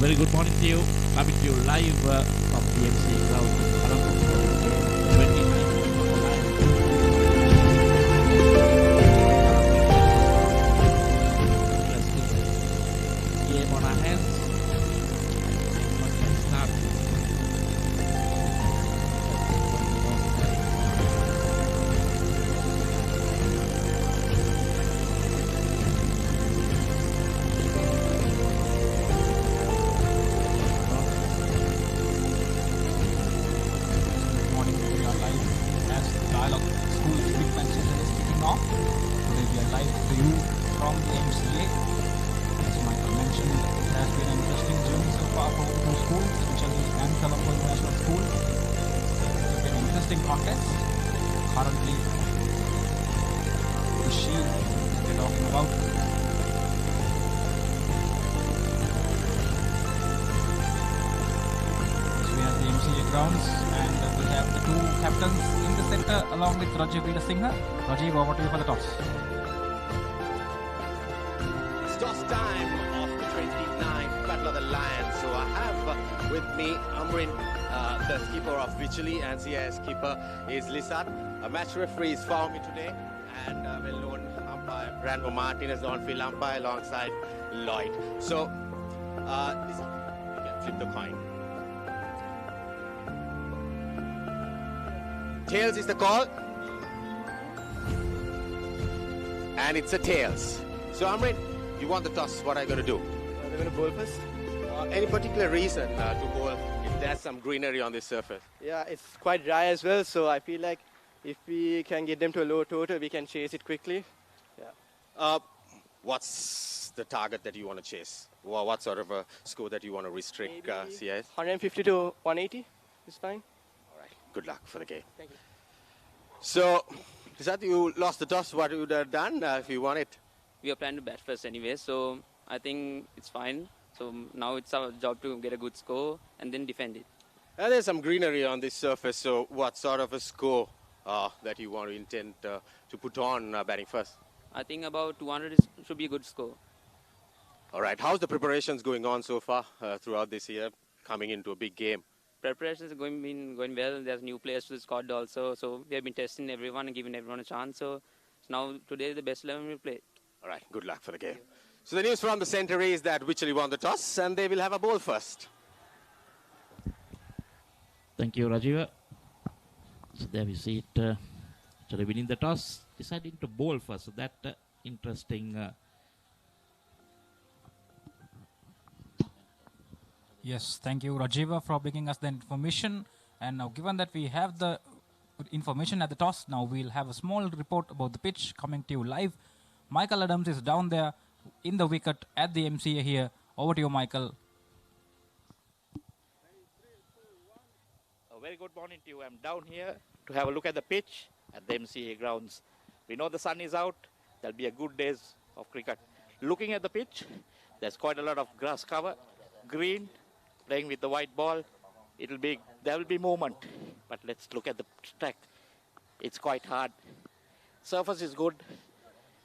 very good morning to you. Coming to you live from DMC ground, Colombo, 29. Game on our hands. Start. Dialog School Treatment Session is kicking off. Today we are live to you from the MCA. As Michael mentioned, it has been an interesting journey so far for two schools, Wycherley and Colombo International School. It's been an interesting contest. Currently, the shield we're talking about. So we have the MCA grounds and we have the two captains in the center along with Rajiv Singh. Rajiv, over to you for the toss. It's toss time of the 29th Battle of the Lions. So I have with me Amrin, the skipper of Wycherley, and CIS skipper is Lisat. A match referee is found me today, and well-known umpire Brandon Martinez, on-field umpire alongside Lloyd. So, Lisat, you can flip the coin. Tails is the call, and it's a tails. So Amrit, you want the toss. What are you going to do? We're going to bowl first. Any particular reason to bowl if there's some greenery on this surface? Yeah, it's quite dry as well, so I feel like if we can get them to a low total, we can chase it quickly. Yeah. What's the target that you want to chase? Well, what sort of a score that you want to restrict, CIS? 150 to 180 is fine. Good luck for the game. Thank you. So, is that you lost the toss? What you would have done if you won it? We are planning to bat first anyway, so I think it's fine. So now it's our job to get a good score and then defend it. There's some greenery on this surface, so what sort of a score that you want to intend to put on batting first? I think about 200 should be a good score. All right. How's the preparations going on so far throughout this year, coming into a big game? Preparations are going well. There's new players to the squad also, so we have been testing everyone and giving everyone a chance. So now today the best 11 will play. All right, good luck for the game. So the news from the centre is that Wycherley won the toss and they will have a bowl first. Thank you, Rajiv. So there we see it. Actually winning the toss, deciding to bowl first. So that interesting. Yes, thank you, Rajiva, for bringing us the information. And now, given that we have the information at the toss, now we'll have a small report about the pitch coming to you live. Michael Adams is down there in the wicket at the MCA here. Over to you, Michael. A very good morning to you. I'm down here to have a look at the pitch at the MCA grounds. We know the sun is out. There'll be a good days of cricket. Looking at the pitch, there's quite a lot of grass cover, green, playing with the white ball. There will be movement, but let's look at the track. It's quite hard. Surface is good.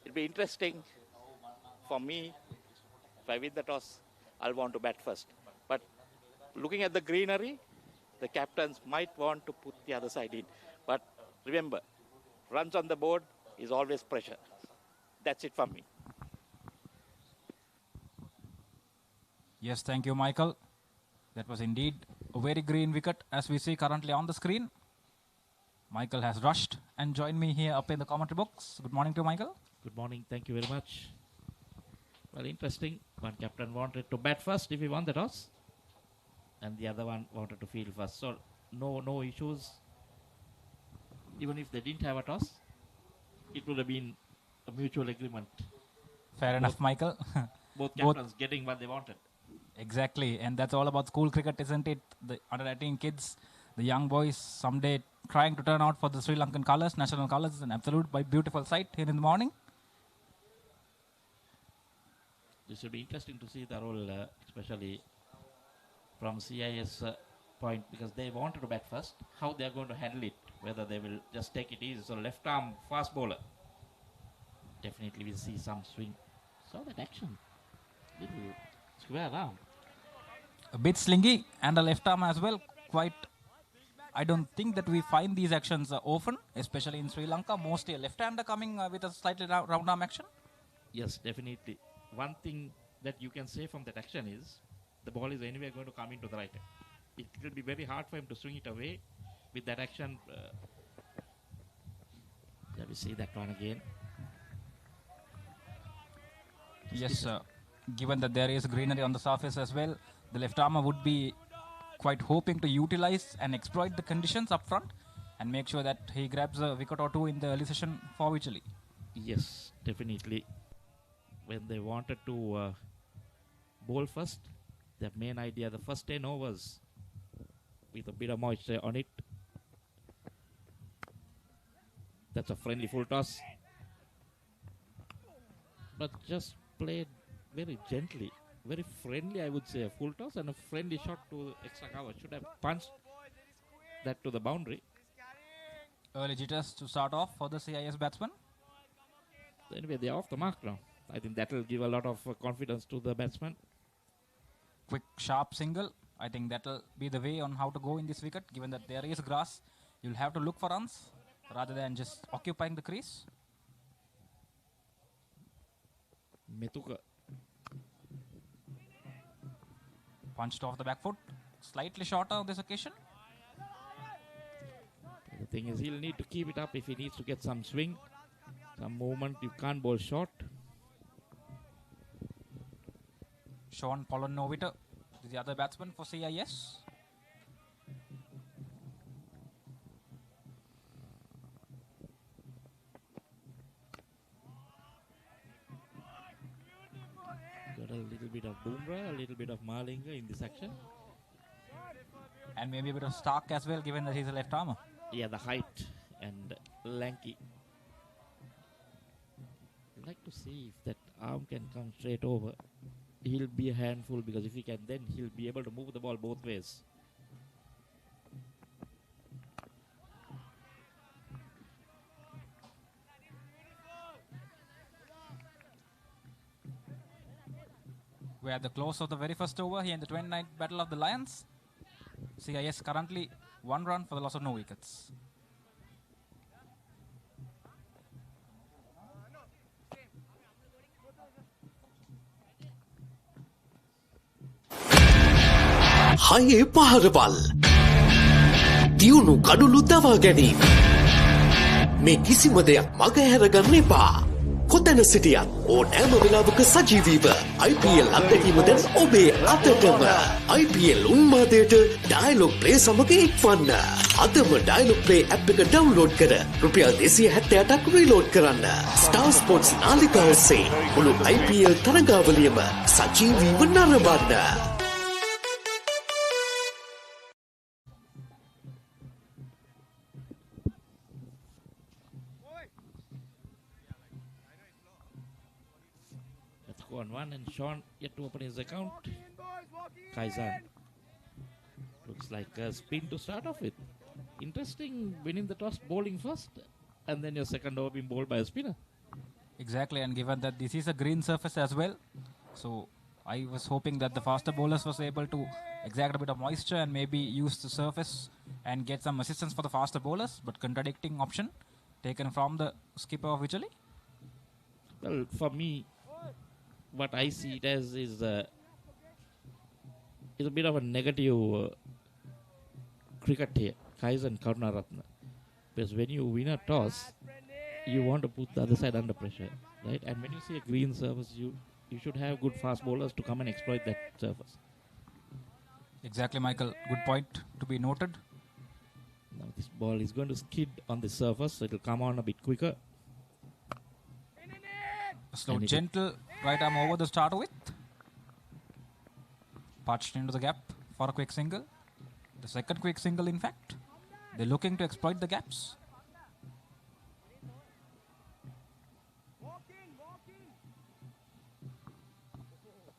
It'll be interesting for me. If I win the toss, I'll want to bat first. But looking at the greenery, the captains might want to put the other side in. But remember, runs on the board is always pressure. That's it from me. Yes, thank you, Michael. That was indeed a very green wicket as we see currently on the screen. Michael has rushed and joined me here up in the commentary box. Good morning to Michael. Good morning. Thank you very much. Well, interesting. One captain wanted to bat first if he won the toss, and the other one wanted to field first. So no issues. Even if they didn't have a toss, it would have been a mutual agreement. Fair enough, Michael. Both captains getting what they wanted. Exactly, and that's all about school cricket, isn't it? The under-18 kids, the young boys, someday trying to turn out for the Sri Lankan colours, national colours. Is an absolute beautiful sight here in the morning. This will be interesting to see the role, especially from CIS point, because they wanted to bat first. How they are going to handle it, whether they will just take it easy. So left arm fast bowler. Definitely we'll see some swing. Saw that action. Little square arm. A bit slingy and a left arm as well. Quite. I don't think that we find these actions often, especially in Sri Lanka. Mostly a left-hander coming with a slightly round arm action. Yes, definitely. One thing that you can say from that action is the ball is anyway going to come into the right hand. It will be very hard for him to swing it away with that action. Let me see that one again. Yes, given that there is greenery on the surface as well, the left armer would be quite hoping to utilize and exploit the conditions up front and make sure that he grabs a wicket or two in the early session for Wycherley. Yes, definitely. When they wanted to bowl first, their main idea, the first 10 overs with a bit of moisture on it. That's a friendly full toss. But just played very gently, very friendly, I would say. A full toss and a friendly shot to extra cover. Should have punched that to the boundary. Early jitters to start off for the CIS batsman. Anyway, they're off the mark now. I think that will give a lot of confidence to the batsman. Quick, sharp single. I think that will be the way on how to go in this wicket. Given that there is grass, you'll have to look for runs rather than just occupying the crease. Metuka. Punched off the back foot. Slightly shorter on this occasion. The thing is, he'll need to keep it up if he needs to get some swing, some movement. You can't bowl short. Sean Polonnoviter is the other batsman for CIS. Got a little bit of Bumrah, a little bit of Malinga in this action. And maybe a bit of Stark as well, given that he's a left armer. Yeah, the height and lanky. I'd like to see if that arm can come straight over. He'll be a handful because if he can, then he'll be able to move the ball both ways. We're at the close of the very first over here in the 29th Battle of the Lions. CIS currently 1 run for the loss of no wickets. හයේ පහරවල් දියුණු කඩුළු දවා ගැනීම මේ කිසිම දෙයක් මගහැරගන්න එපා කොතැන සිටියත් ඕනෑම වෙලාවක සජීවීව IPL අත්දැකීම දැන් ඔබේ අතටම IPL උන්මාදයට ඩයලොග් ප්ලේ සමග එක්වන්න අදම ඩයලොග් ප්ලේ ඇප් එක ඩවුන්ලෝඩ් කර රුපියල් 278ක් රීලෝඩ් කරන්න ස්ටාර් ස්පෝර්ට්ස් නාලිකාව ඔස්සේ මුළු IPL තරගාවලියම සජීවීව නරඹන්න. On one and Sean yet to open his account. Kaizan. Looks like a spin to start off with. Interesting, winning the toss, bowling first, and then your second over being bowled by a spinner. Exactly, and given that this is a green surface as well, so I was hoping that the faster bowlers was able to exact a bit of moisture and maybe use the surface and get some assistance for the faster bowlers, but contradicting option taken from the skipper of Wycherley. Well, for me, what I see it as is a bit of a negative cricket here, Kaizen Karunaratne. Because when you win a toss, you want to put the other side under pressure, right? And when you see a green surface, you should have good fast bowlers to come and exploit that surface. Exactly, Michael. Good point to be noted. Now this ball is going to skid on the surface, so it will come on a bit quicker. Slow, gentle right arm over the start with. Patched into the gap for a quick single. The second quick single, in fact. They're looking to exploit the gaps.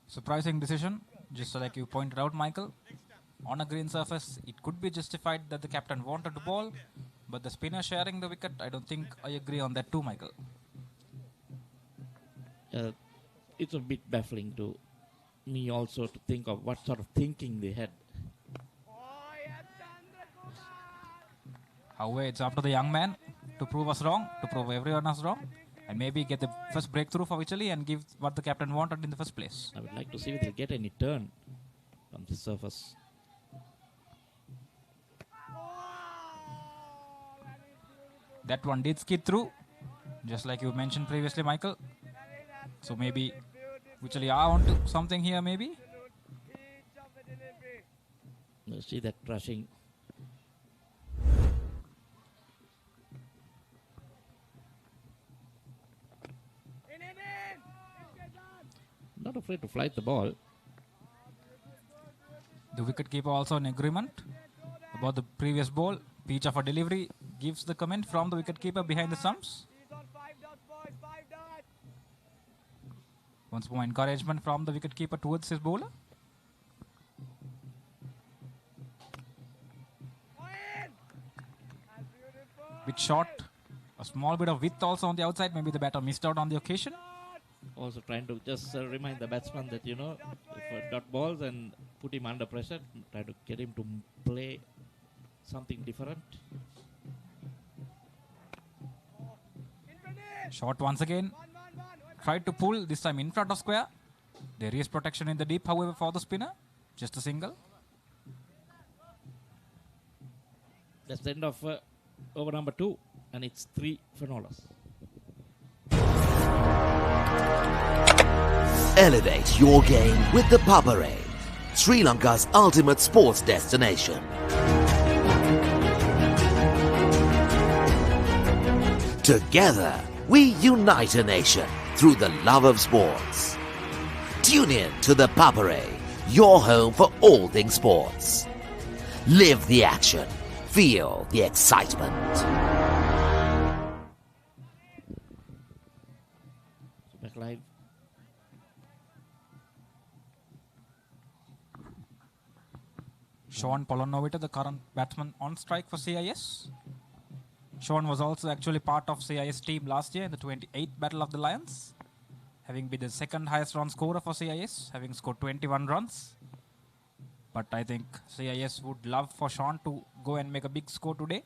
Surprising decision, just like you pointed out, Michael. On a green surface, it could be justified that the captain wanted to bowl, but the spinner sharing the wicket, I don't think I agree on that too, Michael. It's a bit baffling to me also to think of what sort of thinking they had. However, it's up to the young man to prove us wrong, to prove everyone else wrong, and maybe get the first breakthrough for Wycherley and give what the captain wanted in the first place. I would like to see if they'll get any turn on the surface. That one did skid through, just like you mentioned previously, Michael. So maybe Wycherley are onto something here, maybe. Let's see that rushing. Not afraid to flight the ball. The wicketkeeper also in agreement about the previous ball. Pitch of a delivery gives the comment from the wicketkeeper behind the stumps. Once more encouragement from the wicketkeeper towards his bowler. Bit short, a small bit of width also on the outside. Maybe the batter missed out on the occasion. Also trying to just remind the batsman that, if dot balls and put him under pressure, try to get him to play something different. Short once again. Tried to pull, this time in front of square. There is protection in the deep, however, for the spinner. Just a single. That's the end of over number 2, and it's 3 for Nolas. Elevate your game with ThePapare, Sri Lanka's ultimate sports destination. Together, we unite a nation through the love of sports. Tune in to ThePapare, your home for all things sports. Live the action. Feel the excitement. Back live. Sean Polonovita, the current batsman on strike for CIS. Sean was also actually part of CIS team last year in the 28th Battle of the Lions, having been the second highest run scorer for CIS, having scored 21 runs. But I think CIS would love for Sean to go and make a big score today.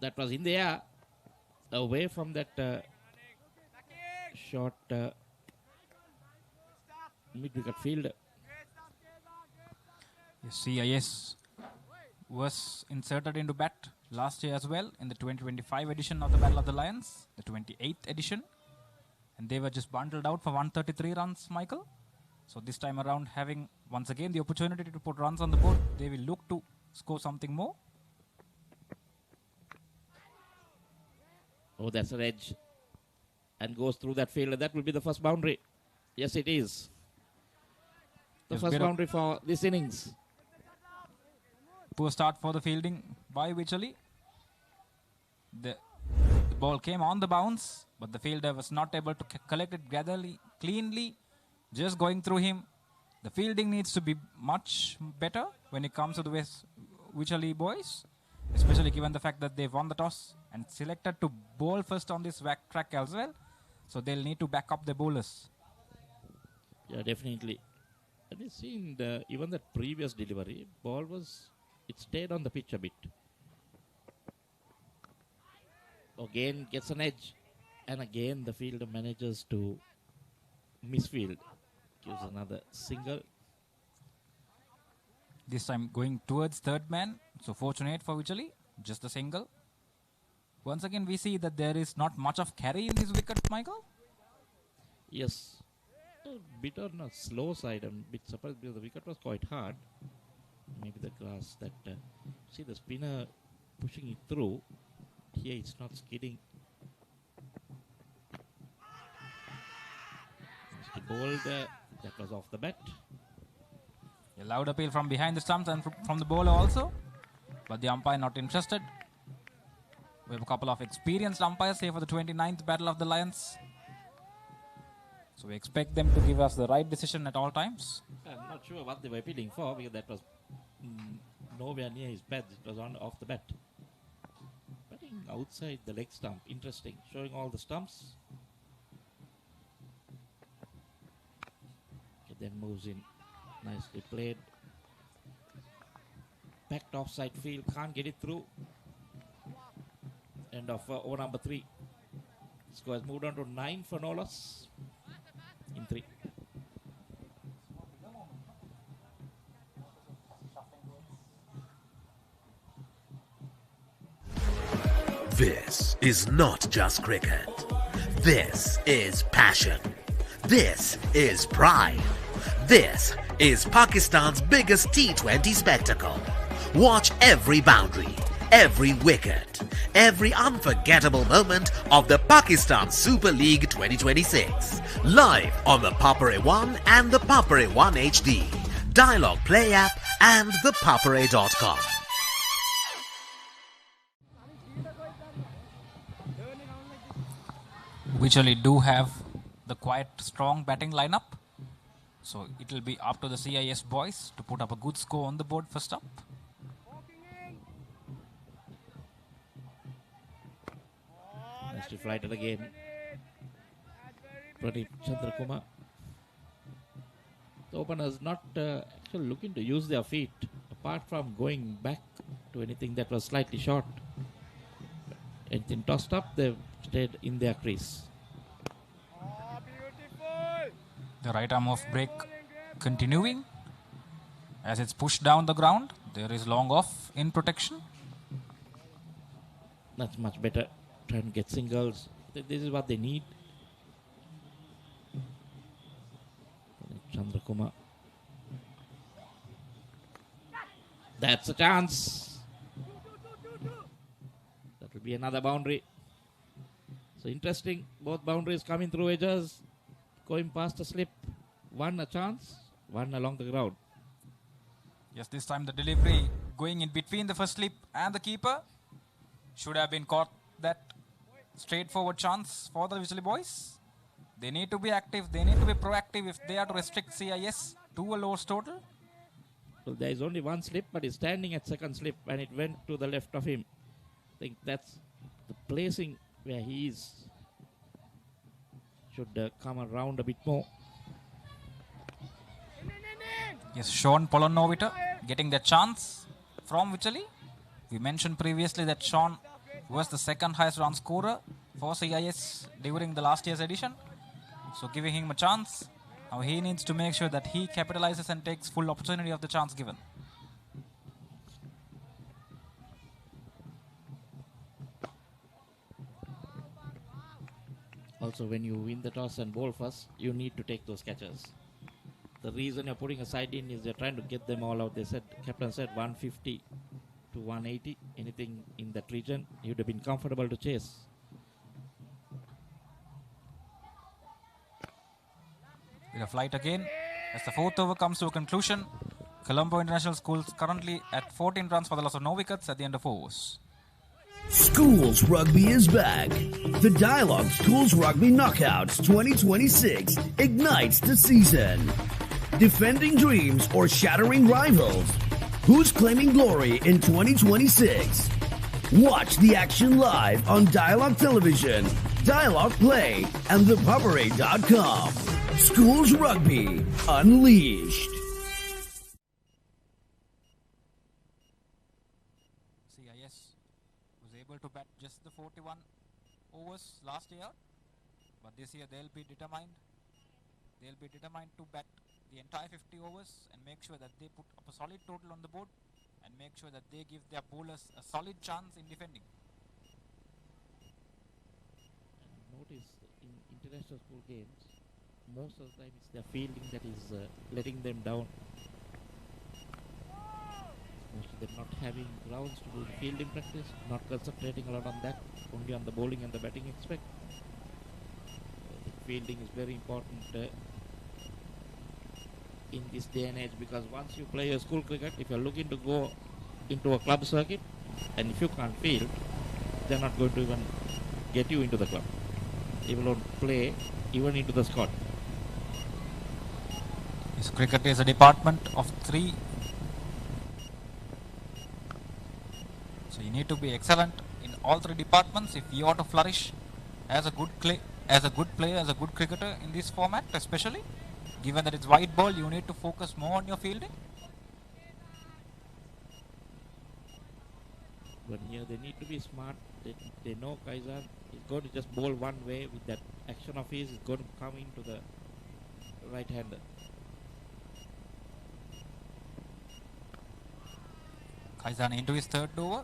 That was in the air, away from that short mid-wicket field. CIS was inserted into bat last year as well in the 2025 edition of the Battle of the Lions, the 28th edition. And they were just bundled out for 133 runs, Michael. So this time around, having once again the opportunity to put runs on the board, they will look to score something more. Oh, that's an edge. And goes through that field. That will be the first boundary. Yes, it is. The Yes, first boundary for this innings. Poor start for the fielding by Wycherley. The ball came on the bounce, but the fielder was not able to collect it gatherly, cleanly, just going through him. The fielding needs to be much better when it comes to the Wycherley boys, especially given the fact that they won the toss and selected to bowl first on this whack track as well. So they'll need to back up the bowlers. Yeah, definitely. And we've seen even that previous delivery, ball was, it stayed on the pitch a bit. Again gets an edge, and again the fielder manages to misfield. Gives another single. This time going towards third man. So fortunate for Wycherley, just a single. Once again we see that there is not much of carry in this wicket, Michael. Yes. A bit on a slow side. I'm a bit surprised because the wicket was quite hard. Maybe the grass that... see the spinner pushing it through. Here it's not skidding. Mr. Bold, that was off the bat. A loud appeal from behind the stumps and from the bowler also. But the umpire not interested. We have a couple of experienced umpires here for the 29th Battle of the Lions. So we expect them to give us the right decision at all times. I'm not sure what they were appealing for because that was nowhere near his pads. It was on off the bat. Batting outside the leg stump. Interesting. Showing all the stumps. Then moves in. Nicely played. Backed offside field. Can't get it through. End of over number 3. Score has moved on to 9 for no loss in 3. This is not just cricket. This is passion. This is pride. This is Pakistan's biggest T20 spectacle. Watch every boundary, every wicket, every unforgettable moment of the Pakistan Super League 2026. Live on the Papare 1 and the Papare 1 HD, Dialog Play app and ThePapare.com. Wycherley do have the quite strong batting lineup. So it will be up to the CIS boys to put up a good score on the board first up. Nicely flighted again. Pradeep Chandrakumar. The openers not actually looking to use their feet, apart from going back to anything that was slightly short. Anything tossed up, they've stayed in their crease. The right arm off break continuing. As it's pushed down the ground, there is long off in protection. That's much better. Try and get singles. This is what they need. Chandrakumar. That's a chance. That will be another boundary. So interesting. Both boundaries coming through edges. Going past a slip. One a chance. One along the ground. Yes, this time the delivery going in between the first slip and the keeper. Should have been caught that straightforward chance for the Wycherley boys. They need to be active. They need to be proactive if they are to restrict CIS to a loss total. Well, there is only one slip, but he's standing at second slip and it went to the left of him. I think that's the placing where he is. Should come around a bit more. Yes, Sean Polonoviter getting the chance from Wycherley. We mentioned previously that Sean was the second highest run scorer for CIS during the last year's edition. So giving him a chance. Now he needs to make sure that he capitalizes and takes full opportunity of the chance given. Also, when you win the toss and bowl first, you need to take those catches. The reason you're putting a side in is they're trying to get them all out. They said, captain said 150 to 180, anything in that region, you'd have been comfortable to chase. With a flight again, as the fourth over comes to a conclusion, Colombo International Schools currently at 14 runs for the loss of no wickets at the end of 4 overs. Schools Rugby is back. The Dialog Schools Rugby Knockouts 2026 ignites the season. Defending dreams or shattering rivals? Who's claiming glory in 2026? Watch the action live on Dialog Television, Dialog Play, and ThePapare.com. Schools Rugby Unleashed. CIS was able to bat just the 41 overs last year, but this year they'll be determined. They'll be determined to bat the entire 50 overs and make sure that they put up a solid total on the board and make sure that they give their bowlers a solid chance in defending. Notice in international school games, most of the time it's their fielding that is letting them down. Most of them not having grounds to do the fielding practice, not concentrating a lot on that, only on the bowling and the batting aspect. The fielding is very important in this day and age, because once you play a school cricket, if you're looking to go into a club circuit and if you can't field, they're not going to even get you into the club. They will not play even into the squad. This cricket is a department of 3. So you need to be excellent in all 3 departments if you want to flourish as a good player, as a good cricketer in this format especially. given that it's wide ball, you need to focus more on your fielding. But here they need to be smart. They know Kaizan is going to just bowl one way with that action of his. Is going to come into the right-hander. Kaizan into his third over.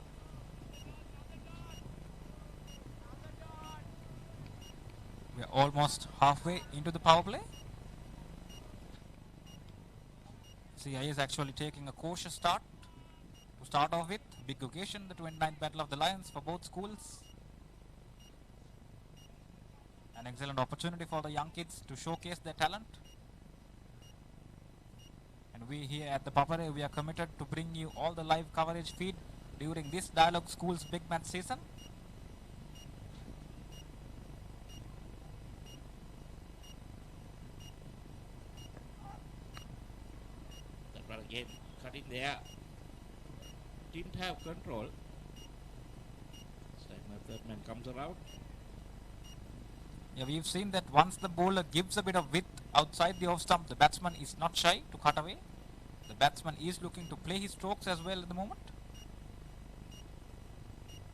We are almost halfway into the power play. CI is actually taking a cautious start. To start off with, big occasion, the 29th Battle of the Lions for both schools. An excellent opportunity for the young kids to showcase their talent. And we here at the Papare, we are committed to bring you all the live coverage feed during this Dialog Schools Big Match season. That one again, cut in there. Didn't have control. This time my third man comes around. Yeah, we've seen that once the bowler gives a bit of width outside the off stump, the batsman is not shy to cut away. The batsman is looking to play his strokes as well at the moment.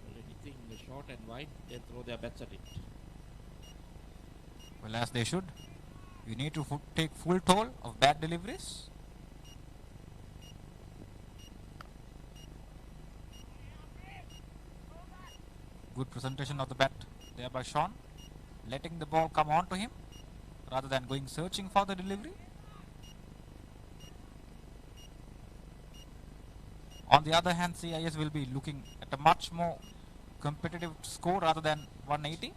Well, anything short and wide, they throw their bats at it. Well, as they should. You need to take full toll of bad deliveries. Good presentation of the bat there by Sean, letting the ball come on to him rather than going searching for the delivery. On the other hand, CIS will be looking at a much more competitive score rather than 180,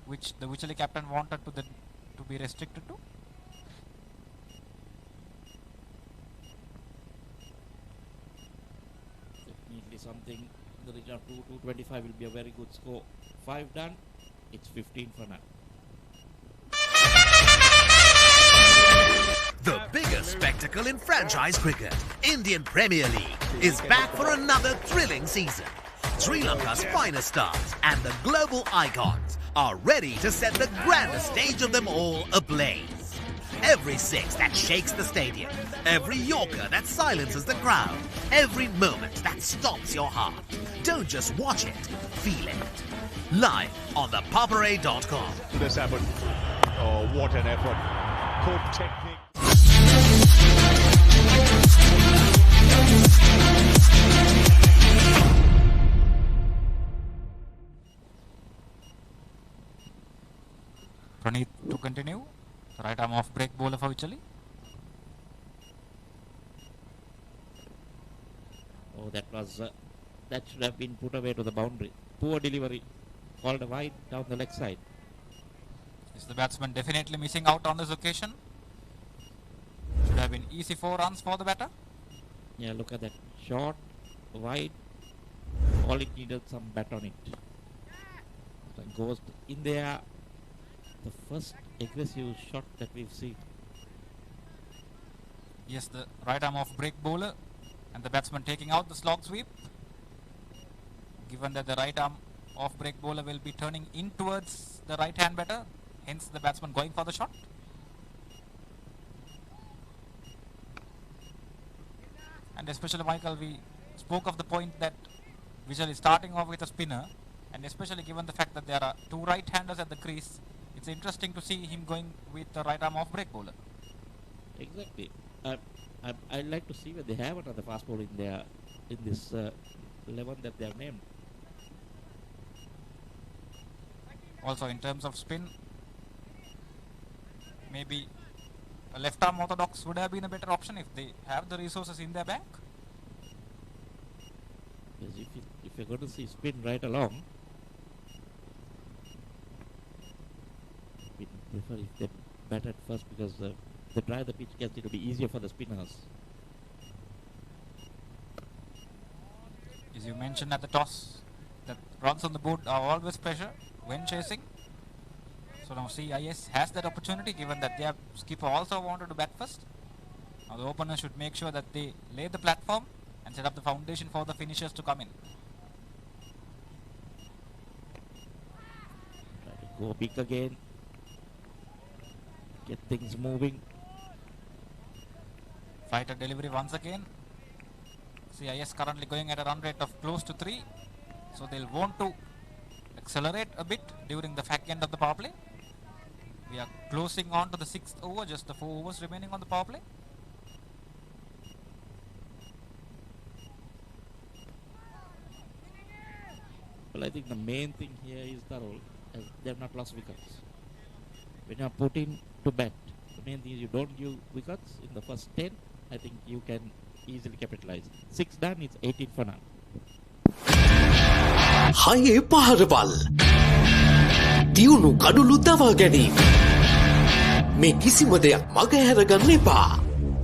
which the Wycherley captain wanted to be restricted to. Definitely something in the region of 225 will be a very good score. 5 done, it's 15 for now. The biggest spectacle in franchise cricket, Indian Premier League, is back for another thrilling season. Sri Lanka's finest stars and the global icons are ready to set the grandest stage of them all ablaze. Every six that shakes the stadium, every yorker that silences the crowd, every moment that stops your heart. Don't just watch it, feel it. Live on ThePapare.com. This happened. Oh, what an effort. Good technique. Praneeth to continue. The right arm off break bowler for Wycherley. Oh, that should have been put away to the boundary. Poor delivery. Called a wide down the leg side. Is the batsman definitely missing out on this occasion? Should have been easy 4 runs for the batter. Yeah, look at that. Short, wide. All it needed some bat on it. So it goes in there. The first aggressive shot that we've seen. Yes, the right arm off break bowler and the batsman taking out the slog sweep. Given that the right arm off break bowler will be turning in towards the right hand batter, hence the batsman going for the shot. And especially, Michael, we spoke of the point that Wycherley is starting off with a spinner, and especially given the fact that there are 2 right-handers at the crease, it's interesting to see him going with the right arm off break bowler. Exactly. I'd like to see where they have another fast bowler in this 11 that they have named. Also, in terms of spin, maybe a left arm orthodox would have been a better option if they have the resources in their bank. Yes, if you're going to see spin right along, we prefer if they bat at first, because the drive the pitch gets, it will be easier for the spinners. As you mentioned at the toss, that runs on the board are always pressure when chasing. So now CIS has that opportunity, given that their skipper also wanted to bat first. Now the opener should make sure that they lay the platform and set up the foundation for the finishers to come in. Try to go big again. Get things moving. Fighter delivery once again. CIS currently going at a run rate of close to 3. So they'll want to accelerate a bit during the back end of the power play. We are closing on to the 6th over, just the 4 overs remaining on the power play. Well, I think the main thing here is they have not lost wickets. When you are putting to bat, the main thing is you don't give wickets in the first 10. I think you can easily capitalize. 6 done, it's 18 for none. හයේ පහරවල් දියුණු කඩුලු දවා ගැනීම මේ කිසිම දෙයක් මගහැරගන්න එපා.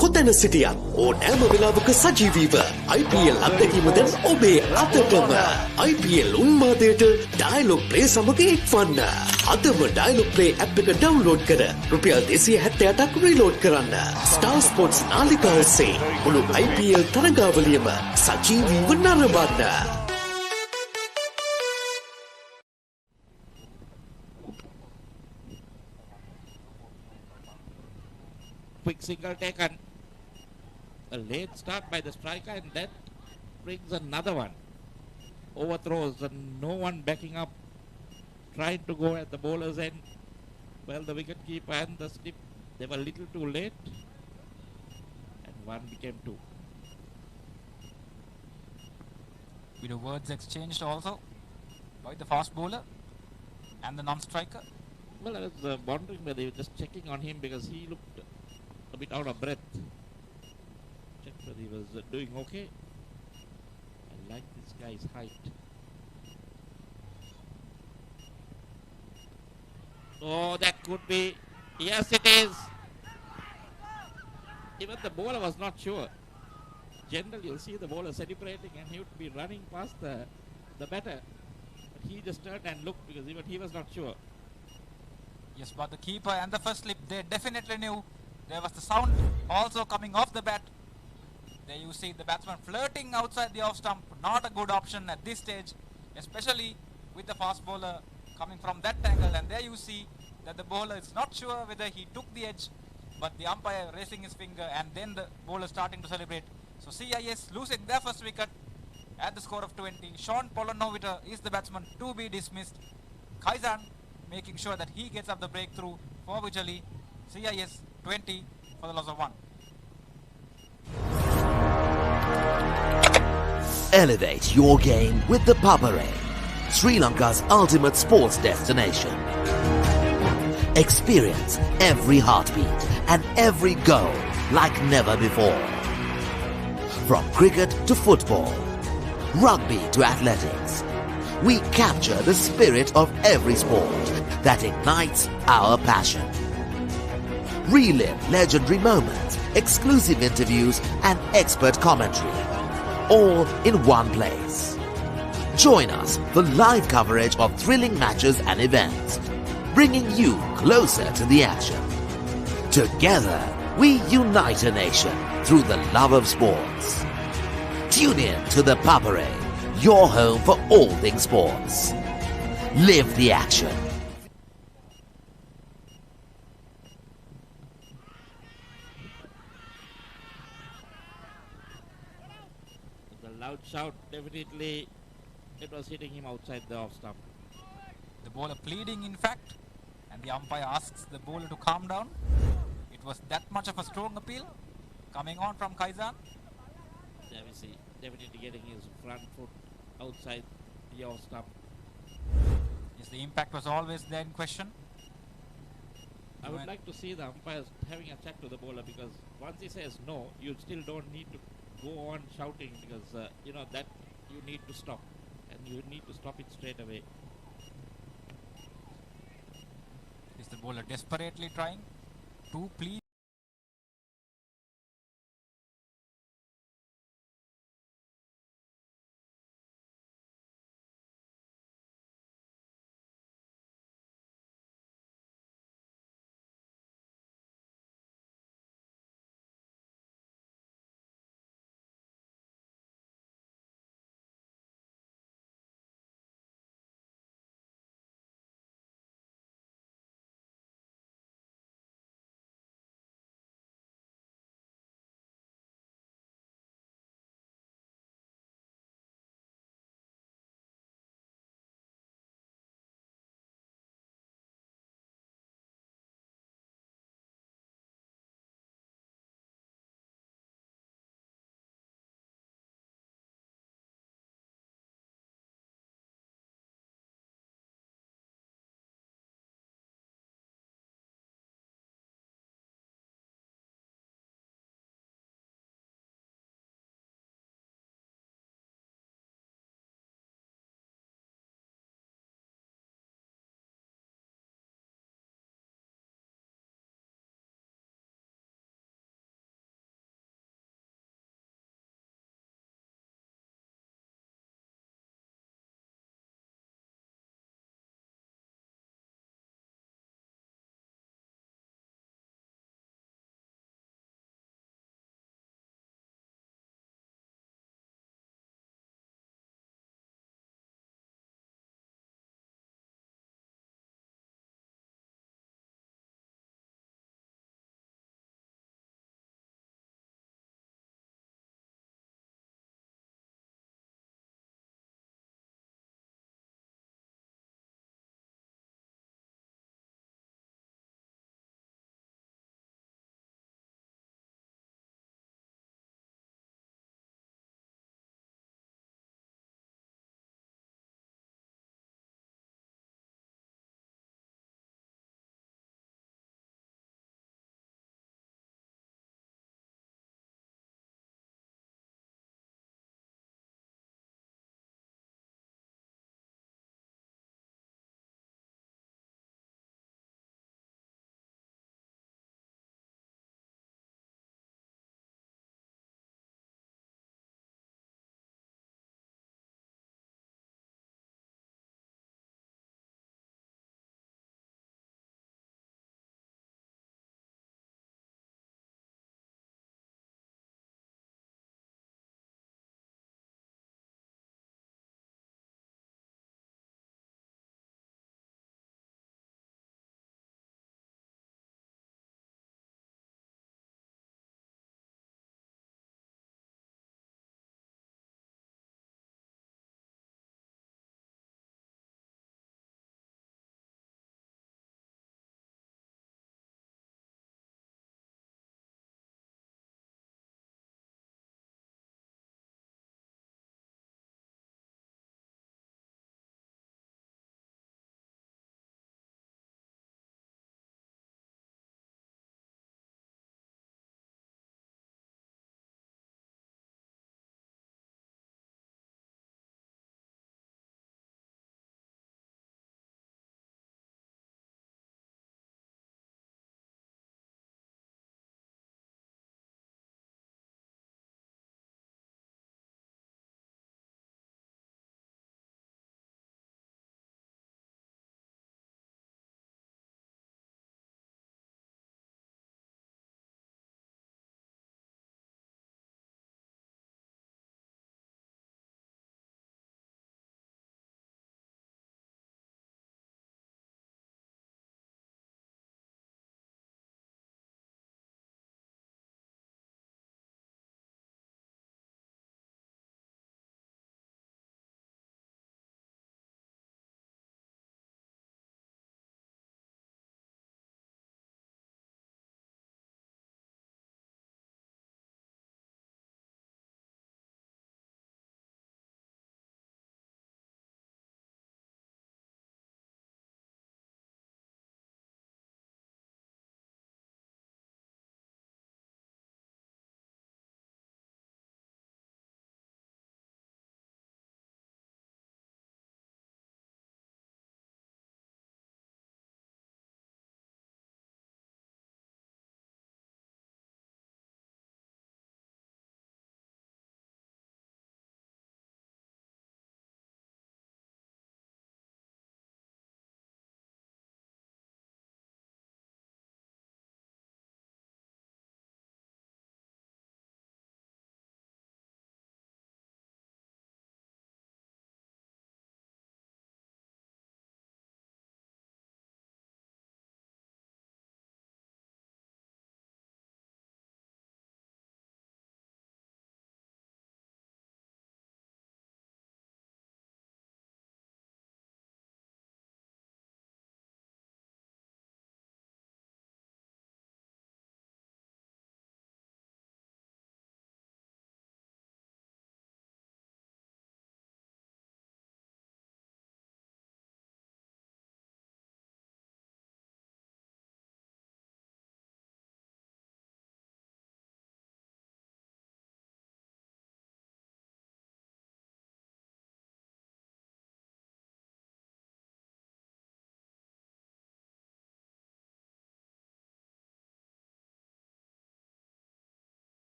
කොතැන සිටියත් ඕනෑම වෙලාවක සජීවීව IPL අත්දැකීම දැන් ඔබේ අතටම. IPL උන්මාදයට ඩයලොග් ප්ලේ සමග එක්වන්න. අදම ඩයලොග් ප්ලේ ඇප් එක ඩවුන්ලෝඩ් කර රුපියල් 278ක් රීලෝඩ් කරන්න. ස්ටාර් ස්පෝර්ට්ස් නාලිකා ඔස්සේ මුළු IPL තරගාවලියම සජීවීව නරඹන්න. Quick single taken. A late start by the striker, and that brings another one. Overthrows and no one backing up, trying to go at the bowler's end. Well, the wicketkeeper and the slip, they were a little too late, and one became 2. With the words exchanged also by the fast bowler and the non-striker. Well, I was wondering whether they were just checking on him because he looked a bit out of breath. Check whether he was doing okay. I like this guy's height. Oh, that could be. Yes, it is. Even the bowler was not sure. Generally, you'll see the bowler celebrating and he would be running past the batter. But he just turned and looked because even he was not sure. Yes, but the keeper and the first slip, they definitely knew. There was the sound also coming off the bat. There you see the batsman flirting outside the off stump. Not a good option at this stage, especially with the fast bowler coming from that angle. And there you see that the bowler is not sure whether he took the edge, but the umpire raising his finger and then the bowler starting to celebrate. So CIS losing their first wicket at the score of 20. Sean Polonoviter is the batsman to be dismissed. Kaizan making sure that he gets up the breakthrough for Wycherley. CIS 20 for the loss of 1. Elevate your game with the Papare, Sri Lanka's ultimate sports destination. Experience every heartbeat and every goal like never before. From cricket to football, rugby to athletics, we capture the spirit of every sport that ignites our passion. Relive legendary moments, exclusive interviews and expert commentary, all in one place. Join us for live coverage of thrilling matches and events, bringing you closer to the action. Together, we unite a nation through the love of sports. Tune in to the Papare, your home for all things sports. Live the action. The loud shout, definitely it was hitting him outside the off stump. The bowler pleading in fact, and the umpire asks the bowler to calm down. It was that much of a strong appeal coming on from Kaizan. There we see, definitely getting his front foot outside the off stump. Yes, the impact was always there in question. I would like to see the umpires having a chat to the bowler, because once he says no, you still don't need to go on shouting, because you know that you need to stop, and you need to stop it straight away. Is the bowler desperately trying to plead?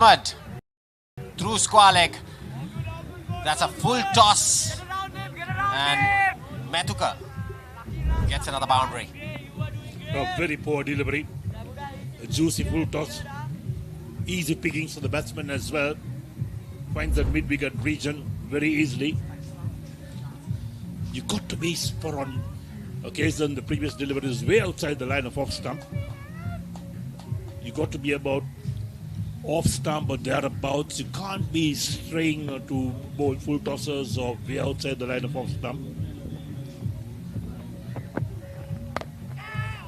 Mud through square leg. That's a full toss. And Methuka gets another boundary. A very poor delivery. A juicy full toss. Easy pickings for the batsman as well. Finds that mid-wicket region very easily. You got to be spot on. Occasion the previous delivery is way outside the line of off stump. You got to be about off stump or thereabouts. You can't be straying to bowl full tossers or way outside the line of off stump.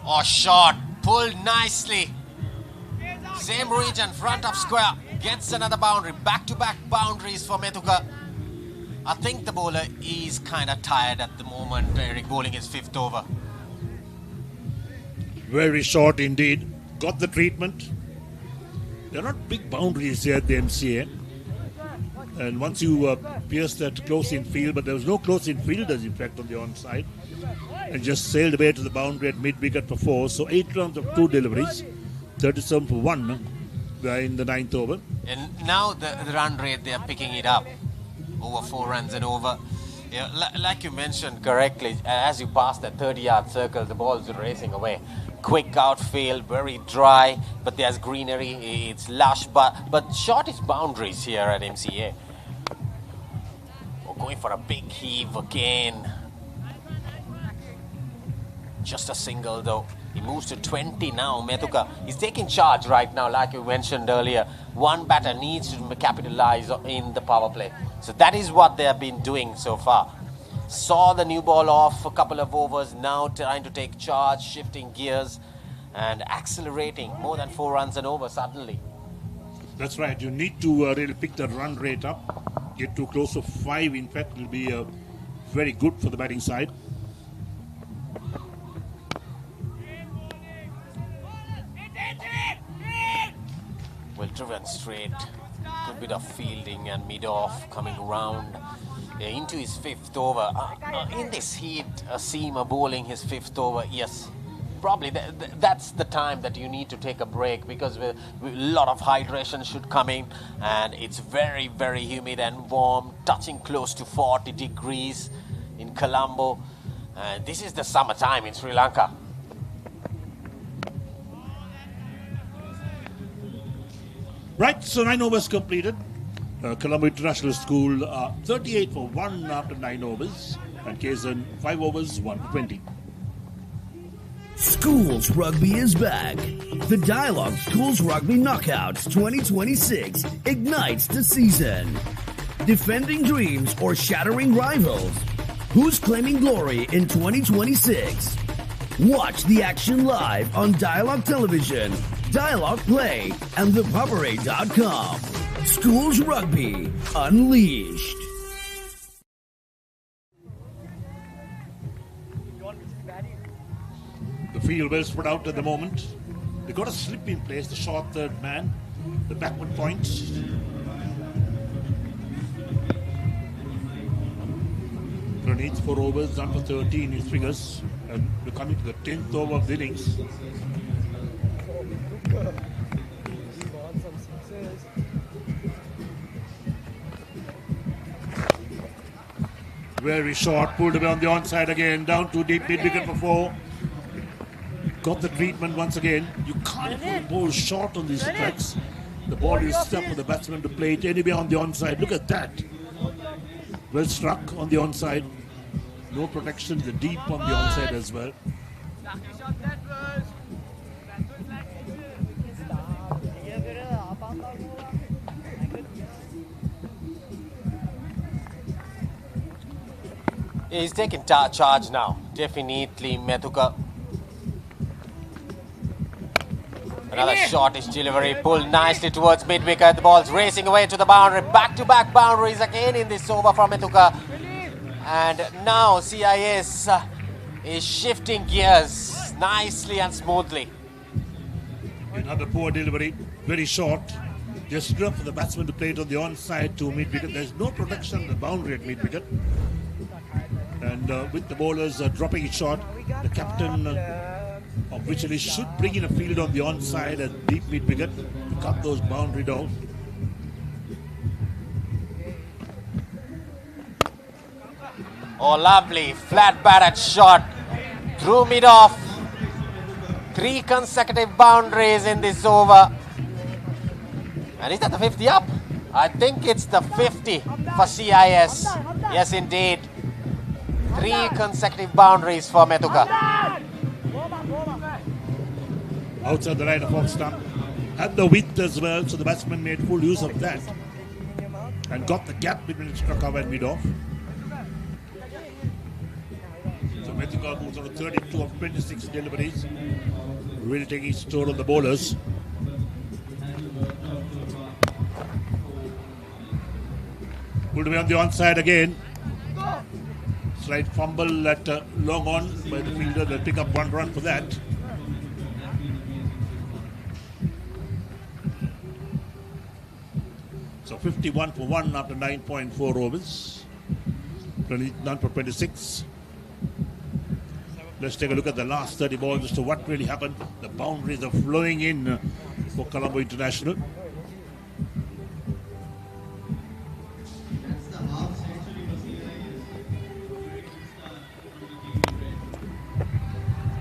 Oh, shot pulled nicely. Same region, front of square, gets another boundary. Back-to-back boundaries for Methuka. I think the bowler is kind of tired at the moment. Eric bowling his 5th over. Very short indeed. Got the treatment. They're not big boundaries here at the MCA. And once you pierce that close in field, but there was no close in fielders in fact on the onside, and just sailed away to the boundary at mid-wicket for 4. So 8 runs of 2 deliveries. 37 for 1 in the 9th over. And now the run rate, they are picking it up. Over 4 runs and over. Yeah, like you mentioned correctly, as you pass that 30-yard circle, the ball's racing away. Quick outfield, very dry, but there's greenery, it's lush, but shortish boundaries here at MCA. We're going for a big heave again. Just a single though. He moves to 20 now, Methuka. He's taking charge right now, like you mentioned earlier. One batter needs to capitalize in the power play. So that is what they have been doing so far. Saw the new ball off a couple of overs, now trying to take charge, shifting gears and accelerating. More than 4 runs and over suddenly. That's right, you need to really pick the run rate up. Get too close to 5, in fact, will be very good for the batting side. Well driven straight, good bit of fielding and mid-off coming round into his 5th over. In this heat, a seamer bowling his 5th over, yes, probably that's the time that you need to take a break, because a lot of hydration should come in, and it's very, very humid and warm, touching close to 40 degrees in Colombo. This is the summertime in Sri Lanka. Right, so 9 overs completed. Colombo International School 38 for 1 after 9 overs. And Kazan 5 overs, 1 for 20. Schools Rugby is back. The Dialog Schools Rugby Knockouts 2026 ignites the season. Defending dreams or shattering rivals? Who's claiming glory in 2026? Watch the action live on Dialog Television, Dialog Play, and ThePapare.com. Schools Rugby Unleashed. The field well spread out at the moment. They got a slip in place, the short third man, the backward point. Praneeth 4 overs, done for 13 in figures, and we're coming to the 10th over of the innings. Very short, pulled away on the onside again, down to deep mid-wicket for 4. Got the treatment once again. You can't put the ball short on these strikes. The ball is stuck for the batsman to play it anyway on the onside. Look at that. Well struck on the onside. No protection, the deep on the onside as well. He's taking charge now. Definitely Methuka. Another shortish delivery, pulled nicely towards mid-wicket. The ball's racing away to the boundary. Back-to-back boundaries again in this over from Methuka. And now CIS is shifting gears nicely and smoothly. Another poor delivery, very short. Just enough for the batsman to play it on the onside to mid-wicket. There's no protection on the boundary at mid-wicket. And with the bowlers dropping it short, the captain of Wycherley should bring in a field on the onside at deep mid-wicket to cut those boundary down. Oh, lovely. Flat batted shot. Threw mid off. 3 consecutive boundaries in this over. And is that the 50 up? I think it's the 50 for CIS. Yes, indeed. 3 consecutive boundaries for Metuka. Outside the line of off stump. Had the width as well, so the batsman made full use of that. And got the gap between extra cover and mid off. So Metuka moves on to 32 of 26 deliveries. Really taking its toll on the bowlers. Pulled away on the onside again. Slight fumble at long on by the fielder. They'll pick up 1 run for that. So 51 for 1 after 9.4 overs. 29 for 26. Let's take a look at the last 30 balls as to what really happened. The boundaries are flowing in for Colombo International.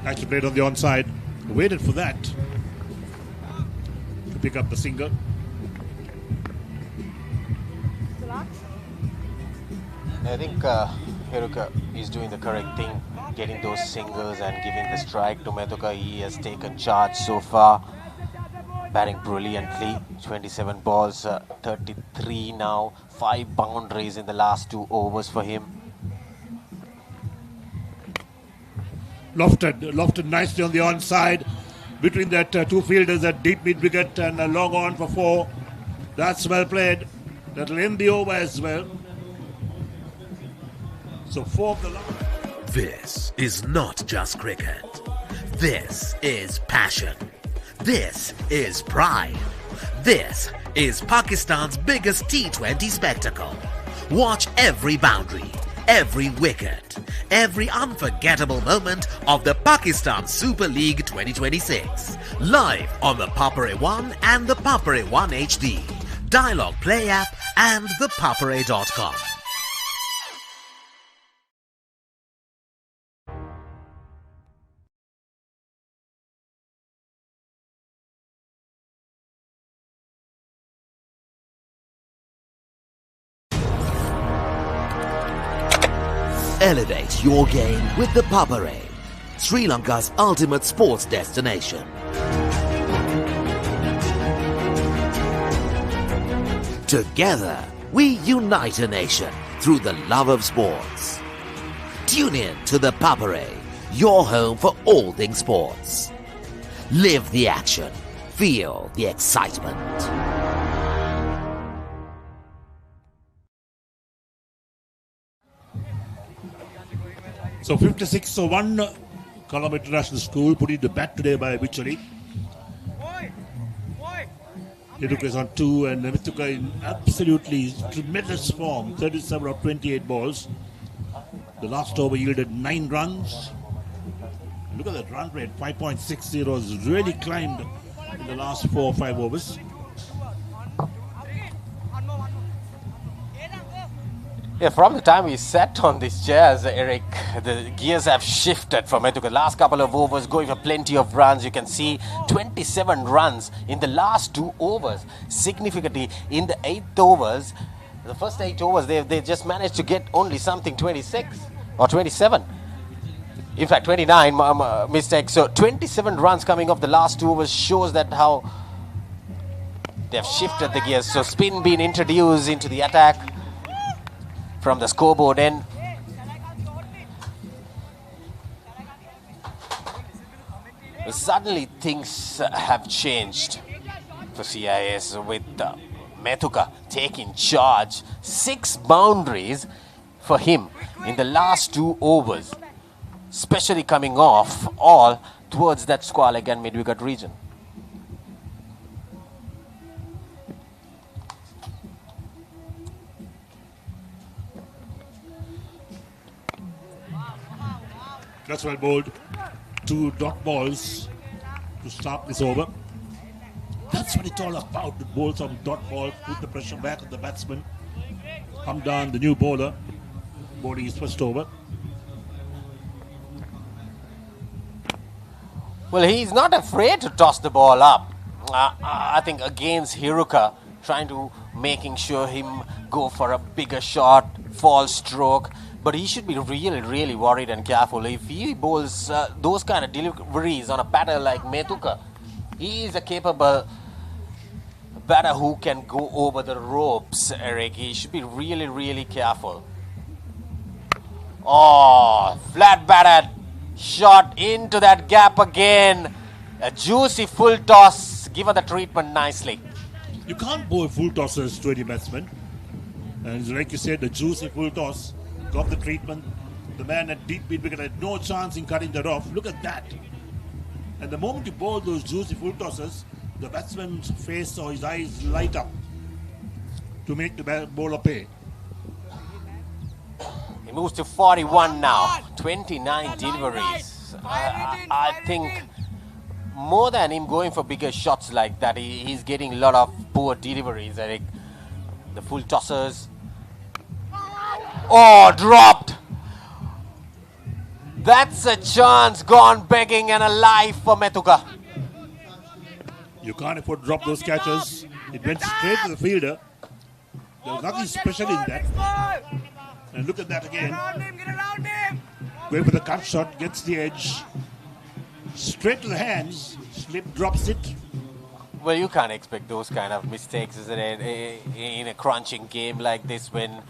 Actually played on the onside. Waited for that to pick up the single. I think Hiruka is doing the correct thing, getting those singles and giving the strike to Metuka. He has taken charge so far, batting brilliantly. 27 balls, 33 now, 5 boundaries in the last 2 overs for him. Lofted nicely on the onside between that 2 fielders at deep mid wicket and a long on for 4. That's well played. That'll end the over as well. So 4 of the last. This is not just cricket. This is passion. This is pride. This is Pakistan's biggest T20 spectacle. Watch every boundary, every wicket, every unforgettable moment of the Pakistan Super League 2026. Live on the Papare 1 and the Papare 1 HD, Dialog Play app and thepapare.com. Elevate your game with the Papare, Sri Lanka's ultimate sports destination. Together, we unite a nation through the love of sports. Tune in to the Papare, your home for all things sports. Live the action, feel the excitement. So 56 for 1, Colombo International School put in the bat today by Wycherley. Hiruka is on 2 and Metuka in absolutely tremendous form, 37 of 28 balls. The last over yielded 9 runs. Look at that run rate, 5.60 has really climbed in the last 4 or 5 overs. Yeah, from the time we sat on these chairs, Eric, the gears have shifted for Metuka. Last couple of overs going for plenty of runs. You can see 27 runs in the last 2 overs. Significantly, in the 8th overs, the first 8 overs, they just managed to get only something 26 or 27. In fact, 29 mistake. So 27 runs coming off the last 2 overs shows that how they've shifted the gears. So spin being introduced into the attack from the scoreboard end. Suddenly things have changed for CIS with Metuka taking charge. 6 boundaries for him in the last 2 overs, especially coming off all towards that square leg and mid-wicket region. That's well bowled. 2 dot balls to start this over. That's what it's all about. To bowl some dot balls, put the pressure back on the batsman, come down the new bowler. bowling his first over. Well, he's not afraid to toss the ball up. I think against Hiruka, trying to making sure him go for a bigger shot, false stroke. But he should be really, really worried and careful. If he bowls those kind of deliveries on a batter like Metuka, he is a capable batter who can go over the ropes, Eric. He should be really, really careful. Oh, flat batted shot into that gap again. A juicy full toss, given the treatment nicely. You can't bowl full tosses to any batsman. And like you said, the juicy full toss got the treatment. The man at deep mid wicket had no chance in cutting that off. Look at that. And the moment you bowl those juicy full tosses, the batsman's face or his eyes light up to make the bowler pay. He moves to 41 now. 29 deliveries. I think more than him going for bigger shots like that, he's getting a lot of poor deliveries, Eric. The full tossers. Oh, dropped. That's a chance gone begging and alive for Metuka. You can't afford to drop those catches. It went straight to the fielder. There was nothing special in that. And look at that again. Going for the cut shot, gets the edge. Straight to the hands. Slip drops it. Well, you can't expect those kind of mistakes, isn't it? In a crunching game like this when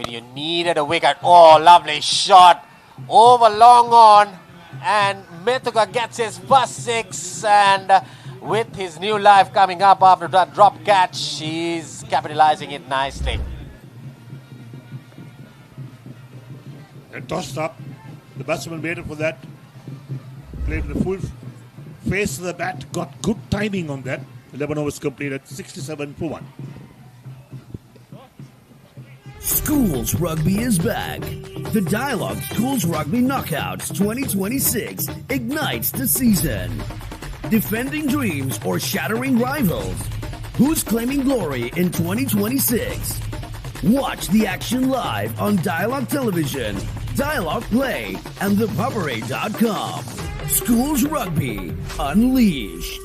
you needed a wicket. Oh, lovely shot. Over long on. And Metuka gets his first six. And with his new life coming up after that drop catch, he's capitalizing it nicely. And tossed up. The batsman waited for that. Played with the full face of the bat. Got good timing on that. 11 overs completed. 67 for 1. Schools Rugby is back. The Dialog Schools Rugby Knockouts 2026 ignites the season. Defending dreams or shattering rivals? Who's claiming glory in 2026? Watch the action live on Dialog Television, Dialog Play, and ThePapare.com. Schools Rugby Unleashed.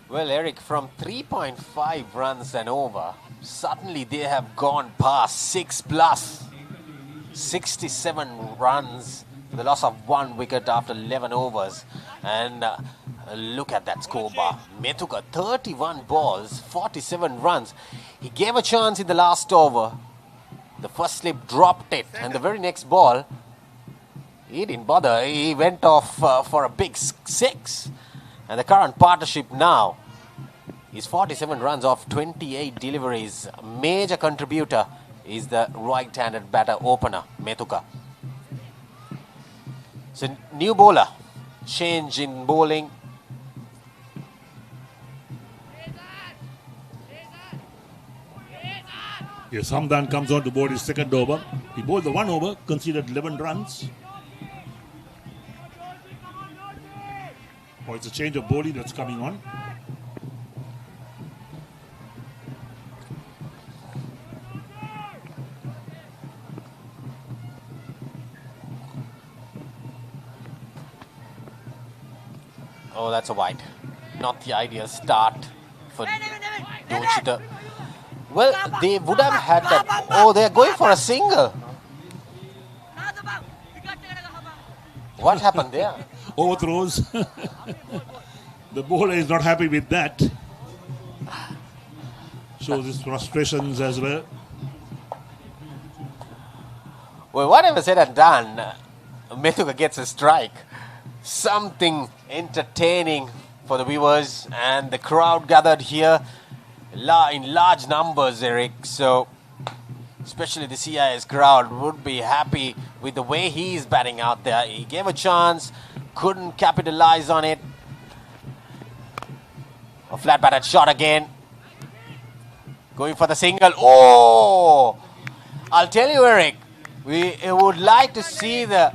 Well, Eric, from 3.5 runs and over, suddenly they have gone past 6 plus. 67 runs, the loss of 1 wicket after 11 overs. And look at that score bar. Metuka, 31 balls, 47 runs. He gave a chance in the last over. The first slip dropped it. And the very next ball, he didn't bother. He went off for a big 6. And the current partnership now is 47 runs off 28 deliveries. A major contributor is the right-handed batter opener, Metuka. So new bowler, change in bowling. Yes, Hamdan comes on to bowl his second over. He bowled the 1 over, conceded 11 runs. Oh, it's a change of bowling that's coming on. Oh, that's a wide. Not the ideal start for Dochita. Well, they would have had that. Oh, they're going for a single. What happened there? Overthrows. The bowler is not happy with that. Shows his frustrations as well. Well, whatever said and done, Metuka gets a strike. Something entertaining for the viewers, and the crowd gathered here in large numbers, Eric. So, especially the CIS crowd would be happy with the way he is batting out there. He gave a chance, couldn't capitalize on it. A flat batted shot again. Going for the single. Oh! I'll tell you, Eric, we would like to see the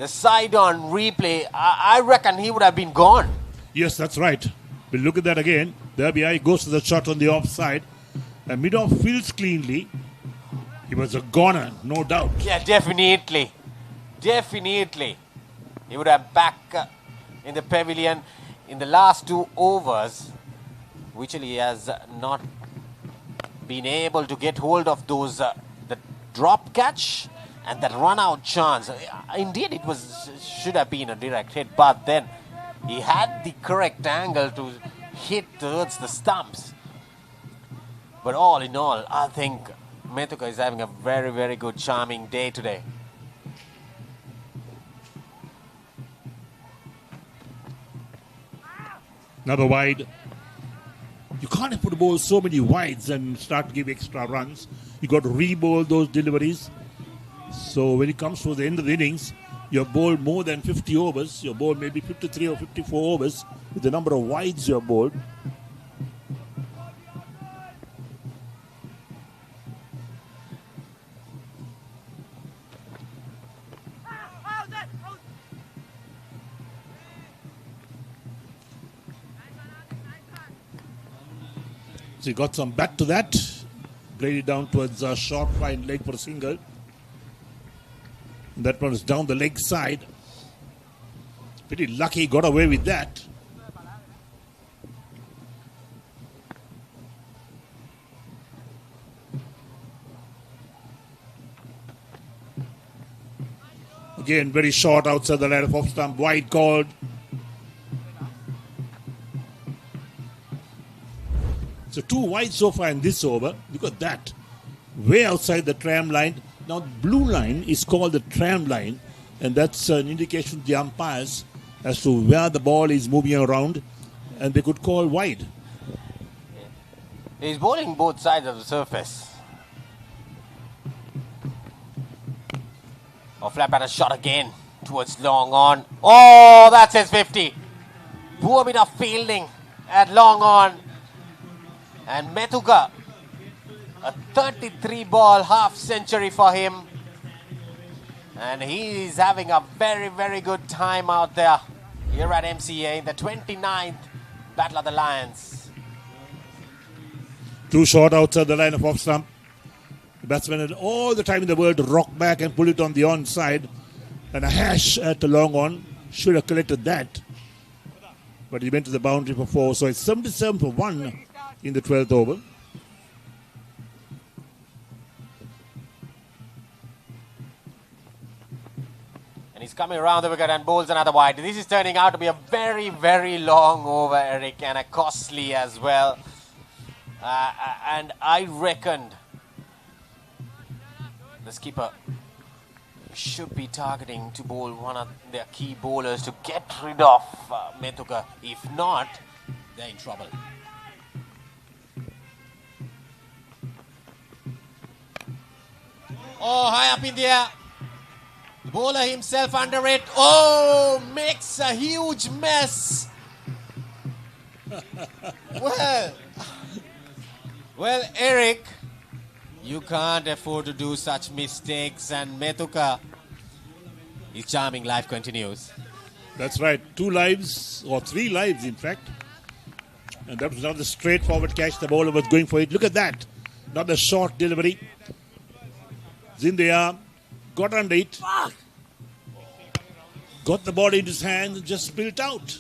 side on replay. I reckon he would have been gone. Yes, that's right. We'll look at that again. The RBI goes to the shot on the offside. And mid-off fields cleanly. He was a goner, no doubt. Yeah, definitely. Definitely. He would have back in the pavilion in the last 2 overs. Wycherley has not been able to get hold of those the drop catch and that run-out chance. Indeed, it should have been a direct hit, but then he had the correct angle to hit towards the stumps. But all in all, I think Metuka is having a very, very good, charming day today. Another wide. You can't put bowl so many wides and start to give extra runs. You got to re-bowl those deliveries. So when it comes to the end of the innings, you have bowled more than 50 overs. You have bowled maybe 53 or 54 overs with the number of wides you have bowled. So he got some bat to that. Played it down towards a short fine leg for a single. And that one is down the leg side. Pretty lucky he got away with that. Again, very short outside the line of off stump. Wide called. So 2 wide so far in this over. Look at that. Way outside the tram line. Now, the blue line is called the tram line. And that's an indication to the umpires as to where the ball is moving around. And they could call wide. He's bowling both sides of the surface. Oh, flat batter shot again towards long on. Oh, that's his 50. Poor bit of fielding at long on. And Metuka, a 33 ball half century for him. And he's having a very, very good time out there here at MCA in the 29th Battle of the Lions. 2 short outside the line of off stump. The batsman had all the time in the world to rock back and pull it on the onside. And a hash at the long on. Should have collected that. But he went to the boundary for 4. So it's 77 for 1 in the 12th over. And he's coming around the wicket and bowls another wide. This is turning out to be a very, very long over, Eric, and a costly as well. And I reckoned the skipper should be targeting to bowl one of their key bowlers to get rid of Metuka. If not, they're in trouble. Oh, high up in the air. The bowler himself under it. Oh, makes a huge mess. Well, Eric, you can't afford to do such mistakes, and Metuka, his charming life continues. That's right. 2 lives, or 3 lives in fact. And that was not the straightforward catch. The bowler was going for it. Look at that. Not a short delivery. Zindia got under it. Got the ball in his hand and just spilled out.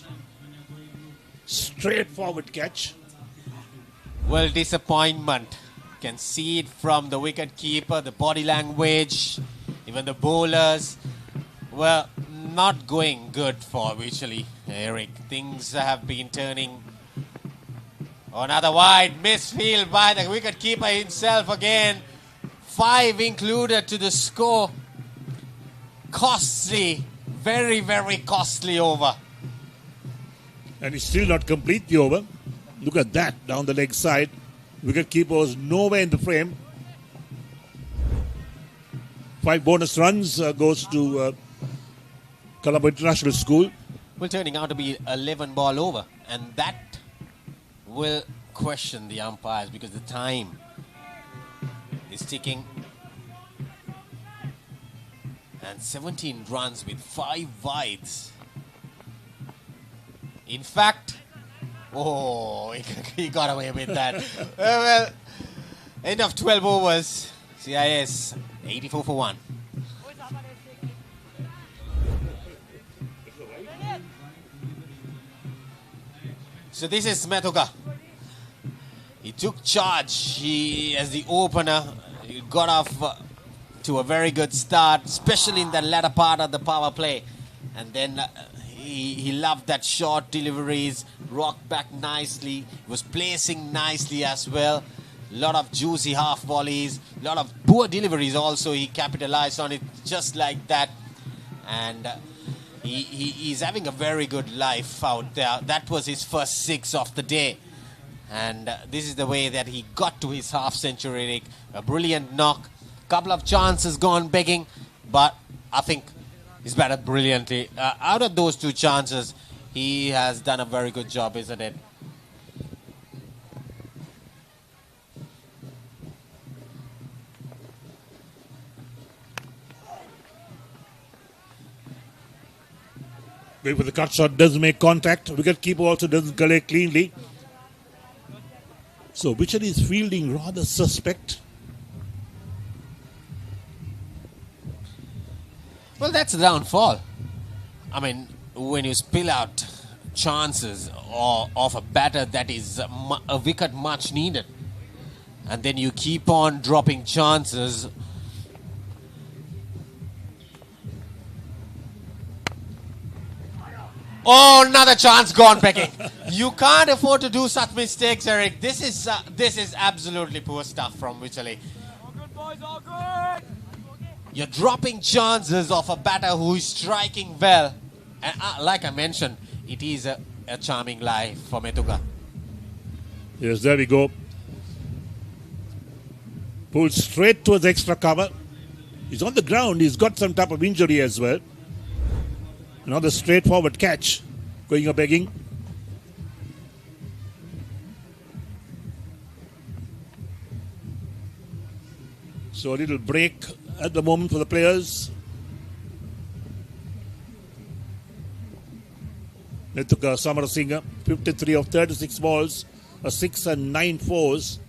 Straightforward catch. Well, disappointment. Can see it from the wicket keeper, the body language, even the bowlers. Well, not going good for Wycherley, Eric. Things have been turning. Another wide misfield by the wicket keeper himself again. 5 included to the score. Costly, very, very costly over. And he's still not complete the over. Look at that down the leg side. Wicket keeper was nowhere in the frame. 5 bonus runs goes to Colombo International School. Well, turning out to be 11 ball over. And that will question the umpires because the time is ticking. And 17 runs with 5 wides. In fact, oh, he got away with that. Well, End of 12 overs. CIS 84 for 1. So this is Methuka. He took charge. He, as the opener, he got off to a very good start, especially in the latter part of the power play. And then he loved that short deliveries, rocked back nicely, he was placing nicely as well. A lot of juicy half volleys, a lot of poor deliveries also. He capitalized on it just like that. And he's having a very good life out there. That was his first 6 of the day. And this is the way that he got to his half century, Eric. A brilliant knock. Couple of chances gone begging, but I think he's batted brilliantly. Out of those 2 chances, he has done a very good job, isn't it? Going for the cut shot, doesn't make contact. Wicketkeeper also doesn't collect cleanly. So Wycherley is fielding rather suspect. Well, that's the downfall. I mean, when you spill out chances of a batter that is a wicket much needed, and then you keep on dropping chances. Oh, another chance gone, Becky. You can't afford to do such mistakes, Eric. This is absolutely poor stuff from Wycherley. All good, boys, all good. You're dropping chances of a batter who is striking well. And like I mentioned, it is a charming life for Methuka. Yes, there we go. Pulled straight towards extra cover. He's on the ground. He's got some type of injury as well. Another straightforward catch. Going up begging. So a little break at the moment for the players. Methuka Samarasinghe, 53 of 36 balls, a 6 and 9 fours.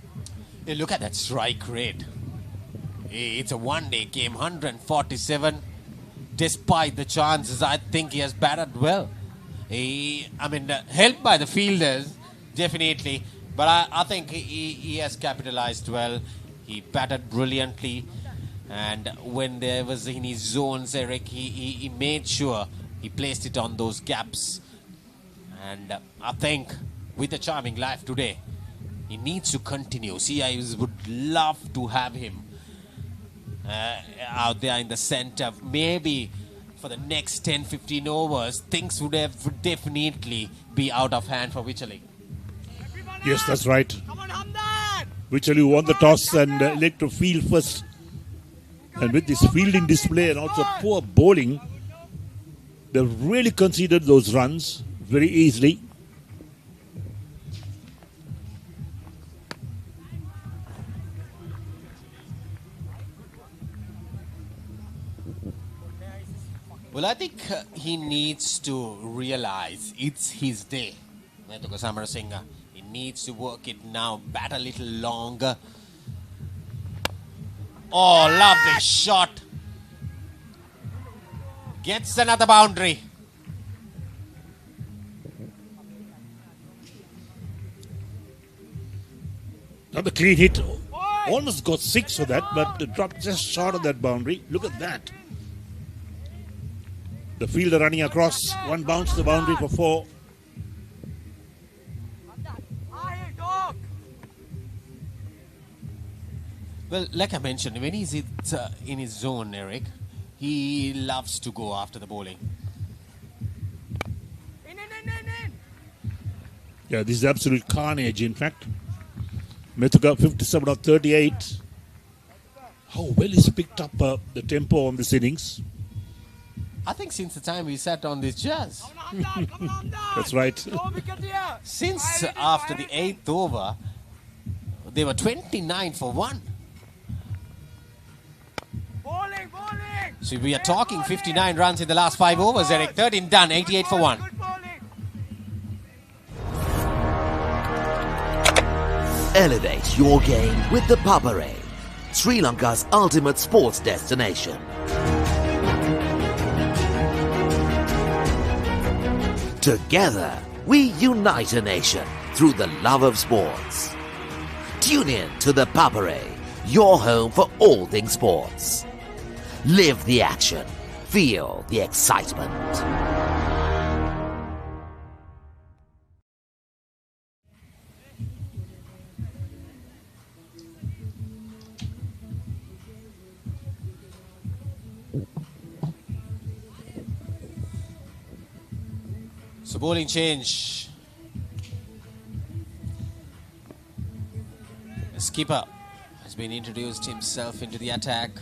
Hey, look at that strike rate. It's a one-day game, 147. Despite the chances, I think he has batted well. Helped by the fielders, definitely. But I think he has capitalized well. He batted brilliantly. And when there was in his zones, Eric, he made sure he placed it on those gaps. And I think with the charming life today, he needs to continue. CIs would love to have him out there in the center. Maybe for the next 10-15 overs, things would have definitely be out of hand for Wycherley. Yes, that's right. Wycherley won the toss and led to field first. And with this fielding display and also poor bowling, they've really conceded those runs very easily. Well, I think he needs to realize it's his day. Methuka Samarasinghe. He needs to work it now, bat a little longer. Oh, lovely shot. Gets another boundary. Another clean hit. Almost got 6 for that, but dropped just short of that boundary. Look at that. The fielder running across. One bounce to the boundary for 4. Well, like I mentioned, when he's in his zone, Eric, he loves to go after the bowling. Yeah, this is absolute carnage, in fact. Methuka 57 of 38. How well he's picked up the tempo on this innings. I think since the time we sat on this jazz. That's right. Since after the 8th over, they were 29 for 1. So we are talking 59 runs in the last 5 overs, Eric. 13 done, 88 for 1. Elevate your game with the Papare, Sri Lanka's ultimate sports destination. Together, we unite a nation through the love of sports. Tune in to the Papare, your home for all things sports. Live the action. Feel the excitement. So bowling change. The skipper has been introduced himself into the attack.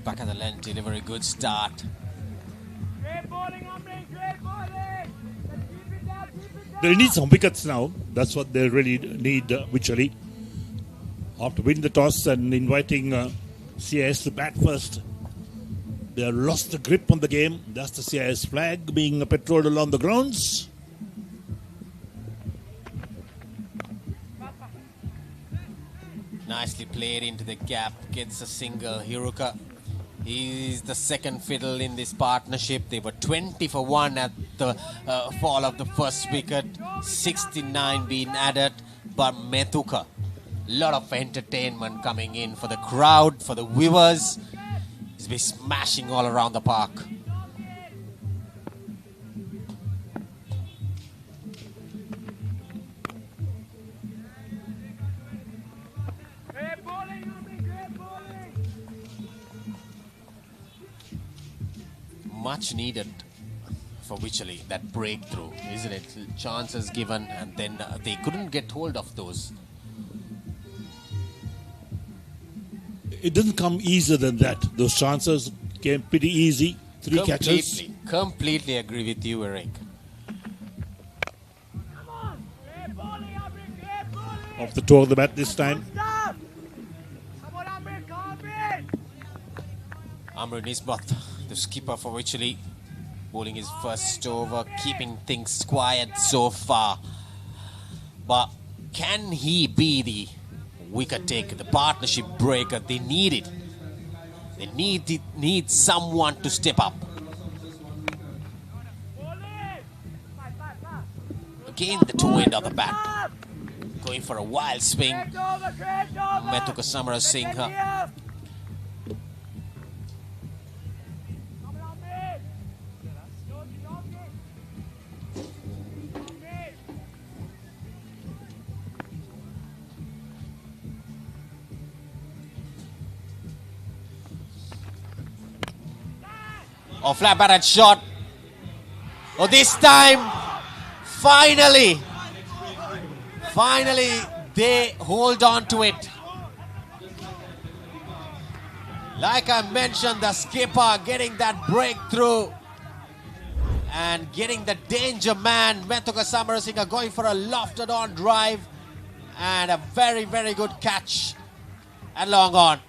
Back at the length, delivery, good start. Great bowling, Amrin, great bowling. Keep it down, keep it down. They need some wickets now. That's what they really need, Wycherley. After winning the toss and inviting CIS to bat first, they have lost the grip on the game. That's the CIS flag being patrolled along the grounds. Nicely played into the gap, gets a single. Hiruka, he's the second fiddle in this partnership. They were 20 for 1 at the fall of the first wicket, 69 being added. But Methuka, a lot of entertainment coming in for the crowd, for the viewers. He's been smashing all around the park. Great bowling, Amrin, great bowling. Much needed for Wycherley, that breakthrough, isn't it? Chances given, and then they couldn't get hold of those. It doesn't come easier than that. Those chances came pretty easy. 3 catches. Completely agree with you, Eric. Come on. Great bowling, Amrin, great bowling. Off the toe of the bat this time. Stop. Come on, Amrin, calm in. Amrin Isbath, the skipper for Wycherley, bowling his first over, keeping things quiet so far. But can he be the wicket taker, the partnership breaker? They need it. They need someone to step up. Again, the two end of the bat, going for a wild swing. Methuka Samarasinghe. Oh, flat batted shot. Oh, this time, finally, they hold on to it. Like I mentioned, the skipper getting that breakthrough and getting the danger man, Methuka Samarasinghe, going for a lofted on drive and a very, very good catch and long on.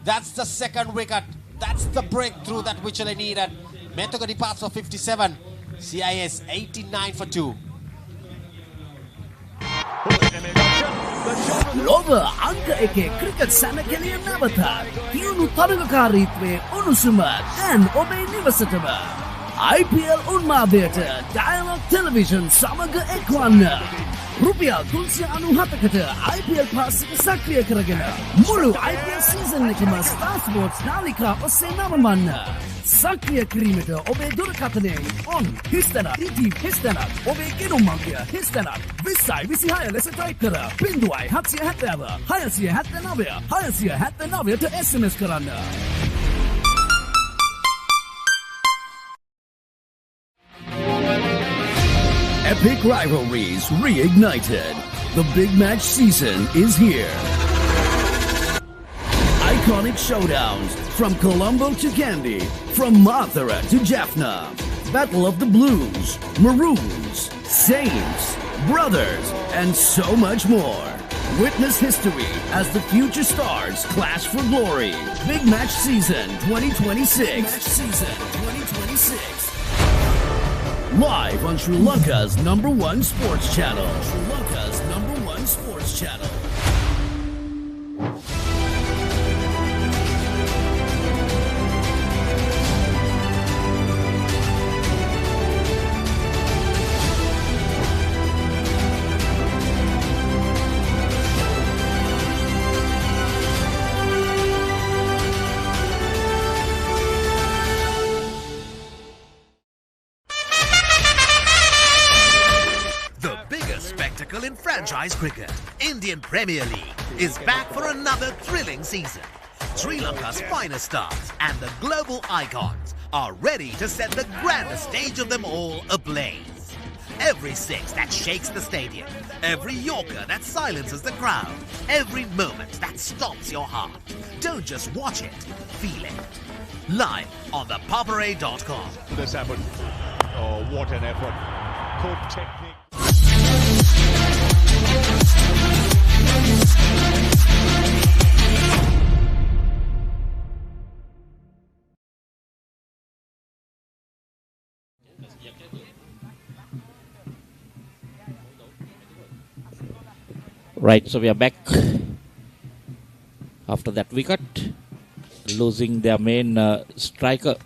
That's the second wicket. That's the breakthrough that Wycherley needed. Methuka departs for 57. CIS 89 for 2. ලොව අංක එකේ cricket සැනකෙලිය නැවතත් තියුණු තරගකාරීත්වයේ උණුසුම දැන් ඔබේ නිවසටම IPL උන්මාදයට Dialog Television සමග එක්වන්න. රුපියල් 397කට IPL පාස් එක සක්‍රිය කරගෙන මුළු IPL සීසන් එකම Star Sports නාලිකා ඔස්සේ නරඹන්න. සක්‍රිය කිරීමට ඔබේ දුරකථනයෙන් on හිස්තැනක් DTV හිස්තැනක් ඔබේ ගෙනුම් අංකය හිස්තැනක් 2026 ලෙස ටයිප් කර 0770 679 679ට SMS කරන්න. Epic rivalries reignited. The big match season is here. Iconic showdowns from Colombo to Kandy, from Mathura to Jaffna. Battle of the Blues, Maroons, Saints, Brothers, and so much more. Witness history as the future stars clash for glory. Big Match Season 2026. Big Match Season 2026. Live on Sri Lanka's #1 sports channel. Sri Lanka's #1 sports channel. In franchise cricket, Indian Premier League is back for another thrilling season. Sri Lanka's finest stars and the global icons are ready to set the grandest stage of them all ablaze. Every six that shakes the stadium, every yorker that silences the crowd, every moment that stops your heart. Don't just watch it, feel it. Live on ThePapare.com. This happened. Oh, what an effort. Good technique. Right, so we are back after that wicket, losing their main striker.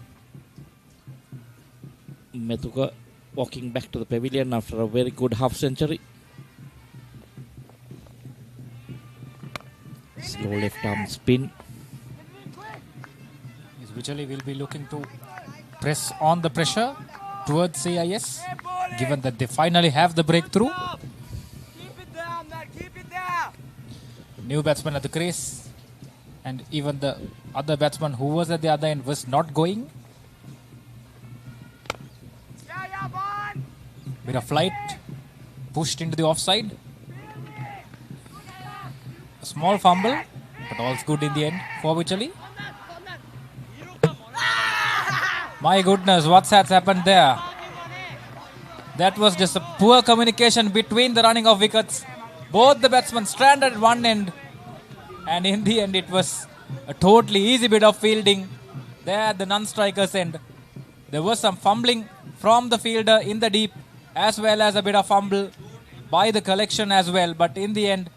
Methuka walking back to the pavilion after a very good half century. Slow left arm spin. Wycherley will be looking to press on the pressure towards CIS, given that they finally have the breakthrough. New batsman at the crease, and even the other batsman who was at the other end was not going. Bit of flight, pushed into the offside. A small fumble, but all's good in the end for Wycherley. My goodness, what's happened there? That was just a poor communication between the running of wickets. Both the batsmen stranded at one end, and in the end it was a totally easy bit of fielding there at the non-striker's end. There was some fumbling from the fielder in the deep, as well as a bit of fumble by the collection as well. But in the end,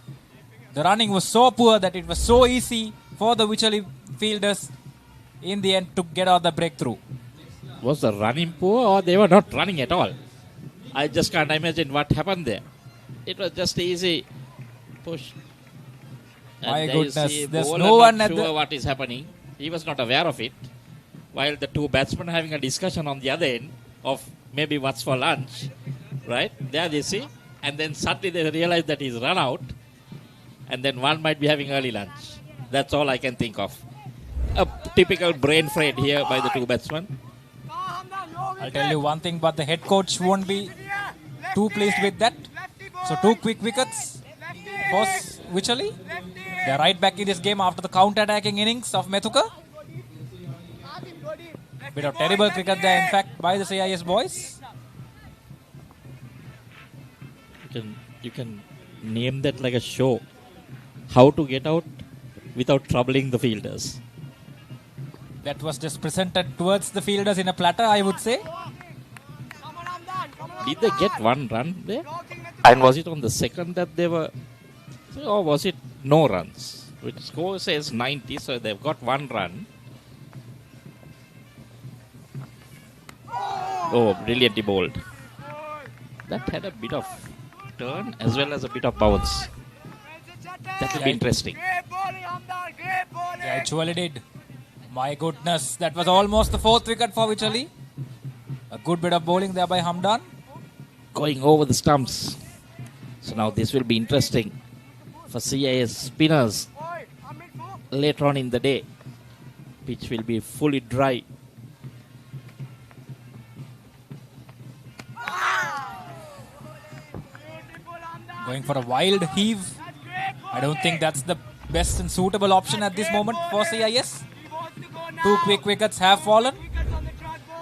the running was so poor that it was so easy for the Wycherley fielders in the end to get out the breakthrough. Was the running poor, or they were not running at all? I just can't imagine what happened there. It was just easy push. And My there you goodness, see there's bowler no one not at sure the... what is happening. He was not aware of it. While the two batsmen having a discussion on the other end of maybe what's for lunch, right? There they see. And then suddenly they realize that he's run out. And then one might be having early lunch. That's all I can think of. A typical brain fade here by the two batsmen. I'll tell you one thing, but the head coach won't be too pleased with that. So 2 quick wickets for Wycherley. They're right back in this game after the counter-attacking innings of Methuka. Bit of terrible cricket there, in fact, by the CIS boys. You can name that like a show. How to get out without troubling the fielders. That was just presented towards the fielders in a platter, I would say. Did they get one run there? And was it on the second that they were... Or was it no runs? Which score says 90, so they've got one run. Oh, brilliantly bowled. That had a bit of turn as well as a bit of bounce. That will be interesting. They actually did. My goodness, that was almost the 4th wicket for Wycherley. A good bit of bowling there by Hamdan. Going over the stumps. So now this will be interesting for CIS spinners later on in the day. Pitch will be fully dry. Going for a wild heave. I don't think that's the best and suitable option at this moment for CIS. 2 quick wickets have fallen.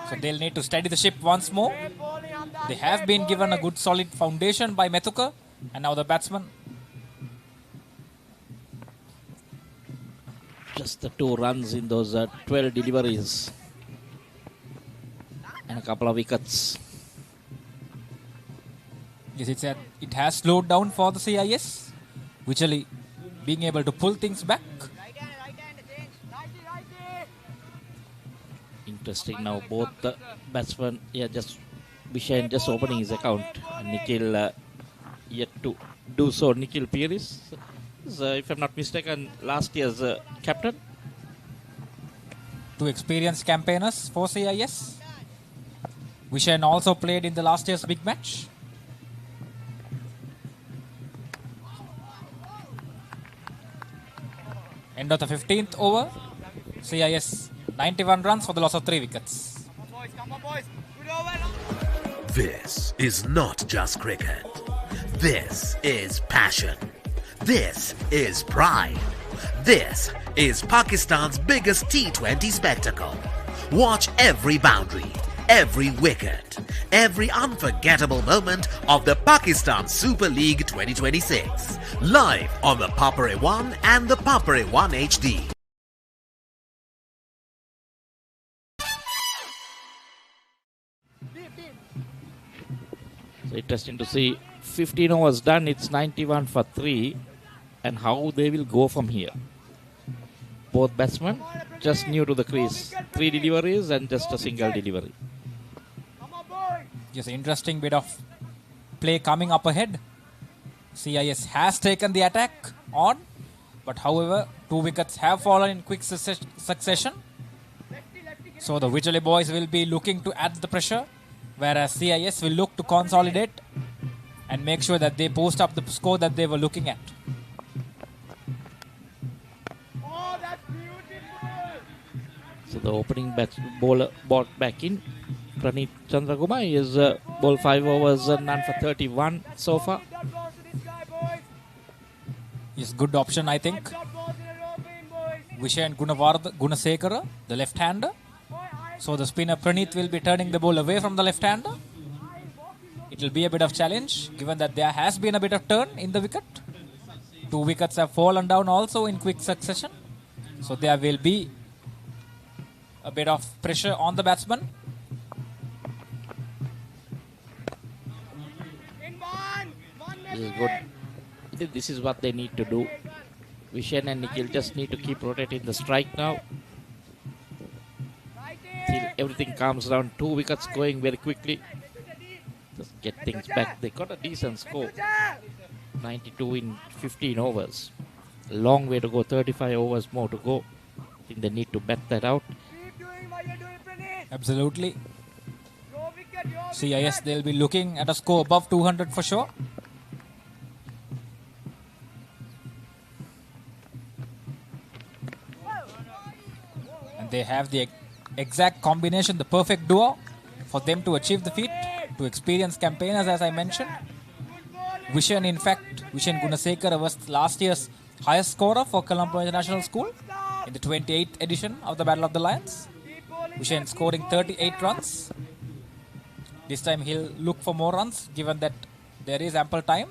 So they'll need to steady the ship once more. They have been given a good solid foundation by Methuka. And now the batsman. Just the 2 runs in those 12 deliveries. And a couple of wickets. Yes, it has slowed down for the CIS. Wycherley being able to pull things back. Interesting now, both the batsmen, just Vishen just opening his account. Nikhil yet to do so. Nikhil Pieris, if I'm not mistaken, last year's captain. Two experienced campaigners for CIS. Vishen also played in the last year's big match. End of the 15th over. CIS 91 runs for the loss of 3 wickets. This is not just cricket. This is passion. This is pride. This is Pakistan's biggest T20 spectacle. Watch every boundary, every wicket, every unforgettable moment of the Pakistan Super League 2026. Live on the Papare 1 and the Papare 1 HD. So interesting to see 15 overs done. It's 91 for 3. And how they will go from here. Both batsmen just new to the crease. 3 deliveries and just a single delivery. Yes, interesting bit of play coming up ahead. CIS has taken the attack on, but however, 2 wickets have fallen in quick succession. So the Wycherley boys will be looking to add the pressure, whereas CIS will look to consolidate and make sure that they post up the score that they were looking at. So the opening bowler brought back in. Praneeth Chandrakumar is bowled 5 overs and none for 31 so far. Yes, good option, I think. Vishen Gunasekara, the left-hander. So the spinner Praneeth will be turning the ball away from the left-hander. It will be a bit of challenge, given that there has been a bit of turn in the wicket. 2 wickets have fallen down also in quick succession. So there will be a bit of pressure on the batsman. This is good. I think this is what they need to do. Vishen and Nikhil just need to keep rotating the strike now. Till everything calms down. 2 wickets going very quickly. Just get things back. They got a decent score. 92 in 15 overs. A long way to go. 35 overs more to go. I think they need to bat that out. Absolutely. CIS, they'll be looking at a score above 200 for sure. And they have the exact combination, the perfect duo for them to achieve the feat. To experienced campaigners, as I mentioned. Vishen, in fact, Vishen Gunasekara was last year's highest scorer for Colombo International School in the 28th edition of the Battle of the Lions. Vishen scoring 38 runs. This time he'll look for more runs, given that there is ample time.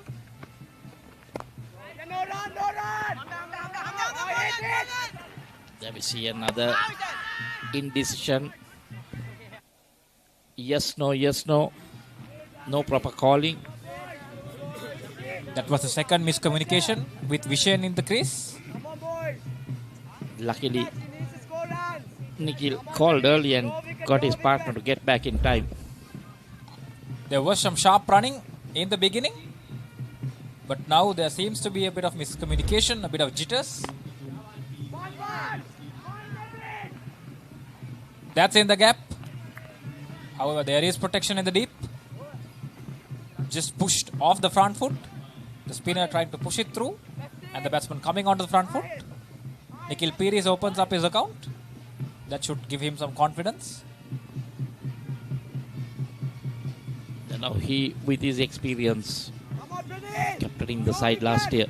There we see another indecision. Yes, no, yes, no. No proper calling. That was the second miscommunication with Vishen in the crease. Luckily, Nikhil called early and got his partner to get back in time. There was some sharp running in the beginning, but now there seems to be a bit of miscommunication, a bit of jitters. That's in the gap. However, there is protection in the deep. Just pushed off the front foot. The spinner trying to push it through, and the batsman coming onto the front foot. Nikhil Pieris opens up his account. That should give him some confidence. And now he, with his experience, captaining the side last year,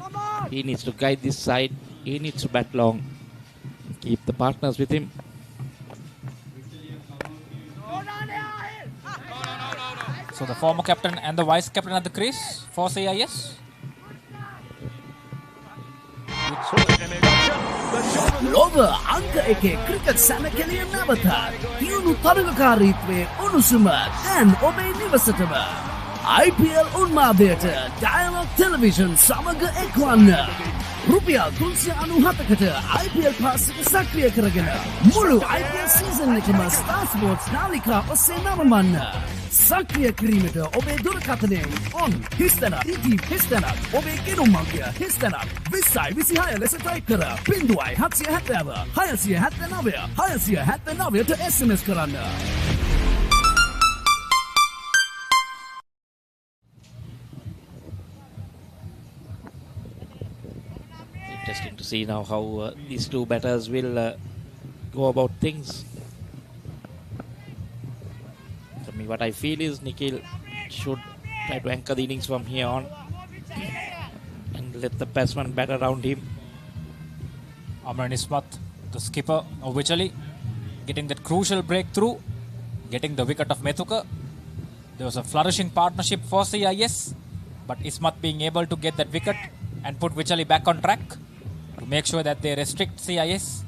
he needs to guide this side. He needs to bat long, keep the partners with him. So the former captain and the vice captain at the crease for CIS. ලොව අංක එකේ cricket සැනකෙලිය නැවතත් දියුණු තරගකාරීත්වයේ උණුසුම දැන් ඔබේ නිවසටම IPL උන්මාදයට Dialog Television සමග එක්වන්න. රුපියල් 397කට IPL පාස් එක සක්‍රිය කරගෙන මුළු IPL සීසන් එකම Star Sports නාලිකා ඔස්සේ නරඹන්න. සක්‍රිය කිරීමට ඔබේ දුරකථනයෙන් on හිස්තැනක් DTV හිස්තැනක් ඔබේ ගෙනුම් අංකය හිස්තැනක් 2026 ලෙස ටයිප් කර 0770 679 679ට SMS කරන්න. Interesting to see now how these two batters will go about things. For me, what I feel is Nikhil should try to anchor the innings from here on and let the batsman bat around him. Amran Ismat, the skipper of Wycherley, getting that crucial breakthrough, getting the wicket of Methuka. There was a flourishing partnership for CIS, but Ismat being able to get that wicket and put Wycherley back on track to make sure that they restrict CIS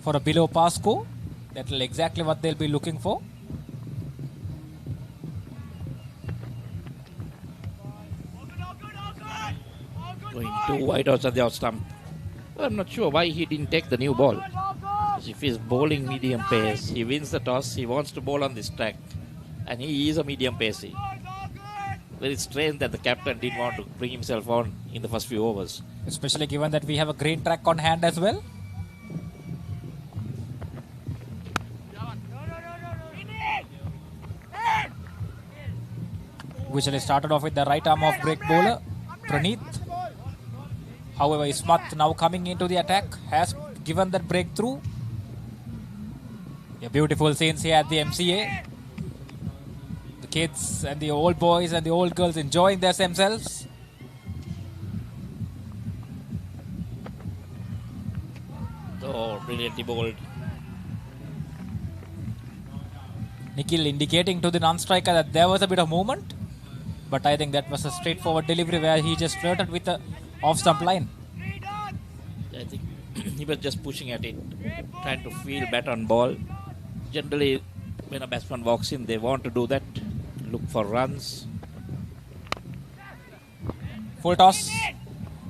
for a below par score. That's exactly what they'll be looking for. Going too wide outside the out stump. I'm not sure why he didn't take the new ball. If he's bowling medium pace, he wins the toss, he wants to bowl on this track, and he is a medium pacey. Very strange that the captain didn't want to bring himself on in the first few overs. Especially given that we have a green track on hand as well. Wycherley started off with the right arm off break bowler, Praneeth. However, Ismat now coming into the attack has given that breakthrough. A beautiful scenes here at the MCA. The kids and the old boys and the old girls enjoying themselves. Oh, brilliantly bowled. Nikhil indicating to the non-striker that there was a bit of movement, but I think that was a straightforward delivery where he just flirted with the off-stump line. I think he was just pushing at it, trying to feel bat on ball. Generally, when a batsman walks in, they want to do that, look for runs. Full toss.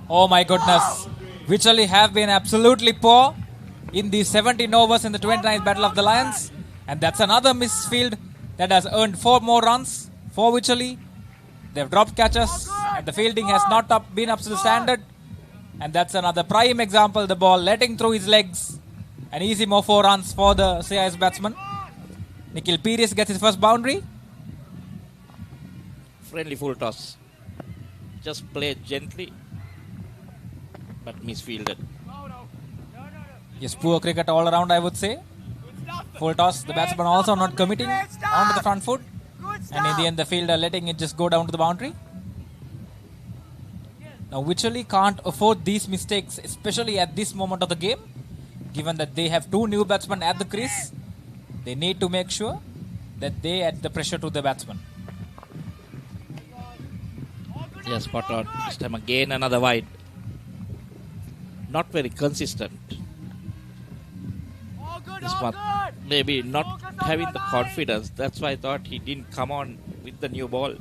Oh my goodness. Wycherley have been absolutely poor in the 17 overs in the 29th Battle of the Lions. And that's another misfield that has earned 4 more runs for Wycherley. They've dropped catches and the fielding has not been up to the standard. And that's another prime example, the ball letting through his legs. An easy more 4 runs for the CIS batsman. Nikhil Pires gets his first boundary. Friendly full toss. Just played gently, but misfielded. Yes, poor cricket all around, I would say. Full toss, the batsman also not committing onto the front foot. And in the end, the fielder letting it just go down to the boundary. Now, Wycherley can't afford these mistakes, especially at this moment of the game. Given that they have 2 new batsmen at the crease, they need to make sure that they add the pressure to the batsman. Yes, spot on. This time again another wide. Not very consistent. This one maybe not having the confidence. That's why I thought he didn't come on with the new ball.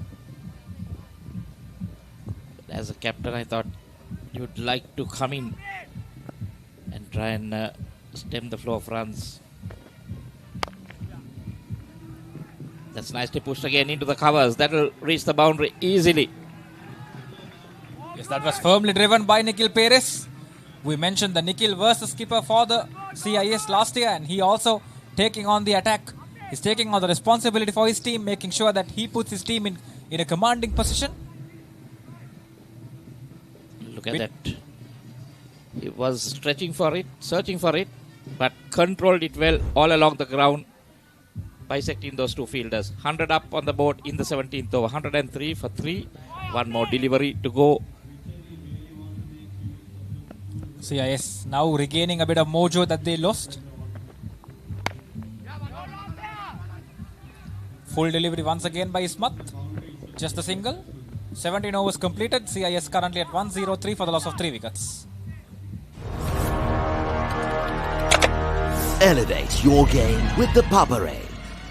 But as a captain, I thought you'd like to come in and try and stem the flow of runs. That's nicely pushed again into the covers. That will reach the boundary easily. Yes, that was firmly driven by Nikhil Pires. We mentioned the Nikhil was the skipper for the CIS last year, and he also taking on the attack. He's taking on the responsibility for his team, making sure that he puts his team in a commanding position. Look at that. He was stretching for it, searching for it, but controlled it well all along the ground, bisecting those 2 fielders. 100 up on the board in the 17th over. 103 for 3. 1 more delivery to go. CIS now regaining a bit of mojo that they lost. Full delivery once again by Ismat. Just a single. 17 overs completed. CIS currently at 103 for the loss of 3 wickets. Elevate your game with the Papare,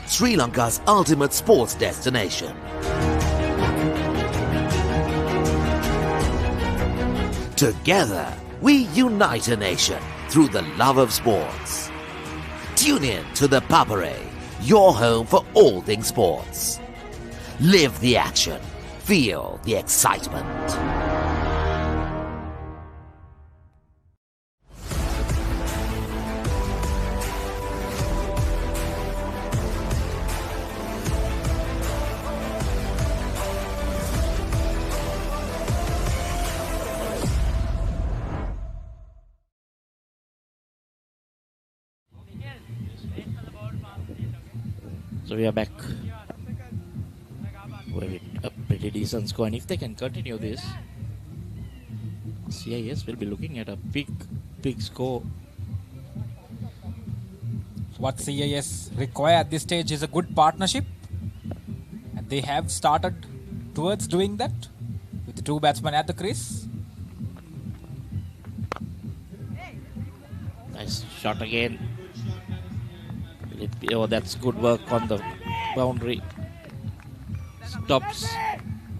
Sri Lanka's ultimate sports destination. Together, we unite a nation through the love of sports. Tune in to the Papare, your home for all things sports. Live the action. Feel the excitement. So we are back. With a pretty decent score, and if they can continue this, CIS will be looking at a big score. What CIS require at this stage is a good partnership, and they have started towards doing that with the two batsmen at the crease. Nice shot again. Oh, that's good work on the boundary. Stops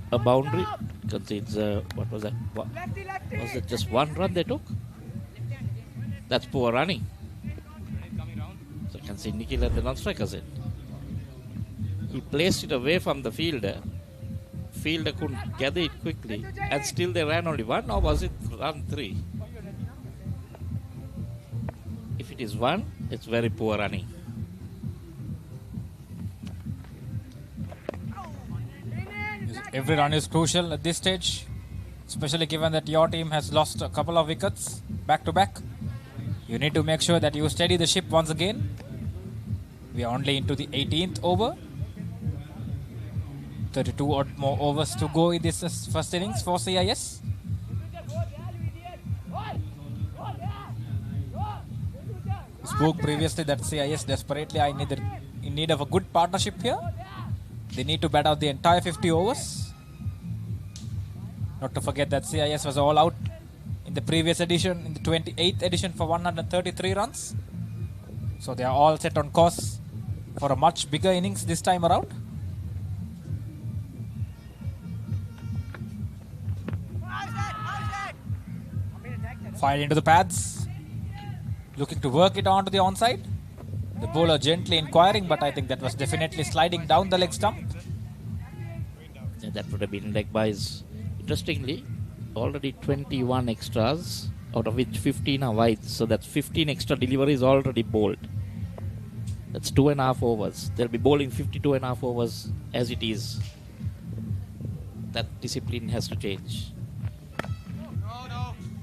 a boundary. Concedes, what was that? Was it just one run they took? That's poor running. So you can see Nikhil at the non-strikers in. He placed it away from the fielder. Fielder couldn't gather it quickly, and still they ran only one, or was it run 3? If it is 1, it's very poor running. Every run is crucial at this stage, especially given that your team has lost a couple of wickets back to back. You need to make sure that you steady the ship once again. We are only into the 18th over. 32 odd more overs to go in this first innings for CIS. We spoke previously that CIS desperately are in need of a good partnership here. They need to bat out the entire 50 overs. Not to forget that CIS was all out in the previous edition, in the 28th edition, for 133 runs. So they are all set on course for a much bigger innings this time around. Fired into the pads. Looking to work it onto the onside. The bowler gently inquiring, but I think that was definitely sliding down the leg stump. Yeah, that would have been leg buys. Interestingly, already 21 extras, out of which 15 are wides. So that's 15 extra deliveries already bowled. That's 2.5 overs. They'll be bowling 52.5 overs as it is. That discipline has to change.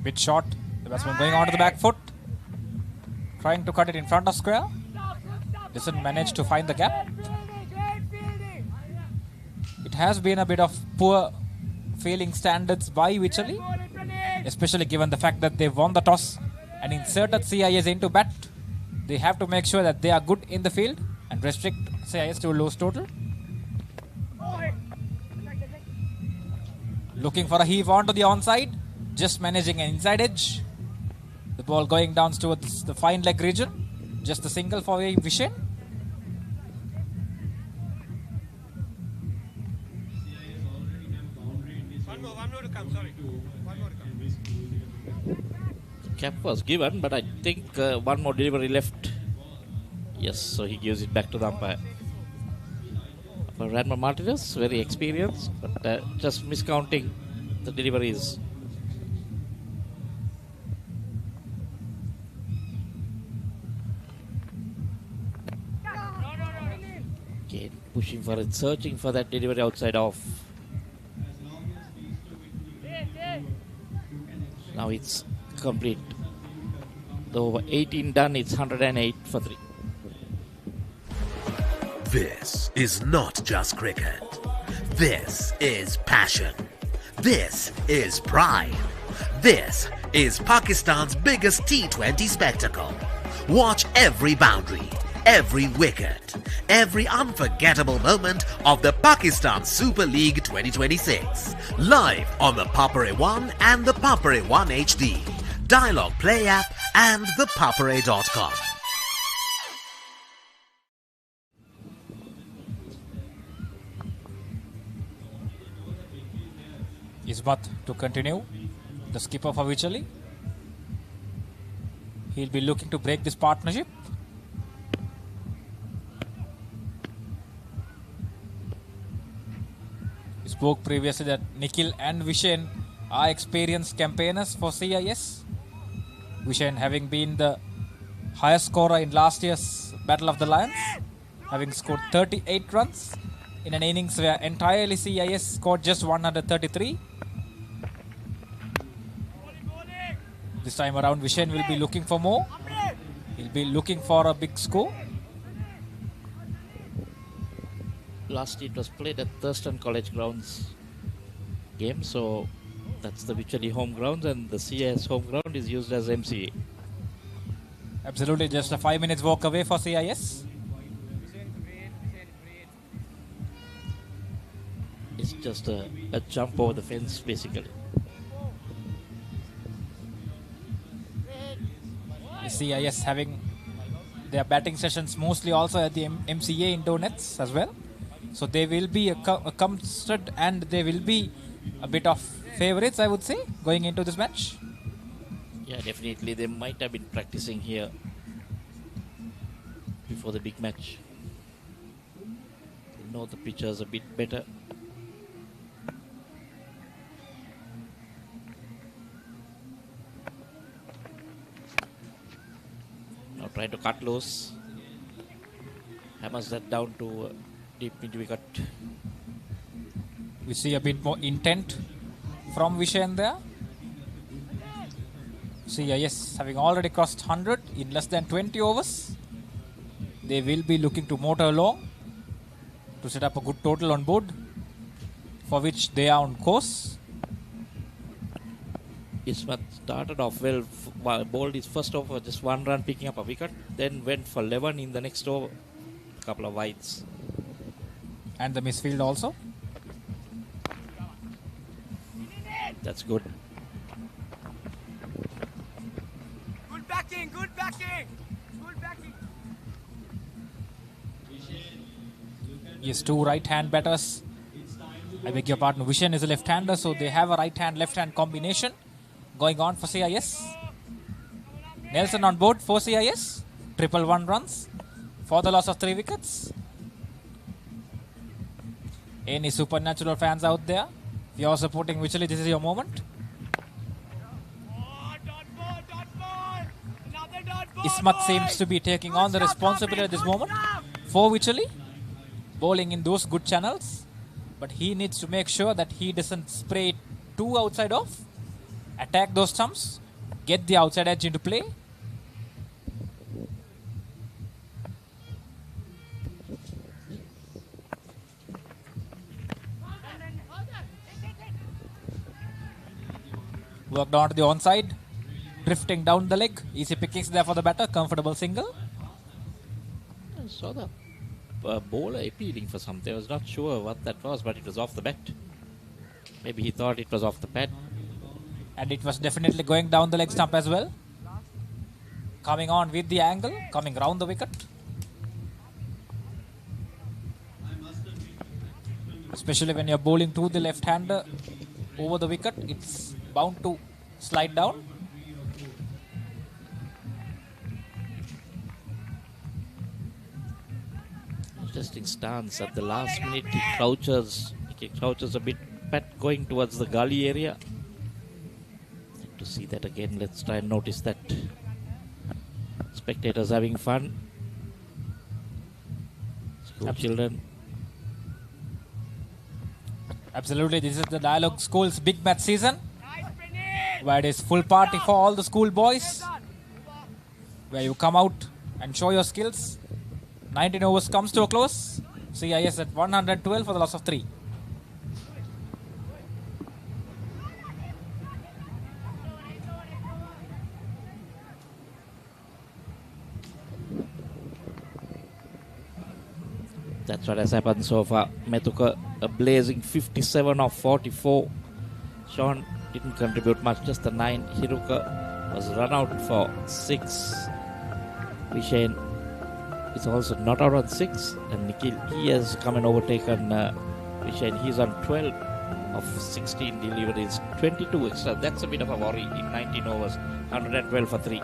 Bit short. The batsman going onto the back foot. Trying to cut it in front of square. Doesn't manage to find the gap. It has been a bit of poor fielding standards by Wycherley, especially given the fact that they won the toss and inserted CIS into bat. They have to make sure that they are good in the field and restrict CIS to a low total. Looking for a heave onto the onside, just managing an inside edge. The ball going down towards the fine leg region. Just a single for Vishen. One more to come, sorry. One more to come. Cap was given, but I think one more delivery left. Yes, so he gives it back to the umpire. For Ranma Martinez, very experienced, but just miscounting the deliveries. Again, pushing for it, searching for that delivery outside off. Now it's complete. The over 18 done, it's 108 for 3. This is not just cricket. This is passion. This is pride. This is Pakistan's biggest T20 spectacle. Watch every boundary, every wicket, every unforgettable moment of the Pakistan Super League 2026. Live on the Papare 1 and the Papare 1 HD, Dialog Play app and thepapare.com. Ismat to continue. the skipper for Wycherley. He'll be looking to break this partnership. We spoke previously that Nikhil and Vishen are experienced campaigners for CIS. Vishen having been the highest scorer in last year's Battle of the Lions, having scored 38 runs in an innings where entirely CIS scored just 133. This time around, Vishen will be looking for more. He'll be looking for a big score. Last it was played at Thurston College grounds game, so that's the Wycherley home grounds, and the CIS home ground is used as MCA. Absolutely, just a 5 minutes walk away for CIS. It's just a jump over the fence, basically. CIS having their batting sessions mostly also at the MCA indoor nets as well. So they will be accustomed and they will be a bit of favourites, I would say, going into this match. Yeah, definitely. They might have been practicing here before the big match. They know the pitchers a bit better. Now trying to cut loose. Hammers that down to deep mid wicket. We see a bit more intent from Vishen there. CIS having already crossed 100 in less than 20 overs. They will be looking to motor along to set up a good total on board, for which they are on course. Ismat started off well, bowled his first over, just 1 run picking up a wicket, then went for 11 in the next over, a couple of wides. And the misfield also. That's good. Good backing, good backing. Good backing. Yes, two right-hand batters. I beg your pardon, Vishen is a left-hander, so they have a right-hand, left-hand combination going on for CIS. Nelson on board for CIS. 111 runs for the loss of 3 wickets. Any supernatural fans out there? If you are supporting Wycherley, this is your moment. Ismat seems to be taking on the responsibility at this moment for Wycherley, bowling in those good channels, but he needs to make sure that he doesn't spray too outside off, attack those stumps, get the outside edge into play. Worked on to the onside, drifting down the leg. Easy pickings there for the batter, comfortable single. I saw the bowler appealing for something. I was not sure what that was, but it was off the bat. Maybe he thought it was off the pad. And it was definitely going down the leg stump as well. Coming on with the angle, coming round the wicket. Especially when you're bowling to the left-hander over the wicket, it's bound to slide down. Interesting stance at the last minute. He crouches a bit back, going towards the gully area. To see that again, let's try and notice that. Spectators having fun. School children. Absolutely, this is the Dialog School's big match season, where it is full party for all the school boys, where you come out and show your skills. 19 overs comes to a close. CIS at 112 for the loss of 3. That's what has happened so far. Methuka a blazing 57 of 44. Sean didn't contribute much, just the 9. Hiruka was run out for 6. Vishen is also not out on 6. And Nikhil, he has come and overtaken Vishen. He's on 12. of 16 deliveries, 22 extra. That's a bit of a worry in 19 overs, 112 for 3.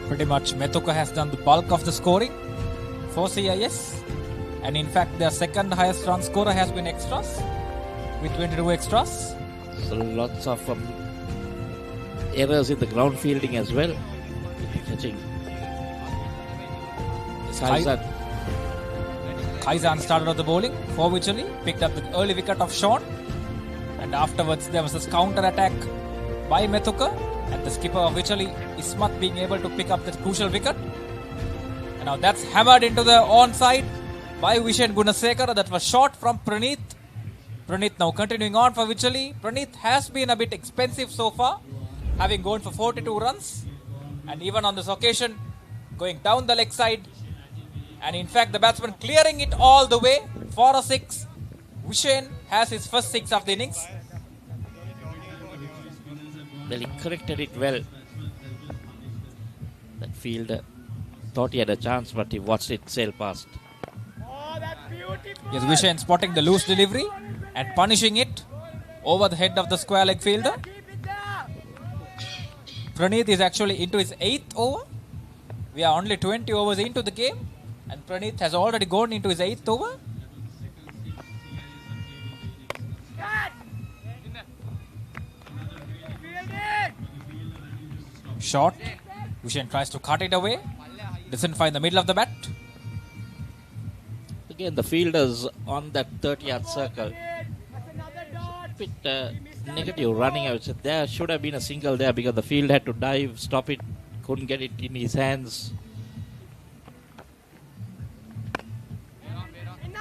Pretty much Methuka has done the bulk of the scoring for CIS, and in fact their second highest run scorer has been extras with 22 extras. So lots of errors in the ground fielding as well. Catching. Kaizan started out the bowling for Wycherley, picked up the early wicket of Sean, and afterwards there was this counter attack by Methuka, and the skipper of Wycherley, Ismat, being able to pick up that crucial wicket. And now that's hammered into the onside by Vishen Gunasekara. That was short from Praneeth. Praneeth now continuing on for Wycherley. Praneeth has been a bit expensive so far, having gone for 42 runs, and even on this occasion going down the leg side. And in fact, the batsman clearing it all the way for a 6. Vishen has his first 6 of the innings. Well, he corrected it well. That fielder thought he had a chance, but he watched it sail past. Yes, Vishen spotting the loose delivery and punishing it over the head of the square leg fielder. Praneeth is actually into his 8th over. We are only 20 overs into the game, and Praneeth has already gone into his 8th over. Short. Vishen tries to cut it away. Doesn't find the middle of the bat. Again, the fielders on that 30-yard circle. Bit negative running, I would say. There should have been a single there because the field had to dive, stop it, couldn't get it in his hands.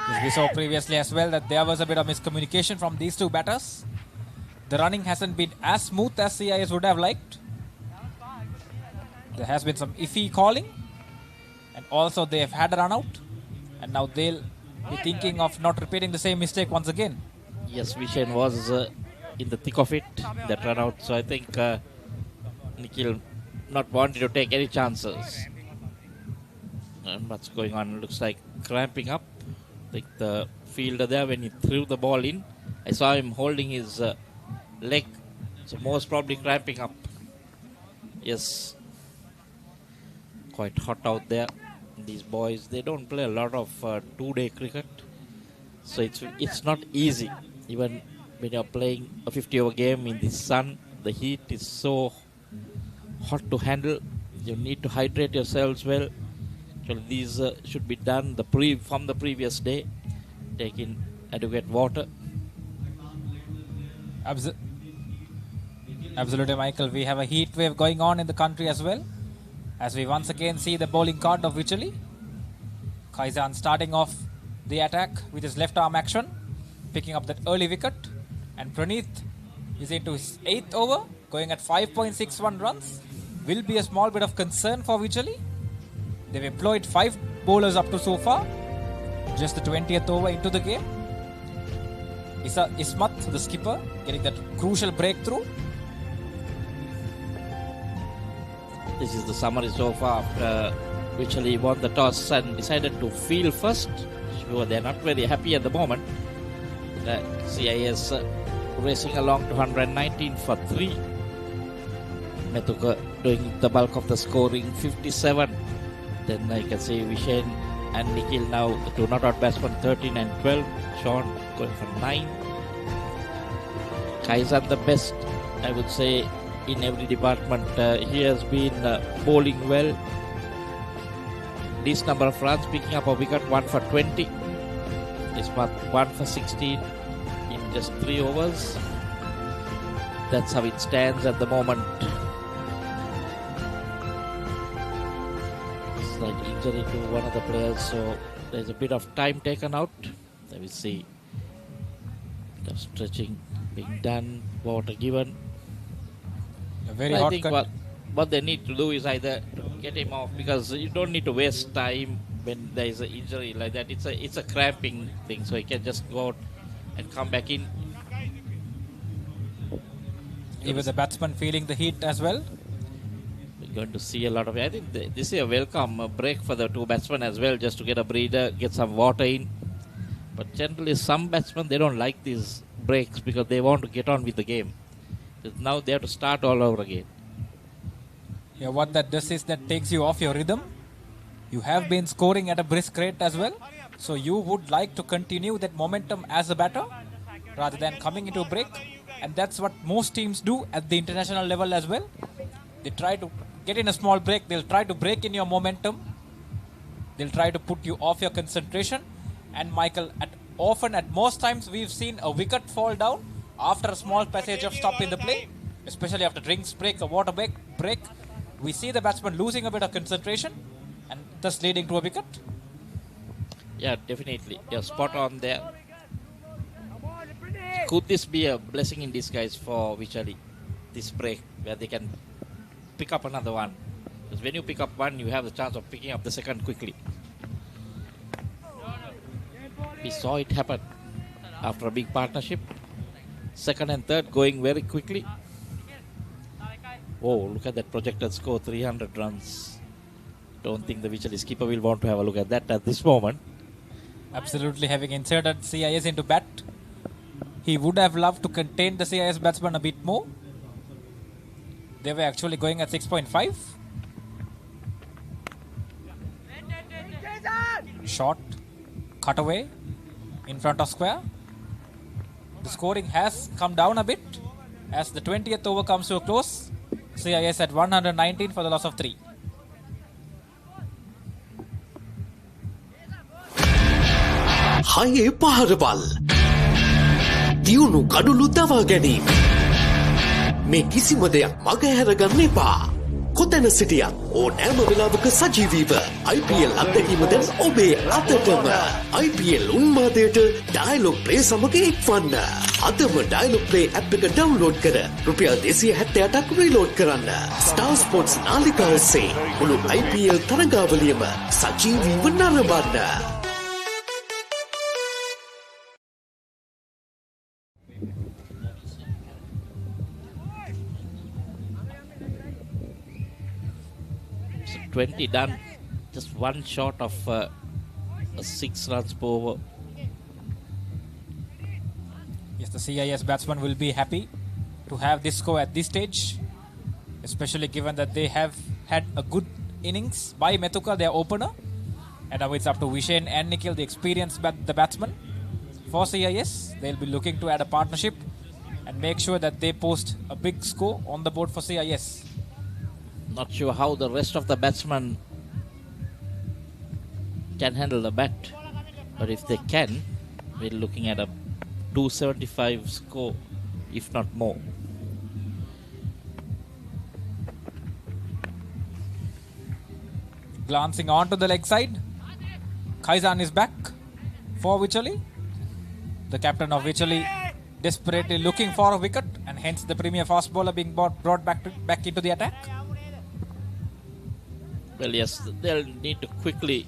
Yes, we saw previously as well that there was a bit of miscommunication from these two batters. The running hasn't been as smooth as CIS would have liked. There has been some iffy calling, and also they have had a run out, and now they'll be thinking of not repeating the same mistake once again. Yes, Vishen was in the thick of it, that run out, so I think Nikhil not wanting to take any chances. And what's going on? Looks like cramping up. I think the fielder there, when he threw the ball in, I saw him holding his leg, so most probably cramping up. Yes, quite hot out there. These boys, they don't play a lot of two-day cricket, so it's not easy. Even when you're playing a 50-over game in the sun, the heat is so hot to handle. You need to hydrate yourselves well. So these should be done from the previous day. Take in adequate water. Absolutely, Michael. We have a heat wave going on in the country as well, as we once again see the bowling card of Wycherley. Kaizan starting off the attack with his left arm action, picking up that early wicket, and Praneeth is into his 8th over, going at 5.61 runs. Will be a small bit of concern for Wycherley. They've employed 5 bowlers up to so far, just the 20th over into the game. Ismat, the skipper, getting that crucial breakthrough. This is the summary so far after Wycherley won the toss and decided to field first. Sure, they're not very happy at the moment. CIS racing along to 119 for 3. Methuka doing the bulk of the scoring, 57. Then I can see Vishen and Nikhil now, the two not out batsmen, 13 and 12. Sean going for 9. Kaizan the best, I would say, in every department. He has been bowling well. This number of runs, picking up a wicket, 1 for 20. Ismat 1 for 16 in just 3 overs. That's how it stands at the moment. Slight injury to one of the players, so there's a bit of time taken out. Let me see. Bit of stretching being done, water given. I think what they need to do is either get him off, because you don't need to waste time when there is an injury like that. It's a cramping thing, so he can just go out and come back in. Even the batsman feeling the heat as well. We're going to see a lot of it. I think this is a welcome break for the two batsmen as well, just to get a breather, get some water in. But generally, some batsmen, they don't like these breaks because they want to get on with the game. But now they have to start all over again. Yeah, what that does is that takes you off your rhythm. You have been scoring at a brisk rate as well. So you would like to continue that momentum as a batter rather than coming into a break. And that's what most teams do at the international level as well. They try to get in a small break. They'll try to break in your momentum. They'll try to put you off your concentration. And Michael, at most times we've seen a wicket fall down after a small passage of stop in the play, especially after drinks break, a water break. We see the batsman losing a bit of concentration and thus leading to a wicket. Yeah, definitely. You're spot on there. Could this be a blessing in disguise for Wycherley, this break, where they can pick up another one? Because when you pick up one, you have the chance of picking up the second quickly. We saw it happen after a big partnership. Second and third going very quickly. Oh, look at that projected score, 300 runs. Don't think the Wycherley skipper will want to have a look at that at this moment. Absolutely, having inserted CIS into bat, he would have loved to contain the CIS batsman a bit more. They were actually going at 6.5. Shot, cut away, in front of square. The scoring has come down a bit as the 20th over comes to a close. CIS at 119 for the loss of 3. හයේ පහරවල් දියුණු කඩුළු දවා ගැනීම මේ කිසිම දෙයක් මගහැරගන්න එපා කොතැන සිටියත් ඕනෑම වෙලාවක සජීවීව IPL අත්දැකීම දැන් ඔබේ අතටම IPL උන්මාදයට ඩයලොග් ප්ලේ සමග එක්වන්න අදම ඩයලොග් ප්ලේ ඇප් එක ඩවුන්ලෝඩ් කර රුපියල් 278ක් රීලෝඩ් කරන්න ස්ටාර් ස්පෝර්ට්ස් නාලිකාව ඔස්සේ මුළු IPL තරගාවලියම සජීවීව නරඹන්න. So 20 done, just one short of a 6 runs per over. Yes, the CIS batsman will be happy to have this score at this stage, especially given that they have had a good innings by Methuka, their opener. And now it's up to Vishen and Nikhil, the experienced batsman. For CIS, they'll be looking to add a partnership and make sure that they post a big score on the board for CIS. Not sure how the rest of the batsmen can handle the bat, but if they can, we're looking at a 275 score, if not more. Glancing on to the leg side, Kaizan is back for Wycherley. The captain of Wycherley desperately looking for a wicket, and hence the premier fast bowler being brought back into the attack. Well, yes, they'll need to quickly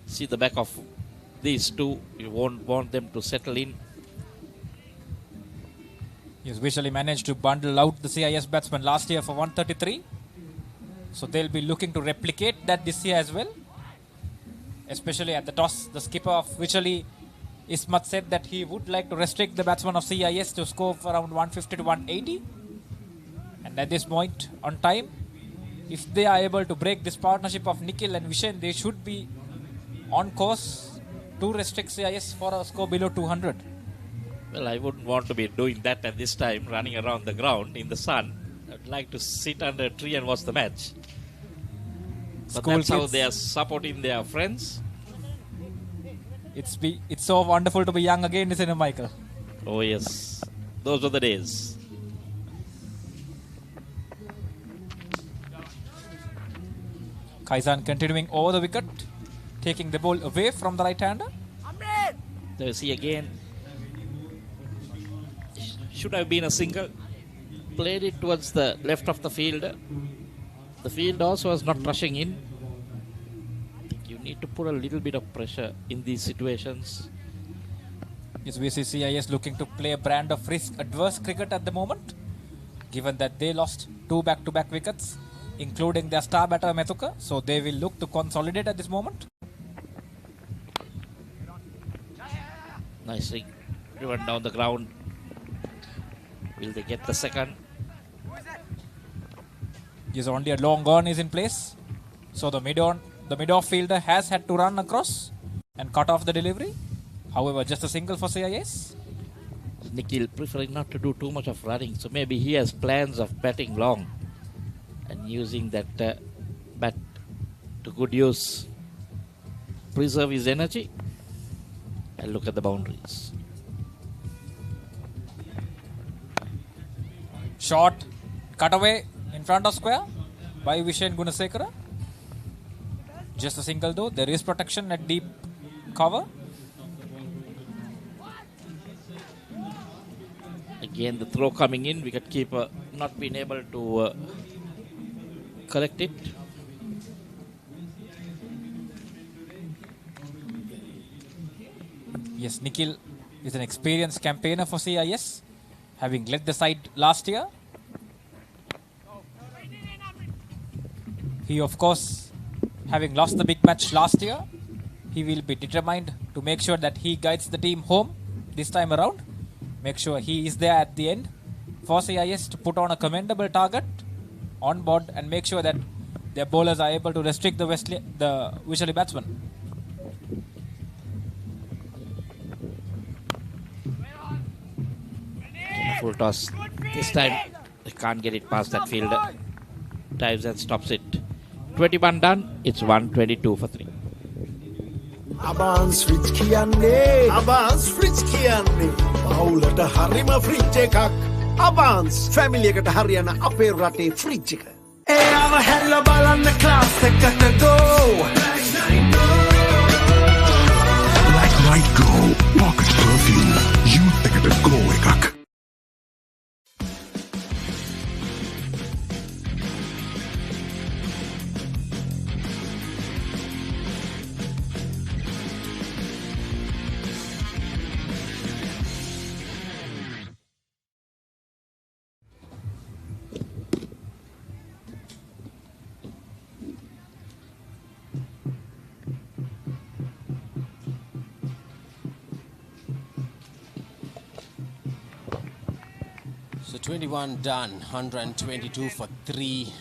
see the back of these two. You won't want them to settle in. Yes, Wycherley managed to bundle out the CIS batsman last year for 133. So they'll be looking to replicate that this year as well. Especially at the toss, the skipper of Wycherley, Ismat, said that he would like to restrict the batsman of CIS to score for around 150 to 180. And at this point on time, if they are able to break this partnership of Nikhil and Vishen, they should be on course to restrict CIS for a score below 200. Well, I wouldn't want to be doing that at this time, running around the ground in the sun. I'd like to sit under a tree and watch the match. But that's how they are supporting their friends. It's so wonderful to be young again, isn't it, Michael? Oh yes, those were the days. Kaizan continuing over the wicket, taking the ball away from the right-hander. There you see again. Should have been a single. Played it towards the left of the fielder. The field also was not rushing in. I think you need to put a little bit of pressure in these situations. Yes, we see CIS looking to play a brand of risk-adverse cricket at the moment, given that they lost 2 back-to-back wickets, including their star batter Methuka. So they will look to consolidate at this moment. Nicely driven down the ground. Will they get the second? Yes, only a long on is in place. So the mid-off fielder has had to run across and cut off the delivery. However, just a single for CIS. Nikhil preferring not to do too much of running, so maybe he has plans of batting long and using that bat to good use. Preserve his energy and look at the boundaries. Short, cut away in front of square by Vishen Gunasekara. Just a single though. There is protection at deep cover. Again, the throw coming in, wicketkeeper not being able to correct it. Yes, Nikhil is an experienced campaigner for CIS, having led the side last year. He, of course, having lost the big match last year, he will be determined to make sure that he guides the team home this time around. Make sure he is there at the end for CIS to put on a commendable target on board and make sure that their bowlers are able to restrict the Wycherley batsmen. Full toss. This time they can't get it past that fielder. Dives and stops it. 21 done. It's 122 for 3. Abans fridge kiyanne Abans fridge kiyanne Bawlata harima fridge ekak Abans family ekata hariyana ape rate fridge එක එයාව හැල්ල බලන්න class එකකට go Black Night Go Pocket Perfume youth ekata go එකක් So 21 done, 122 for 3.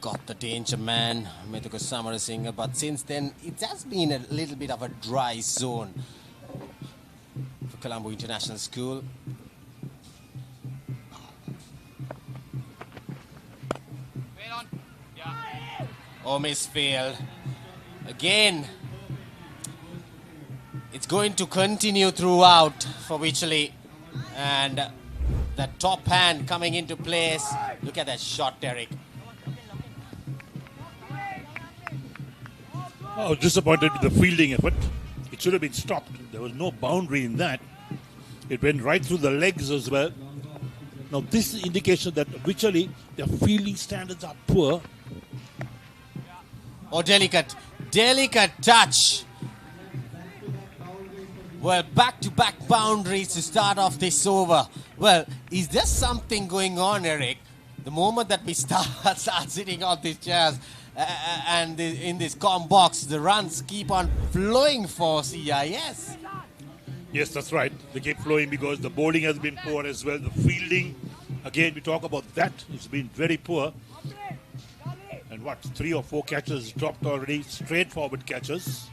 Got the danger man, Methuka Samarasinghe, but since then it has been a little bit of a dry zone for Colombo International School. Oh, misfield. Again, it's going to continue throughout for Wycherley. And the top hand coming into place. Look at that shot, Derek. I was disappointed with the fielding effort. It should have been stopped. There was no boundary in that. It went right through the legs as well. Now this is indication that Wycherley, their fielding standards are poor. Oh, delicate touch. Well, back-to-back boundaries to start off this over. Well, is there something going on, Eric? The moment that we start sitting on these chairs and in this comm box, the runs keep on flowing for CIS. Yes, that's right. They keep flowing because the bowling has been poor as well. The fielding, again, we talk about that. It's been very poor. And what, 3 or 4 catches dropped already, straightforward catches.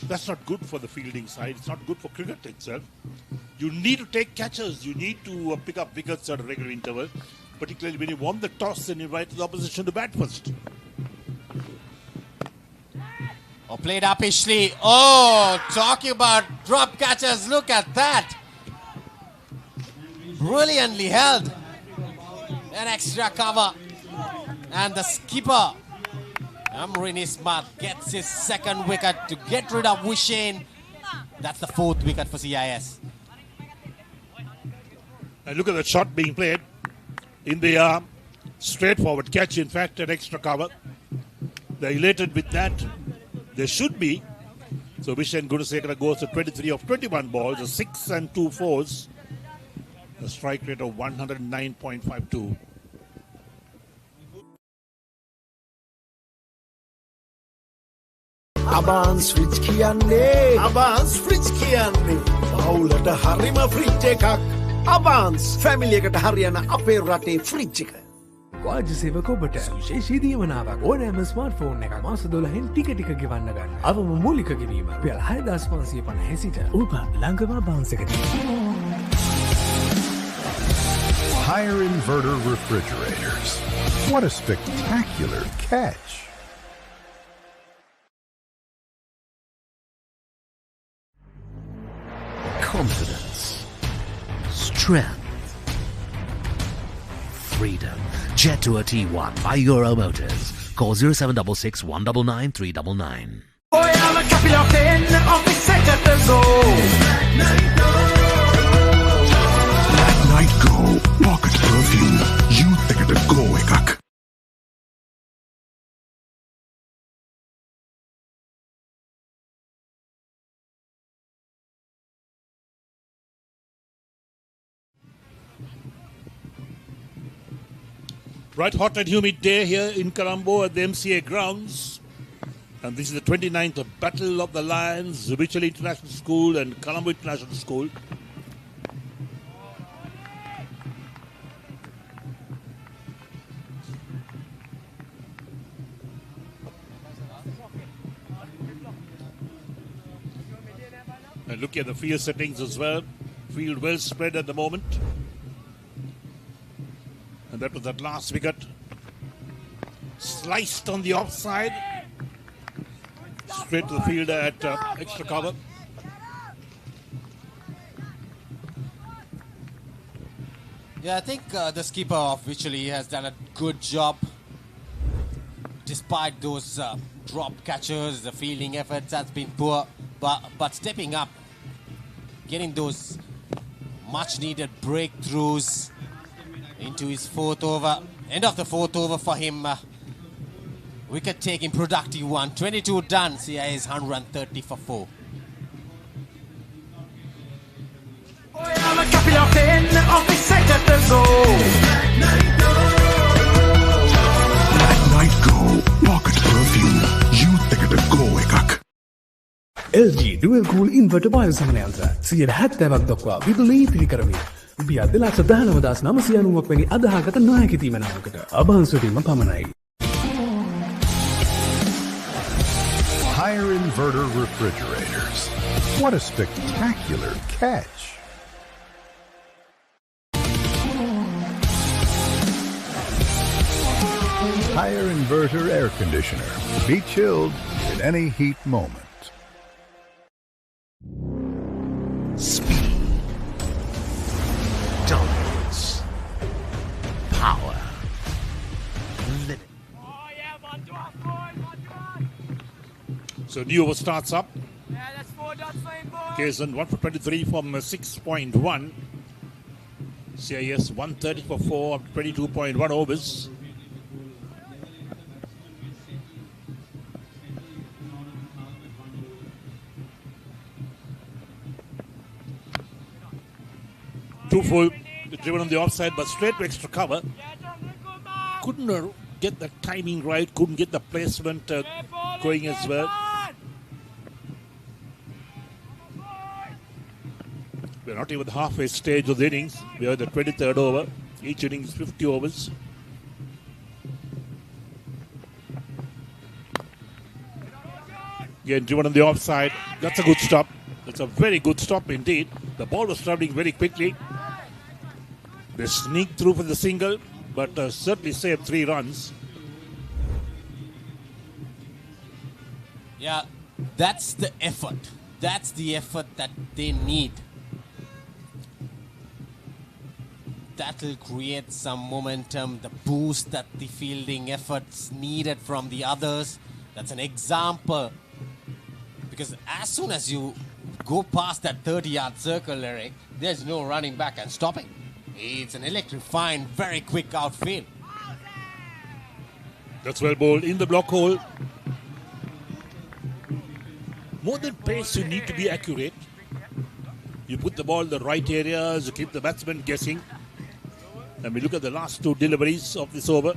That's not good for the fielding side. It's not good for cricket itself. You need to take catches. You need to pick up wickets at a regular interval, particularly when you won the toss and invite the opposition to bat first. Oh, played up Ishley. Oh, talking about drop catches. Look at that. Brilliantly held. An extra cover. And the skipper, Amrin Ismail, gets his second wicket to get rid of Wishen. That's the 4th wicket for CIS. And look at the shot being played in the arm. Straightforward catch, in fact, an extra cover. They're elated with that. They should be. So Vishen Gunasekara goes to 23 of 21 balls, a 6 and 2 fours. A strike rate of 109.52. Abans fridge කියන්නේ Abans fridge කියන්නේ පවුලට හරිම fridge එකක් Abans family එකට හරියන අපේ රටේ fridge එක වාජ්‍ය සේවක ඔබට විශේෂී දීමනාවක් ඕනෑම ස්මාර්ට්ෆෝන් එකක් මාස 12න් ටික ගිවන්න ගන්න. අවම මූලික ගෙවීම රුපියල් 6550 සිට ඔබ ළඟම බාන්ස් එකදී. Higher inverter refrigerators. What a spectacular catch. Confidence, strength, freedom. Jet to a T1 by Euro Motors. Call 0766 199 399. Boy, I'm a couple of ten of the second goal. Night Go Pocket Perfume. Youth එකට glow එකක්. Right, hot and humid day here in Colombo at the MCA grounds. And this is the 29th of Battle of the Lions, Wycherley International School and Colombo International School. And look at the field settings as well. Field well spread at the moment. And that was that last wicket. Sliced on the offside. Straight to the fielder at extra cover. Yeah, I think the skipper of Wycherley has done a good job. Despite those drop catches, the fielding efforts has been poor. But stepping up, getting those much needed breakthroughs into his fourth over. End of the fourth over for him. Wicket taking productive one. 22 done. CIS 130 for 4. Boy, I'm a couple of ten of the second goal. Night Go Pocket Perfume. Youth එකට glow එකක්. LG Dual Cool Inverter බයෝසමන යන්ත්‍ර 70%ක් දක්වා විදුලි පිරිකරමි. රුපියල් 2,19,990ක් වැනි අදහාගත නොහැකි තීමනාවකට අභාන්සුවීම පමණයි. Higher inverter refrigerators. What a spectacular catch. Higher inverter air conditioner. Be chilled in any heat moment. Speed, dominance, power, limit. So new over starts up. Yeah, that's 4 dots for him, boy. Kazan 1 for 23 from 6.1. CIS 130 for 4 of 22.1 overs. Too full, driven on the offside, but straight to extra cover. Couldn't get the timing right, couldn't get the placement going as well. We're not even the halfway stage of the innings. We are at the 23rd over. Each inning is 50 overs. Again, driven on the offside. That's a good stop. That's a very good stop indeed. The ball was traveling very quickly. They sneaked through for the single, but certainly saved 3 runs. Yeah, that's the effort. That's the effort that they need. That'll create some momentum, the boost that the fielding efforts needed from the others. That's an example. Because as soon as you go past that 30-yard circle, Eric, there's no running back and stopping. It's an electrifying, very quick outfield. That's well bowled in the block hole. More than pace, you need to be accurate. You put the ball in the right areas, you keep the batsman guessing. And we look at the last 2 deliveries of this over.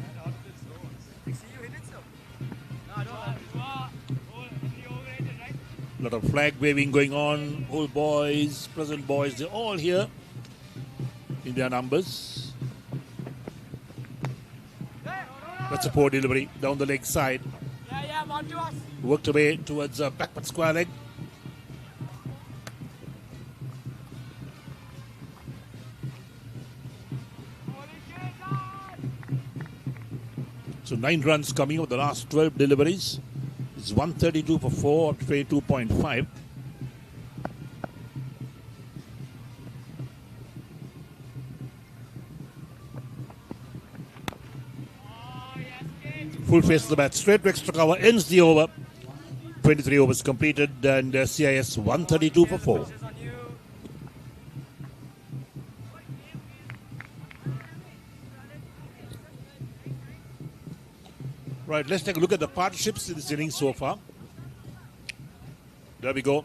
lot of flag waving going on. Old boys, present boys, they're all here in their numbers. That's a poor delivery down the leg side. Worked away towards backward square leg. So 9 runs coming over the last 12 deliveries. It's 132 for 4, 22.5. Full face of the bat, straight to extra cover, ends the over. 23 overs completed and CIS 132 for 4. Right, let's take a look at the partnerships in this inning so far. There we go.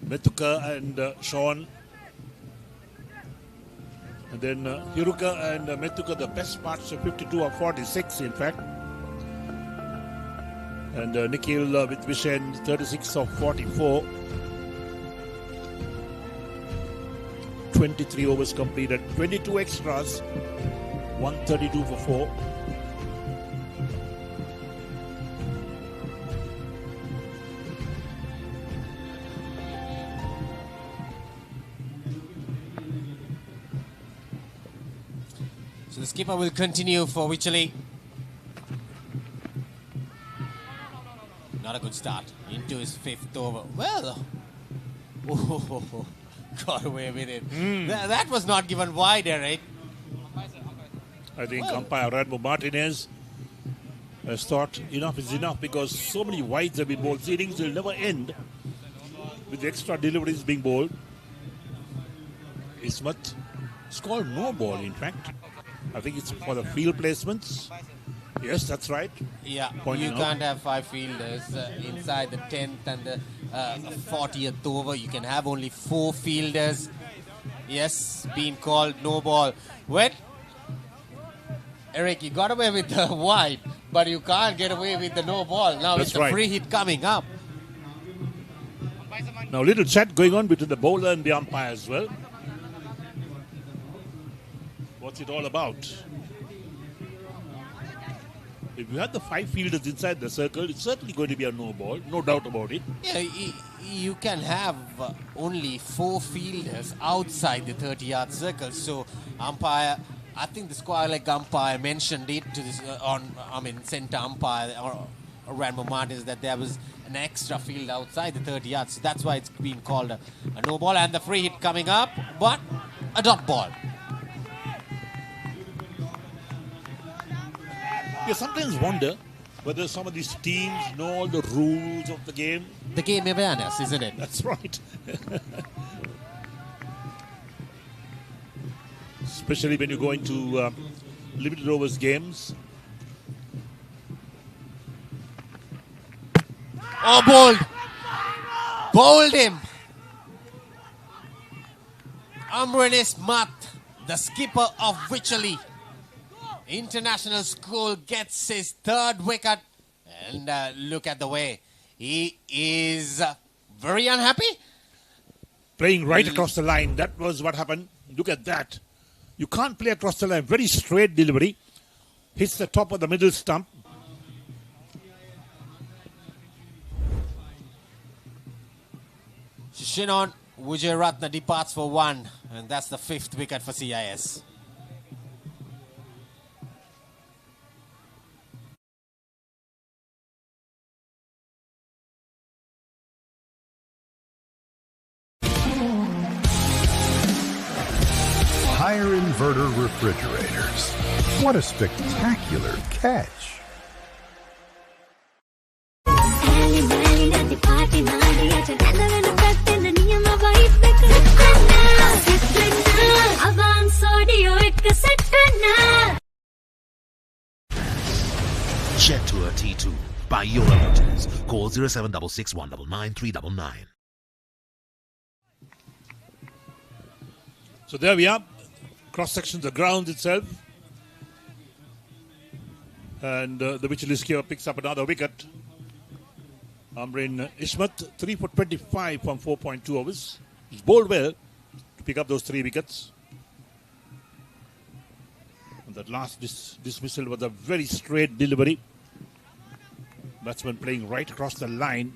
Metuka and Sean. And then Hiruka and Metuka, the best partnership, 52 of 46 in fact. And Nikhil with Vishen, 36 of 44. 23 overs completed, 22 extras, 132 for 4. So the skipper will continue for Wycherley. Not a good start into his 5th over. Well, got away with it. That was not given wide, Eric. I think umpire Radmo Martinez has thought enough is enough because so many wides have been bowled. The innings will never end with the extra deliveries being bowled. Ismat, it's called no ball in fact. I think it's for the field placements. Yes, that's right. Yeah, you can't have 5 fielders inside the 10th and the 40th over. You can have only 4 fielders. Yes, being called no ball. Well, Eric, you got away with the wide, but you can't get away with the no ball. Now it's a free hit coming up. Now little chat going on between the bowler and the umpire as well. What's it all about? If you had the 5 fielders inside the circle, it's certainly going to be a no ball, no doubt about it. Yeah, you can have only 4 fielders outside the 30-yard circle. So umpire, I think the square leg umpire mentioned it to this center umpire or Radmo Martinez that there was an extra field outside the 30 yards. So that's why it's been called a no ball, and the free hit coming up, but a dot ball. You sometimes wonder whether some of these teams know all the rules of the game. The game awareness, isn't it? That's right. Especially when you go into limited overs games. Oh, bowled! Bowled him! Amrenis Mat, the skipper of Wycherley International School, gets his 3rd wicket. And look at the way he is very unhappy. Playing right across the line. That was what happened. Look at that. You can't play across the line. Very straight delivery. Hits the top of the middle stump. Shinon Wijeratna departs for 1. And that's the 5th wicket for CIS. Higher inverter refrigerators. What a spectacular catch. Jet Tour T2 by Yola Motors. Call 0766199399. So there we are. Cross section of the ground itself. And the Wycherley skipper picks up another wicket. Amrin Ismat, 3 for 25 from 4.2 overs. He's bowled well to pick up those 3 wickets. And that last dismissal was a very straight delivery. Batsman playing right across the line.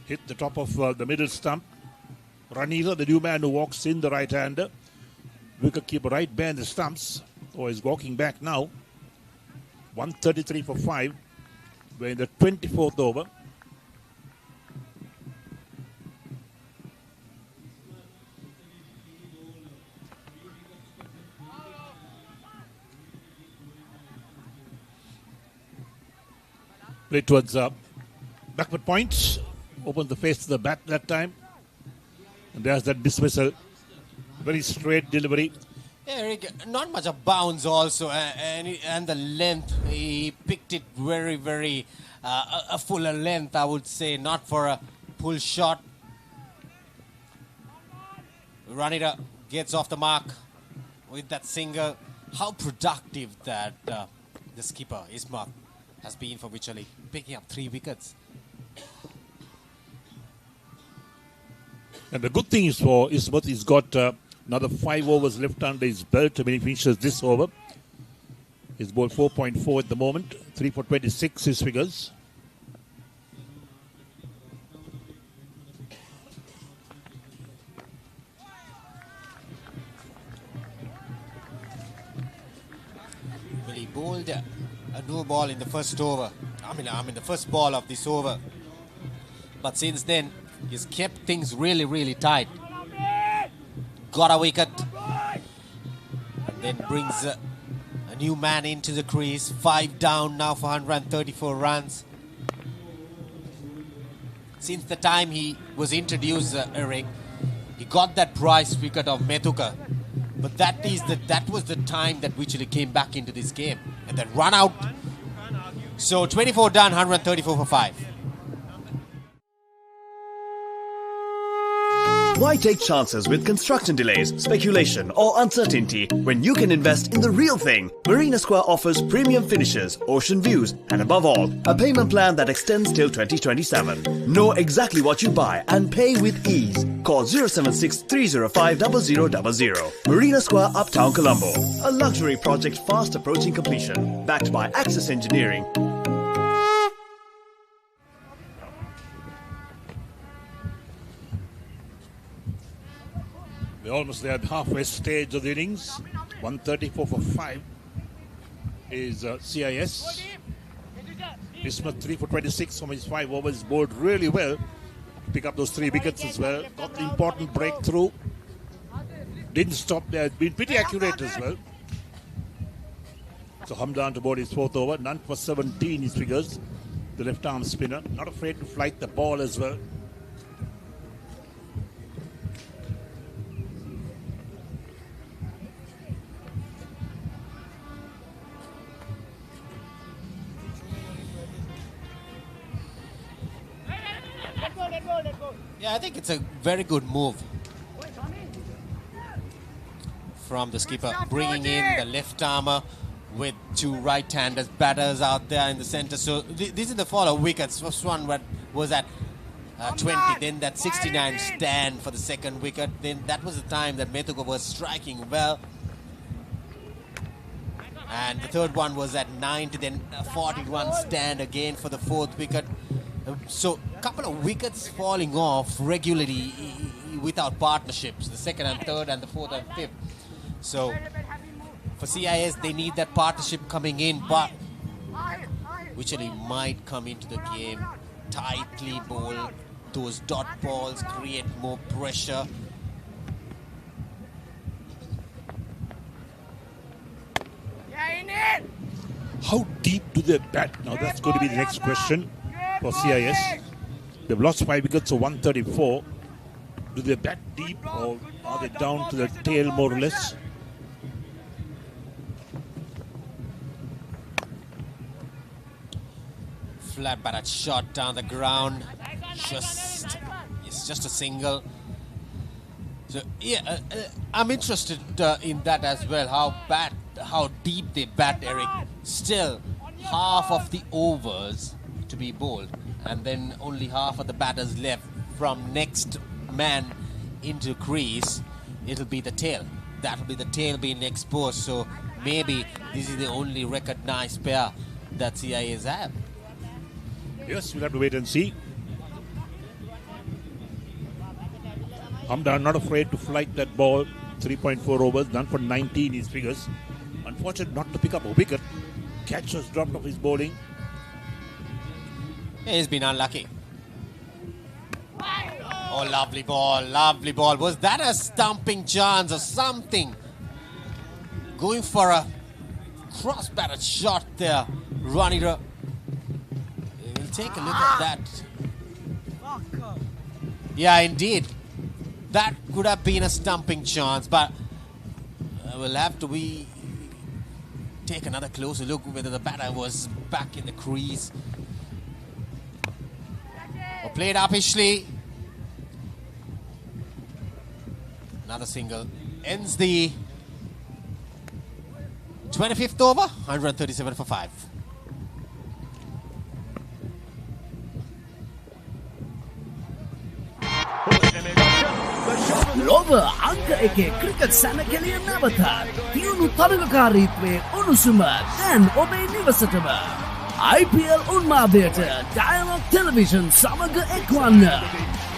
Hit the top of the middle stump. Ranira, the new man who walks in, the right-hander. Wicketkeeper right behind the stumps. Oh, he's walking back now. 133 for 5. We're in the 24th over. Play towards backward points. Open the face to the bat that time. And there's that dismissal. Very straight delivery. Eric, not much of bounce also, and the length, he picked it very, very, a fuller length, I would say, not for a pull shot. Ranira gets off the mark with that single. How productive that the skipper, Ismat, has been for Wycherley, picking up 3 wickets. And the good thing is for Ismat, he's got another 5 overs left under his belt when he finishes this over. He's bowled 4.4 at the moment. 3 for 26 his figures. Well, he bowled a no ball in the first over. I mean the first ball of this over. But since then, he's kept things really, really tight. Got a wicket. And then brings a new man into the crease. 5 down now for 134 runs. Since the time he was introduced, Eric, he got that prize wicket of Methuka. But that was the time that Wycherley came back into this game. And then run out. So 24 done, 134 for 5. Why take chances with construction delays, speculation or uncertainty when you can invest in the real thing? Marina Square offers premium finishes, ocean views and above all, a payment plan that extends till 2027. Know exactly what you buy and pay with ease. Call 076 305 0000. Marina Square, Uptown, Colombo. A luxury project fast approaching completion. Backed by Access Engineering. We're almost there at the halfway stage of the innings. 134 for 5 is CIS. Ismat 3 for 26 from his 5 overs. Bowled really well. Pick up those 3 wickets as well. Got the important breakthrough. Didn't stop there. Been pretty accurate as well. So Hamdan to bowl his 4th over. None for 17 his figures. The left arm spinner. Not afraid to flight the ball as well. Yeah, I think it's a very good move from the skipper, bringing in the left armer with 2 right-handers, batters out there in the center. So this is the fall of wickets. First one was at 20, then that 69 stand for the second wicket. Then that was the time that Methuka was striking well. And the third one was at 90, then a 41 stand again for the 4th wicket. So a couple of wickets falling off regularly without partnerships, the 2nd and 3rd and the 4th and 5th. So for CIS, they need that partnership coming in, but Wycherley might come into the game, tightly bowl those dot balls, create more pressure. How deep do they bat? Now that's going to be the next question for CIS. They've lost 5 wickets, so 134. Do they bat deep or are they down to the tail more or less? Flat batted shot down the ground. It's just a single. So yeah, I'm interested in that as well. How deep they bat, Eric. Still, half of the overs to be bowled, and then only half of the batters left from next man into crease. It'll be the tail. That will be the tail being exposed. So maybe this is the only recognized pair that CIAs have. Yes, we'll have to wait and see. Hamdan not afraid to flight that ball. 3.4 overs, done for 19 his figures. Unfortunate not to pick up a wicket. Catch was dropped off his bowling. He's been unlucky. Oh, lovely ball, lovely ball. Was that a stumping chance or something? Going for a cross-batted shot there. Ranira. We'll take a look at that. Yeah, indeed. That could have been a stumping chance, but we'll have to take another closer look whether the batter was back in the crease. Or played uppishly. Another single. Ends the 25th over, 137 for 5. ලොව අංක එකේ cricket සැනකෙලිය නැවතත් තියුණු තරගකාරීත්වයේ උණුසුම දැන් ඔබේ නිවසටම IPL උන්මාදයට Dialog Television සමග එක්වන්න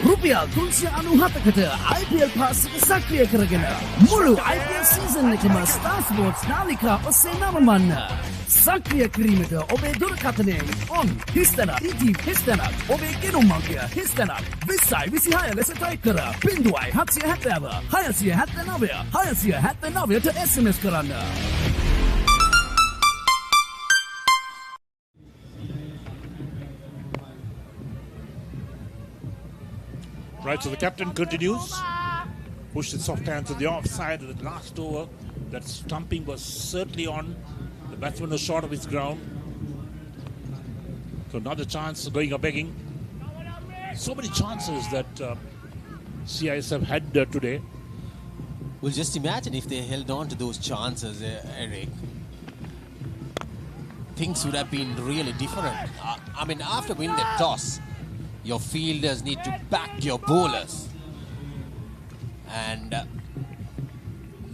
රුපියල් 397කට IPL පාස් එක සක්‍රිය කරගෙන මුළු IPL සීසන් එකම Star Sports නාලිකා ඔස්සේ නවමන්න සක්‍රිය කිරීමට ඔබේ දුරකථනයෙන් on හිස්තැන DTV හිස්තැන ඔබේ ගෙනුම් අංකය හිස්තැන 2026 ලෙස ටයිප් කර 0770 679 679ට SMS කරන්න. Right, so the captain continues. Pushed it soft hand to the offside at the last over. That stumping was certainly on. The batsman was short of his ground. So another chance of going a begging. So many chances that CIS have had today. Well, just imagine if they held on to those chances, Eric. Things would have been really different. I mean, after winning the toss, your fielders need to back your bowlers. And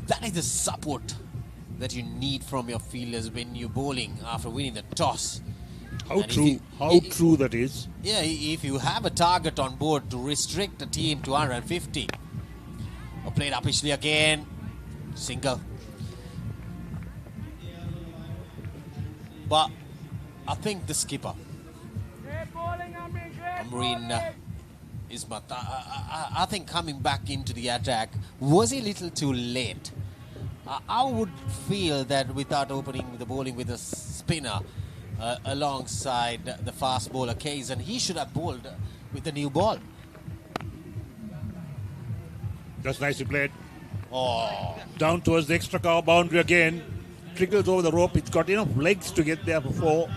that is the support that you need from your fielders when you're bowling after winning the toss. How true that is. Yeah, if you have a target on board to restrict the team to 150, or played uppishly again, single. But I think the skipper, Amreen Ismat, I think coming back into the attack was a little too late. I would feel that without opening the bowling with a spinner alongside the fast bowler Case, and he should have bowled with the new ball. That's nicely played. Oh. Down towards the extra cover boundary again. Trickles over the rope. It's got enough legs to get there before.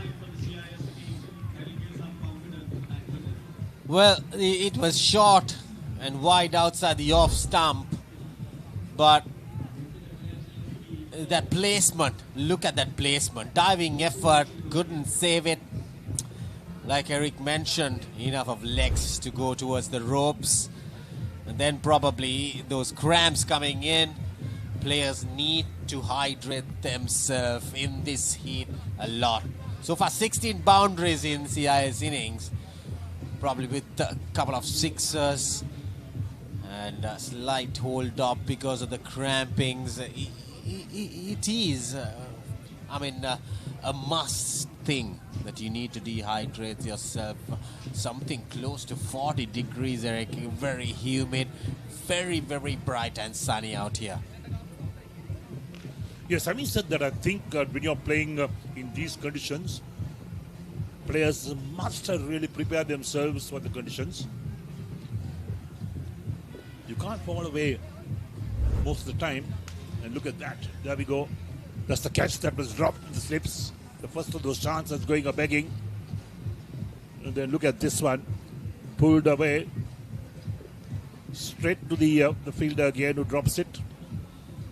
Well, it was short and wide outside the off stump, but that placement, look at that placement. Diving effort, couldn't save it. Like Eric mentioned, enough of legs to go towards the ropes. And then probably those cramps coming in. Players need to hydrate themselves in this heat a lot. So far 16 boundaries in CIS innings. Probably with a couple of sixers and a slight hold up because of the crampings. It is, a must thing that you need to dehydrate yourself. Something close to 40 degrees, Eric. Very humid, very, very bright and sunny out here. Yes, having said that, I think when you're playing in these conditions, players must really prepare themselves for the conditions. You can't fall away most of the time. And look at that. There we go. That's the catch that was dropped in the slips. The first of those chances going a begging. And then look at this one. Pulled away. Straight to the fielder again who drops it.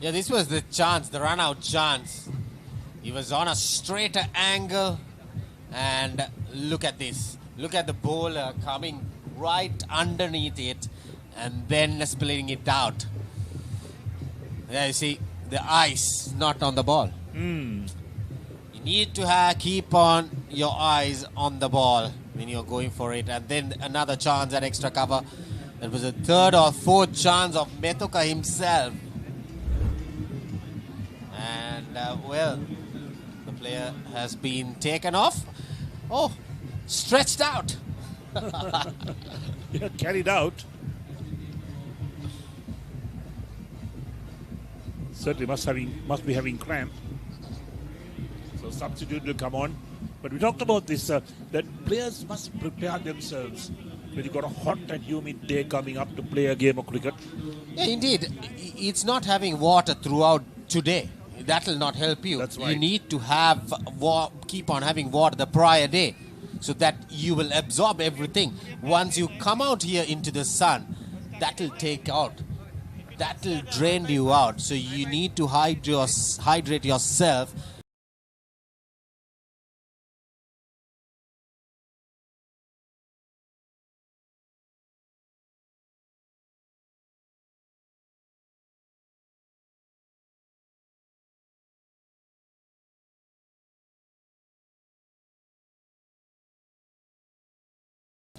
Yeah, this was the chance, the run-out chance. He was on a straighter angle And look at this. Look at the bowler coming right underneath it and then splitting it out. There you see, the ice not on the ball. You need to keep on your eyes on the ball when you're going for it. And then another chance at extra cover. That was a third or fourth chance of Metoka himself. And, well, the player has been taken off. Oh, stretched out. Yeah, carried out. Certainly must be having cramp. So substitute will come on. But we talked about this, that players must prepare themselves when you've got a hot and humid day coming up to play a game of cricket. Yeah, indeed. It's not having water throughout today. That will not help you. That's right. You need to have keep on having water the prior day so that you will absorb everything. Once you come out here into the sun, that will take out. That will drain you out. So you need to hydrate yourself.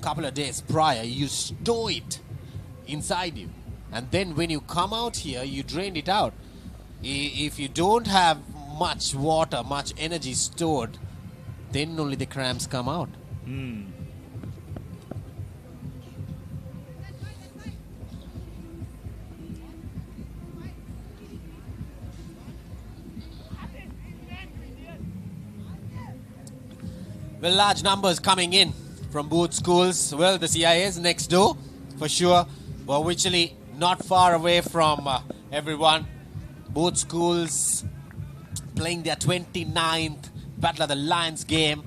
Couple of days prior, you store it inside you, and then when you come out here, you drain it out. If you don't have much water, much energy stored, then only the cramps come out. Well, large numbers coming in from both schools. Well, the CIAs next door, for sure. But Wycherley not far away from everyone. Both schools playing their 29th Battle of the Lions game.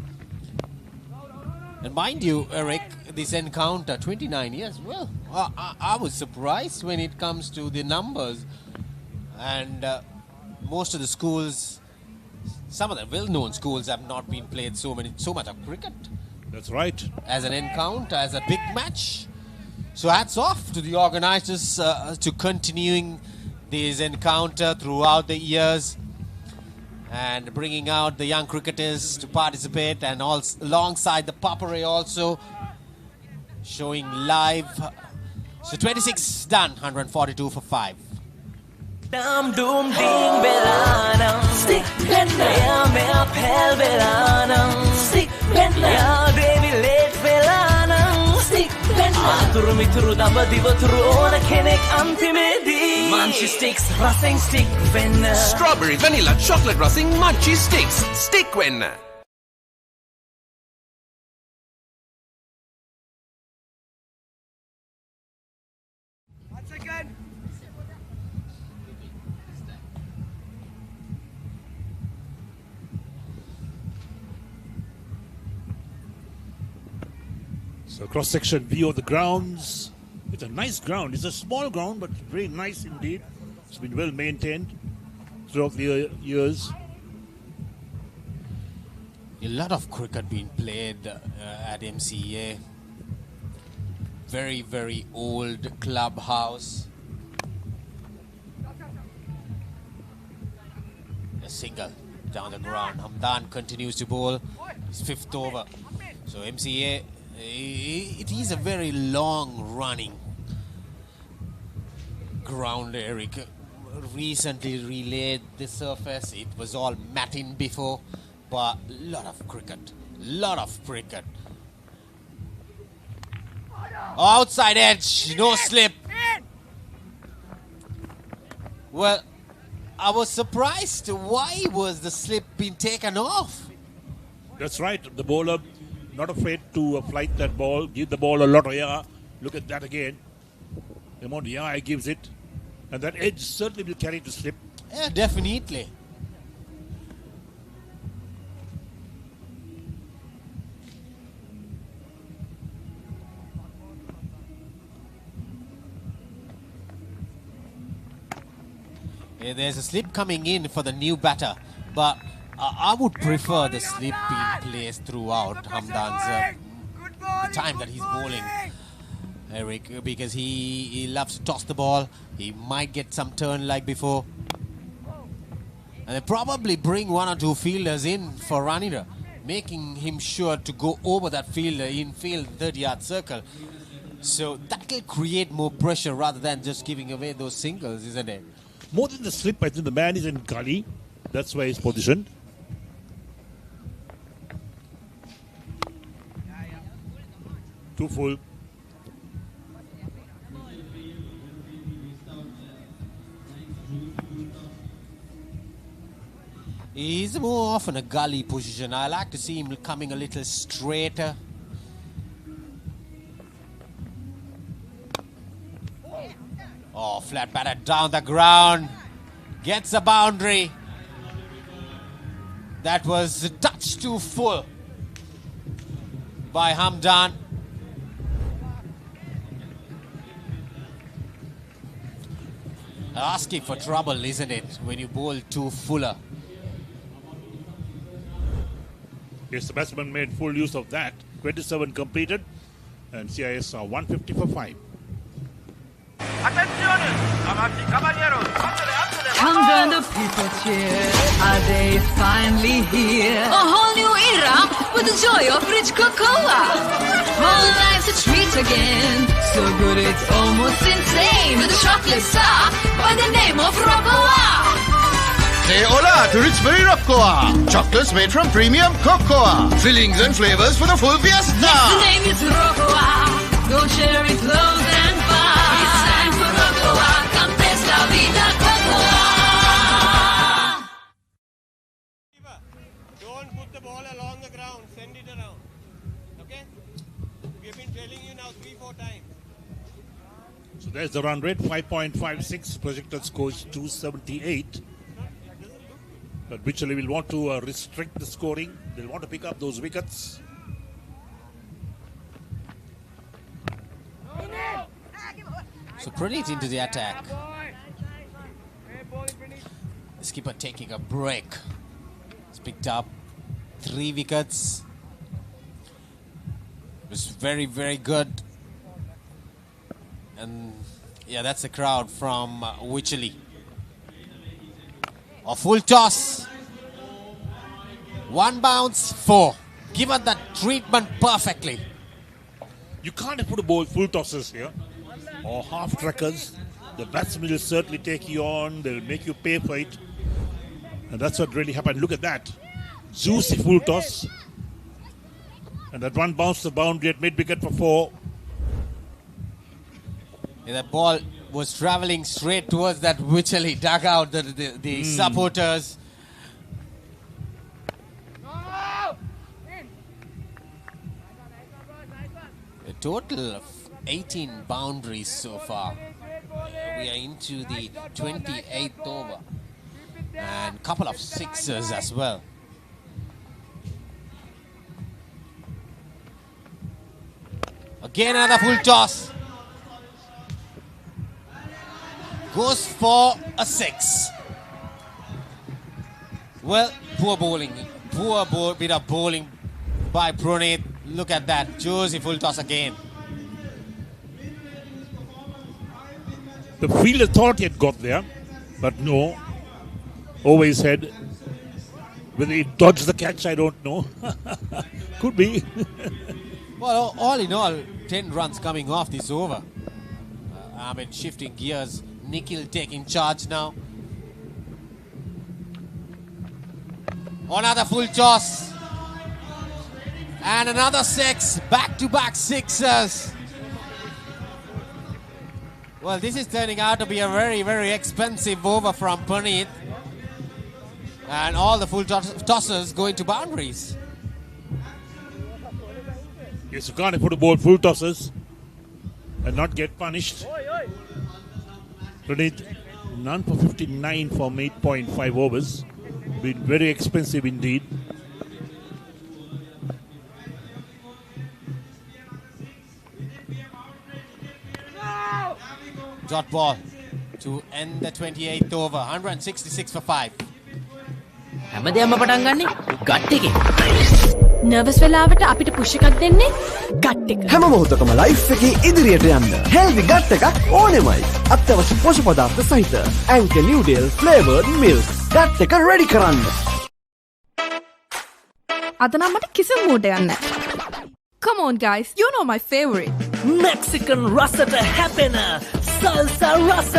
And mind you, Eric, this encounter, 29 years. Well, I was surprised when it comes to the numbers. And most of the schools, some of the well-known schools have not been played so much of cricket. That's right. As an encounter, as a big match. So hats off to the organizers to continuing this encounter throughout the years and bringing out the young cricketers to participate, and alongside the Papare also showing live. So 26 done, 142 for 5. Dum dum ding belana, stick penna, ya me apel belana, stick penna, ya baby late belana, stick penna. Aturu mituru damba divaturu ona kenek antimedi. Munchy sticks, racing stick penna. Strawberry, vanilla, chocolate racing, munchy sticks, stick penna. Once again. So cross-section view of the grounds. It's a nice ground. It's a small ground, but very nice indeed. It's been well maintained throughout the years. A lot of cricket being played at MCA. Very, very old clubhouse. A single down the ground. Hamdan continues to bowl his 5th over. So MCA, it is a very long running ground, Eric. Recently relayed the surface. It was all matting before, but lot of cricket. Outside edge, no slip. Well, I was surprised. Why was the slip being taken off? That's right. The bowler not afraid to flight that ball, give the ball a lot of air. Look at that again. The amount of air he gives it. And that edge certainly will carry to slip. Yeah, definitely. Yeah, there's a slip coming in for the new batter, but I would prefer the slip being placed throughout Hamdan's the time that he's bowling, Eric, because he loves to toss the ball. He might get some turn like before. And they probably bring one or two fielders in for Ranira, making him sure to go over that fielder in field 30-yard circle. So that will create more pressure rather than just giving away those singles, isn't it? More than the slip, I think the man is in gully. That's where he's positioned. Too full. He's more often a gully position. I like to see him coming a little straighter. Oh, flat batter down the ground. Gets a boundary. That was a touch too full by Hamdan. Asking for trouble, isn't it, when you bowl too fuller? Yes, the batsman made full use of that. 27 completed, and CIS are 150 for 5. Hamdan, the people cheer. Are they finally here? A whole new era with the joy of rich cocoa. Whole life's a treat again. So good it's almost insane. With a chocolate star by the name of Rocoa. Say hola to Richbury Rocoa. Chocolates made from premium cocoa. Fillings and flavors for the full fiesta. Yes, the name is Rocoa. Go cherry clothes and bar. It's time for Rocoa. Come taste la vida cocoa. Don't put the ball along the ground. Send it around. Okay? We've been telling you now 3-4 times. So there's the run rate, 5.56. Projected score is 278. But Wycherley will want to restrict the scoring. They'll want to pick up those wickets. So Praneeth into the attack. The skipper taking a break. He's picked up 3 wickets. It was very, very good. And yeah, that's the crowd from Wycherley. A full toss. 1 bounce, 4. Given that treatment perfectly. You can't put a ball full tosses here or half trackers. The batsman will certainly take you on. They'll make you pay for it. And that's what really happened. Look at that. Juicy full toss. And that one bounced the boundary at mid-wicket for 4. Yeah, that ball was travelling straight towards that Wycherley dugout, the supporters. A total of 18 boundaries so far. We are into the 28th over. And a couple of sixers as well. Again another full toss. Goes for a 6. Well, poor bowling. Poor bit of bowling by Praneeth. Look at that. Juicy full toss again. The fielder thought he had got there, but no. Over his head. Whether he dodged the catch, I don't know. Could be. Well, all in all, 10 runs coming off this over. I mean, shifting gears. Nikhil taking charge now. Another full toss. And another 6. Back-to-back sixes. Well, this is turning out to be a very, very expensive over from Praneeth. And all the full tosses going to boundaries. Yes, you can't put a ball full tosses and not get punished. Praneeth, none for 59 from 8.5 overs. Been very expensive indeed. Dot ball to end the 28th over. 166 for 5. හැමදේම පටන් ගන්නේ gut එකේ. Nervous වෙලාවට අපිට push එකක් දෙන්නේ gut එක. හැම මොහොතකම ලයිෆ් එකේ ඉදිරියට යන්න හෙල්දි ගට් එකක් ඕනෙමයි. අත්‍යවශ්‍ය පෝෂක පදාර්ථ සහිත ඇන්කර් නිව්ඩේල් ෆ්ලේවර්ඩ් මිල්ක් ගට් එක රෙඩි කරන්න. අද නම් මට කිසිම මූඩ් එකක් නැහැ. Come on guys, you know my favorite. Mexican රසට හැපෙන salsa රස.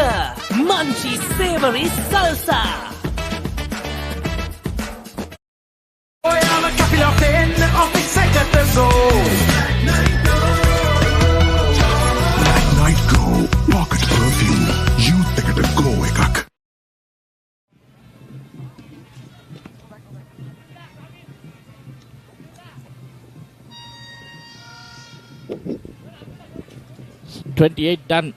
Munchy savory salsa. ඔයාව කැපිලා පෙන්න ඔෆිස් එකට go. Night Go Pocket Perfume Youth එකට go එකක්. $28 done.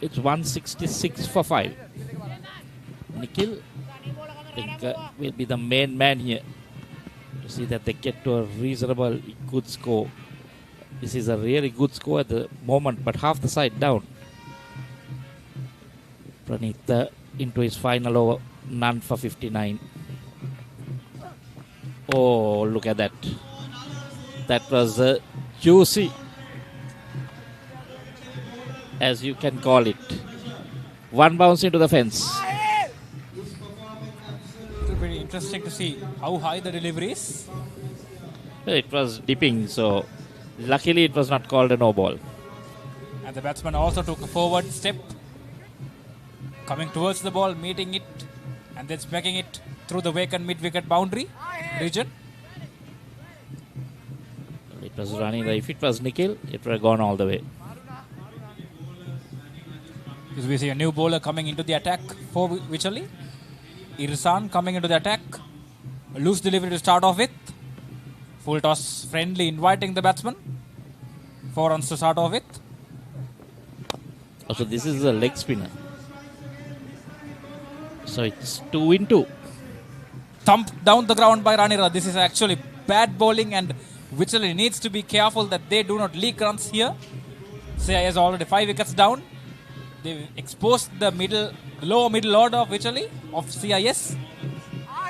It's 166 for 5. Nikhil, I think, will be the main man here to see that they get to a reasonable, good score. This is a really good score at the moment, but half the side down. Praneeth into his final over, none for 59. Oh, look at that. That was juicy, as you can call it. One bounce into the fence. It will be interesting to see how high the delivery is. It was dipping, so luckily it was not called a no ball. And the batsman also took a forward step, coming towards the ball, meeting it, and then smacking it through the vacant mid-wicket boundary region. It was running. If it was Nikhil, it would have gone all the way. Because we see a new bowler coming into the attack for Wycherley. Irsan coming into the attack. A loose delivery to start off with. Full toss friendly, inviting the batsman. 4 runs to start off with. So this is a leg spinner. So it's 2 in 2. Thumped down the ground by Ranira. This is actually bad bowling, and Wycherley needs to be careful that they do not leak runs here. CIS already 5 wickets down. They've exposed the lower middle order of Wycherley, of CIS.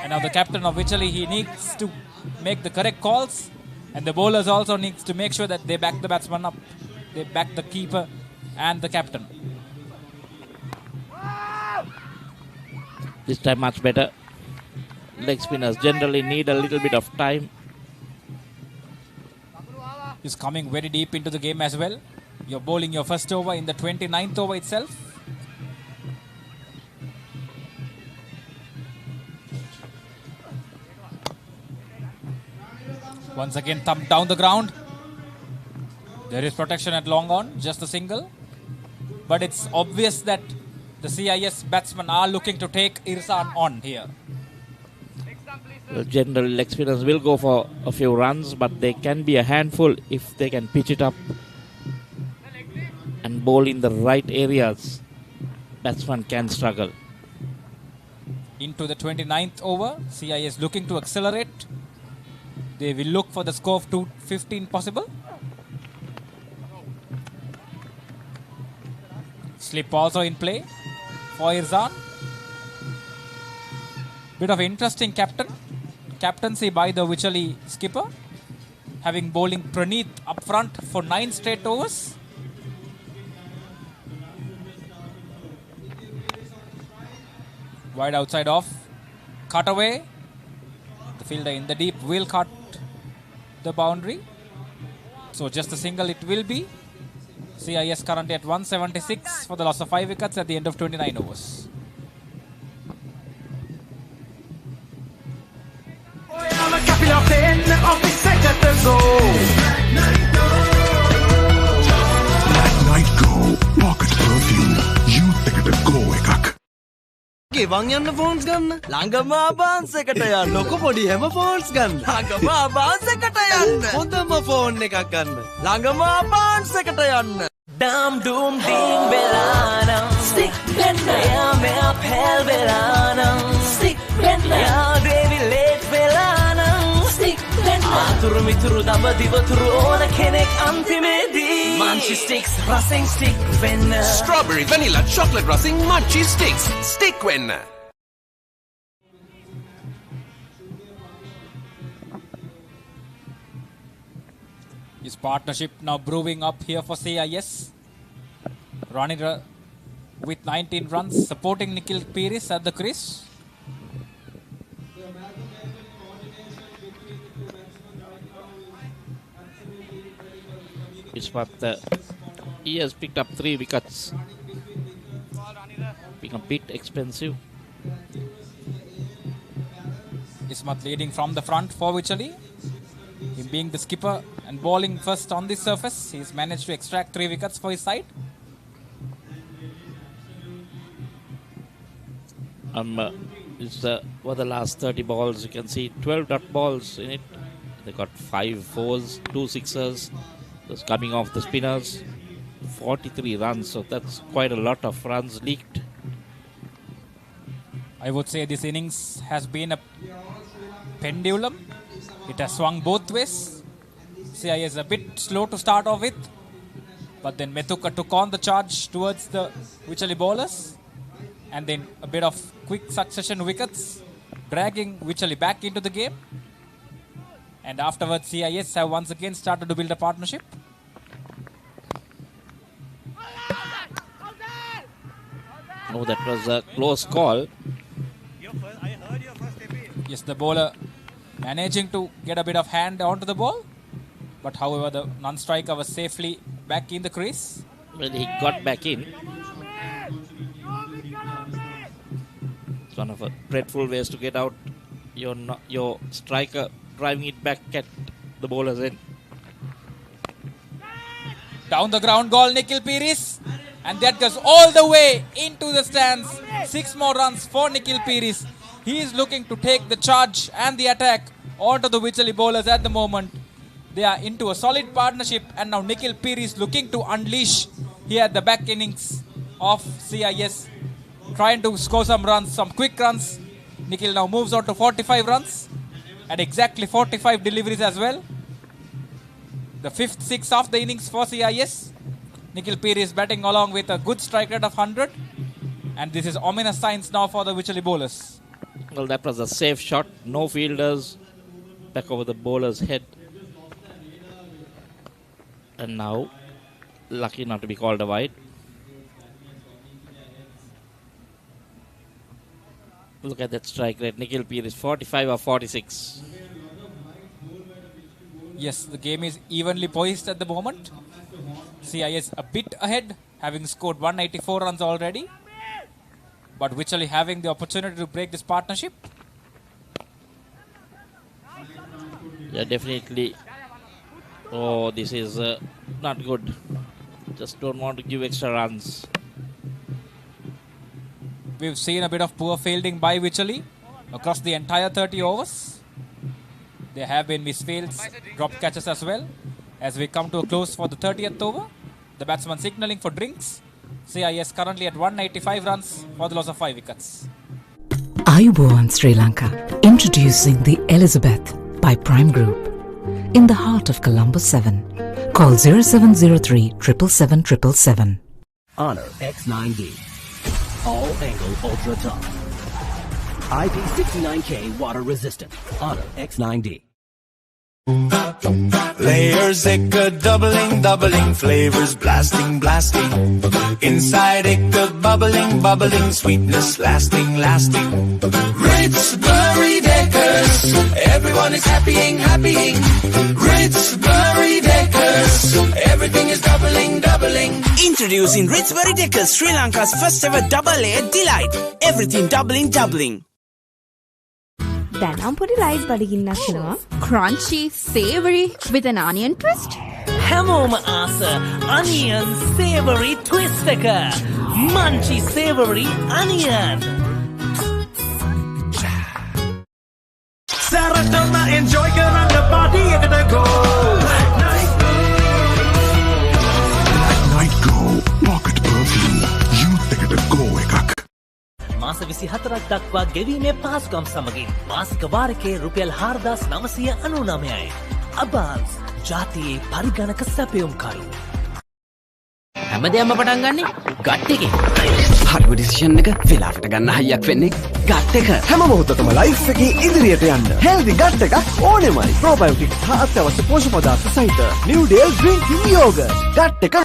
And now the captain of Wycherley, he needs to make the correct calls. And the bowlers also needs to make sure that they back the batsman up. They back the keeper and the captain. This time much better. Leg spinners generally need a little bit of time. He's coming very deep into the game as well. You're bowling your first over in the 29th over itself. Once again, thumb down the ground. There is protection at long on, just a single. But it's obvious that the CIS batsmen are looking to take Irsan on here. Well, generally, leg spinners will go for a few runs, but they can be a handful if they can pitch it up and bowl in the right areas. Batsman can struggle. Into the 29th over, CIS looking to accelerate. They will look for the score of 215 possible. Slip also in play for Irzan. Bit of interesting captaincy by the Wycherley skipper, having bowling Praneeth up front for 9 straight overs. Wide outside off, cut away. The fielder in the deep will cut the boundary. So just a single it will be. CIS currently at 176 for the loss of 5 wickets at the end of 29 overs. Night Go Pocket Perfume Youth එකට go එකක්. ගෙවන් යන්න phones ගන්න ළඟම ආබාන්ස් එකට යන්න ලොකු පොඩි හැම ෆෝන්ස් ගන්න ළඟම ආබාන්ස් එකට යන්න හොඳම ෆෝන් එකක් ගන්න ළඟම ආබාන්ස් එකට යන්න Dam doom ding belana stick penna ya me up hell belana stick penna ya baby late belana stick penna aturu mituru damba divaturu ona kenek antimedi munchy sticks racing stick penna Strawberry vanilla chocolate racing munchy sticks stick when His partnership now brewing up here for CIS. Ranira with 19 runs, supporting Nikhil Piris at the crease. He has picked up 3 wickets. Become a bit expensive. Ismat leading from the front for Wycherley. Him being the skipper and bowling first on this surface, he's managed to extract 3 wickets for his side. It's for the last 30 balls. You can see 12 dot balls in it. They got 5 fours, 2 sixers. Just coming off the spinners. 43 runs, so that's quite a lot of runs leaked. I would say this innings has been a pendulum. It has swung both ways. CIS is a bit slow to start off with, but then Methuka took on the charge towards the Wycherley bowlers, and then a bit of quick succession wickets, dragging Wycherley back into the game. And afterwards, CIS have once again started to build a partnership. Oh, that was a close call. Yes, the bowler managing to get a bit of hand onto the ball, but however the non-striker was safely back in the crease. Well, he got back in. It's one of the dreadful ways to get out. Your striker driving it back at the bowler's end. Down the ground goal, Nikhil Piris, and that goes all the way into the stands. 6 more runs for Nikhil Piris. He is looking to take the charge and the attack onto the Wycherley bowlers at the moment. They are into a solid partnership, and now Nikhil Piris looking to unleash here at the back innings of CIS, trying to score some runs, some quick runs. Nikhil now moves on to 45 runs and exactly 45 deliveries as well. The 5th 6 of the innings for CIS. Nikhil Piris batting along with a good strike rate of 100, and this is ominous signs now for the Wycherley bowlers. Well, that was a safe shot. No fielders. Back over the bowler's head. And now, lucky not to be called a wide. Look at that strike rate. Nikhil Piris, 45 or 46. Yes, the game is evenly poised at the moment. CIS a bit ahead, having scored 184 runs already. But Wycherley having the opportunity to break this partnership. Yeah, definitely. Oh, this is not good. Just don't want to give extra runs. We've seen a bit of poor fielding by Wycherley across the entire 30 overs. There have been misfields, drop catches as well. As we come to a close for the 30th over, the batsman signalling for drinks. CIS currently at 185 runs for the loss of 5 wickets. Ayubowan Sri Lanka, introducing the Elizabeth by Prime Group. In the heart of Colombo 7. Call 0703 777 777. Honor X9D. All angle ultra tough. IP69K water resistant. Honor X9D. Layers Ica doubling, flavors blasting. Inside Ica bubbling, sweetness lasting. Ritz Berry Deckers, everyone is happying. Ritz Berry Deckers, everything is doubling. Introducing Ritz Berry Deckers, Sri Lanka's first ever double A delight. Everything doubling. දැනම් පොඩි rice බඩගින්නක් එනවා. Crunchy, savory with an onion twist. හැමෝම ආස onion savory twist එක. Munchy savory onion. Saratona enjoy කරන්න party එකට go. Night Go pocket perfume. Youth එකට go එකක්. මාස 24ක් දක්වා ගෙවීමේ පහසුකම් සමගින් මාසික වාරිකයේ රුපියල් 4999යි. අබාන්ස් ජාතියේ පරිගණක සැපයුම්කරු. හැමදේම පටන් ගන්නේ ගට් එකේ. හරිම ඩිසිෂන් එක වෙලාවට ගන්න හයියක් වෙන්නේ ගට් එක. හැම මොහොතකම ලයිෆ් එකේ ඉදිරියට යන්න හෙල්දි ගට් එකක් ඕනෙමයි. ප්‍රෝබයෝටික්ස් හා අත්‍යවශ්‍ය පෝෂක පදාර්ථ සහිත New Dale Drinking Yogurt. Gut එක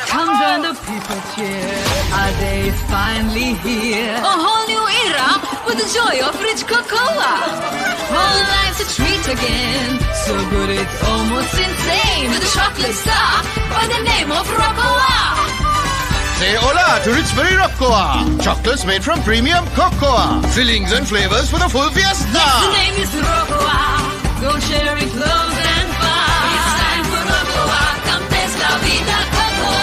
Come join the people cheer. Are they finally here? A whole new era with the joy of rich cocoa. Whole life's a treat again. So good it's almost insane. With a chocolate star by the name of Roccoa. Say hola to Richbury Roccoa. Chocolates made from premium cocoa. Fillings and flavors for the full fiesta. Yes, the name is Roccoa. Go cherry clothes and fun. It's time for Roccoa. Come taste la vida cocoa.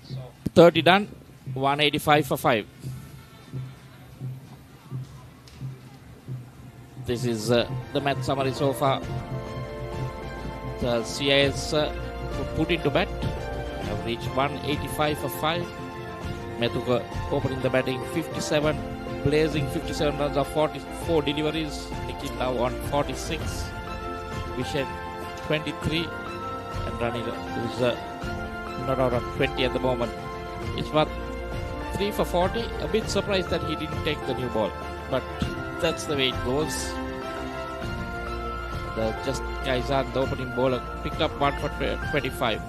So 30 done, 185 for 5. This is the match summary so far. The CIS put into bat have reached 185 for 5. Methuka opening the batting 57, blazing 57 runs of 44 deliveries. Nikhil now on 46. Vishen 23 and Ranil is not out of 20 at the moment. It's worth 3 for 40. A bit surprised that he didn't take the new ball, but that's the way it goes. Just Kaizan, the opening bowler, picked up 1 for 25.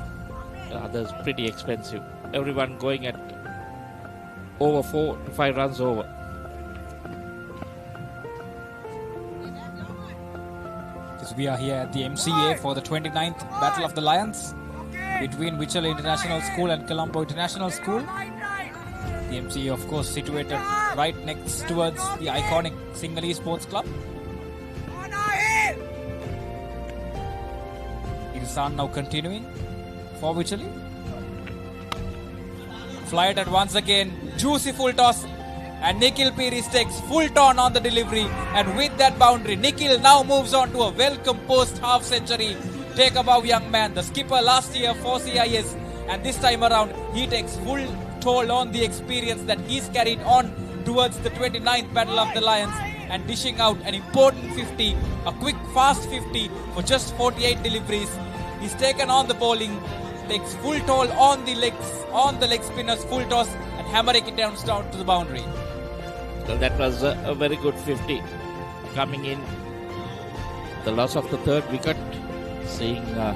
The others pretty expensive. Everyone going at over 4 to 5 runs over. We are here at the MCA for the 29th Battle of the Lions between Wycherley International School and Colombo International School. The MCA, of course, situated right next towards the iconic Sinhalese Sports Club. Irsan now continuing for Wycherley. Flight at once again, juicy full toss, and Nikhil Piris takes full turn on the delivery, and with that boundary, Nikhil now moves on to a well-composed half-century. Take above young man, the skipper last year for CIS, and this time around, he takes full toll on the experience that he's carried on towards the 29th Battle of the Lions, and dishing out an important 50, a quick, fast 50 for just 48 deliveries. He's taken on the bowling, takes full toll on the leg spinners, full toss, and hammering it down to the boundary. Well, that was a very good 50 coming in. The loss of the third wicket, seeing a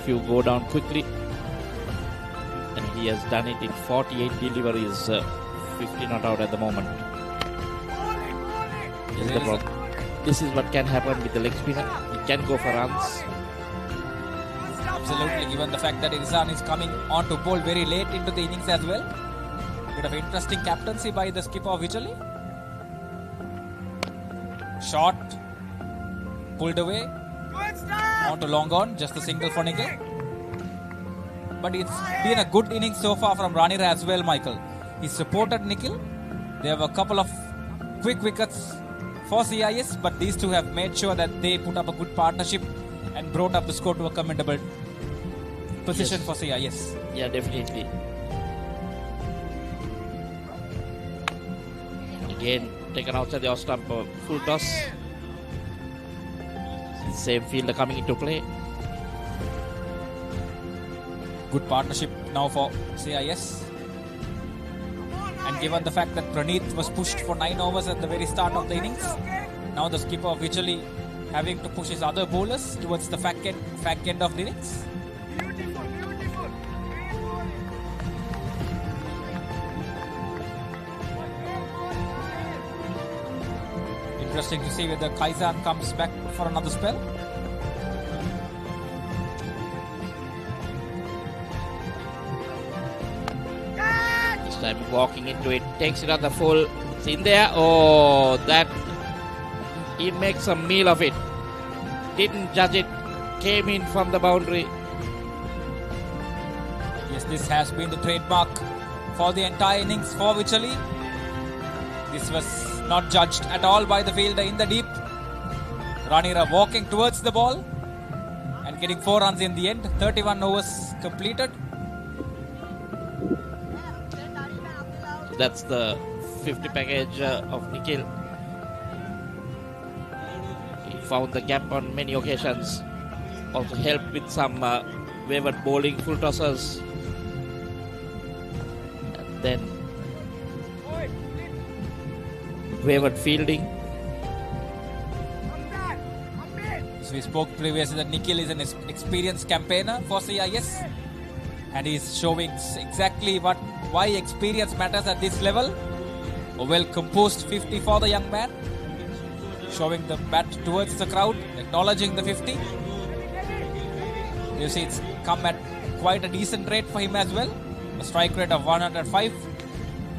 few go down quickly, and he has done it in 48 deliveries, 50 not out at the moment. This is the problem. This is what can happen with the leg spinner. He can go for runs. Absolutely, given the fact that Irsan is coming on to bowl very late into the innings as well. Bit of interesting captaincy by the skipper of Wycherley. Shot, pulled away, on to long on, just a single for Nikhil. But it's been a good innings so far from Ranira as well, Michael. He supported Nikhil. They have a couple of quick wickets for CIS, but these two have made sure that they put up a good partnership and brought up the score to a commendable position for CIS. Yeah, definitely. Again, taken outside the off stump, full toss. Same fielder coming into play. Good partnership now for CIS. And given the fact that Praneeth was pushed for 9 overs at the very start of the innings, now the skipper of Wycherley having to push his other bowlers towards the fag end of the innings. Interesting to see whether Kaizan comes back for another spell. This time walking into it, takes it on the full. It's in there. Oh, that. He makes a meal of it. Didn't judge it. Came in from the boundary. Yes, This has been the trademark for the entire innings for Wycherley. This was not judged at all by the fielder in the deep. Ranira walking towards the ball and getting 4 runs in the end. 31 overs completed. That's the 50 package of Nikhil. He found the gap on many occasions. Also helped with some wayward bowling, full tossers. And then wayward fielding. So we spoke previously that Nikhil is an experienced campaigner for CIS, and he is showing exactly why experience matters at this level. A well composed 50 for the young man, showing the bat towards the crowd, acknowledging the 50. You see, it's come at quite a decent rate for him as well. A strike rate of 105,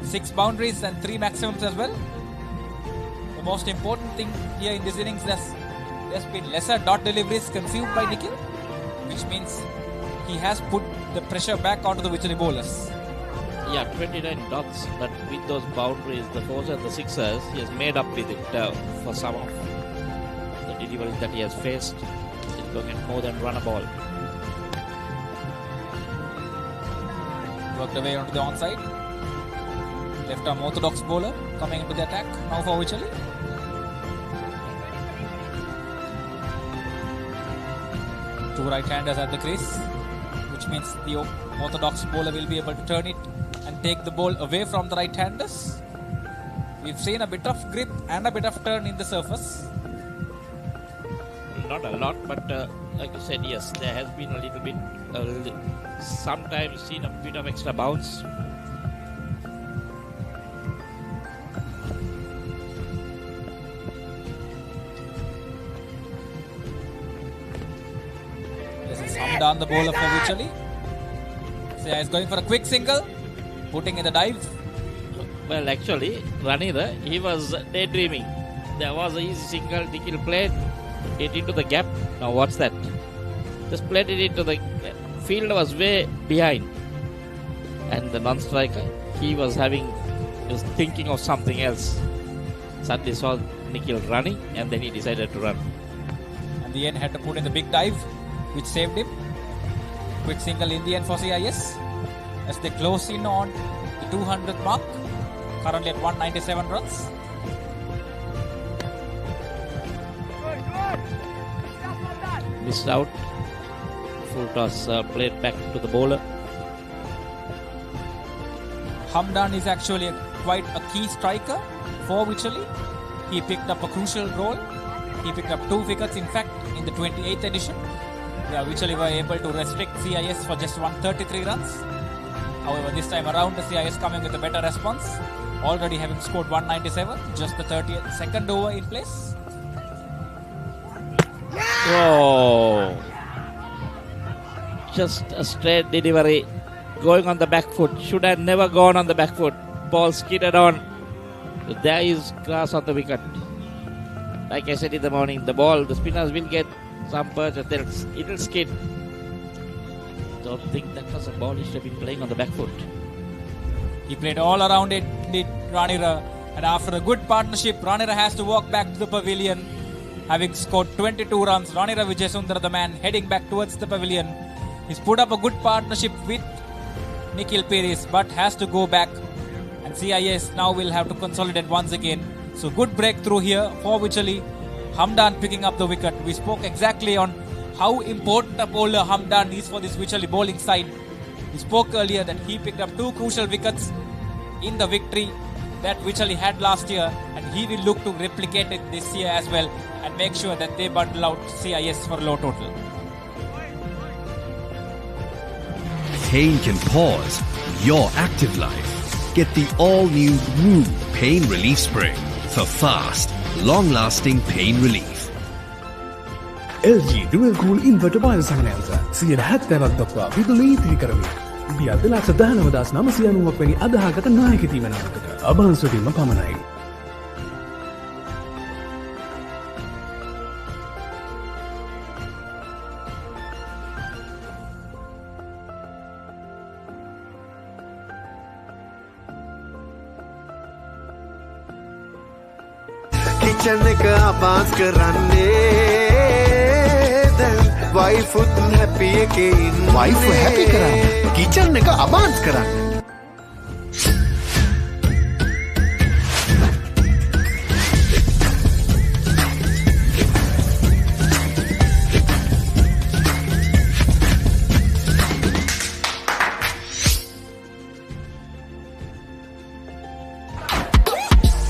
6 boundaries and 3 maximums as well. The most important thing here in this innings, there's been lesser dot deliveries consumed by Nikhil, which means he has put the pressure back onto the Wycherley bowlers. Yeah, 29 dots, but with those boundaries, the 4s and the 6s, he has made up with it for some of the deliveries that he has faced. He's going at more than run a ball. Worked away onto the onside. Left arm orthodox bowler coming into the attack now for Wycherley. Two right-handers at the crease, which means the orthodox bowler will be able to turn it and take the ball away from the right-handers. We've seen a bit of grip and a bit of turn in the surface. Not a lot, but like you said, yes, there has been a little bit, sometimes seen a bit of extra bounce. This is Hamdan, the bowler for Wycherley. So he's going for a quick single, putting in the dive. Well, actually, Ranira, he was daydreaming. There was an easy single, Nikhil played it into the gap. Now what's that? Just played it into the fielder was way behind. And the non-striker, he was thinking of something else. Suddenly saw Nikhil running and then he decided to run. And the end had to put in the big dive, which saved him. Quick single in the end for CIS as they close in on the 200th mark, currently at 197 runs. Missed out. Full toss played back to the bowler. Hamdan is actually quite a key striker for Wycherley. He picked up a crucial role. He picked up 2 wickets, in fact, in the 28th edition. Yeah, Wycherley were able to restrict CIS for just 133 runs. However, this time around, the CIS coming with a better response, already having scored 197, just the 32nd over in place. Oh, just a straight delivery, going on the back foot. Should have never gone on the back foot. Ball skidded on. There is grass on the wicket. Like I said in the morning, the spinners will get some perch and it'll skid. Don't think that was a ball he should have been playing on the back foot. He played all around it, did Ranira, and after a good partnership, Ranira has to walk back to the pavilion, having scored 22 runs. Ranira Vijayasundara, the man, heading back towards the pavilion. He's put up a good partnership with Nikhil Peris, but has to go back, and CIS now will have to consolidate once again. So good breakthrough here for Wycherley. Hamdan picking up the wicket. We spoke exactly on how important a bowler Hamdan is for this Wycherley bowling side. We spoke earlier that he picked up 2 crucial wickets in the victory that Wycherley had last year, and he will look to replicate it this year as well and make sure that they bundle out CIS for a low total. Pain can pause your active life. Get the all-new Woo Pain Relief Spray for fast, long-lasting pain relief. LG Dual Cool Inverter Biosananza. සියයට දක්වා විදුලි ඉතිරි කරමි. බියද ලක්ෂ 19,990ක් වැනි අදහකට නායක තීවනාවකට අභාන්සුවීම පමණයි. kitchen එක අබාස් කරන්නේ දැන් wife උත් happy එකේ ඉන්නේ wife happy කරන්න kitchen එක අබාස් කරන්න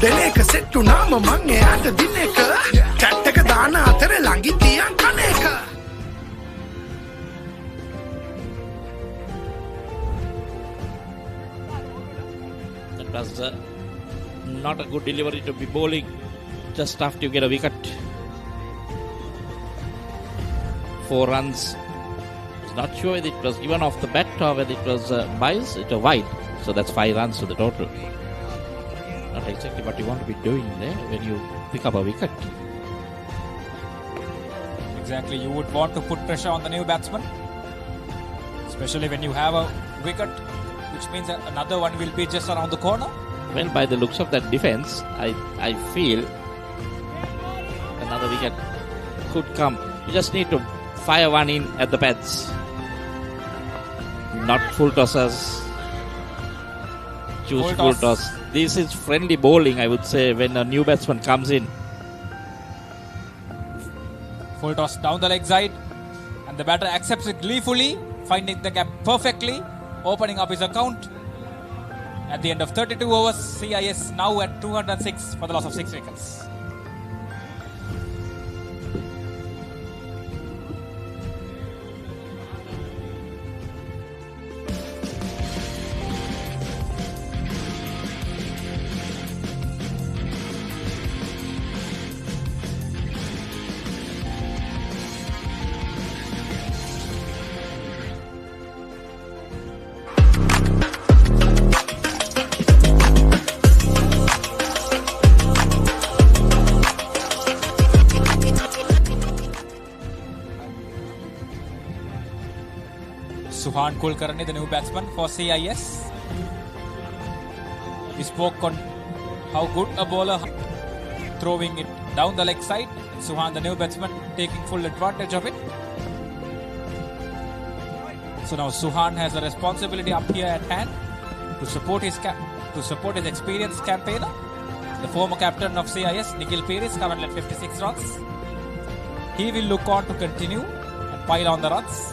දෙන එක සෙට් වුණාම මං එයාට දින එක චැට් එක දාන අතර ළඟින් තියන් කන එක That was not a good delivery to be bowling just after you get a wicket. 4 runs. Not sure whether it was given off the bat or whether it was biased. It was wide. So that's 5 runs to the total. Not exactly what you want to be doing there when you pick up a wicket. Exactly, you would want to put pressure on the new batsman, especially when you have a wicket, which means that another one will be just around the corner. Well, by the looks of that defense, I feel another wicket could come. You just need to fire one in at the pads. Not full tossers. Choose full toss. This is friendly bowling, I would say, when a new batsman comes in. Full toss down the leg side, and the batter accepts it gleefully, finding the gap perfectly, opening up his account. At the end of 32 overs, CIS now at 206 for the loss of 6 wickets. Suhan Kulkarni, the new batsman for CIS. We spoke on how good a bowler throwing it down the leg side. Suhan, the new batsman, taking full advantage of it. So now Suhan has a responsibility up here at hand to support his experienced campaigner, the former captain of CIS, Nikhil Peiris, currently at 56 runs. He will look on to continue and pile on the runs.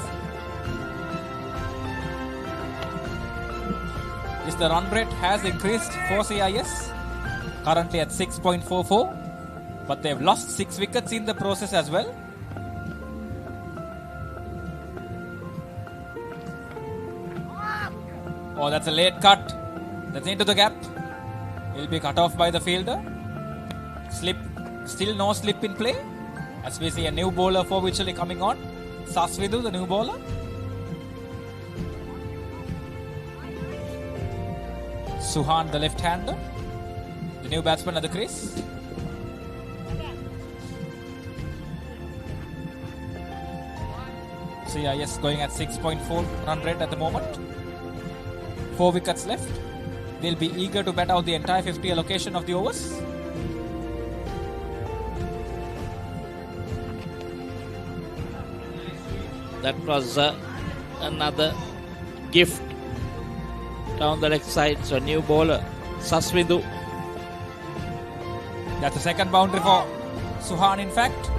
Yes, the run rate has increased for CIS, currently at 6.44, but they've lost 6 wickets in the process as well. Oh, that's a late cut. That's into the gap. Will be cut off by the fielder. Slip, still no slip in play. As we see a new bowler for Wycherley coming on. Sasvidu, the new bowler. Suhan, the left-hander. The new batsman at the crease. CIS going at 6.4 run rate at the moment. 4 wickets left. They'll be eager to bat out the entire 50 allocation of the overs. That was another gift down the leg side. So new bowler, Sasvindu. That's the second boundary for Suhan, in fact.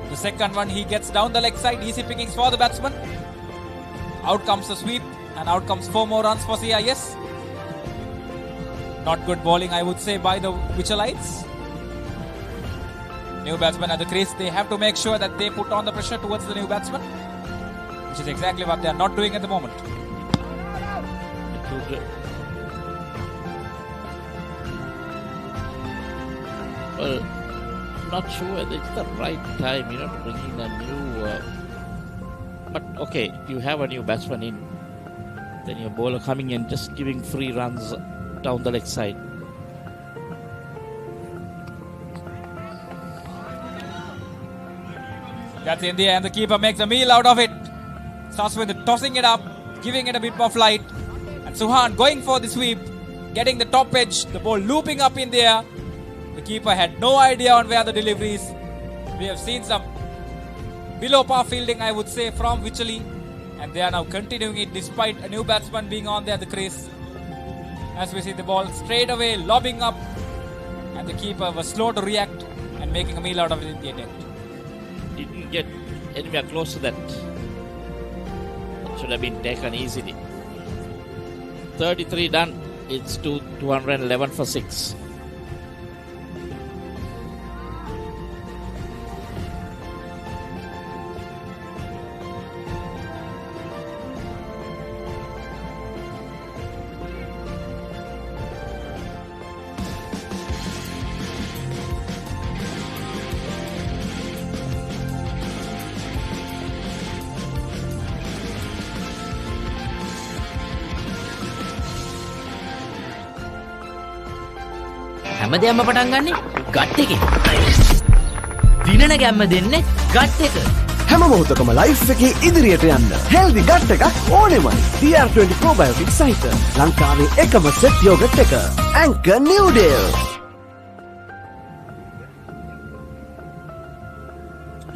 The second one he gets down the leg side. Easy pickings for the batsman. Out comes the sweep and out comes 4 more runs for CIS. Not good bowling, I would say, by the Wycherleyites. New batsman at the crease. They have to make sure that they put on the pressure towards the new batsman, which is exactly what they are not doing at the moment. Well, not sure whether it's the right time, to bring in a new... but okay, if you have a new batsman in, then your bowler coming in just giving free runs down the leg side. That's in the air, and the keeper makes a meal out of it. Saswin tossing it up, giving it a bit more flight. And Suhan going for the sweep, getting the top edge, the ball looping up in the air. The keeper had no idea on where the delivery is. We have seen some below par fielding, I would say, from Wycherley. And they are now continuing it despite a new batsman being on there at the crease. As we see the ball straight away lobbing up. And the keeper was slow to react and making a meal out of it in the end. Didn't get anywhere close to that. It should have been taken easily. 33 done. It's 211 for 6. හැමදේම පටන් ගන්නේ gut එකෙන්. දිනන ගැම්ම දෙන්නේ gut එක. හැම මොහොතකම life එකේ ඉදිරියට යන්න හෙල්දි ගට් එකක් ඕනෙමයි. DR20 probiotic සහිත ලංකාවේ එකම සෙට් යෝගට් එක. Anchor New Deal.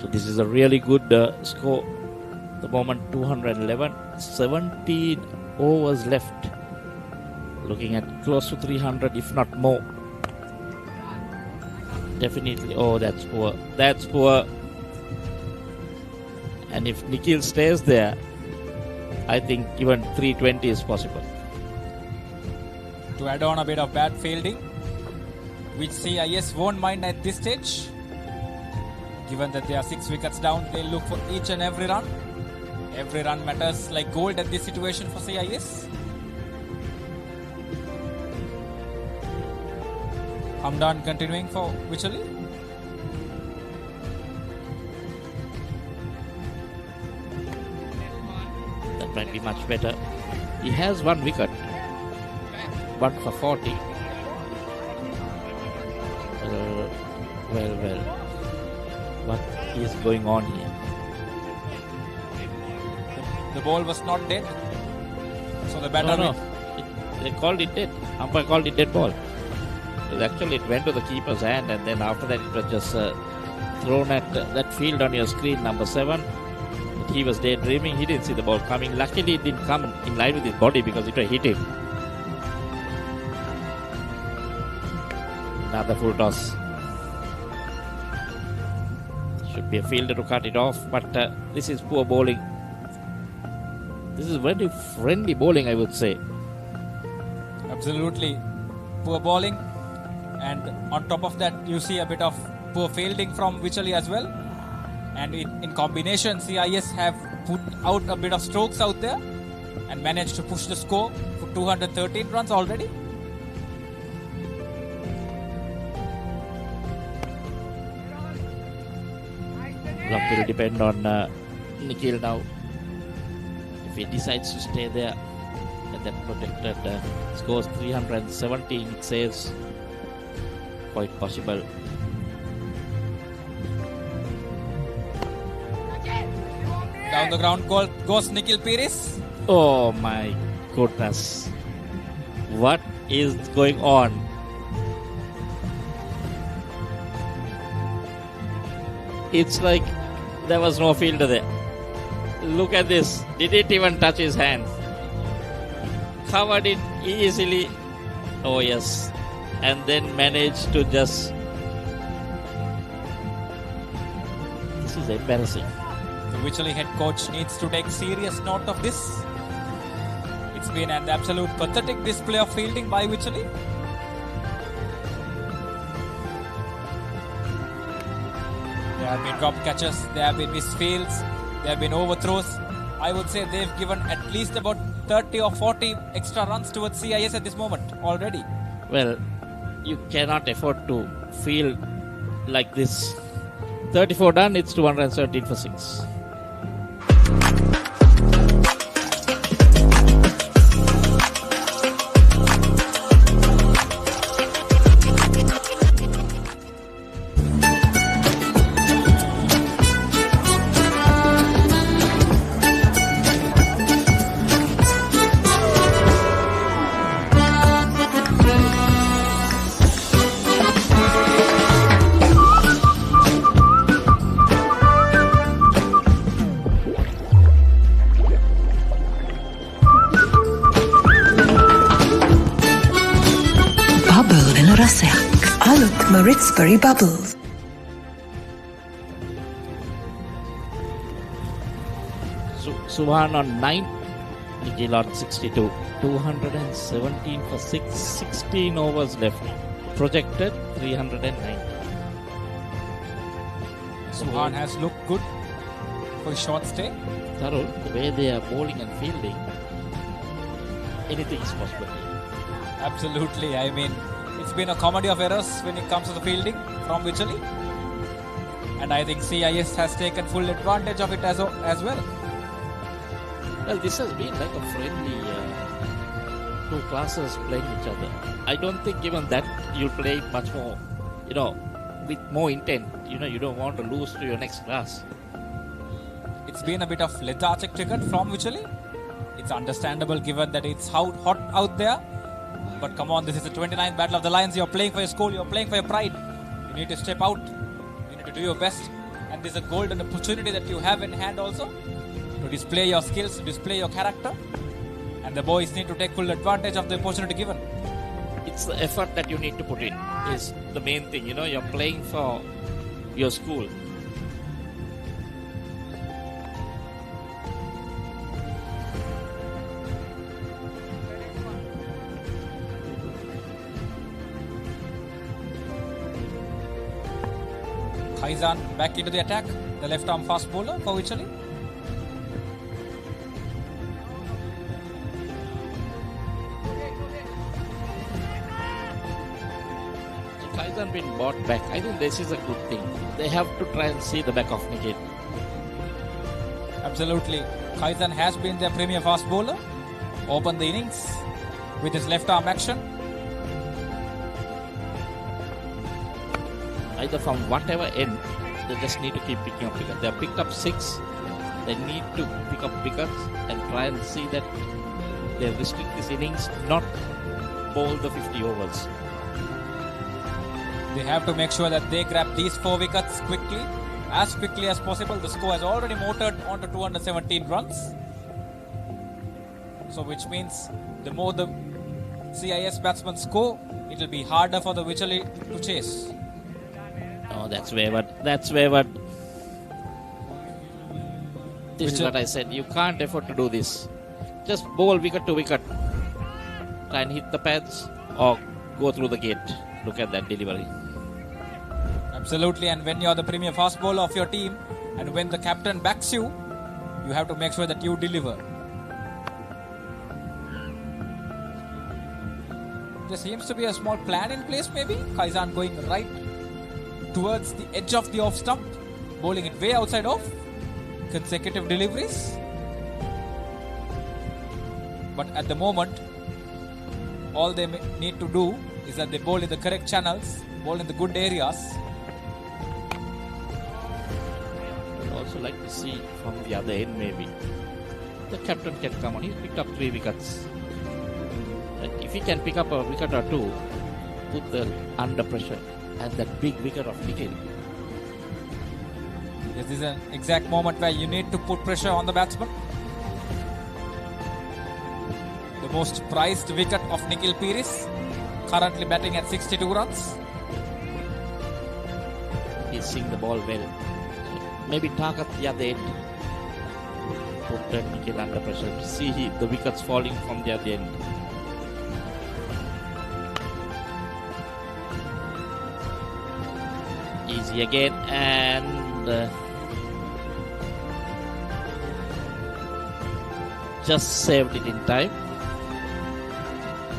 So this is a really good score. The moment 211, 17 overs left. Looking at close to 300, if not more. Definitely. Oh, that's poor. That's poor. And if Nikhil stays there, I think even 320 is possible. To add on a bit of bad fielding, which CIS won't mind at this stage. Given that they are 6 wickets down, they'll look for each and every run. Every run matters like gold at this situation for CIS. Hamdan continuing for Wycherley. That might be much better. He has 1 wicket. 1 for 40. Well. What is going on here? The ball was not dead. So the batter... No. They called it dead. Umpire called it dead ball. Actually, it went to the keeper's hand, and then after that, it was just thrown at that field on your screen, number 7. But he was daydreaming. He didn't see the ball coming. Luckily, it didn't come in line with his body because it hit him. Another full toss. Should be a fielder to cut it off, but this is poor bowling. This is very friendly bowling, I would say. Absolutely. Poor bowling. And on top of that, you see a bit of poor fielding from Wycherley as well. And in combination, CIS have put out a bit of strokes out there and managed to push the score for 213 runs already. Luck will depend on Nikhil now. If he decides to stay there, and that protected scores 317, it says quite possible. Down the ground goes Nikhil Peiris. Oh my goodness. What is going on? It's like there was no fielder there. Look at this. Didn't even touch his hand. Covered it easily. Oh yes. And then managed to just... This is embarrassing. The Wycherley head coach needs to take serious note of this. It's been an absolute pathetic display of fielding by Wycherley. There have been drop catches, there have been misfields, there have been overthrows. I would say they've given at least about 30 or 40 extra runs towards CIS at this moment already. Well, you cannot afford to feel like this. 34 done, it's 213 for 6. Ritzbury Bubbles. Suhan on 9, Nikhil on 62. 217 for 6, 16 overs left. Projected 309. Suhan has looked good for a short stay. Tarun, the way they are bowling and fielding, anything is possible. Absolutely. I mean, it's been a comedy of errors when it comes to the fielding from Wycherley. And I think CIS has taken full advantage of it as well. Well, this has been like a friendly two classes playing each other. I don't think even that you'll play it much more, with more intent. You don't want to lose to your next class. It's been a bit of lethargic cricket from Wycherley. It's understandable given that it's hot out there. But come on, this is the 29th Battle of the Lions. You're playing for your school, you're playing for your pride. You need to step out. You need to do your best. And there's a golden opportunity that you have in hand also to display your skills, to display your character. And the boys need to take full advantage of the opportunity given. It's the effort that you need to put in is the main thing. You're playing for your school. Khaizan back into the attack, the left arm fast bowler for Wycherley. So Khaizan been brought back. I think this is a good thing. They have to try and see the back of Nikhil. Absolutely. Khaizan has been their premier fast bowler. Opened the innings with his left arm action. Either from whatever end, they just need to keep picking up wickets. They have picked up 6. They need to pick up wickets and try and see that they restrict this innings, not bowl the 50 overs. They have to make sure that they grab these 4 wickets as quickly as possible. The score has already motored on to 217 runs. So which means the more the CIS batsmen score, it will be harder for the Wycherley to chase. Oh, that's wayward. That's wayward. This is what I said. You can't afford to do this. Just bowl wicket to wicket. Try and hit the pads or go through the gate. Look at that delivery. Absolutely. And when you're the premier fast bowler of your team and when the captain backs you, you have to make sure that you deliver. There seems to be a small plan in place maybe. Khaizan going right towards the edge of the off stump, bowling it way outside off. Consecutive deliveries. But at the moment, all they need to do is that they bowl in the correct channels, bowl in the good areas. I'd also like to see from the other end maybe. The captain can come on. He picked up 3 wickets. If he can pick up a wicket or 2, put the under pressure. And that big wicket of Nikhil. This is an exact moment where you need to put pressure on the batsman. The most prized wicket of Nikhil Piris, currently batting at 62 runs. He's seeing the ball well. Maybe target the other end. Put Nikhil under pressure. See the wickets falling from the other end. Easy again and just saved it in time.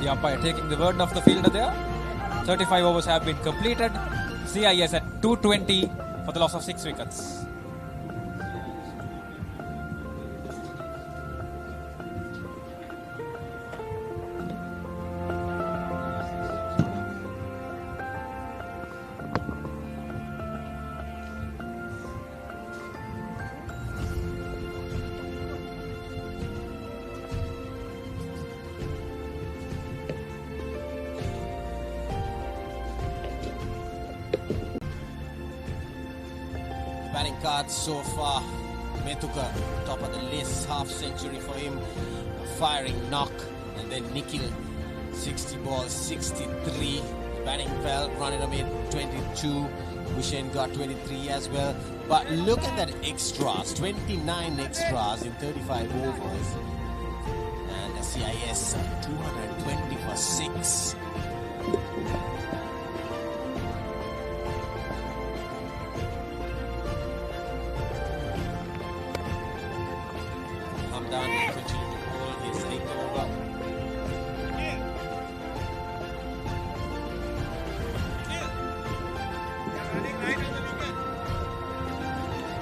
The umpire taking the word of the fielder there. 35 overs have been completed. CIS at 220 for the loss of 6 wickets. Batting cards so far. Metuka, top of the list, half century for him. A firing knock. And then Nikhil, 60 balls, 63. batting well, run in a mid 22. Vishen got 23 as well. But look at that extras, 29 extras in 35 overs. And the CIS 220 for 6. Hamdan will continue to hold his 8th over.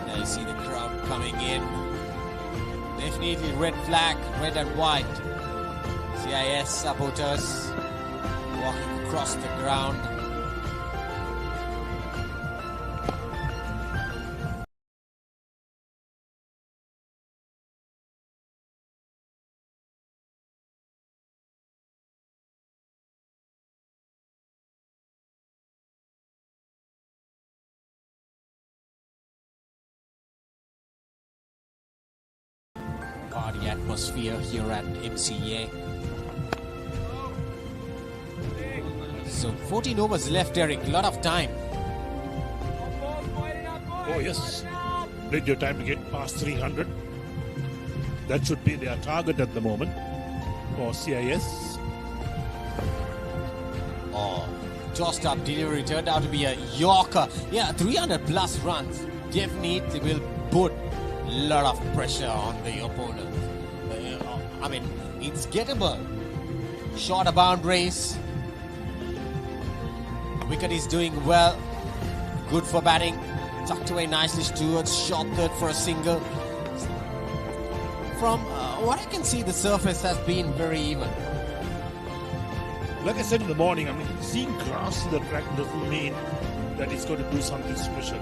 Now you see the crowd coming in. Definitely red flag, red and white. CIS supporters walking across the ground. Party atmosphere here at MCA. So 14 overs left, Eric. A lot of time. Oh yes, plenty of time to get past 300. That should be their target at the moment for CIS. Oh, tossed up delivery turned out to be a Yorker. Yeah, 300 plus runs definitely will put a lot of pressure on the opponent. I mean, it's gettable. Shorter boundaries. Wicket is doing well. Good for batting. Tucked away nicely towards short third for a single. From what I can see, the surface has been very even. Like I said in the morning, I mean, seeing grass in the track doesn't mean that it's going to do something special.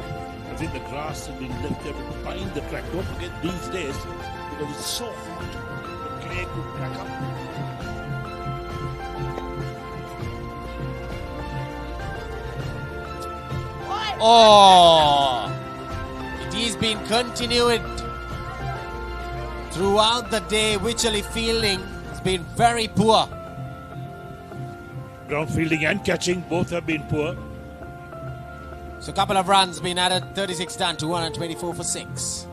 I think the grass has been left there behind the track. Don't forget these days, because it's so hot, the clay could crack up. Oh, it is being continued throughout the day. Wycherley fielding has been very poor. Ground fielding and catching both have been poor. So a couple of runs been added. 36 done, 224 for 6.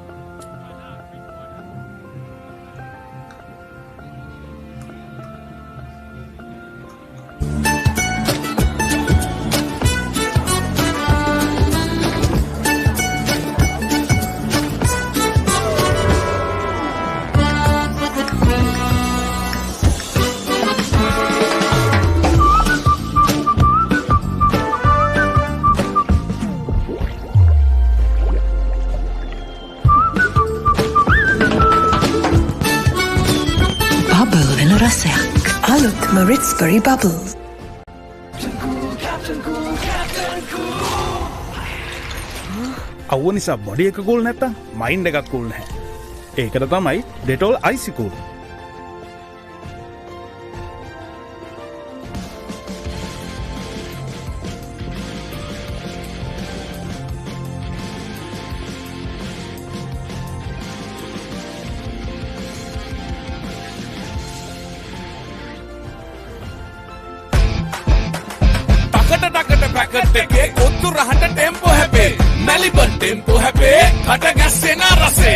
Ritzbury Bubbles. අවුව නිසා body එක cool නැත්තම් mind එකක් cool නැහැ. ඒකට තමයි Dettol IC cool. tempo happy Melbourne tempo happy කට ගැස්සෙන රසේ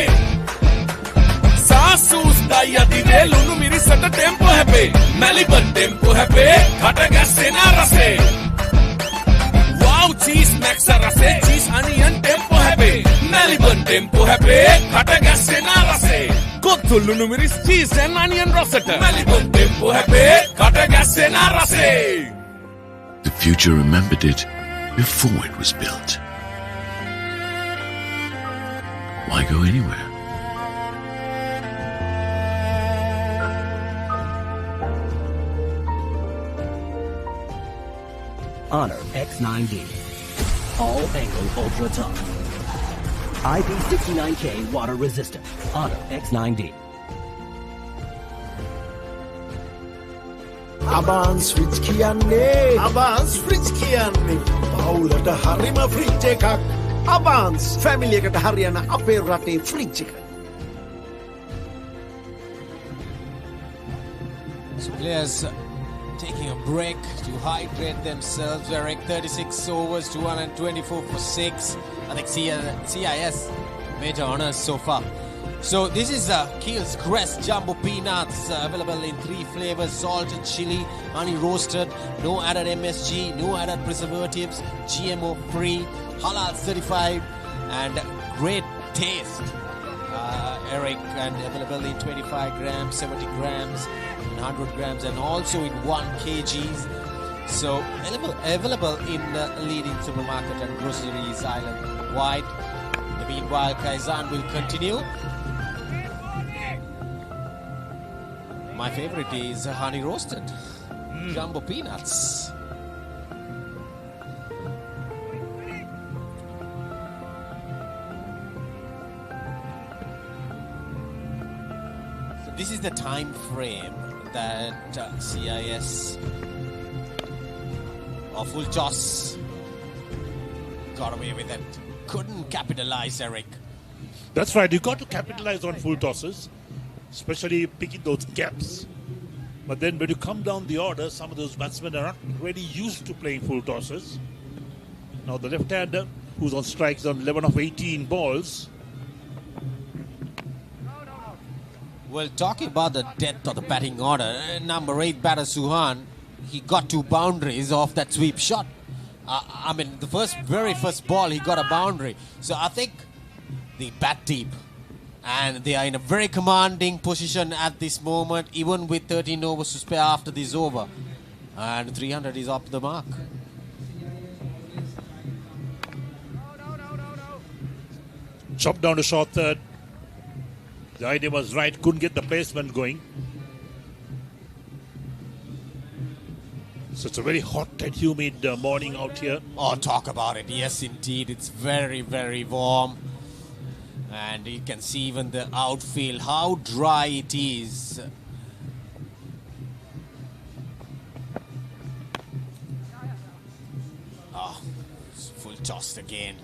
සාසුස් දයදිවේ ලුණු මිරිසට tempo happy Melbourne tempo happy කට ගැස්සෙන රසේ wow cheese max රසේ cheese onion tempo happy Melbourne tempo happy කට ගැස්සෙන රසේ kottu lunu miris cheese and onion රසට Melbourne tempo happy කට ගැස්සෙන රසේ. The future remembered it before it was built. Why go anywhere? Honor X9D. All angle ultra tough. IP69K water resistant. Honor X9D. Abans fridge kiyanne Abans fridge kiyanne Paulata harima fridge ekak Abans family ekata hariyana ape rate fridge එක. So players taking a break to hydrate themselves. Eric, 36 overs, 224 for 6. I think CIS major honors so far. So this is Keel's Crest Jumbo Peanuts, available in 3 flavors: salted chili, honey roasted, no added MSG, no added preservatives, GMO free, halal certified, and great taste. Eric, and available in 25 grams, 70 grams, 100 grams, and also in 1 kgs. So available in leading supermarket and groceries island-wide. Meanwhile, Kaizen will continue. My favorite is honey roasted jumbo peanuts. So this is the time frame that CIS or full toss got away with it. Couldn't capitalize, Eric. That's right. You got to capitalize on full tosses, especially picking those gaps. But then when you come down the order, some of those batsmen are not really used to playing full tosses. Now the left-hander, who's on strikes on 11 of 18 balls. Well, talking about the depth of the batting order, number 8 batter Suhan, he got 2 boundaries off that sweep shot. I mean, the very first ball, he got a boundary. So I think they bat deep. And they are in a very commanding position at this moment, even with 13 overs to spare after this over. And 300 is up the mark. Chopped down the short third. The idea was right, couldn't get the placement going. So it's a very hot and humid morning out here. Oh, talk about it. Yes, indeed. It's very, very warm. And you can see even the outfield, how dry it is. Oh, full tossed again.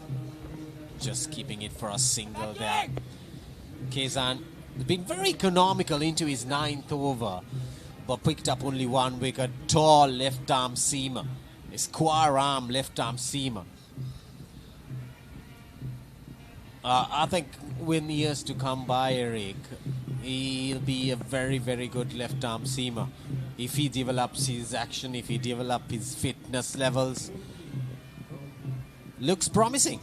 Just keeping it for a single there. Kazan been very economical into his 9th over, but picked up only 1 wicket. Tall left arm seamer. A square arm left arm seamer. I think when years to come by, Eric, he'll be a very, very good left arm seamer. If he develops his action, if he develops his fitness levels, looks promising.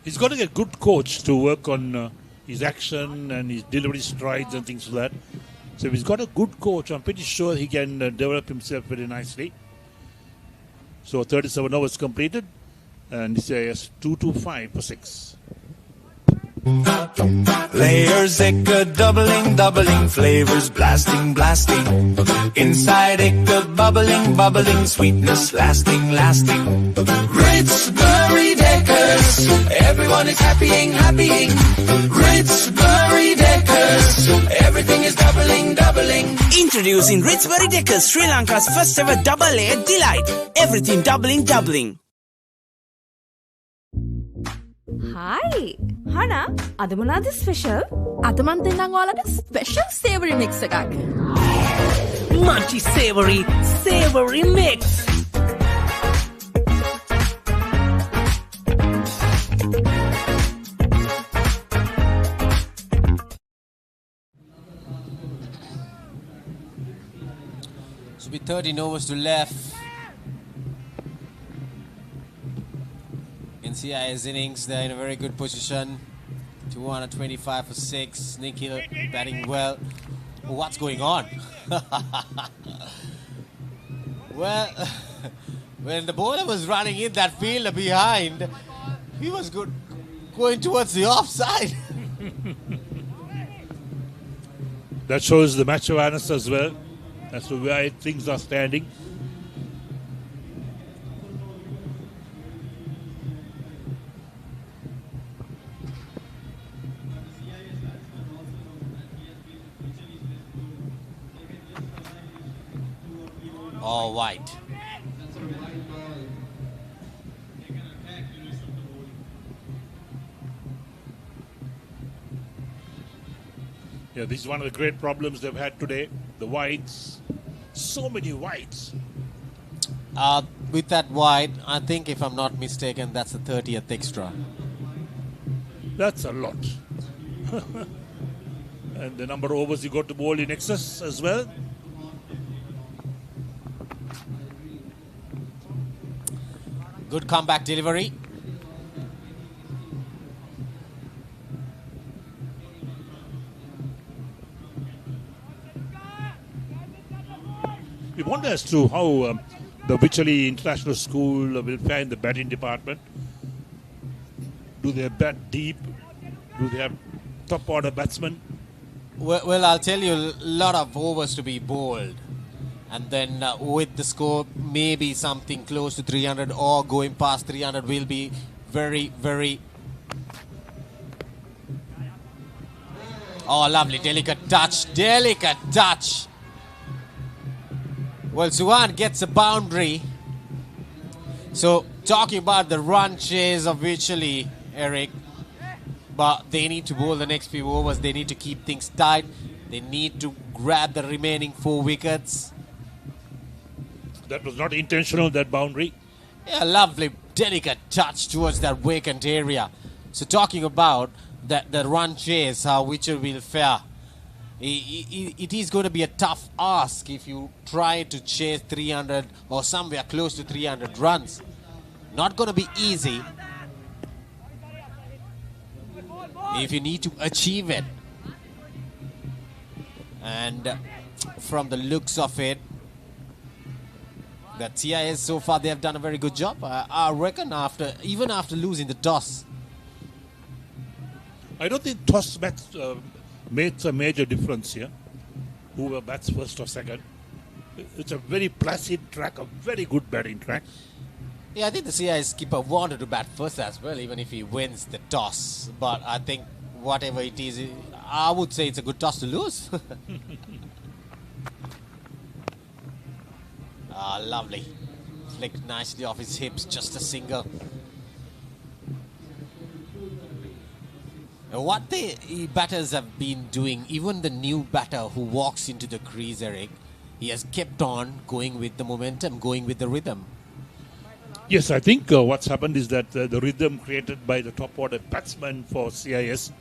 He's got to get a good coach to work on his action and his delivery strides and things like that. So if he's got a good coach, I'm pretty sure he can develop himself very nicely. So 37 overs completed, and CIS 225 for 6. Layers, doubling, flavors blasting. Inside bubbling, sweetness lasting. Ritz Berry Deckers, everyone is happying. Ritz Berry Deckers, everything is doubling. Introducing Ritz Berry Deckers, Sri Lanka's first ever double-layered delight. Everything doubling. Hi, Hana, අද මොනවද special? අද මන් දෙන්නම් ඔයාලට special සේවරි mix එකක්. Munchy savory mix. So with 13 overs to left in CIS innings, they're in a very good position. 225 for 6. Nikhil batting well. What's going on? Well, when the bowler was running in that fielder behind, he was going towards the offside. That shows the match awareness as well. That's the way things are standing. All white. Yeah, this is one of the great problems they've had today. The wides. So many wides. With that wide, I think if I'm not mistaken, that's the 30th extra. That's a lot. And the number of overs you got to bowl in excess as well. Good comeback delivery. We wonder as to how the Wycherley International School will fare in the batting department. Do they bat deep? Do they have top order batsmen? Well, I'll tell you, a lot of overs to be bowled. And then with the score, maybe something close to 300 or going past 300 will be very, very... Oh, lovely. Delicate touch. Delicate touch. Well, Suwan gets a boundary. So, talking about the run chase of Wycherley, Eric. But they need to bowl the next few overs. They need to keep things tight. They need to grab the remaining 4 wickets. That was not intentional, that boundary. Yeah, lovely, delicate touch towards that vacant area. So talking about the run chase, how Wycherley will fare. It is going to be a tough ask if you try to chase 300 or somewhere close to 300 runs. Not going to be easy if you need to achieve it. And from the looks of it, that CIS so far they have done a very good job. I reckon even after losing the toss. I don't think toss makes a major difference here. Whoever bats first or second. It's a very placid track, a very good batting track. Yeah, I think the CIS skipper wanted to bat first as well, even if he wins the toss. But I think whatever it is, I would say it's a good toss to lose. Ah, lovely. Flicked nicely off his hips, just a single. What the batters have been doing, even the new batter who walks into the crease, Eric, he has kept on going with the momentum, going with the rhythm. Yes, I think what's happened is that the rhythm created by the top order batsman for CIS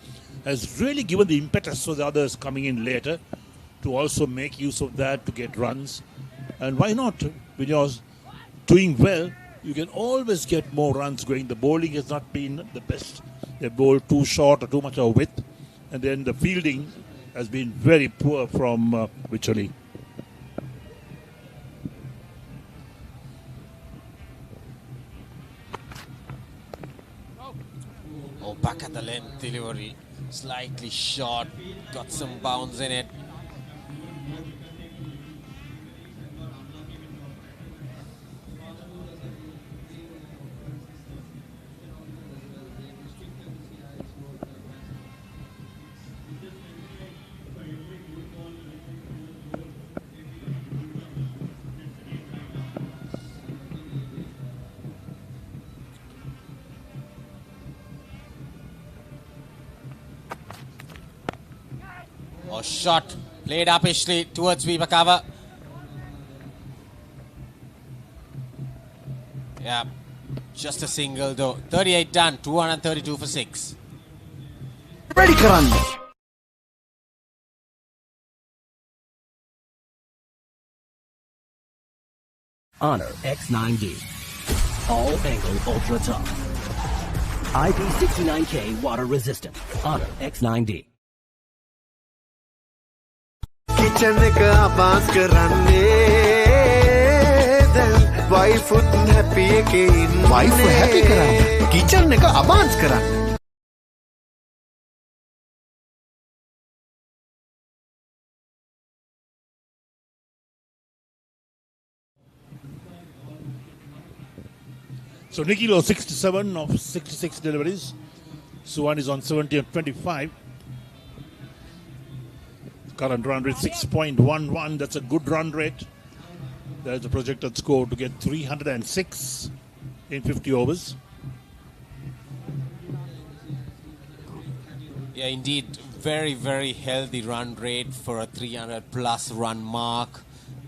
has really given the impetus for the others coming in later to also make use of that to get runs. And why not? When you're doing well, you can always get more runs going. The bowling has not been the best. They bowl too short or too much of width. And then the fielding has been very poor from Wycherley. Oh, back at the length delivery. Slightly short. Got some bounce in it. Oh, shot played uppishly towards sweeper cover. Yeah, just a single though. 38 done, 232 for 6. Ready, Karan. Honor X9D. All angle ultra tough. IP69K water resistant. Honor X9D. Kitchen එක අබාස් කරන්නේ දැන් wife උත් happy එකේ ඉන්නේ wife happy කරන්නේ kitchen එක අබාස් කරන්නේ. So Nikilo 67 of 66 deliveries. Suwan is on 70 and 25. Current run rate 6.11. That's a good run rate. There's a projected score to get 306 in 50 overs. Yeah, indeed. very, very healthy run rate for a 300 plus run mark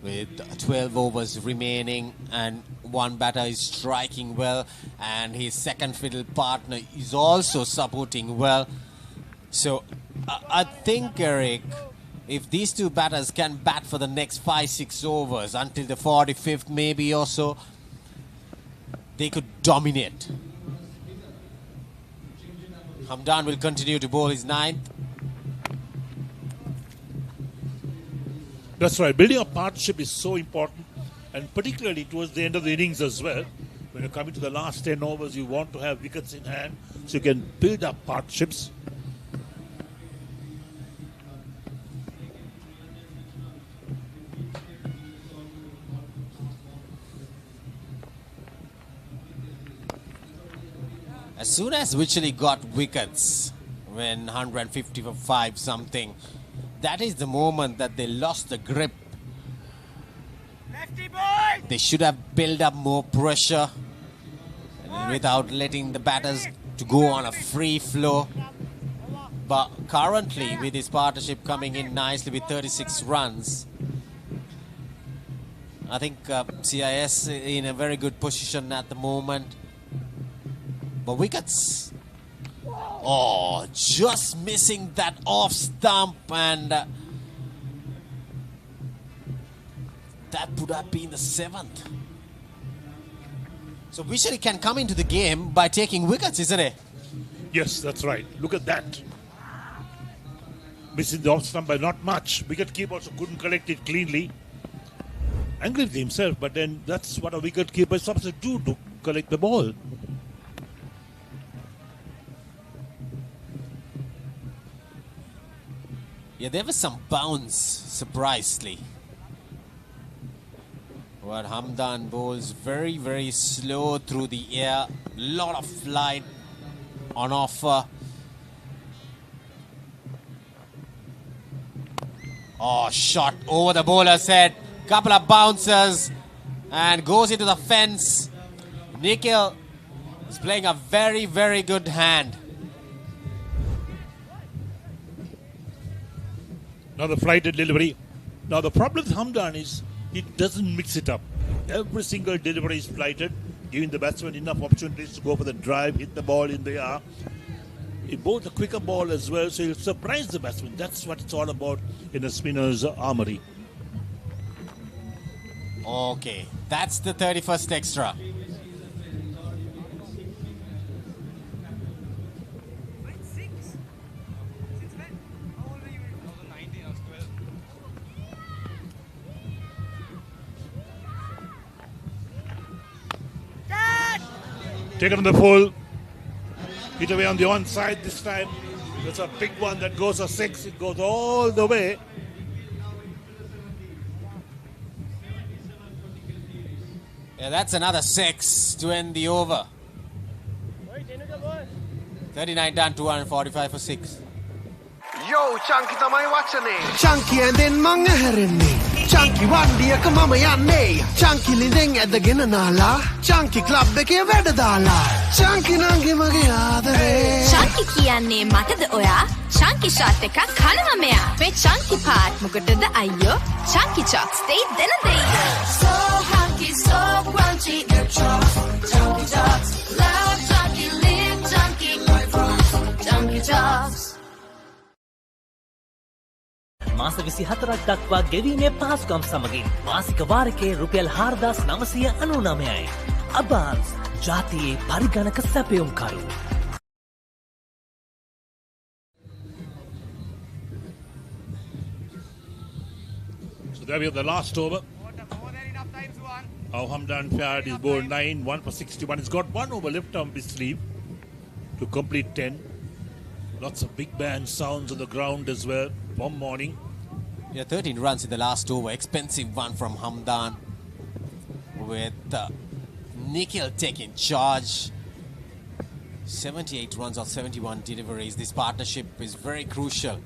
with 12 overs remaining, and one batter is striking well and his second fiddle partner is also supporting well. So I think, Eric, if these two batters can bat for the next 5-6 overs until the 45th maybe or so, they could dominate. Hamdan will continue to bowl his 9th. That's right. Building a partnership is so important, and particularly towards the end of the innings as well. When you're coming to the last 10 overs, you want to have wickets in hand so you can build up partnerships. As soon as Wycherley got wickets, when 150 for 5 something, that is the moment that they lost the grip. They should have built up more pressure without letting the batters to go on a free flow. But currently, with his partnership coming in nicely with 36 runs, I think CIS in a very good position at the moment. But wickets. Oh, just missing that off stump, and that would have been the 7th. So Wycherley can come into the game by taking wickets, isn't it? Yes, that's right. Look at that. Missing the off stump by not much. Wicket keeper also couldn't collect it cleanly. Angry with himself, but then that's what a wicket keeper is supposed to do, to collect the ball. Yeah, there was some bounce, surprisingly. But Hamdan bowls very, very slow through the air. Lot of flight on offer. Oh, shot over the bowler's head. Couple of bouncers and goes into the fence. Nikhil is playing a very, very good hand. Now the flighted delivery. Now the problem with Hamdan is he doesn't mix it up. Every single delivery is flighted, giving the batsman enough opportunities to go for the drive, hit the ball in the air. He bowls a quicker ball as well, so he'll surprise the batsman. That's what it's all about in a spinner's armory. Okay, that's the 31st extra. Taken on the full. Hit away on the onside this time. That's a big one that goes a 6. It goes all the way. Yeah, that's another 6 to end the over. 39 done, 245 for 6. Yo, Chunky tamai wachane. Chunky and then manga herenne. Chunky wandiyak mama yanne. Chunky lideng edagena nala. Chunky club ekේ වැඩ දාලා. Chunky nange mage ආදරේ. Chunky කියන්නේ මටද ඔයා? Chunky shot එකක් කනවා මෙයා. මේ Chunky part මොකටද අයියෝ? Chunky chocs they දෙන දෙයියෝ. So hunky, so crunchy, the chocs. Chunky chocs. Love Chunky, live Chunky, my friends. Chunky chocs. මාස 24ක් දක්වා ගෙවීමේ පහසුකම් සමගින් මාසික වාරිකයේ රුපියල් 4999යි. අබාන්ස් ජාතියේ පරිගණක සැපයුම්කරු. So there we have the last over. Hamdan fired his ball 9, 1 for 61. He's got 1 over left on his sleeve to complete 10. Lots of big band sounds on the ground as well from morning. Yeah, 13 runs in the last over. Expensive one from Hamdan, with Nikhil taking charge. 78 runs or 71 deliveries. This partnership is very crucial.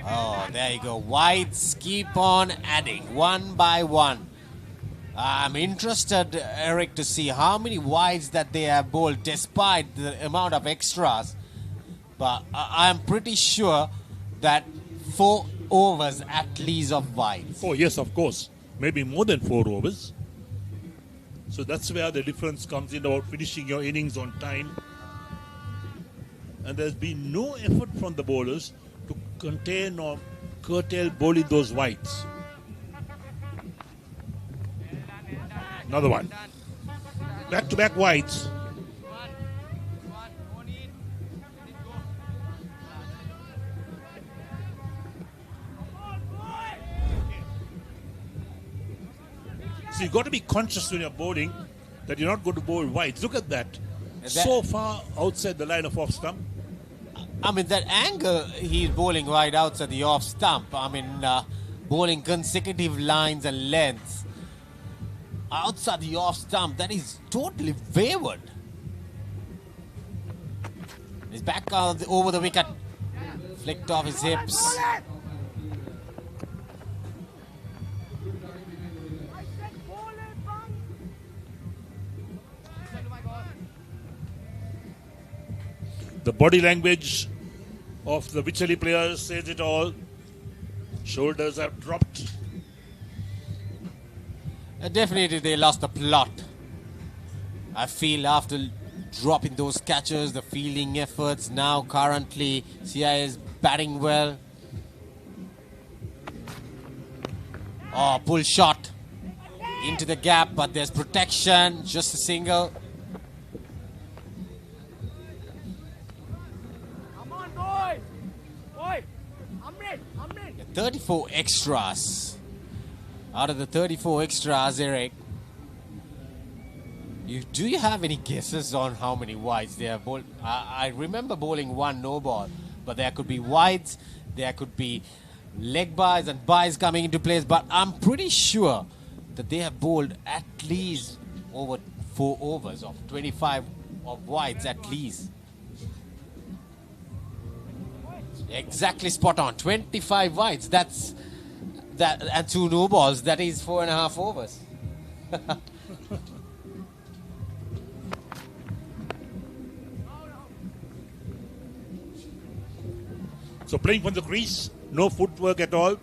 Oh, there you go. Wides keep on adding one by one. I'm interested, Eric, to see how many wides that they have bowled despite the amount of extras. but I am pretty sure that 4 overs at least of wides. Oh, yes, of course. Maybe more than 4 overs. So that's where the difference comes in about finishing your innings on time. And there's been no effort from the bowlers to contain or curtail bowling those wides. Another one. Back-to-back wides. So you've got to be conscious when you're bowling that you're not going to bowl wides. Look at that. So far outside the line of off stump. I mean, that angle he's bowling wide outside the off stump. I mean, bowling consecutive lines and lengths outside the off stump. That is totally wayward. He's back over the wicket. Flicked off his hips. The body language of the Wycherley players says it all. Shoulders have dropped. Definitely they lost the plot. I feel after dropping those catches, the fielding efforts, now currently CIS batting well. Oh, pull shot into the gap, but there's protection, just a single. 34 extras. Out of the 34 extras, Eric, do you have any guesses on how many wides they have bowled? I remember bowling 1 no ball, but there could be wides, there could be leg byes and byes coming into place, but I'm pretty sure that they have bowled at least over 4 overs of 25 of wides at least. Exactly spot on. 25 wides. That's that, and 2 no balls. That is 4.5 overs. So playing from the crease, no footwork at all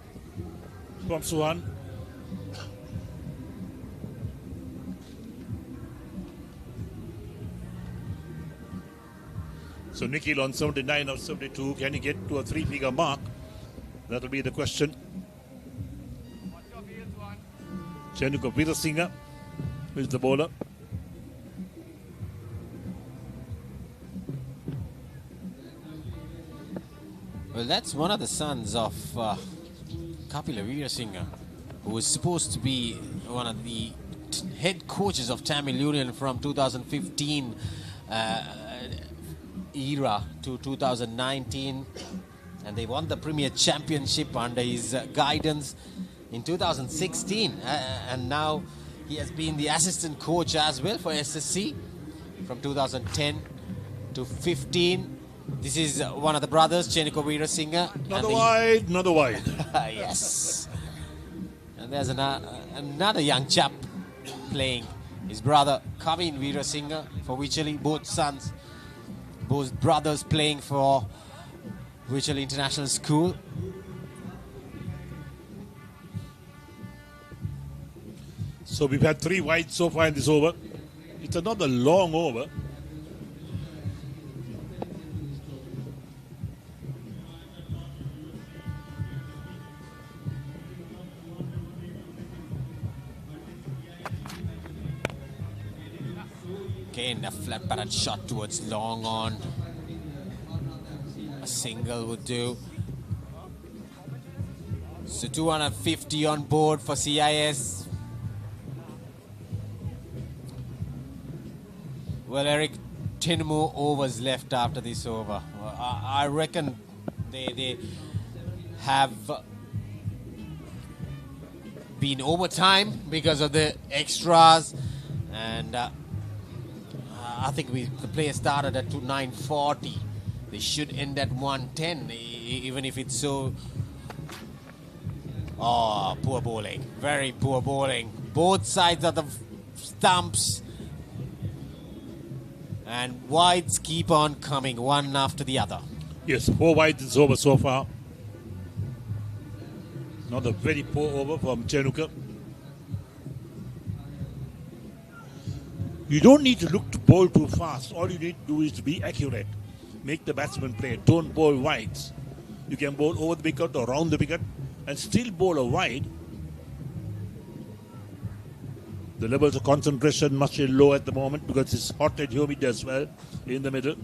from Suhan. So Nikhil on 79 or 72, can he get to a 3-figure mark? That'll be the question. Chenuka Veerasinghe is the bowler. Well, that's one of the sons of Kapila Veerasinghe, who was supposed to be one of the head coaches of Tamil Union from 2015 era to 2019, and they won the Premier Championship under his guidance in 2016, and now he has been the assistant coach as well for SSC from 2010 to 15. This is one of the brothers, Chenuka Veerasinghe. Another wide. Yes. And there's another young chap playing, his brother Kavin Veerasinghe for Wycherley, both sons. Both brothers playing for Wycherley International School. So we've had 3 wides so far in this over. It's another long over. Again, a flat batted shot towards long on. A single would do. So 250 on board for CIS. Well, Eric, 10 more overs left after this over. Well, I reckon they have been overtime because of the extras, and I think the player started at 940. They should end at 110, even if it's so. Oh, poor bowling. Very poor bowling. Both sides of the stumps. And wides keep on coming, one after the other. Yes, 4 wides is over so far. Another very poor over from Chenuka. You don't need to look to bowl too fast. All you need to do is to be accurate. Make the batsman play. Don't bowl wides. You can bowl over the wicket or around the wicket and still bowl a wide. The levels of concentration much low at the moment because it's hot and humid as well in the middle.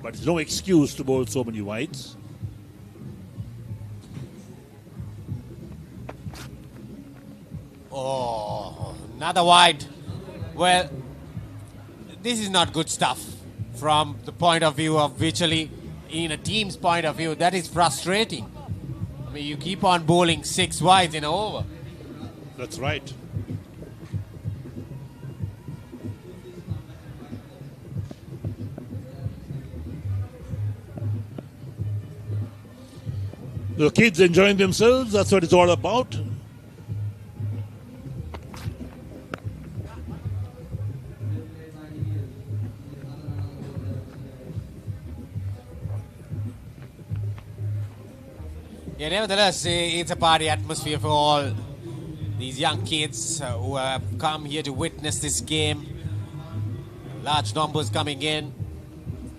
But it's no excuse to bowl so many wides. Oh, another wide. Well, this is not good stuff from the point of view of Wycherley. In a team's point of view, that is frustrating. I mean, you keep on bowling 6 wides in an over. That's right. The kids enjoying themselves, that's what it's all about. Yeah, nevertheless, it's a party atmosphere for all these young kids who have come here to witness this game. Large numbers coming in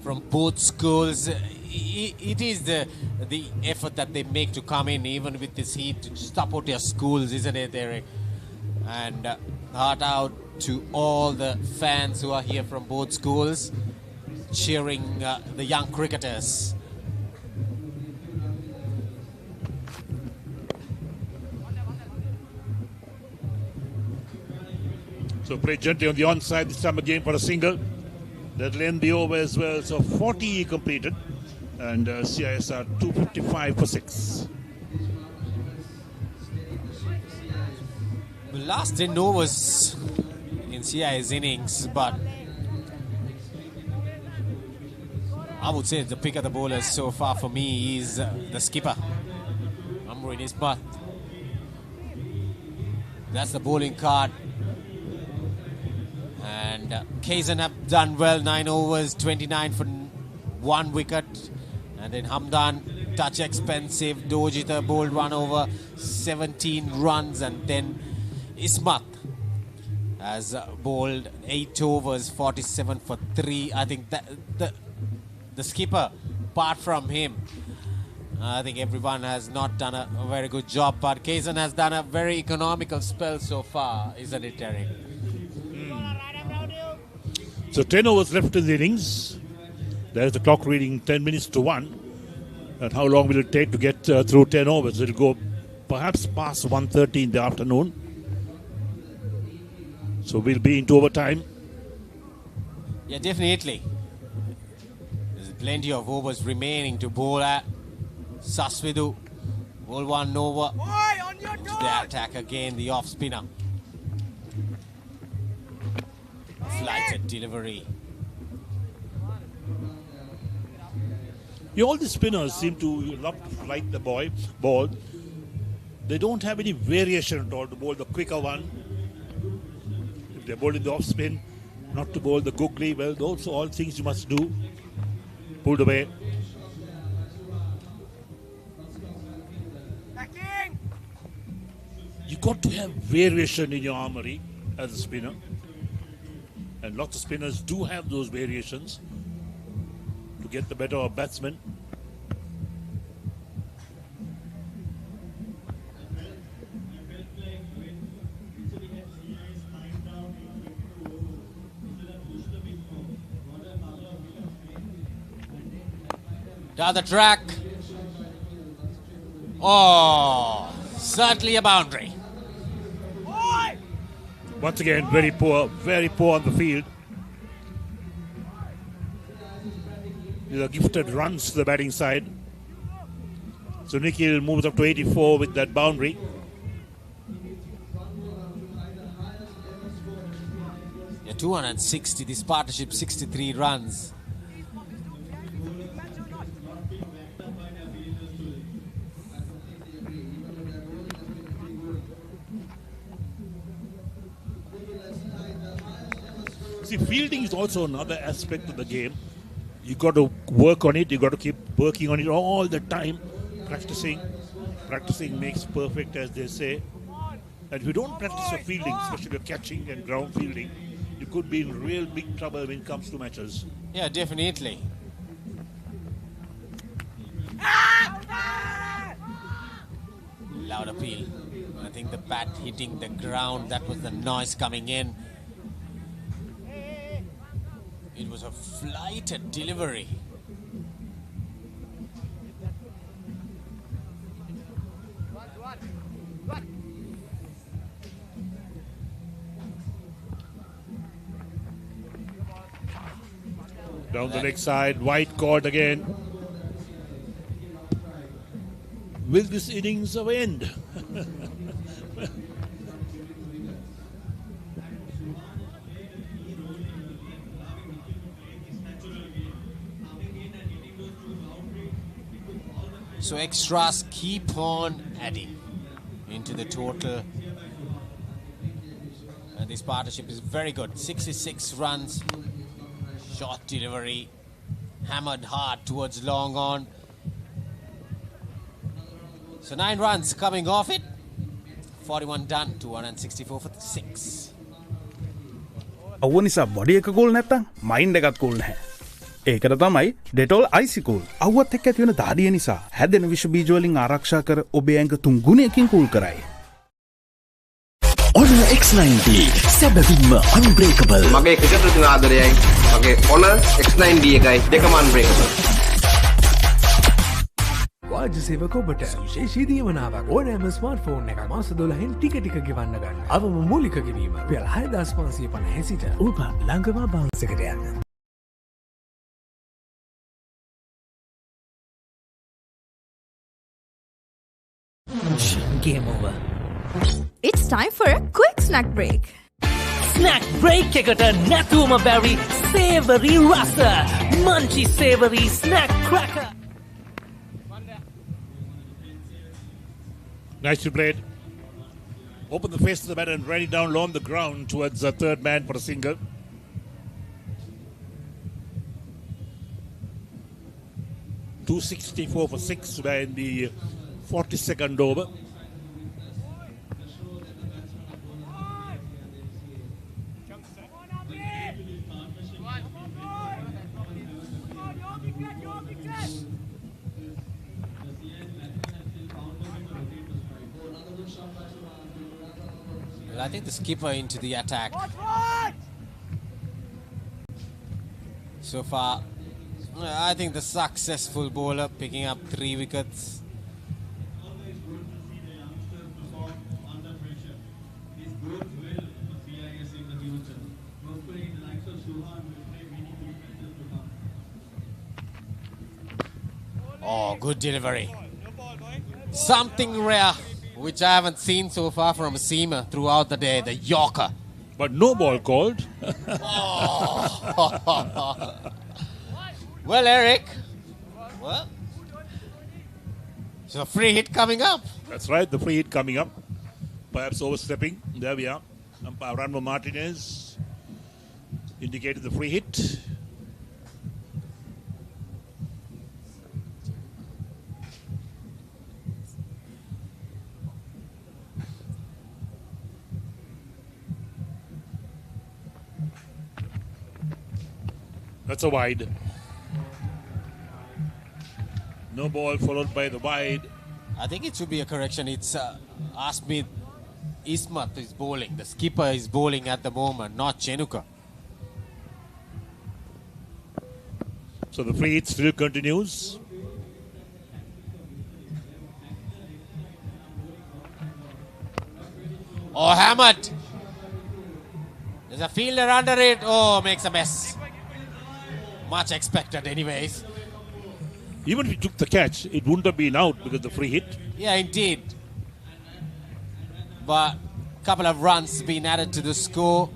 from both schools. It is the effort that they make to come in, even with this heat, to support their schools, isn't it, Eric? And heart out to all the fans who are here from both schools, cheering the young cricketers. So play gently on the onside this time again for a single. That'll end the over as well. So 40 completed. And CIS are 255 for 6. The last 10 overs in CIS innings, but I would say the pick of the bowlers so far for me is the skipper, Amrin Ismat. That's the bowling card. And Kazan have done well, 9 overs, 29 for 1 wicket. And then Hamdan, touch expensive. Dojita bowled 1 over, 17 runs. And then Ismat has bowled 8 overs, 47 for 3. I think that the skipper, apart from him, I think everyone has not done a very good job. But Kazan has done a very economical spell so far, isn't it, Terry? So 10 overs left in the innings. There's the clock reading 10 minutes to 1. And how long will it take to get through 10 overs? It'll go perhaps past 1:30 in the afternoon. So we'll be into overtime. Yeah, definitely. There's plenty of overs remaining to bowl at. Sasvidu, bowl 1 over. To the attack again, the off spinner. Flighted delivery. All the spinners seem to love to flight the ball. They don't have any variation at all to bowl the quicker one. If they're bowling the off spin, not to bowl the googly, well, those are all things you must do. Pulled away. You got to have variation in your armory as a spinner. And lots of spinners do have those variations to get the better of batsmen. Down the track. Oh, certainly a boundary. Once again, very poor on the field. These are gifted runs to the batting side. So Nikhil moves up to 84 with that boundary. Yeah, 260, this partnership 63 runs. See, fielding is also another aspect of the game. You got to work on it. You got to keep working on it all the time. Practicing makes perfect, as they say. And if you don't practice your fielding, especially your catching and ground fielding, you could be in real big trouble when it comes to matches. Yeah, definitely. Loud appeal. I think the bat hitting the ground, that was the noise coming in. It was a flighted delivery. Down the leg side, White caught again. Will this innings end? So extras keep on adding into the total. And this partnership is very good. 66 runs. Short delivery. Hammered hard towards long on. So 9 runs coming off it. 41 done. 264 for 6. අවුව නිසා body එක cool නැත්තම් mind එකත් cool නැහැ. ඒකට තමයි Dettol IC cool. අවුවත් එක්ක ඇති වෙන දාඩිය නිසා හැදෙන විෂ බීජ වලින් ආරක්ෂා කර ඔබේ ඇඟ 3 ගුණයකින් කූල් කරයි. Honor X9D සැබවින්ම unbreakable. මගේ ක්‍රිකට් රුචි ආදරයයි. මගේ Honor X9D එකයි දෙකම unbreakable. වාජ්‍ය සේවක ඔබට විශේෂී දීමනාවක් ඕනෑම ස්මාර්ට්ෆෝන් එකක් මාස 12න් ටික ගෙවන්න ගන්න. අවම මූලික ගෙවීම රුපියල් 6550 සිට ඔබ ළඟම බවුන්ස් එකට යන්න. Game over. It's time for a quick snack break. Snack break එකට නැතුවම බැරි savory රස. Munchy savory snack cracker. Nicely played. Open the face of the batter and ran it down low on the ground towards the third man for a single. .264 for 6 in the 42nd over. Well, I think the skipper into the attack. So far, I think the successful bowler picking up 3 wickets. Oh, good delivery. Something rare, which I haven't seen so far from a seamer throughout the day, the Yorker. But no ball called. Well, Eric. Well, so free hit coming up. That's right, the free hit coming up. Perhaps overstepping. There we are. Umpire Ranmo Martinez indicated the free hit. That's a wide. No ball followed by the wide. I think it should be a correction. It's Asmith Ismat is bowling. The skipper is bowling at the moment, not Chenuka. So the free hit still continues. Oh, hammered. There's a fielder under it. Oh, makes a mess. Much expected anyways. Even if he took the catch, it wouldn't have been out because the free hit. Yeah, indeed. But a couple of runs being added to the score.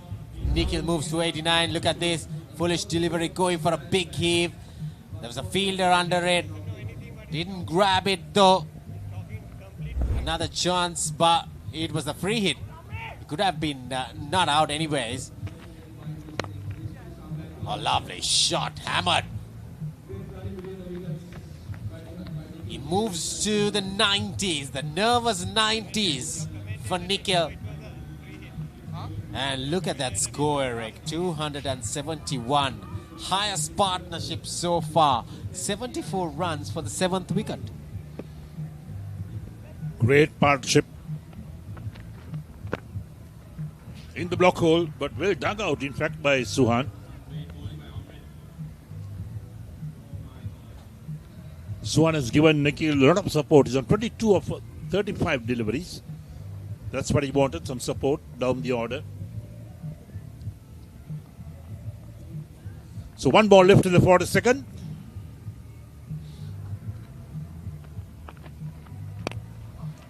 Nikhil moves to 89. Look at this. Foolish delivery going for a big heave. There was a fielder under it. Didn't grab it though. Another chance, but it was a free hit. It could have been not out anyways. Oh, lovely shot. Hammered. moves to the 90s, the nervous 90s for Nikhil. And look at that score, Eric, 271. Highest partnership so far, 74 runs for the 7th wicket. Great partnership in the block hole, but well dug out, in fact, by Suhan. Suhan has given Nikhil a lot of support. He's on 22 of 35 deliveries. That's what he wanted, some support down the order. So one ball left in the 42nd.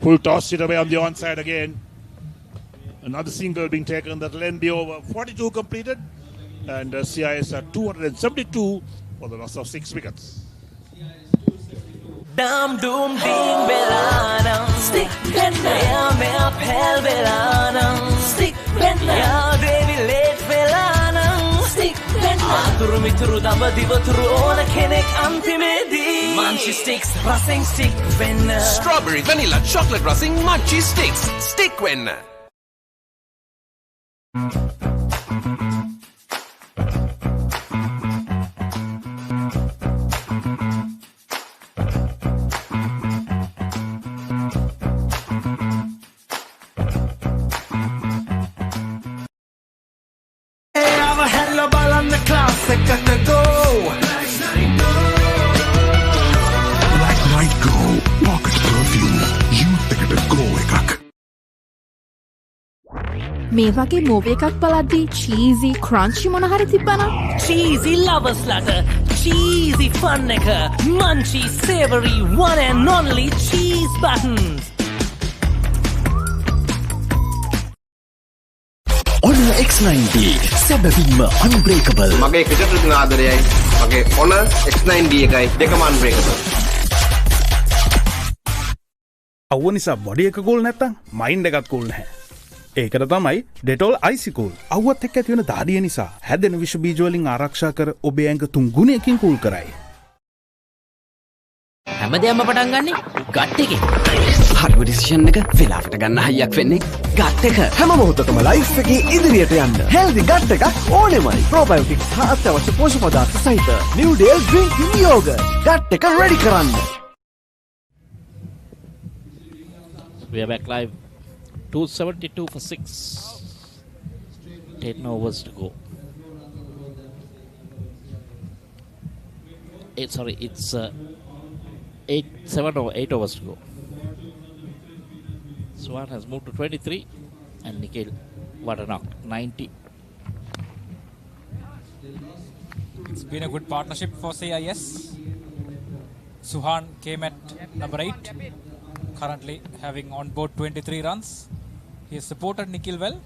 Full toss it away on the onside again. Another single being taken that will end be over. 42 completed. And CIS are 272 for the loss of 6 wickets. Dam doom ding belanam stick penna ya mea pel belanam stick penna ya devi late belanam stick penna aturu mituru damba divaturu ona kenek antimedi munchy sticks racing stick penna Strawberry, vanilla, chocolate racing, munchy sticks. Stick penna. Black Night Go, pocket perfume. You take it a go ekak. මේ වගේ movie එකක් බලද්දී cheesy crunchy මොන හරි තිබ්බනම් cheesy lovers ladder cheesy fun එක munchy savory one and only cheese buttons Honor X9D සැබවින්ම unbreakable. මගේ ක්‍රිකට් රිදින ආදරයයි. මගේ Honor X9D එකයි දෙකම unbreakable. අවුව නිසා බොඩි එක කූල් නැත්තම් මයින්ඩ් එකත් කූල් නැහැ. ඒකට තමයි ඩෙටෝල් අයිසි කූල්. අවුවත් එක්ක ඇති වෙන දාඩිය නිසා හැදෙන විෂ බීජ වලින් ආරක්ෂා කර ඔබේ ඇඟ 3 ගුණයකින් කූල් කරයි. හැමදේම පටන් ගන්නෙ ගට් එකෙන්. හරිම ඩිසිෂන් එක වෙලාවට ගන්න හයියක් වෙන්නේ ගට් එක. හැම මොහොතකම ලයිෆ් එකේ ඉදිරියට යන්න හෙල්දි ගට් එකක් ඕනෙමයි. ප්‍රොබයෝටික්ස් හා අත්‍යවශ්‍ය පෝෂක පදාර්ථ සහිත නිව් ඩේල් ඩ්‍රින්කින් යෝගර්ට් ගට් එක රෙඩි කරන්න. We are back live. 272 for 6. 10 overs to go. It's 8 overs to go. Swan has moved to 23 and Nikhil, what a knock, 90. It's been a good partnership for CIS. Suhan came at number 8, currently having on board 23 runs. He has supported Nikhil well.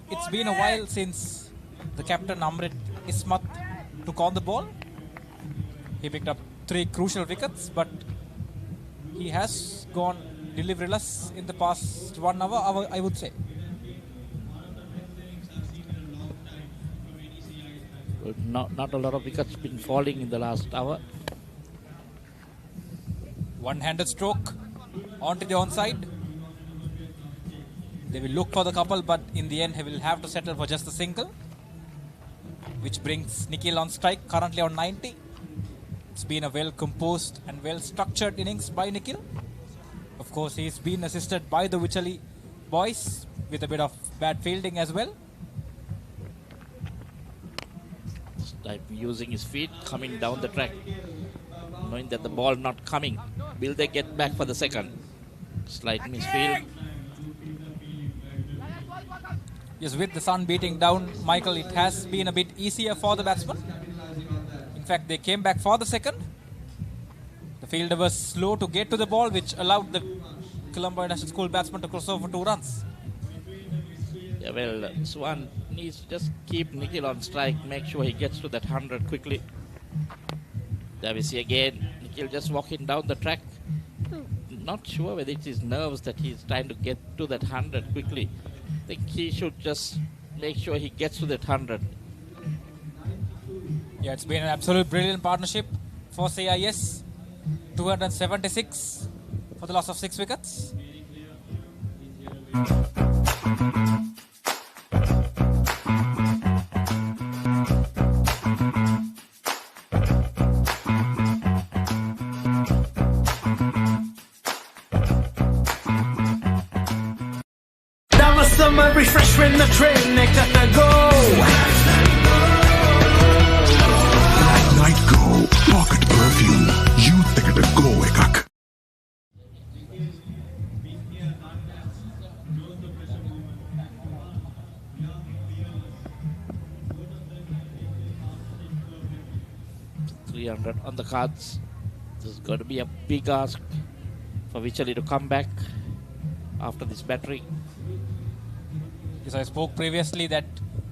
It's been a while since the captain Amrit Ismat took on the ball. He picked up 3 crucial wickets, but he has gone deliveryless in the past 1 hour, I would say. Not a lot of wickets been falling in the last hour. One-handed stroke onto the onside. They will look for the couple, but in the end he will have to settle for just a single, which brings Nikhil on strike, currently on 90. It's been a well-composed and well-structured innings by Nikhil. Of course, he's been assisted by the Wycherley boys with a bit of bad fielding as well. This time using his feet, coming down the track, knowing that the ball not coming. Will they get back for the second? Slight misfield. Yes, with the sun beating down, Michael, it has been a bit easier for the batsman. In fact, they came back for the second. The fielder was slow to get to the ball, which allowed the Colombo National School batsman to cross over 2 runs. Yeah, well, Swan needs to just keep Nikhil on strike, make sure he gets to that 100 quickly. There we see again, Nikhil just walking down the track. Not sure whether it's his nerves that he's trying to get to that 100 quickly. I think he should just make sure he gets to that 100. Yeah, it's been an absolute brilliant partnership for CIS. 276 for the loss of 6 wickets. That was summer refreshment, the train neck at the go. Night Go Pocket Perfume. Youth එකට go එකක්. $300 on the cards. This is going to be a big ask for Wycherley to come back after this battery. Yes, I spoke previously that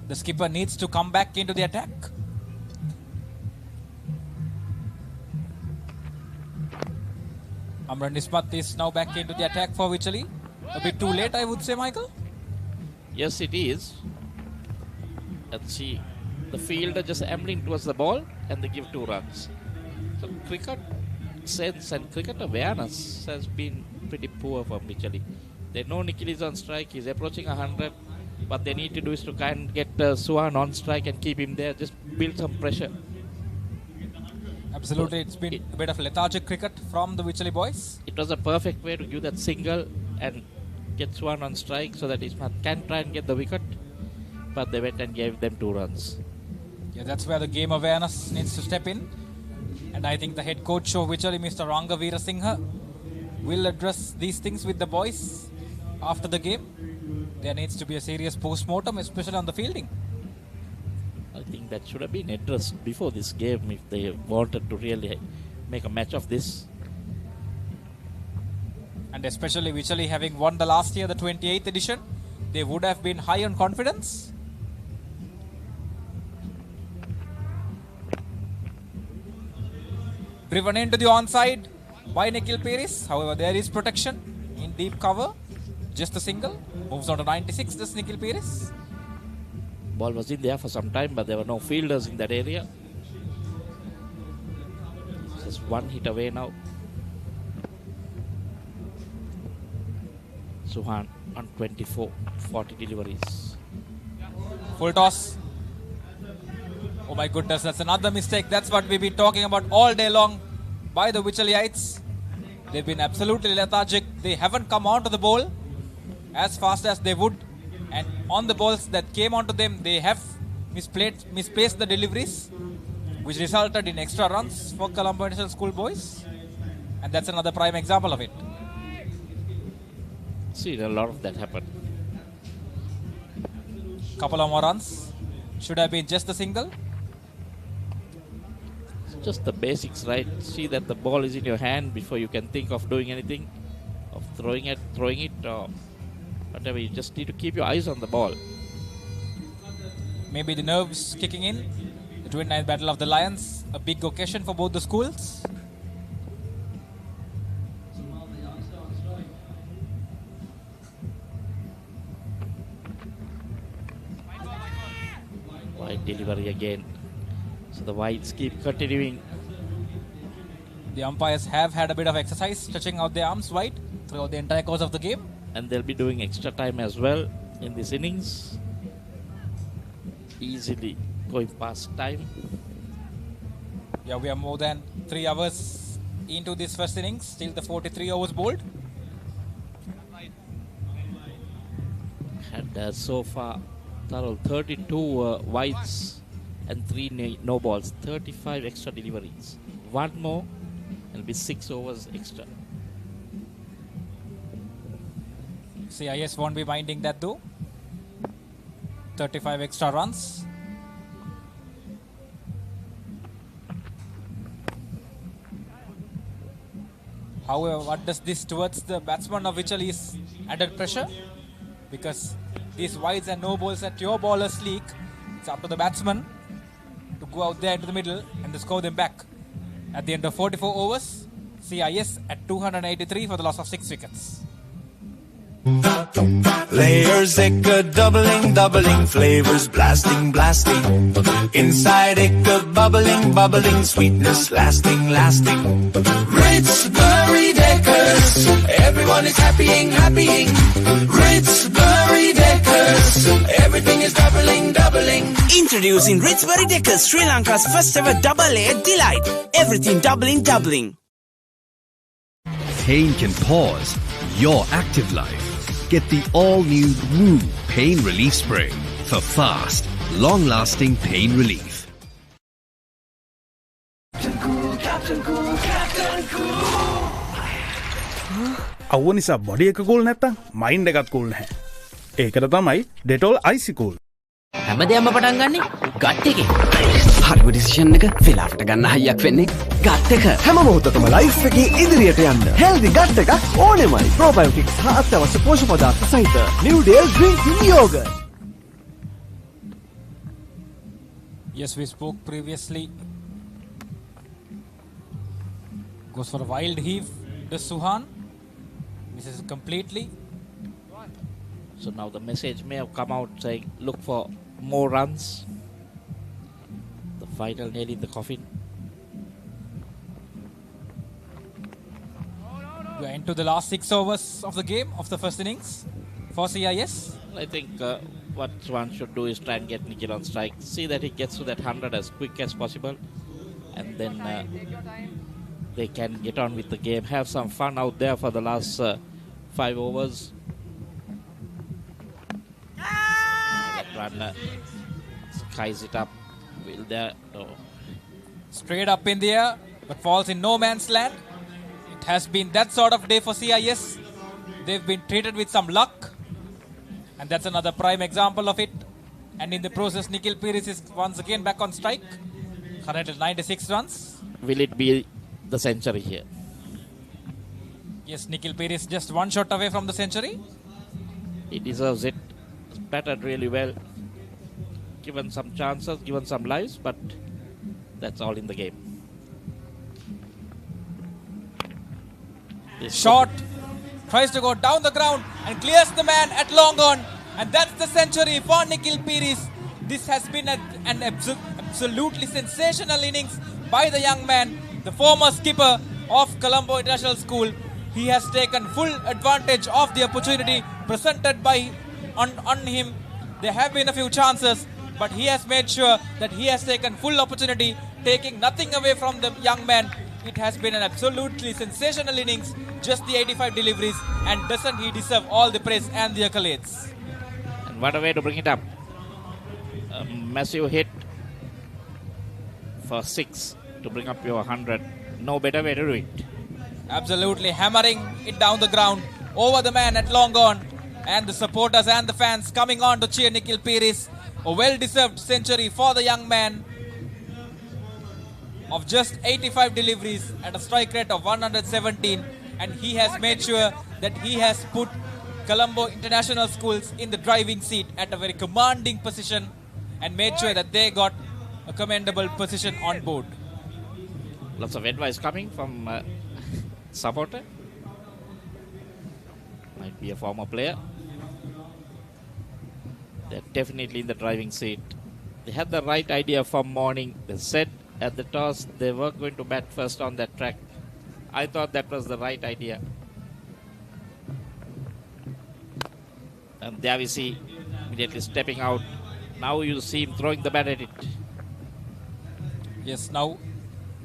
the skipper needs to come back into the attack. Amran Nismat is now back into the attack for Wycherley. A bit too late, I would say, Michael. Yes, it is. Let's see. The fielder just ambling towards the ball and they give 2 runs. So cricket sense and cricket awareness has been pretty poor for Wycherley. They know Nikhil is on strike, he's approaching 100. What they need to do is to kind of get Suhan on strike and keep him there, just build some pressure. Absolutely, it's been a bit of lethargic cricket from the Wycherley boys. It was a perfect way to give that single and get Suhan on strike so that Ismail can try and get the wicket. But they went and gave them 2 runs. Yeah, that's where the game awareness needs to step in. And I think the head coach of Wycherley, Mr. Ranga Veerasinghe, will address these things with the boys after the game. There needs to be a serious post-mortem, especially on the fielding. I think that should have been addressed before this game if they wanted to really make a match of this. And especially Wycherley having won the last year, the 28th edition, they would have been high on confidence. Driven into the onside by Nikhil Peris. However, there is protection in deep cover. Just a single. Moves on to 96, this Nikhil Peris. Ball was in there for some time, but there were no fielders in that area. Just 1 hit away now. Suhan on 24, 40 deliveries. Full toss. Oh my goodness, that's another mistake. That's what we've been talking about all day long by the Wycherleyites. They've been absolutely lethargic. They haven't come onto the ball as fast as they would. And on the balls that came onto them, they have misplaced the deliveries, which resulted in extra runs for Colombo International School boys. And that's another prime example of it. See, a lot of that happened. Couple of more runs. Should have been just a single. It's just the basics, right? See that the ball is in your hand before you can think of doing anything, of throwing it, or whatever. You just need to keep your eyes on the ball. Maybe the nerves kicking in. The 29th Battle of the Lions, a big occasion for both the schools. Wide delivery again. So the wides keep continuing. The umpires have had a bit of exercise, stretching out their arms wide throughout the entire course of the game. And they'll be doing extra time as well in this innings. Easily going past time. Yeah, we are more than 3 hours into this first innings. Still the 43 overs bowled. And so far, 32 wides and 3 no balls. 35 extra deliveries. 1 more and be 6 overs extra. CIS won't be minding that though. 35 extra runs. However, what does this towards the batsman of Wycherley is added pressure? Because these wides and no balls at your bowler's league, it's up to the batsman to go out there into the middle and to score them back. At the end of 44 overs, CIS at 283 for the loss of 6 wickets. Layers doubling, doubling, flavors blasting, blasting. Inside bubbling, bubbling, sweetness lasting, lasting. Ritz Berry Deckers, everyone is happying, happying. Ritz Berry Deckers, everything is doubling, doubling. Introducing Ritz Berry Deckers, Sri Lanka's first ever double-layered delight. Everything doubling, doubling. Pain can pause your active life. Get the all-new Woo Pain Relief Spray for fast, long-lasting pain relief. අවුව නිසා body එක cool නැත්තම් mind එකත් cool නැහැ. ඒකට තමයි Dettol Icy Cool. හැමදේම පටන් ගන්නෙ ගට් එකෙන්. හරිම ඩිසිෂන් එක වෙලාවට ගන්න හයියක් වෙන්නේ ගට් එක. හැම මොහොතකම ලයිෆ් එකේ ඉදිරියට යන්න හෙල්දි ගට් එකක් ඕනෙමයි. ප්‍රොබයෝටික්ස් හා අත්‍යවශ්‍ය පෝෂක පදාර්ථ සහිත New Dale Drinking Yogurt. Yes, we spoke previously. Goes for a wild heave. Does Suhan? This is completely. So now the message may have come out saying, look for more runs. The final nail in the coffin. We are into the last 6 overs of the game, of the first innings for CIS. I think what one should do is try and get Nikhil on strike. See that he gets to that 100 as quick as possible. And then they can get on with the game. Have some fun out there for the last 5 overs. That run skies it up. Will there? No. Straight up in the air, but falls in no man's land. It has been that sort of day for CIS. They've been treated with some luck. And that's another prime example of it. And in the process, Nikhil Peiris is once again back on strike. Currently 96 runs. Will it be the century here? Yes, Nikhil Peiris just one shot away from the century. He deserves it. He's batted really well. Given some chances, given some lives, but that's all in the game. Shot. Tries to go down the ground and clears the man at long on. And that's the century for Nikhil Peiris. This has been an absolutely sensational innings by the young man, the former skipper of Colombo International School. He has taken full advantage of the opportunity presented by on him. There have been a few chances, but he has made sure that he has taken full opportunity, taking nothing away from the young man. It has been an absolutely sensational innings, just the 85 deliveries, and doesn't he deserve all the praise and the accolades? And what a way to bring it up. A massive hit for 6 to bring up your 100. No better way to do it. Absolutely hammering it down the ground over the man at long on, and the supporters and the fans coming on to cheer Nikhil Peiris. A well-deserved century for the young man of just 85 deliveries at a strike rate of 117, and he has made sure that he has put Colombo International Schools in the driving seat at a very commanding position and made sure that they got a commendable position on board. Lots of advice coming from supporter. Might be a former player. They're definitely in the driving seat. They had the right idea from morning. They said at the toss they were going to bat first on that track. I thought that was the right idea. And there we see immediately stepping out. Now you see him throwing the bat at it. Yes, now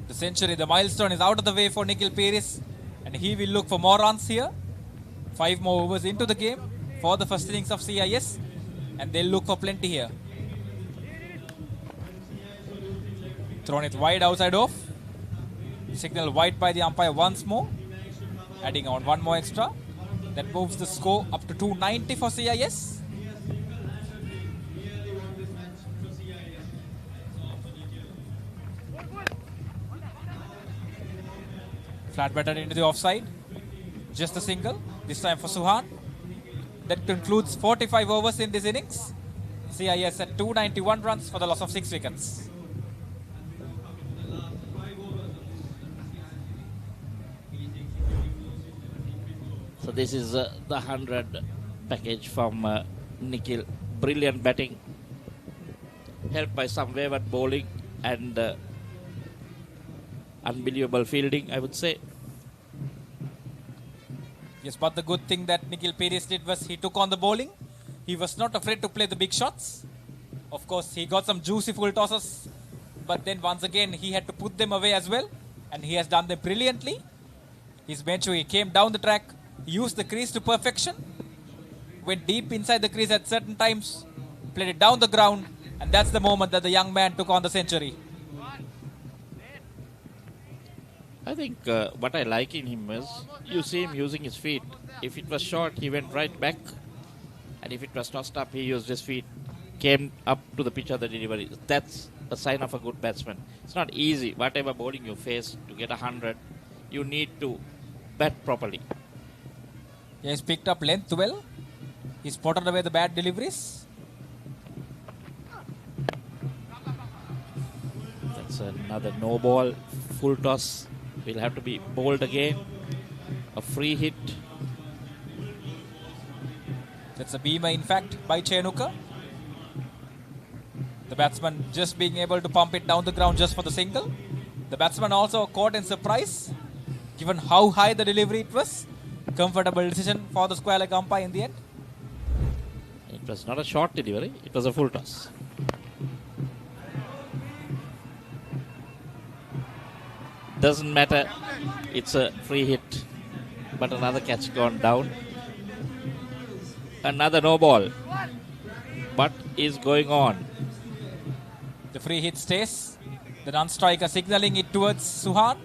the century, the milestone is out of the way for Nikhil Peiris, and he will look for more runs here. 5 more overs into the game for the first innings of CIS, and they'll look for plenty here. Thrown it wide outside off. Signal wide by the umpire once more, adding on 1 more extra. That moves the score up to 290 for CIS. Flat batted into the offside. Just a single, this time for Suhan. That concludes 45 overs in this innings. CIS at 291 runs for the loss of 6 wickets. So So this is the 100 package from Nikhil. Brilliant batting, helped by some wayward bowling and unbelievable fielding, I would say. Yes, but the good thing that Nikhil Pires did was he took on the bowling. He was not afraid to play the big shots. Of course, he got some juicy full tosses, but then once again he had to put them away as well, and he has done them brilliantly. He's made sure he came down the track, used the crease to perfection, went deep inside the crease at certain times, played it down the ground, and that's the moment that the young man took on the century. I think what I like in him is, you see him using his feet. If it was short, he went right back, and if it was tossed up, he used his feet, came up to the pitch of the delivery. That's a sign of a good batsman. It's not easy. Whatever bowling you face to get 100, you need to bat properly. He has picked up length well. He spotted away the bad deliveries. That's another no ball. Full toss will have to be bowled again. A free hit. That's a beamer, in fact, by Chenuka. The batsman just being able to pump it down the ground just for the single. The batsman also caught in surprise, given how high the delivery it was. Comfortable decision for the square leg umpire in the end. It was not a short delivery, it was a full toss. Doesn't matter, it's a free hit, but another catch gone down. Another no ball. What is going on? The free hit stays. The non-striker signaling it towards Suhan.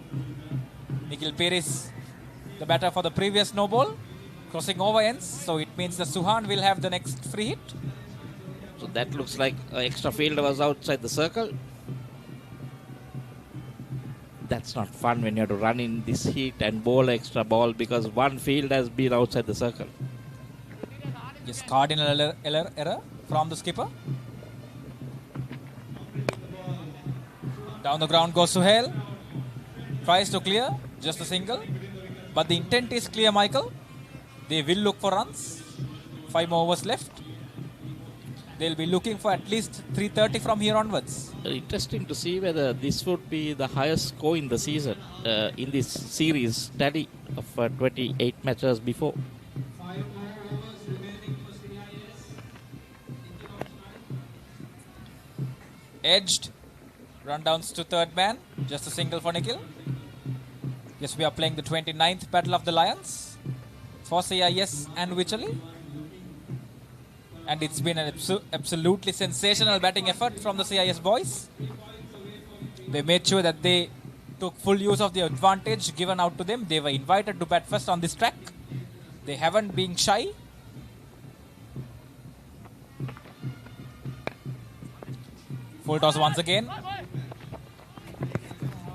Nikhil Pires, the batter for the previous no ball, crossing over ends. So it means that Suhan will have the next free hit. So that looks like an extra fielder was outside the circle. That's not fun when you have to run in this heat and bowl extra ball because one field has been outside the circle. Yes, cardinal error from the skipper. Down the ground goes Suhail. Tries to clear, just a single. But the intent is clear, Michael. They will look for runs. 5 more overs left. They'll be looking for at least 330 from here onwards. Interesting to see whether this would be the highest score in the season, in this series tally of 28 matches before. Edged. Rundowns to third man. Just a single for Nikhil. Yes, we are playing the 29th Battle of the Lions for CIS and Wycherley. And it's been an absolutely sensational batting effort from the CIS boys. They made sure that they took full use of the advantage given out to them. They were invited to bat first on this track. They haven't been shy. Full toss once again.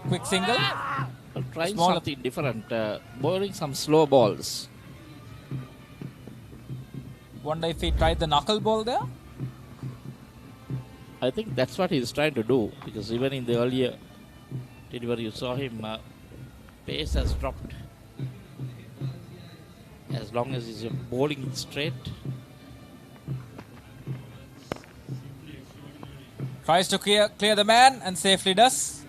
Quick single. Trying something different, bowling some slow balls. Wonder if he tried the knuckle ball there? I think that's what he's trying to do, because even in the earlier delivery you saw him, pace has dropped. As long as he's bowling straight. Tries to clear the man and safely does.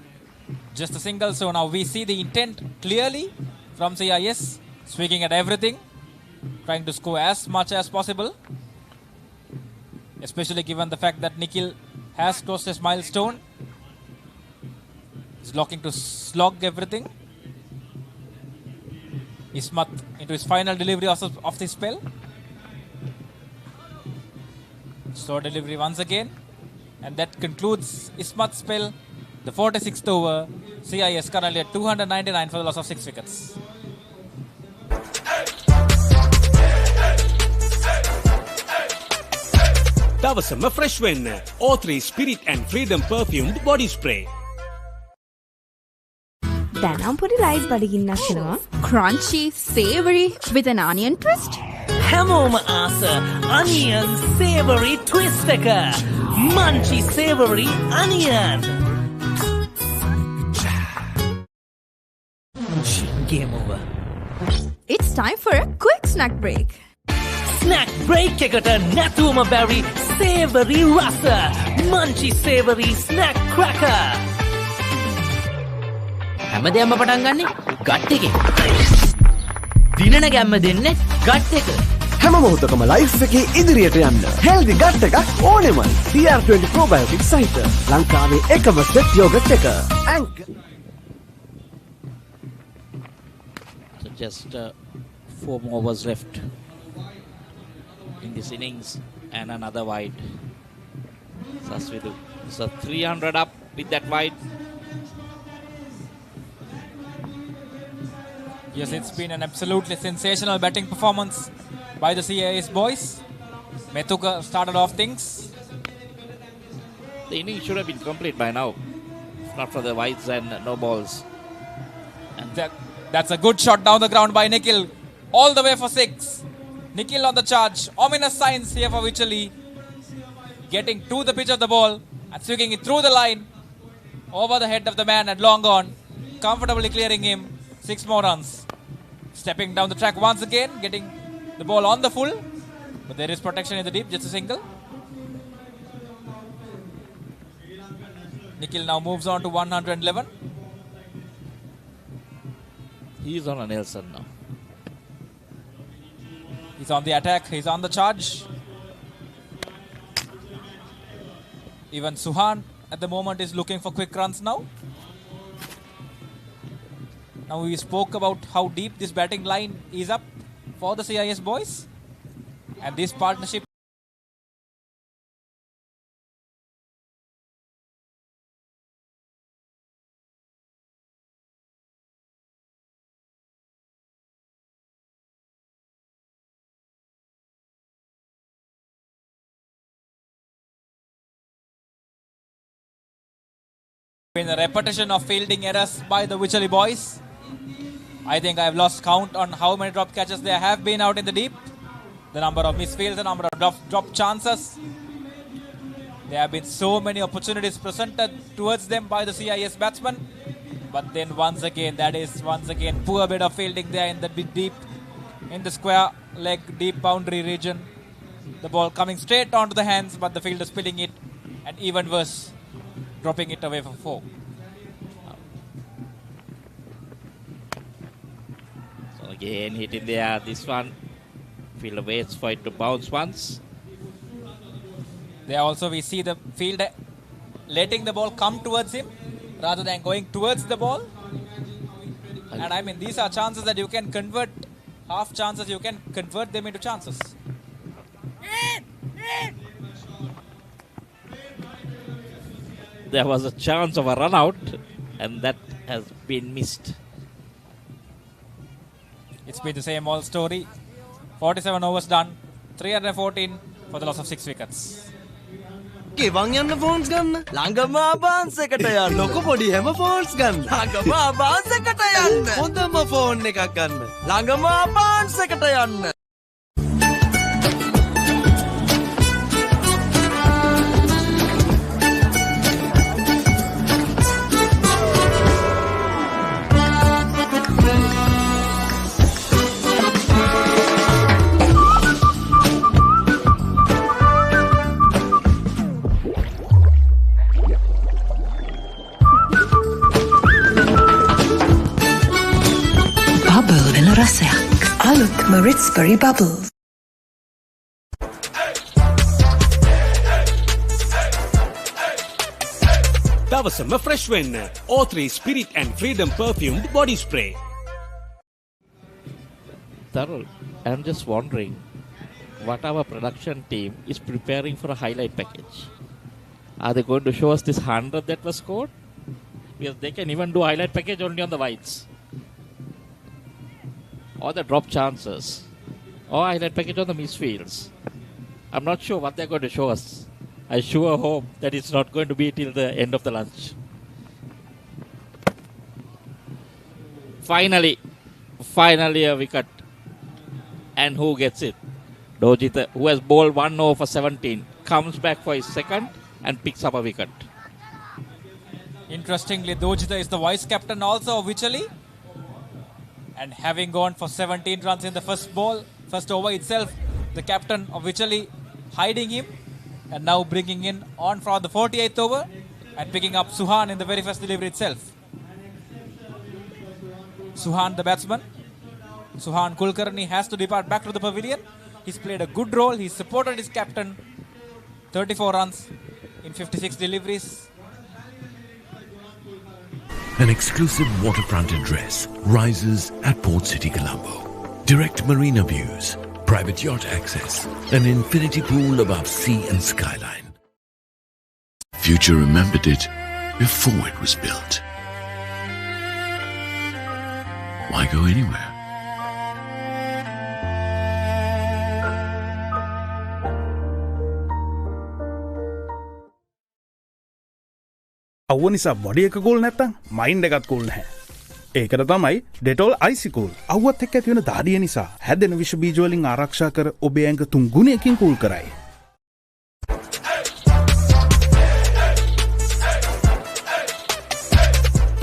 Just a single, so now we see the intent clearly from CIS, swinging at everything, trying to score as much as possible, especially given the fact that Nikhil has crossed his milestone. He's looking to slog everything. Ismat into his final delivery of the spell. Slow delivery once again. And that concludes Ismat's spell. The 46th over. CIS currently at 299 for the loss of 6 wickets. දවසම fresh වෙන්න O3 Spirit and Freedom perfumed body spray. දැනම් පොඩි rice බඩගින්නක් එනවා. Crunchy, savory with an onion twist. හැමෝම ආස onion savory twist එක. Munchy savory onion. Game over. It's time for a quick snack. snack break. Snack break එකට නැතුවම බැරි savory රස munchy savory snack cracker. හැමදේම පටන් ගන්නෙ ගට් එකෙන්. දිනන ගැම්ම දෙන්නේ ගට් එක. හැම මොහොතකම ලයිෆ් එකේ ඉදිරියට යන්න හෙල්දි ගට් එකක් ඕනෙමයි. TR20 probiotic සහිත ලංකාවේ එකම සෙට් යෝගට් එක. So just 4 more overs left in this innings and another wide. Saswidu. So 300 up with that wide. Yes, it's been an absolutely sensational batting performance by the CIS boys. Methuka started off things. The inning should have been complete by now, if not for the wides and no balls. And that's a good shot down the ground by Nikhil. All the way for 6. Nikhil on the charge. Ominous signs here for Wycherley. Getting to the pitch of the ball and swinging it through the line. Over the head of the man and long on. Comfortably clearing him. 6 more runs. Stepping down the track once again. Getting the ball on the full. But there is protection in the deep. Just a single. Nikhil now moves on to 111. He's on a Nelson now. He's on the attack. He's on the charge. Even Suhan at the moment is looking for quick runs now. Now we spoke about how deep this batting line is up for the CIS boys. And this partnership been a repetition of fielding errors by the Wycherley boys. I think I've lost count on how many drop catches there have been out in the deep. The number of misfields, the number of drop chances. There have been so many opportunities presented towards them by the CIS batsmen. But then once again, poor bit of fielding there in the deep, in the square leg, deep boundary region. The ball coming straight onto the hands, but the fielder spilling it. And even worse, dropping it away for 4. So again hit in there, this one. Fielder waits for it to bounce once. There also we see the fielder letting the ball come towards him rather than going towards the ball. And I mean, these are chances that you can convert, half chances, you can convert them into chances. There was a chance of a run out and that has been missed. It's been the same old story. 47 overs done, 314 for the loss of 6 wickets. ගෙවන් යන්න phones ගන්න ළඟම ආබාන්ස් එකට යන්න ලොකු පොඩි හැම phones ගන්න ළඟම ආබාන්ස් එකට යන්න හොඳම ෆෝන් එකක් ගන්න ළඟම ආබාන්ස් එකට යන්න Aluk Maritzbury Bubbles. දවසම fresh වෙන්න O3 Spirit and Freedom perfumed body spray. Tarul, I'm just wondering what our production team is preparing for a highlight package. Are they going to show us this 100 that was scored? Because they can even do highlight package only on the wides. Or the drop chances. Or highlight package on the misfields. I'm not sure what they're going to show us. I sure hope that it's not going to be till the end of the lunch. Finally a wicket. And who gets it? Dojita, who has bowled 1 over for 17, comes back for his second and picks up a wicket. Interestingly, Dojita is the vice captain also of Wycherley. And having gone for 17 runs in the first over itself, the captain of Wycherley hiding him and now bringing in on for the 48th over and picking up Suhan in the very first delivery itself. Suhan, the batsman. Suhan Kulkarni has to depart back to the pavilion. He's played a good role. He's supported his captain. 34 runs in 56 deliveries. An exclusive waterfront address rises at Port City, Colombo. Direct marina views, private yacht access, an infinity pool above sea and skyline. Future remembered it before it was built. Why go anywhere? අවුව නිසා body එක cool නැත්තම් mind එකත් cool නැහැ. ඒකට තමයි Dettol IC cool. අවුවත් එක්ක ඇති වෙන දාඩිය නිසා හැදෙන විෂ බීජ වලින් ආරක්ෂා කර ඔබේ ඇඟ 3 ගුණයකින් කූල් කරයි.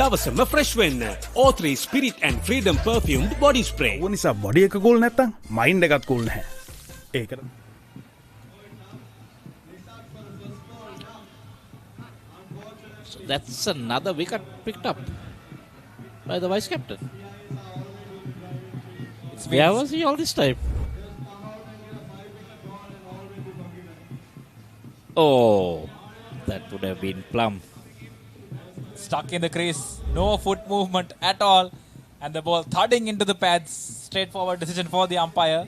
දවසම ෆ්‍රෙෂ් වෙන්න. O3 Spirit and Freedom perfumed body spray. අවුව නිසා බොඩි එක කූල් නැත්තම් මයින්ඩ් එකත් කූල් නැහැ. ඒකට That's another wicket picked up by the vice captain. Where was he all this time? Oh, that would have been plumb. Stuck in the crease, no foot movement at all, and the ball thudding into the pads. Straightforward decision for the umpire.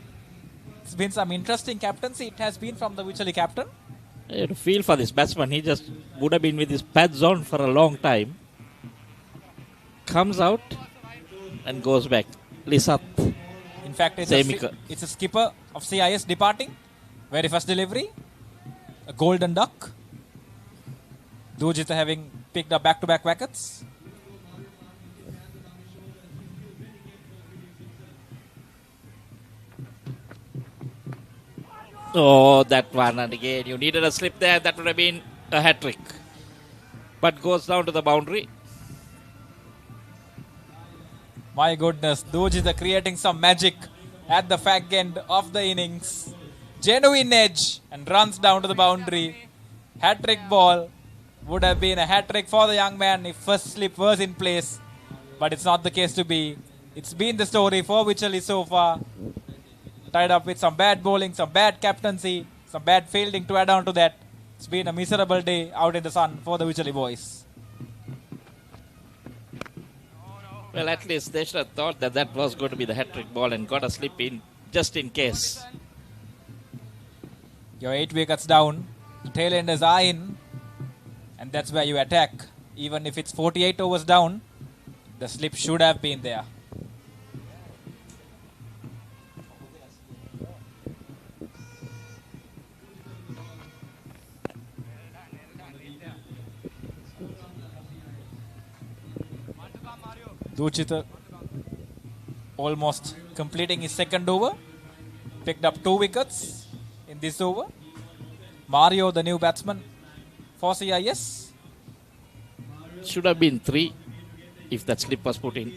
It's been some interesting captaincy. It has been from the Wycherley captain. I have to feel for this batsman. He just would have been with his pads on for a long time. Comes out and goes back. Lisat. In fact, it's a skipper of CIS departing. Very first delivery. A golden duck. Dujita having picked up back-to-back wickets. Oh, that one. And again, you needed a slip there. That would have been a hat-trick. But goes down to the boundary. My goodness. Dujita creating some magic at the fag end of the innings. Genuine edge and runs down to the boundary. Hat-trick ball. Would have been a hat-trick for the young man if first slip was in place. But it's not the case to be. It's been the story for Wycherley so far. Tied up with some bad bowling, some bad captaincy, some bad fielding to add on to that. It's been a miserable day out in the sun for the Wycherley boys. Well, at least they should have thought that that was going to be the hat-trick ball and got a slip in just in case. You're 8 wickets down. The tail enders are in. And that's where you attack. Even if it's 48 overs down, the slip should have been there. Dujita almost completing his second over. Picked up 2 wickets in this over. Mario, the new batsman for CIS. Should have been 3 if that slip was put in.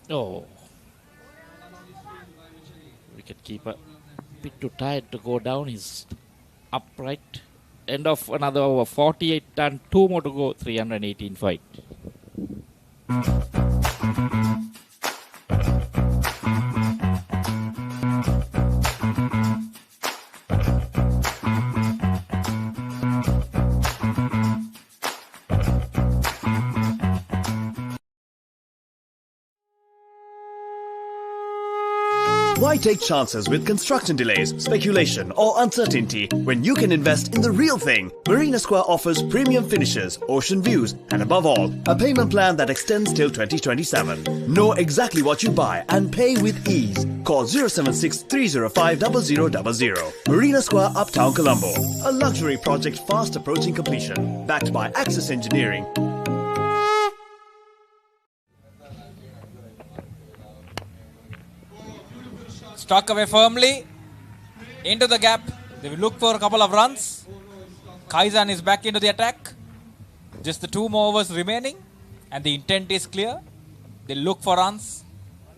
Oh. Wicketkeeper bit too tired to go down. He's upright. End of another over. 48 and 2 more to go. 318 fight. Why take chances with construction delays, speculation, or uncertainty when you can invest in the real thing? Marina Square offers premium finishes, ocean views, and above all, a payment plan that extends till 2027. Know exactly what you buy and pay with ease. Call 076 305 0000. Marina Square, Uptown, Colombo. A luxury project fast approaching completion. Backed by Access Engineering. Struck away firmly into the gap. They will look for a couple of runs. Kaizan is back into the attack. Just the 2 more overs remaining, and the intent is clear. They'll look for runs.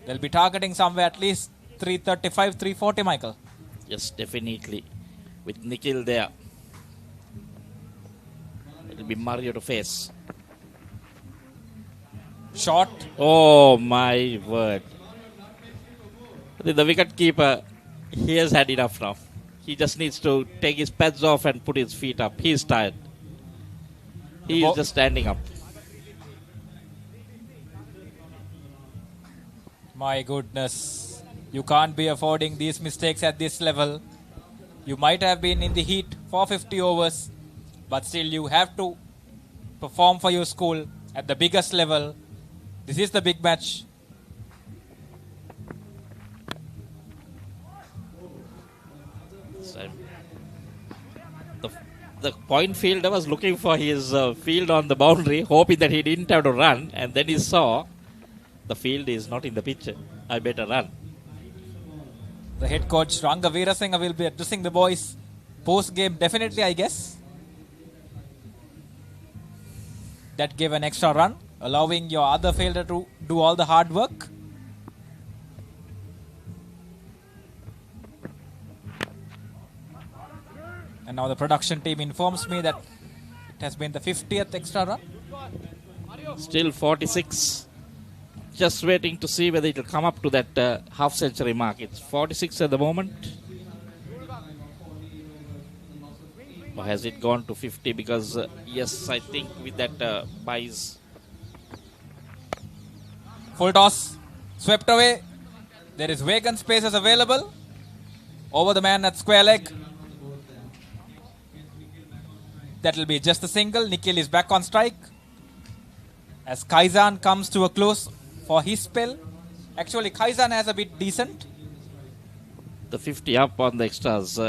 They'll be targeting somewhere at least 335, 340, Michael. Yes, definitely. With Nikhil there, it'll be Mario to face. Shot. Oh my word. The wicket keeper, he has had enough now. He just needs to take his pads off and put his feet up. He's tired. He is just standing up. My goodness. You can't be affording these mistakes at this level. You might have been in the heat for 50 overs, but still you have to perform for your school at the biggest level. This is the big match. So, the point fielder was looking for his field on the boundary, hoping that he didn't have to run, and then he saw the field is not in the picture. I better run. The head coach Ranga Veerasinghe will be addressing the boys post-game, definitely, I guess. That gave an extra run, allowing your other fielder to do all the hard work. And now the production team informs me that it has been the 50th extra run. Still 46. Just waiting to see whether it will come up to that half-century mark. It's 46 at the moment. Or has it gone to 50? Because, yes, I think with that buys. Full toss. Swept away. There is vacant spaces available. Over the man at square leg. That will be just a single. Nikhil is back on strike. As Kaizan comes to a close for his spell. Actually, Kaizan has a bit decent. The 50 up on the extras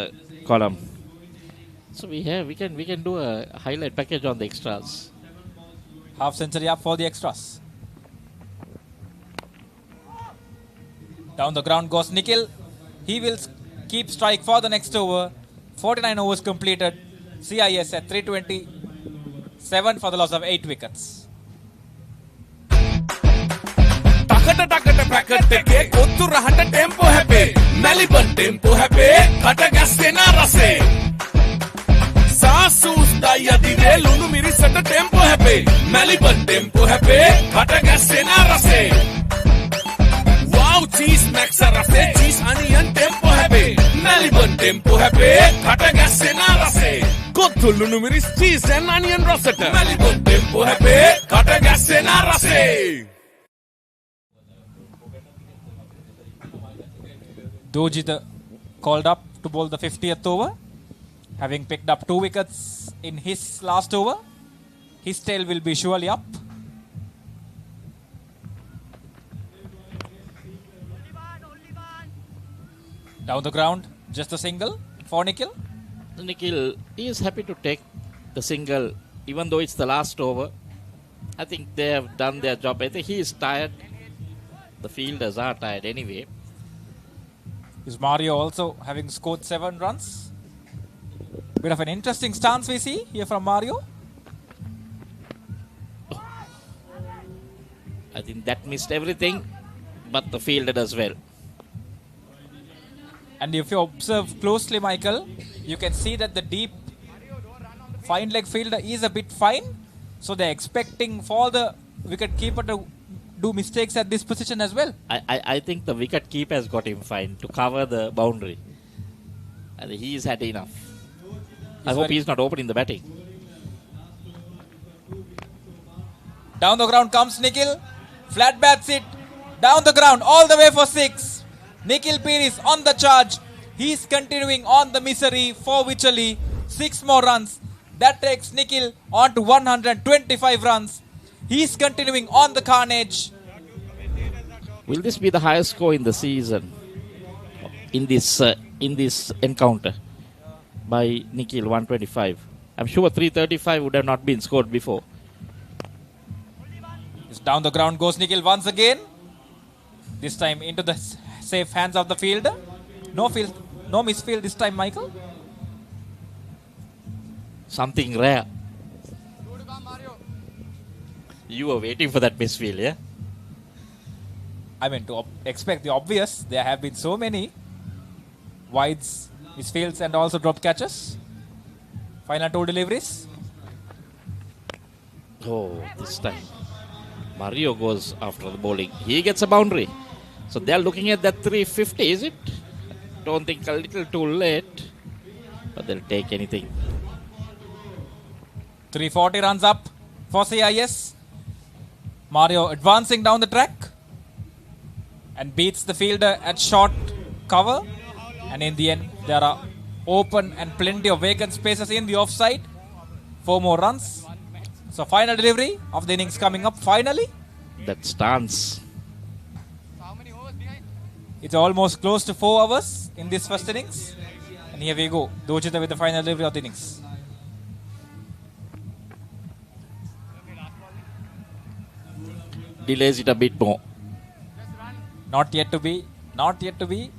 column. So we can do a highlight package on the extras. Half century up for the extras. Down the ground goes Nikhil. He will keep strike for the next over. 49 overs completed. CIS at 327 for the loss of 8 wickets. टकट packet के कोत्तुर हट tempo है पे मेलिबन tempo है पे खट गस्से ना रसे सासूस दाया दिरे लुनु मेरी सट टेम्पो है पे मेलिबन टेम्पो है पे खट गस्से ना रसे वाव चीज मैक्स रसे चीज अनियन टेम्पो है पे मेलिबन टेम्पो है पे खट गस्से ना रसे कोत्तुर लुनु मेरी चीज एंड अनियन रसट मेलिबन टेम्पो है पे खट गस्से ना रसे Dojita called up to bowl the 50th over, having picked up 2 wickets in his last over. His tail will be surely up. Down the ground, just a single for Nikhil. Nikhil is happy to take the single, even though it's the last over. I think they have done their job. I think he is tired. The fielders are tired anyway. Is Mario also having scored 7 runs? Bit of an interesting stance we see here from Mario. I think that missed everything, but the fielder does well. And if you observe closely, Michael, you can see that the deep fine leg fielder is a bit fine. So they're expecting for the wicket keeper to do mistakes at this position as well. I think the wicket keeper has got him fine to cover the boundary. And he's had enough. I hope he's not opening the batting. Down the ground comes Nikhil. Flat bats it. Down the ground all the way for 6. Nikhil Piris on the charge. He's continuing on the misery for Wycherley. 6 more runs. That takes Nikhil on to 125 runs. He's continuing on the carnage. Will this be the highest score in the season? In this encounter by Nikhil, 125. I'm sure 335 would have not been scored before. Down the ground goes Nikhil once again. This time into the safe hands of the fielder. No misfield this time, Michael. Something rare. You were waiting for that misfield, yeah? I mean, to expect the obvious, there have been so many wides, misfields, and also drop catches. Final 2 deliveries. Oh, this time Mario goes after the bowling. He gets a boundary. So they're looking at that 350, is it? Don't think a little too late, but they'll take anything. 340 runs up for CIS. Mario advancing down the track and beats the fielder at short cover. And in the end, there are open and plenty of vacant spaces in the offside. 4 more runs. So final delivery of the innings coming up finally. That stance. It's almost close to 4 hours in this first innings. And here we go. Dojita with the final delivery of the innings. Delays it a bit more. Not yet to be. Not yet to be.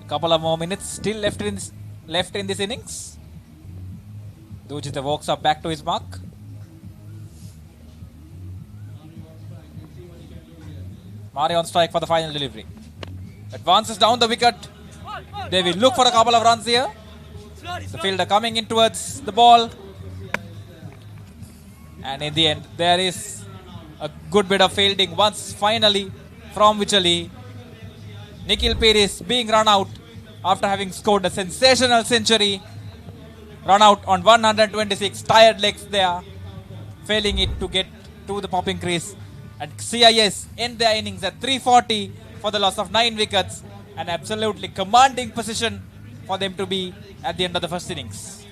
A couple of more minutes still left in this innings. Dojita walks up back to his mark. Mario on strike for the final delivery. Advances down the wicket. They will look for a couple of runs here. The fielder coming in towards the ball. And in the end, there is a good bit of fielding once finally from Wycherley. Nikhil Peiris being run out after having scored a sensational century. Run out on 126. Tired legs there. Failing it to get to the popping crease. And CIS end their innings at 340 for the loss of 9 wickets. An absolutely commanding position for them to be at the end of the first innings.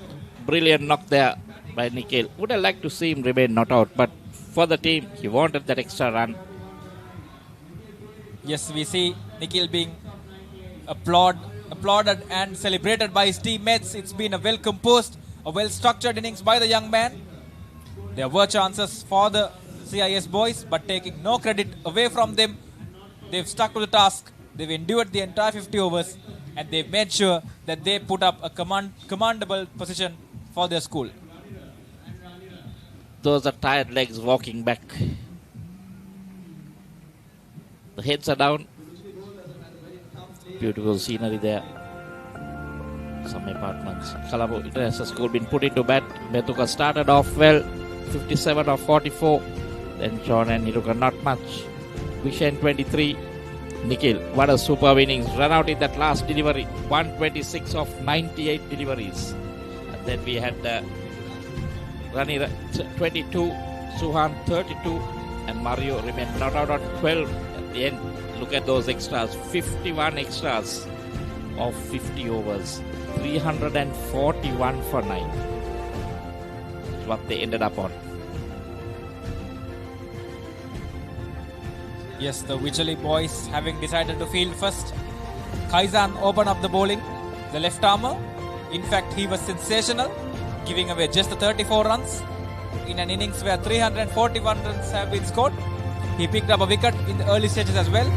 Brilliant knock there by Nikhil. Would have liked to see him remain not out, but for the team, he wanted that extra run. Yes, we see Nikhil being applauded and celebrated by his teammates. It's been a well-composed, a well-structured innings by the young man. There were chances for the CIS boys, but taking no credit away from them. They've stuck to the task. They've endured the entire 50 overs and they've made sure that they put up a commandable position for their school. Those are tired legs walking back. The heads are down. Beautiful scenery there. Some apartments. Colombo International School been put into bat. Metuka started off well. 57 of 44. Then John and Niruka not much. Vishen 23. Nikhil, what a superb innings. Run out in that last delivery. 126 of 98 deliveries. And then we had Rani 22, Suhan 32, and Mario remained not out on 12 at the end. Look at those extras. 51 extras of 50 overs. 341 for 9. That's what they ended up on. Yes, the Wycherley boys having decided to field first. Kaizan opened up the bowling, the left armour. In fact, he was sensational, giving away just the 34 runs in an innings where 341 runs have been scored. He picked up a wicket in the early stages as well.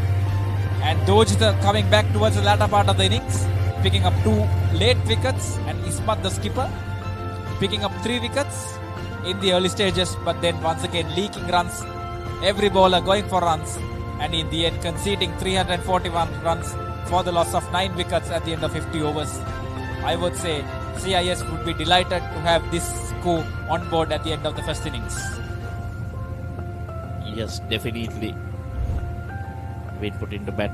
And Dojita coming back towards the latter part of the innings, picking up 2 late wickets, and Ismat, the skipper, picking up 3 wickets in the early stages, but then once again leaking runs. Every bowler going for runs, and in the end conceding 341 runs for the loss of 9 wickets at the end of 50 overs. I would say CIS would be delighted to have this score on board at the end of the first innings. Yes, definitely. Been put into bat.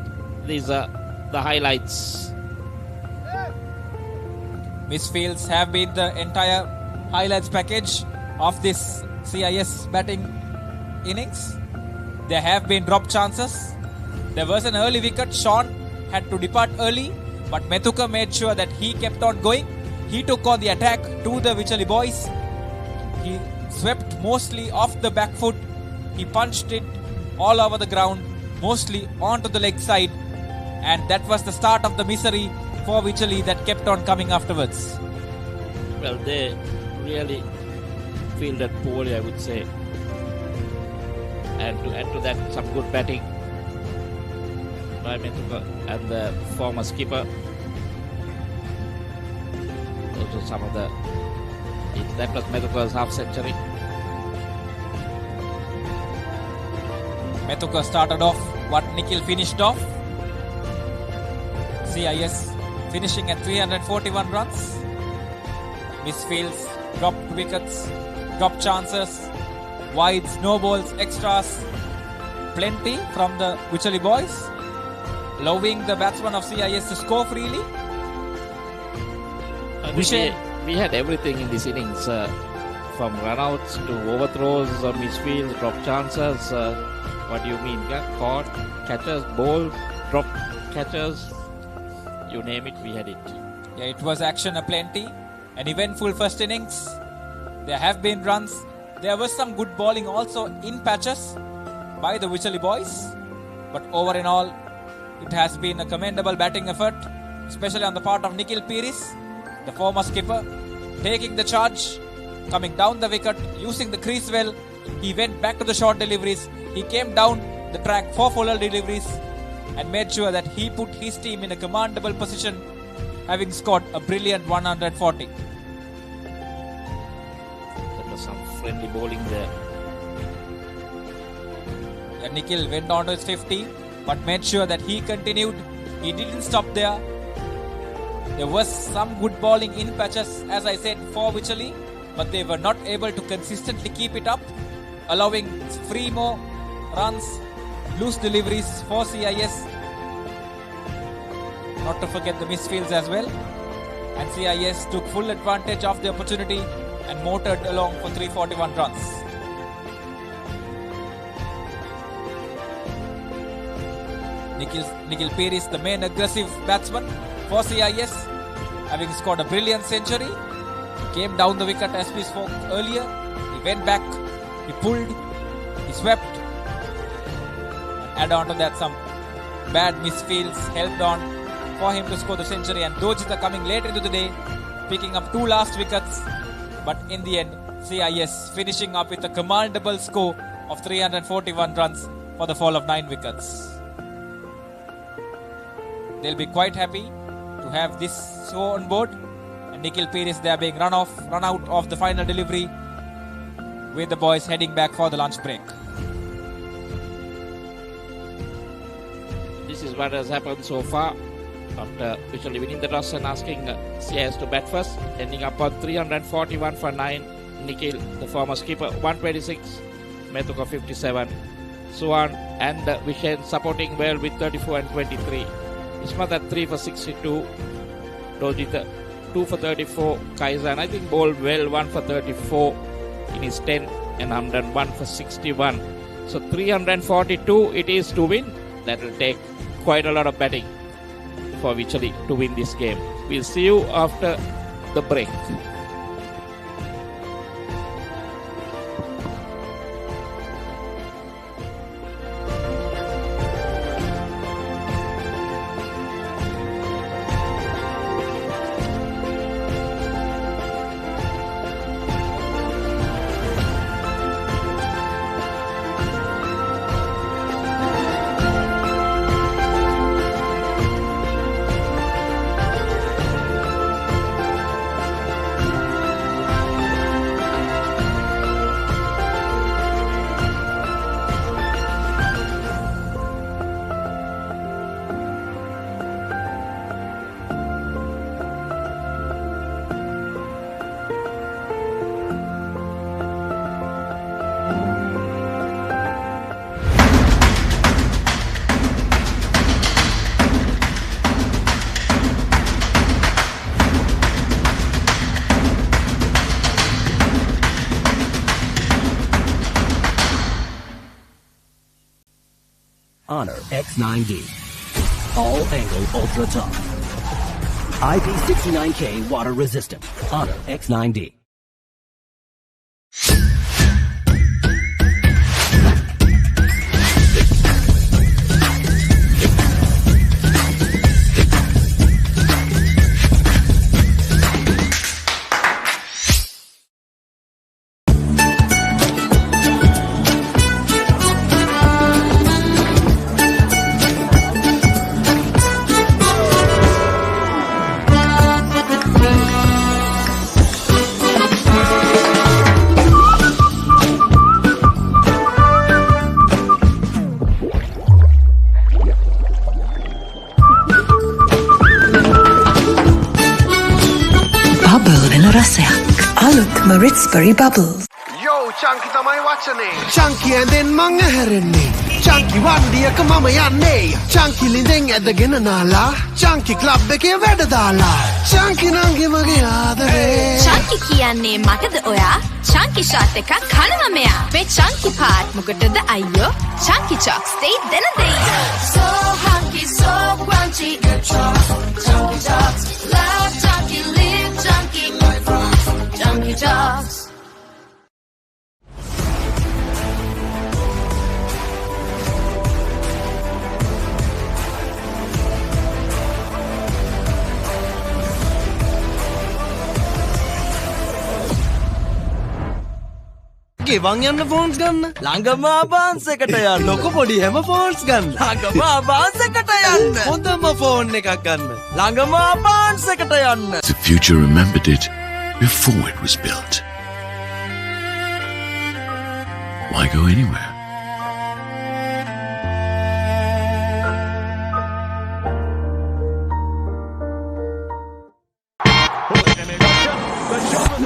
These are the highlights. Misfields have been the entire highlights package of this CIS batting innings. There have been drop chances. There was an early wicket. Sean had to depart early, but Metuka made sure that he kept on going. He took on the attack to the Wycherley boys. He swept mostly off the back foot. He punched it all over the ground, mostly onto the leg side, and that was the start of the misery for Wycherley that kept on coming afterwards. Well, they really fielded poorly, I would say. And to add to that, some good batting by Metuka and the former skipper. Also some of the... That was Metuka's half century. Methuka started off what Nikhil finished off. CIS finishing at 341 runs. Misfields, dropped wickets, dropped chances, wides, no balls, extras, plenty from the Wycherley boys, allowing the batsman of CIS to score freely. We had everything in this innings, from runouts to overthrows, misfields, drop chances. What do you mean? Caught, catches, bowls, drop catches, you name it, we had it. Yeah, it was action aplenty. An eventful first innings. There have been runs. There was some good bowling also in patches by the Wycherley boys. But over in all, it has been a commendable batting effort, especially on the part of Nikhil Piris, the former skipper, taking the charge, coming down the wicket, using the crease well. He went back to the short deliveries. He came down the track for fuller deliveries and made sure that he put his team in a commandable position, having scored a brilliant 140. There was some friendly bowling there. Yeah, Nikhil went on to his 50, but made sure that he continued. He didn't stop there. There was some good bowling in patches, as I said, for Wycherley, but they were not able to consistently keep it up, allowing three more runs, loose deliveries for CIS. Not to forget the misfields as well. And CIS took full advantage of the opportunity and motored along for 341 runs. Nikhil Piris, the main aggressive batsman for CIS, having scored a brilliant century. He came down the wicket as we spoke earlier. He went back, he pulled, he swept. And add on to that some bad misfields helped on for him to score the century. And Dojita coming late into the day, picking up two last wickets. But in the end, CIS finishing up with a commendable score of 341 runs for the fall of 9 wickets. They'll be quite happy to have this show on board. And Nikhil Piris there being run out of the final delivery, with the boys heading back for the lunch break. This is what has happened so far. After Wycherley winning the toss and asking CIS to bat first, ending up on 341 for 9. Nikhil, the former skipper, 126. Methuka 57. Suwan and Vishen supporting well with 34 and 23. Ismath at 3 for 62. Dojita 2 for 34. Kaizan, I think, bowled well, 1 for 34 in his 10, and Hamdan 1 for 61. So 342 it is to win. That will take quite a lot of batting for Wycherley to win this game. We'll see you after the break. Honor X9D. All angle ultra tough. IP69K water resistant. Honor X9D. Maritsbury Bubbles. Yo, Chunky tamai wachane. Chunky and then manga herenne. Chunky වණ්ඩියක මම යන්නේ. Chunky ලිඳෙන් ඇදගෙන නාලා. Chunky club එකේ වැඩ දාලා. Chunky නංගි මගේ ආදරේ. Chunky කියන්නේ මටද ඔයා? Chunky shot එකක් කනවා මෙයා. මේ Chunky part මොකටද අයියෝ? Chunky Chocs stay දෙන දෙයි. So hunky, so crunchy, good chocs. Chunky Chocs. Love Chunky, live Chunky. Chunky Chocs. ගෙවන් යන්න ෆෝන්ස් ගන්න ළඟම ආබාන්ස් එකට යන්න ලොකු පොඩි හැම ෆෝන්ස් ගන්න ළඟම ආබාන්ස් එකට යන්න හොඳම ෆෝන් එකක් ගන්න ළඟම ආබාන්ස් එකට යන්න. The future remembered it before it was built. Why go anywhere?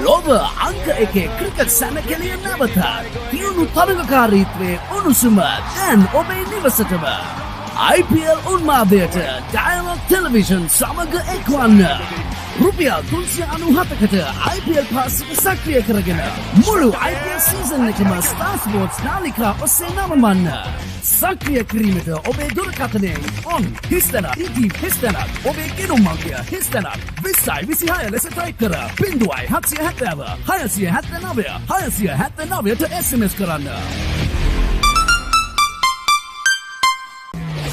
ලොව අංක එකේ ක්‍රිකට් සැනකෙළිය නැවතත් තියුණු තරගකාරීත්වයේ උණුසුම දැන් ඔබේ නිවසටම IPL උන්මාදයට Dialog Television සමග එක්වන්න. රුපියල් 397කට IPL පාස් එක සක්‍රිය කරගෙන මුළු IPL සීසන් එකම Star Sports නාලිකා ඔස්සේ නමමන්න. සක්‍රිය කිරීමට ඔබේ දුරකථනයෙන් on හිස්තැනක් DTV හිස්තැනක් ඔබේ ගෙනුම් අංකය හිස්තැනක් 2026 ලෙස ටයිප් කර 0770 679 679ට SMS කරන්න.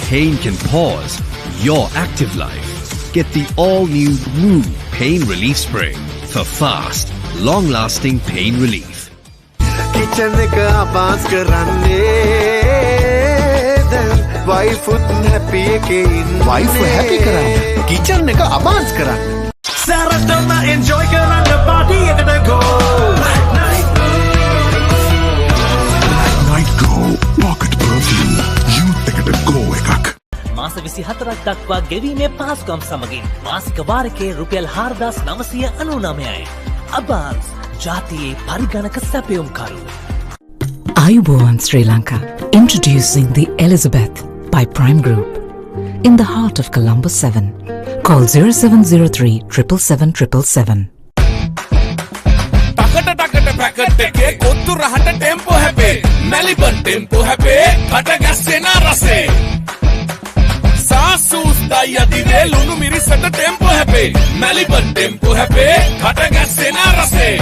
Pain can pause your active life. Get the all-new Woo Pain Relief Spray for fast, long-lasting pain relief. Kitchen එක අපාස් කරන්නේ දැන් wife happy එකේ ඉන්නේ. Wife happy කරන්නේ. Kitchen එක අපාස් කරන්නේ. සරටම enjoy කරන්න party එකට go. Night Go Pocket Perfume. Youth එකට go එකක්. මාස 24ක් දක්වා ගෙවීමේ පහසුකම් සමගින් මාසික වාරිකයේ රුපියල් 4999යි. අබාන්ස් ජාතියේ පරිගණක සැපයුම්කරු. Ayubowan Sri Lanka, introducing the Elizabeth by Prime Group. In the heart of Colombo 7. Call 0703 777 ටකට පැකට් එකේ කොත්තු රහට ටෙම්පෝ හැපේ මැලිබන් ටෙම්පෝ හැපේ කට ගැස්සෙන රසේ සාසුස් දයදිවේ ලුණු මිරිසට ටෙම්පෝ හැපේ මැලිබන් ටෙම්පෝ හැපේ කට ගැස්සෙන රසේ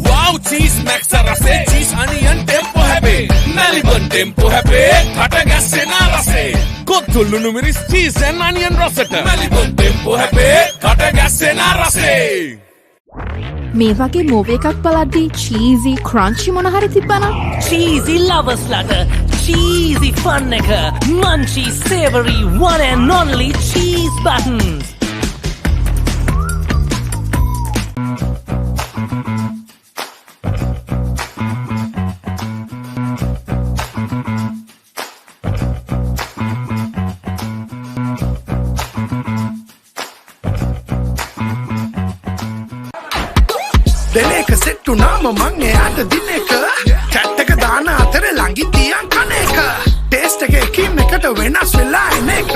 wow cheese max රසේ cheese onion ටෙම්පෝ හැපේ මැලිබන් ටෙම්පෝ හැපේ කට ගැස්සෙන රසේ kottu lunu miris cheese and onion රසට මැලිබන් ටෙම්පෝ හැපේ කට ගැස්සෙන රසේ මේ වගේ මූවී එකක් බලද්දී චීසි ක්‍රන්චි මොන හරි තිබ්බනම් cheesy loversලාට cheesy fun එක munchy savory one and only cheese buttons. දෙනේක සෙට්ටු නාම මං එයාට දිනේක කැට් එක දාන අතර ළඟින් තියන් කන එක ටේස්ට් එකේ කිම් එකට වෙනස් වෙලා එන එක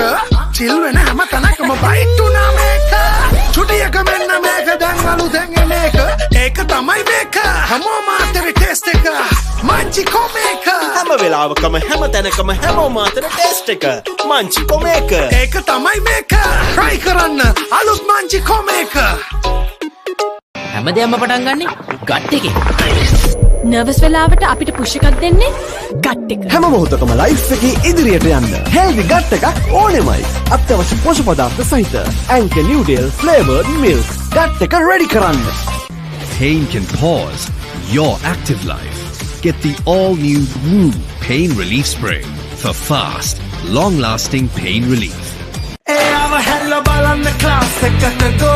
චිල් වෙන හැම තැනකම බයිට් උනා මේක චුටියක මෙන්න මේක දැන් අලුතෙන් එන එක ඒක තමයි මේක හැමෝම අතර ටේස්ට් එක මංචි කොමේක හැම වෙලාවකම හැම තැනකම හැමෝම අතර ටේස්ට් එක මංචි කොමේක ඒක තමයි මේක try කරන්න අලුත් මංචි කොමේක හැමදේම පටන් ගන්නේ ගට් එකේ. නර්වස් වෙලාවට අපිට පුෂ් එකක් දෙන්නේ ගට් එක. හැම මොහොතකම ලයිෆ් එකේ ඉදිරියට යන්න හෙල්දි ගට් එකක් ඕනෙමයි. අත්‍යවශ්‍ය පෝෂක පදාර්ථ සහිත ඇන්කර් නිව්ඩෙල් ෆ්ලේවර්ඩ් මිල්ක් ගට් එක රෙඩි කරන්න. Pain can pause your active life. Get the all-new Woo Pain Relief Spray for fast, long-lasting pain relief. එයාව හැල්ල බලන්න ක්ලාස් එකට go.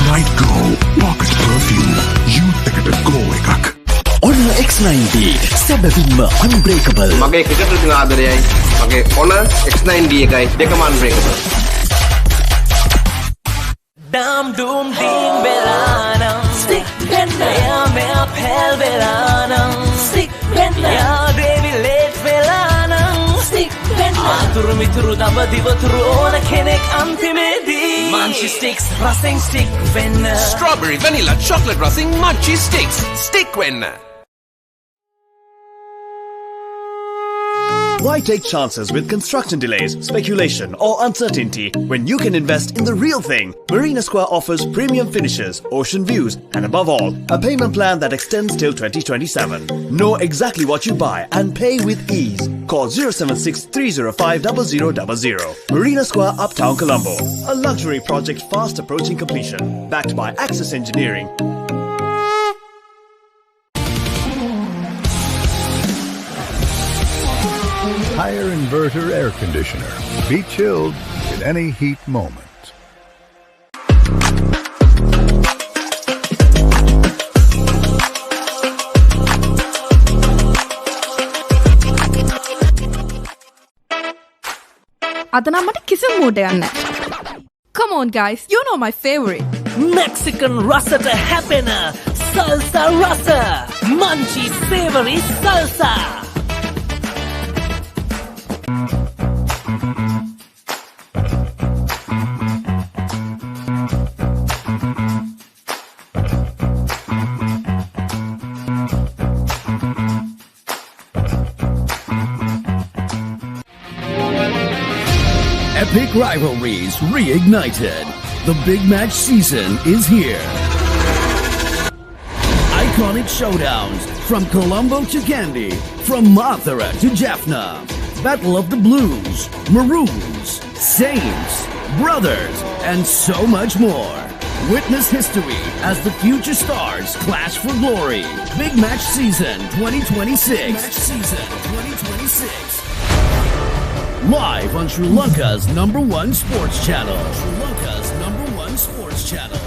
Night Go Pocket Perfume. Youth එකට go එකක්. ඔන්න X90 සැබවින්ම unbreakable. මගේ ක්‍රිකට් රුටින් ආදරයයි. මගේ Honor X9D එකයි දෙකම unbreakable. Dam doom ding belanam stick penna ya me apel belanam stick penna ya devi late belanam stick penna aturu mituru dama divaturu ona kenek antimedi munchie sticks racing stick penna Strawberry vanilla chocolate racing munchie sticks stick wenna. Why take chances with construction delays, speculation, or uncertainty when you can invest in the real thing? Marina Square offers premium finishes, ocean views, and above all, a payment plan that extends till 2027. Know exactly what you buy and pay with ease. Call 076 305 0000. Marina Square, Uptown Colombo. A luxury project fast approaching completion. Backed by Access Engineering. Higher inverter air conditioner. Be chilled in any heat moment. අද නම් මට කිසිම mood එකක් නැහැ. Come on guys, you know my favorite. Mexican rasa to happiness. Salsa rasa. Munchie savory salsa. Epic rivalries reignited. The big match season is here. Iconic showdowns from Colombo to Kandy, from Mathura to Jaffna. Battle of the Blues, Maroons, Saints, Brothers, and so much more. Witness history as the future stars clash for glory. Big Match Season 2026. Match Season 2026. Live on Sri Lanka's #1 sports channel. Sri Lanka's #1 sports channel.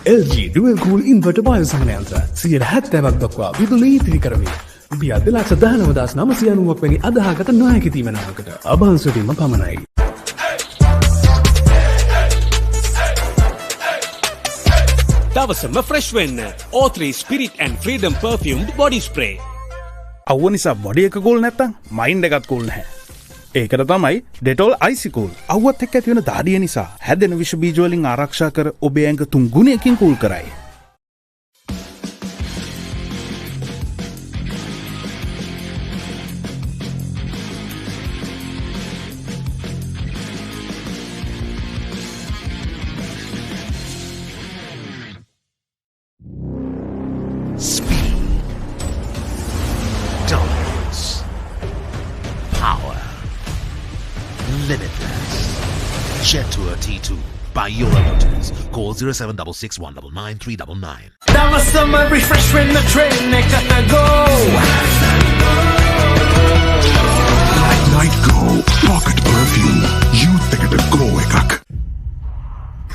LG Dual Cool Inverter බයෝසහනයන්ත්‍ර 70%ක් දක්වා විදුලි ඉතිරි කරමි. රුපියල් 2,19,990ක් වැනි අදාහගත නොහැකි තීවනාවකට අභාන්සුවීම පමණයි. දවසම fresh වෙන්න O3 Spirit and Freedom Perfumed Body Spray. අවුව නිසා බොඩි එක කූල් නැත්තම් මයින්ඩ් එකත් කූල් නැහැ. ඒකට තමයි ඩෙටෝල් අයිසිකූල්. අවුවත් එක්ක ඇති වෙන දාඩිය නිසා හැදෙන විෂ බීජ වලින් ආරක්ෂා කර ඔබේ ඇඟ 3 ගුණයකින් කූල් කරයි. Speed, dominance, power, limitless. Jet Tour T2 by Euro Motors. Call 0766 199 399. Now a summer refresh when the train they gotta go. Night Go Pocket Perfume. You think it go ekak.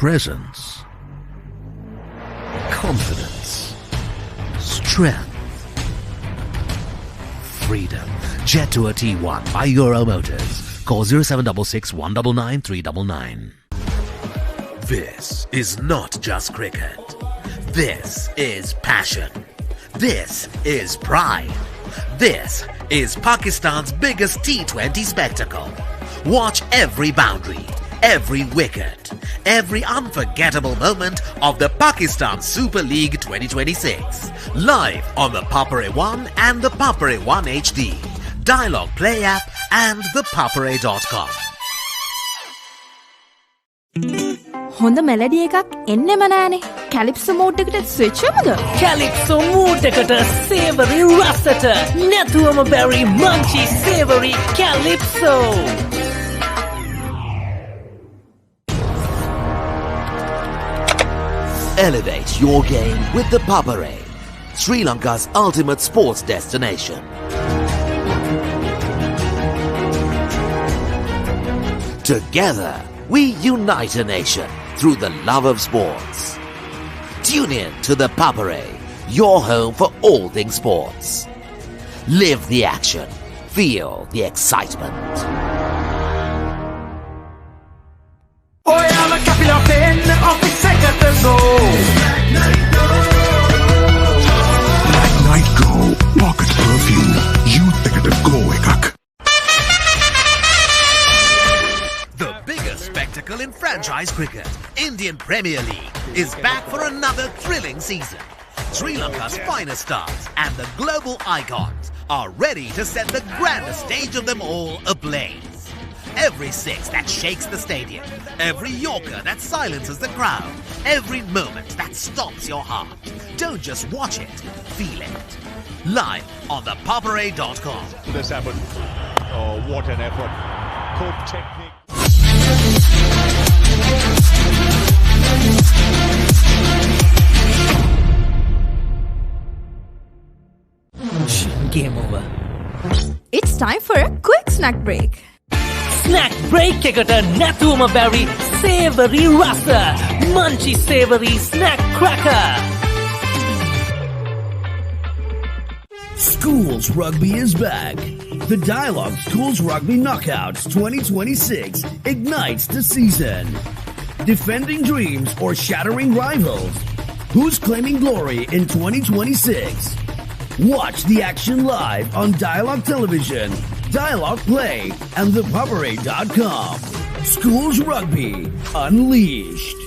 Presence, confidence, strength, freedom. Jet Tour T1 by Euro Motors. Call 0766 199 399. This is not just cricket. This is passion. This is pride. This is Pakistan's biggest T20 spectacle. Watch every boundary, every wicket, every unforgettable moment of the Pakistan Super League 2026. Live on the Papare 1 and the Papare 1 HD. Dialog Play app and ThePapare.com. හොඳ melody එකක් එන්නෙම නෑනේ. කැලිප්සෝ mode එකට switch වෙමුද? Calypso mood එකට savory රසට නැතුවම බැරි munchie savory Calypso. Elevate your game with the Papare, Sri Lanka's ultimate sports destination. Together, we unite a nation through the love of sports. Tune in to the Papare, your home for all things sports. Live the action. Feel the excitement. Oh, I'm a capital pen of the second go. Night Go, pocket perfume. You take it a go, ekak. The biggest spectacle in franchise cricket, Indian Premier League, is back for another thrilling season. Sri Lanka's finest stars and the global icons are ready to set the grandest stage of them all ablaze. Every six that shakes the stadium, every yorker that silences the crowd, every moment that stops your heart. Don't just watch it, feel it. Live on ThePapare.com. This happened. Oh, what an effort. Good technique. Game over. It's time for a quick snack break. Snack break එකට නැතුවම බැරි savory rasa munchy savory snack cracker. Schools Rugby is back. The Dialog Schools Rugby Knockouts 2026 ignites the season. Defending dreams or shattering rivals? Who's claiming glory in 2026? Watch the action live on Dialog Television, Dialog Play, and ThePapare.com. Schools Rugby Unleashed.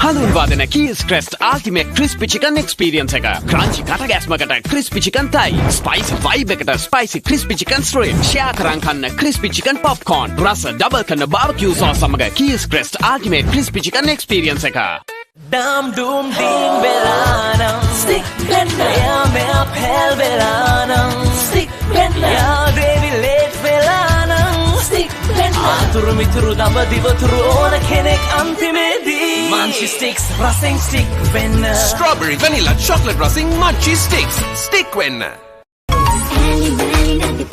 හඳුන්වාදන Keells Krest ultimate crispy chicken experience එක. Crunchy කටගැස්මකට crispy chicken thigh. Spicy vibe එකට spicy crispy chicken strip. Share කරන් කන්න crispy chicken popcorn. රස double කරන barbecue sauce සමග Keells Krest ultimate crispy chicken experience එක. Dam doom ding belana stick blender ya me up hell belana stick blender ya baby late belana stick blender aturu mituru damba divaturu ona kenek antimedi munchy sticks racing stick blender Strawberry vanilla chocolate racing munchy sticks stick blender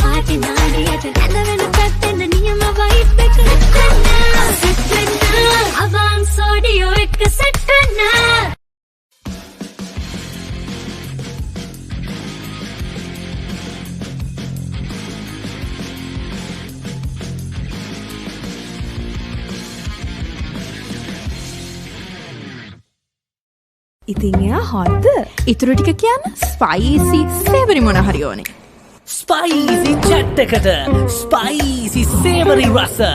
party naadi ata nadavena pattena niyama vibe එක stick blender avance audio එක set කරන්න ඉතින් එයා හොද්ද? ඉතුරු ටික කියන්න spicy සේවරි මොන හරි ඕනේ. Spicy chat එකට spicy savory rasa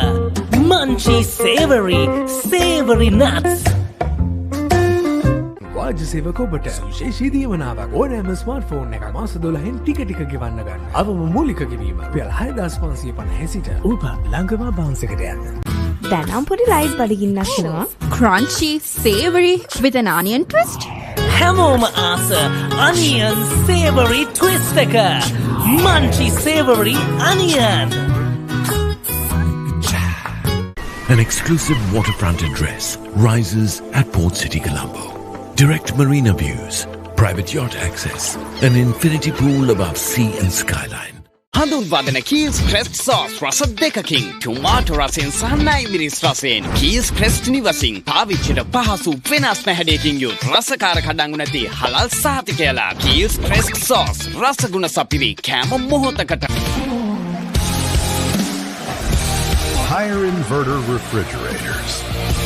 munchy savory nuts. වාජ්‍ය සේවක ඔබට විශේෂී දීමනාවක් ඕනෑම ස්මාර්ට්ෆෝන් එකක් මාස 12න් ටික ගෙවන්න ගන්න. අවම මූලික ගෙවීම රුපියල් 6550 සිට ඔබ ළඟම බවුන්ස් එකට යන්න. දැනම් පොඩි රයිස් බඩගින්නක් එනවා. Crunchy, savory with an onion twist. හැමෝම ආස onion savory twist එක. Munchy savory onion. An exclusive waterfront address rises at Port City, Colombo. Direct marina views, private yacht access, an infinity pool above sea and skyline. හඳුන්වාදන Keells Krest sauce රස දෙකකින් ටොමාටෝ රසෙන් සහ නයිමිරිස් රසෙන් keys ක්‍රෙස්ට් නිවසින් පාවිච්චිට පහසු වෙනස්ම හැඩයකින් යුත් රසකාර කඩංගු නැති හලල් සහතිකයලා කීස් ක්‍රෙස්ට් සෝස් රසගුණ සපිරි කෑම මොහොතකට Higher inverter refrigerators.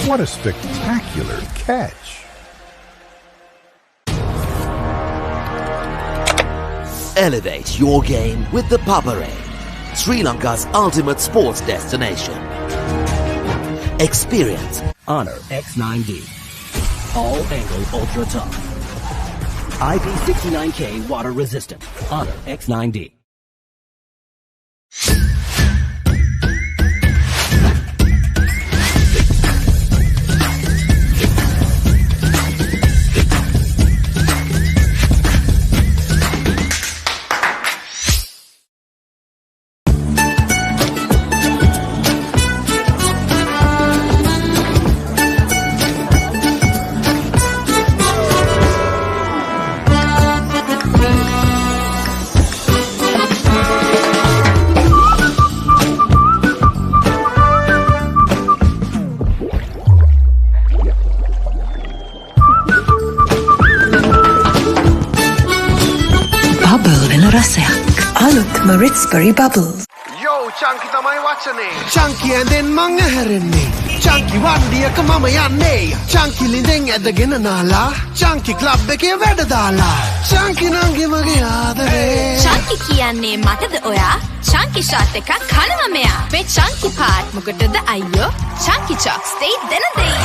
What a spectacular catch. Elevate your game with the Papare, Sri Lanka's ultimate sports destination. Experience Honor X9D. All angle ultra tough. IP69K water resistant. Honor X9D. රසයක්. අලුත් Maritsbury Bubbles. Yo, Chunky තමයි වචනේ. Chunky ඇඳෙන් මං ඇහැරෙන්නේ. Chunky වන්දියක මම යන්නේ. Chunky ලිඳෙන් ඇදගෙන නාලා. Chunky club එකේ වැඩ දාලා. Chunky නංගි මගේ ආදරේ. Chunky කියන්නේ මටද ඔයා? Chunky shot එකක් කනවා මෙයා. මේ Chunky part මොකටද අයියෝ? Chunky Chocs stay දෙන දෙයි.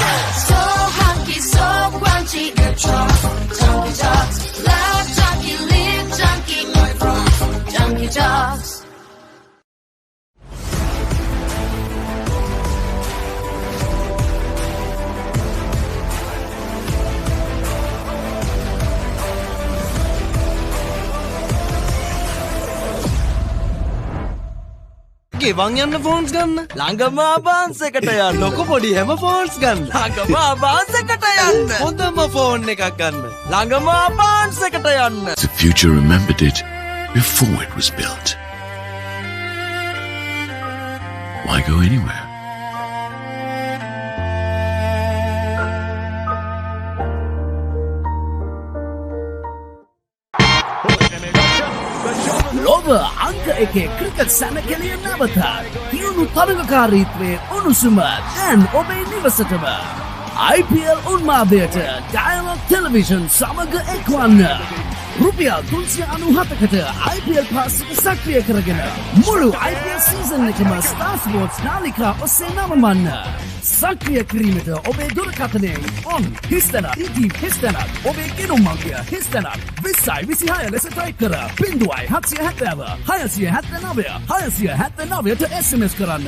So hunky, so crunchy, the chocs. Chunky Chocs. Love Chunky, live Chunky. Chunky Chocs. ගෙවන් යන්න ෆෝන්ස් ගන්න ළඟම ආබාන්ස් එකට යන්න ලොකු පොඩි හැම ෆෝන්ස් ගන්න ළඟම ආබාන්ස් එකට යන්න හොඳම ෆෝන් එකක් ගන්න ළඟම ආබාන්ස් එකට යන්න. The future remembered it before it was built. Why go anywhere? ලොව අංක එකේ ක්‍රිකට් සැනකෙළිය නැවතත් තියුණු තරගකාරීත්වයේ උණුසුම දැන් ඔබේ නිවසටම IPL උන්මාදයට Dialog Television සමග එක්වන්න. රුපියල් 397කට IPL පාස් එක සක්‍රිය කරගෙන මුළු IPL සීසන් එකම Star Sports නාලිකා ඔස්සේ නමමන්න. සක්‍රිය කිරීමට ඔබේ දුරකථනයෙන් on හිස්තැනක් DTV හිස්තැනක් ඔබේ ගෙනුම් අංකය හිස්තැනක් 2026 ලෙස ටයිප් කර 0770 679 679ට SMS කරන්න.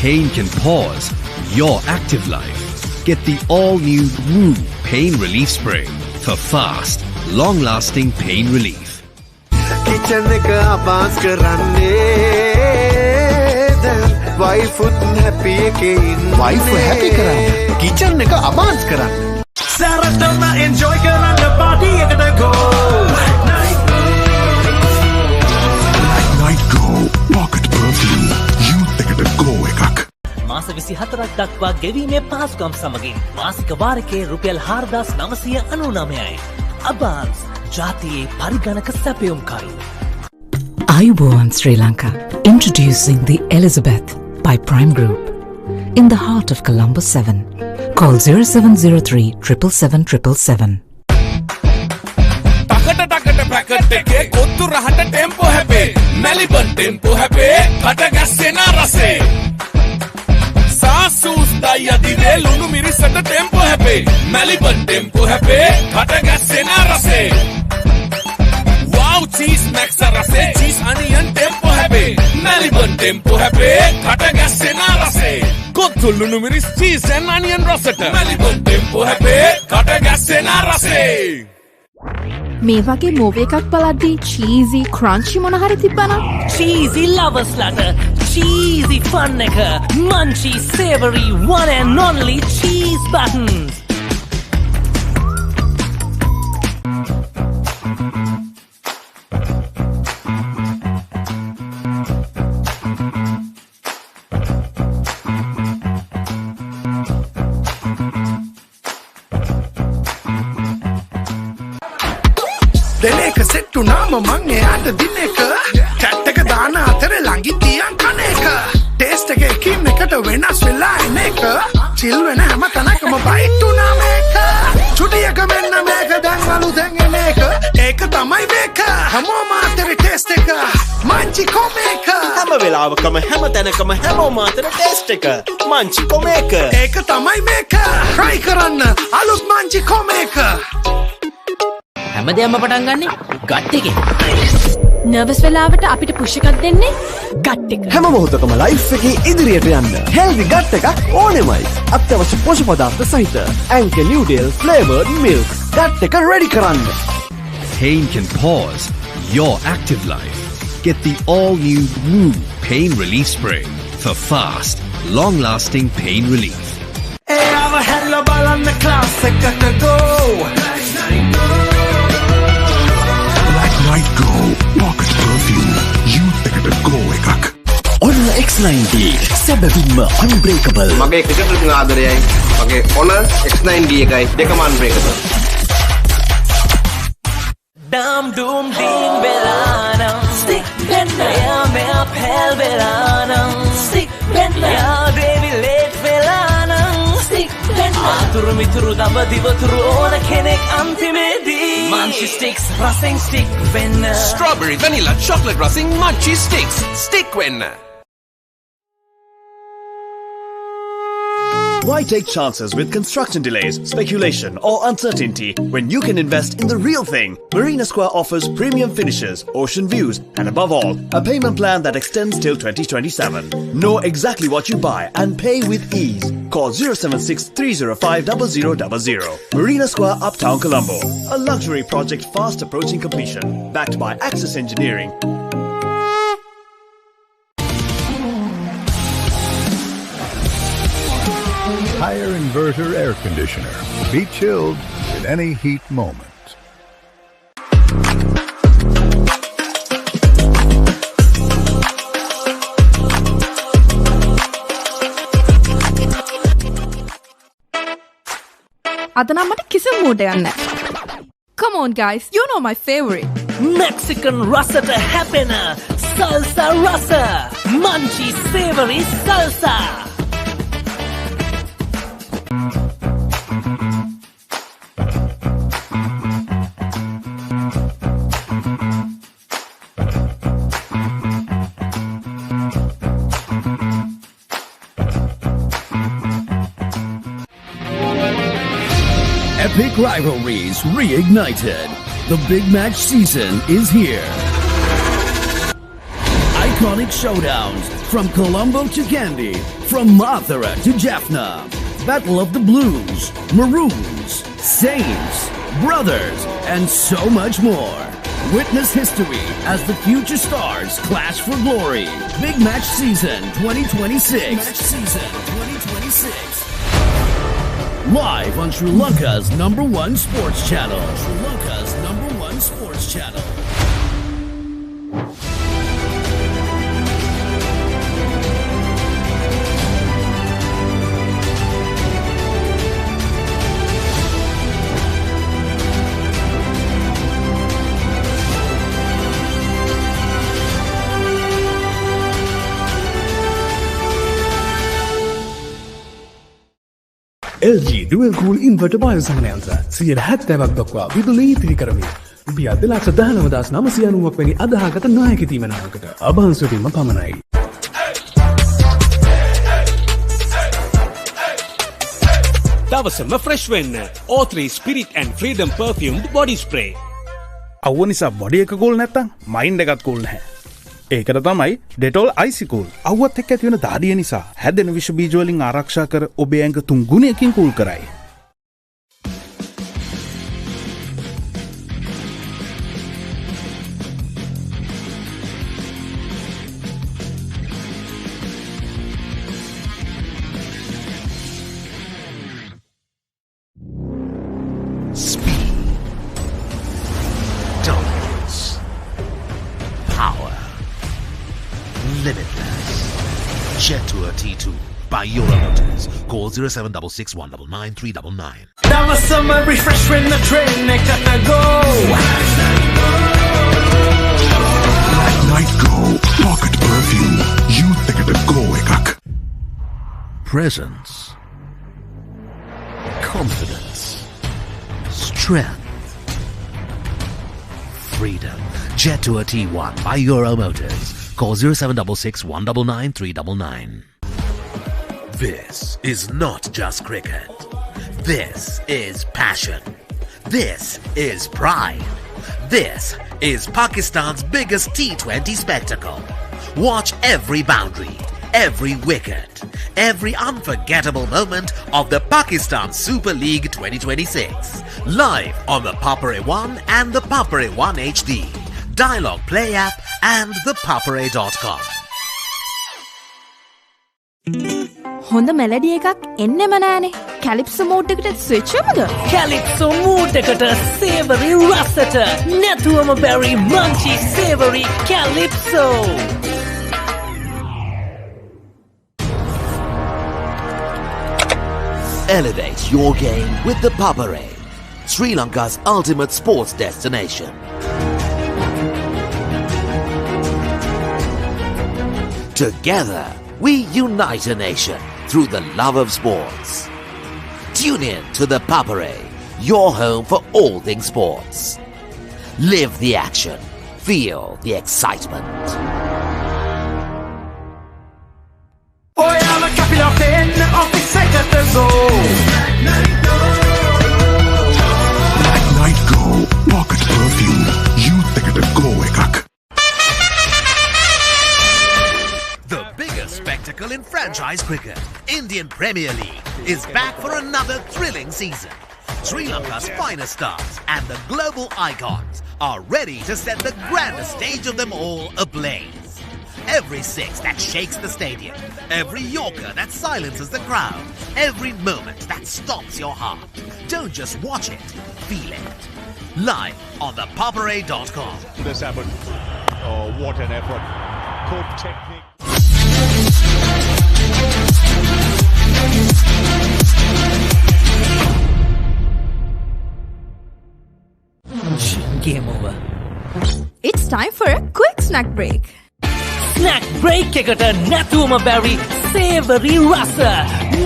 Pain can pause your active life. Get the all-new WiU Pain Relief Spray for fast, long-lasting pain relief. Kitchen එක අබාස් කරන්නේ දැන් wife happy එකේ ඉන්නේ. Wife happy කරන්නේ kitchen එක අබාස් කරන්න. සරතම enjoy කරන්න party එකට go. Night Go Pocket Perfume youth එකට go එකක්. මාස 24ක් දක්වා ගෙවීමේ පහසුකම් සමගින් මාසික වාරිකයේ රුපියල් 4999යි. අබාන්ස් ජාතියේ පරිගණක සැපයුම්කරු. Ayubowan Sri Lanka, introducing the Elizabeth by Prime Group. In the heart of Colombo 7. Call 0703 777 Takata packet එකේ කොත්තු රහට ටෙම්පෝ හැපේ මැලිබන් ටෙම්පෝ හැපේ කට ගැස්සෙන රසේ සාසුස් දයදිවේ ලුණු මිරිසට ටෙම්පෝ හැපේ මැලිබන් ටෙම්පෝ හැපේ කට ගැස්සෙන රසේ wow cheese max රසේ cheese onion ටෙම්පෝ හැපේ මැලිබන් ටෙම්පෝ හැපේ කට ගැස්සෙන රසේ kottu lunu miris cheese and onion රසට මැලිබන් ටෙම්පෝ හැපේ කට ගැස්සෙන රසේ. මේ වගේ මූවී එකක් බලද්දී චීසි ක්‍රන්චි මොන හරි තිබ්බනම් cheesy lovers ලට cheesy fun එක munchy savory one and only cheese buttons. දෙනේක සෙට්ටු නාම මං එයාට දිනේක කැට් එක දාන අතර ළඟින් තියන් කන එක ටේස්ට් එක එකින් එකට වෙනස් වෙලා එන එක චිල් වෙන හැම තැනකම බයිට් උනා මේක චුටියක මෙන්න මේක දැන් අලුතෙන් එන එක ඒක තමයි මේක හැමෝම අතර ටේස්ට් එක මංචි කොමේක හැම වෙලාවකම හැම තැනකම හැමෝම අතර ටේස්ට් එක මංචි කොමේක ඒක තමයි මේක try කරන්න අලුත් මංචි කොමේක. හැමදේම පටන් ගන්නෙ ගට් එකෙන්. නර්වස් වෙලාවට අපිට පුෂ් එකක් දෙන්නේ ගට් එක. හැම මොහොතකම ලයිෆ් එකේ ඉදිරියට යන්න හෙල්දි ගට් එකක් ඕනෙමයි. අත්‍යවශ්‍ය පෝෂක පදාර්ථ සහිත ඇන්කර් නිව්ඩේල් ෆ්ලේවර්ඩ් මිල්ක් ගට් එක රෙඩි කරන්න. Pain can pause your active life. Get the all-new WiU Pain Relief Spray for fast, long-lasting pain relief. I've had a ball on the classic got to go. Night Go Pocket Perfume youth එකට go එකක්. ඔන්න X90 සැබවින්ම unbreakable. මගේ cricket ආදරයයි. මගේ ඔන X90 එකයි දෙකම unbreakable. Dam doom ding belana. Stick blender. Yeah, me up hell belana. Stick blender. Yeah, baby late belana. Stick blender. Aturu mituru damba divaturu ona kenek antimedi. Munchy sticks, racing stick blender. Strawberry, vanilla, chocolate racing, munchy sticks. Stick winner. Why take chances with construction delays, speculation, or uncertainty when you can invest in the real thing? Marina Square offers premium finishes, ocean views, and above all, a payment plan that extends till 2027. Know exactly what you buy and pay with ease. Call 076 305 0000. Marina Square, Uptown, Colombo. A luxury project fast approaching completion. Backed by Access Engineering. Higher inverter air conditioner. Be chilled in any heat moment. අද නම් මට කිසිම mood එකක් නැහැ. Come on guys, you know my favorite. Mexican rasa happena. Salsa rasa. Munchy savory salsa. Epic rivalries reignited. The big match season is here. Iconic showdowns from Colombo to Kandy, from Mathura to Jaffna. Battle of the Blues, Maroons, Saints, Brothers, and so much more. Witness history as the future stars clash for glory. Big Match Season 2026. Big Match Season 2026. Live on Sri Lanka's #1 sports channel. Sri Lanka's #1 sports channel. LG Dual Cool Inverter බයෝසංඥාන්ත්‍ර 70%ක් දක්වා විදුලි ඉතිරි කරමින් රුපියල් 2,19,990ක් වැනි අදාහගත නොහැකි තීමනාවකට අභාන්සුවීම පමණයි. දවසම fresh වෙන්න O3 Spirit and Freedom Perfumed Body Spray. අවුව නිසා බොඩි එක කූල් නැත්තම් මයින්ඩ් එකත් කූල් නැහැ. ඒකට තමයි ඩෙටෝල් අයිසිකූල්. අවුවත් එක්ක ඇති වෙන දාඩිය නිසා හැදෙන විෂ බීජ වලින් ආරක්ෂා කර ඔබේ ඇඟ 3 ගුණයකින් කූල් කරයි. Speed, dominance, power, limitless. Jet Tour T2 by Euro Motors. Call 0766 199 399. That was summer refresh when the train got to go. Night Go Pocket Perfume. Youth එකට go එකක්. Presence, confidence, strength, freedom. Jet Tour T1 by Euro Motors. Call 0766 199 399. This is not just cricket. This is passion. This is pride. This is Pakistan's biggest T20 spectacle. Watch every boundary, every wicket, every unforgettable moment of the Pakistan Super League 2026. Live on the Papare 1 and the Papare 1 HD. Dialog Play app and ThePapare.com. හොඳ melody එකක් එන්නෙම නෑනේ. කැලිප්සෝ mode එකට switch වෙමුද? Calypso mood එකට savory රසට නැතුවම berry munchy savory Calypso. Elevate your game with the Papare. Sri Lanka's ultimate sports destination. Together, we unite a nation through the love of sports. Tune in to the Papare, your home for all things sports. Live the action. Feel the excitement. Night Go, pocket perfume. You think it go ekak. The biggest spectacle in franchise cricket, Indian Premier League, is back for another thrilling season. Sri Lanka's finest stars and the global icons are ready to set the grandest stage of them all ablaze. Every six that shakes the stadium, every yorker that silences the crowd, every moment that stops your heart. Don't just watch it, feel it. Live on ThePapare.com. This happened. Oh, what an effort. Good technique. Game over. It's time for a quick snack break. Snack break එකට නැතුවම බැරි savory රස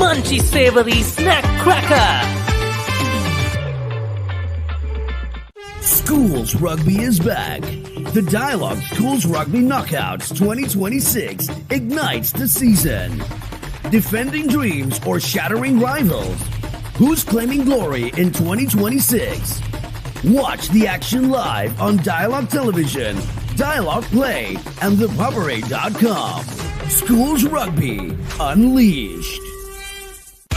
munchy savory snack cracker. Schools Rugby is back. The Dialog Schools Rugby Knockouts 2026 ignites the season. Defending dreams or shattering rivals? Who's claiming glory in 2026? Watch the action live on Dialog Television, Dialog Play, and ThePapare.com. Schools Rugby Unleashed.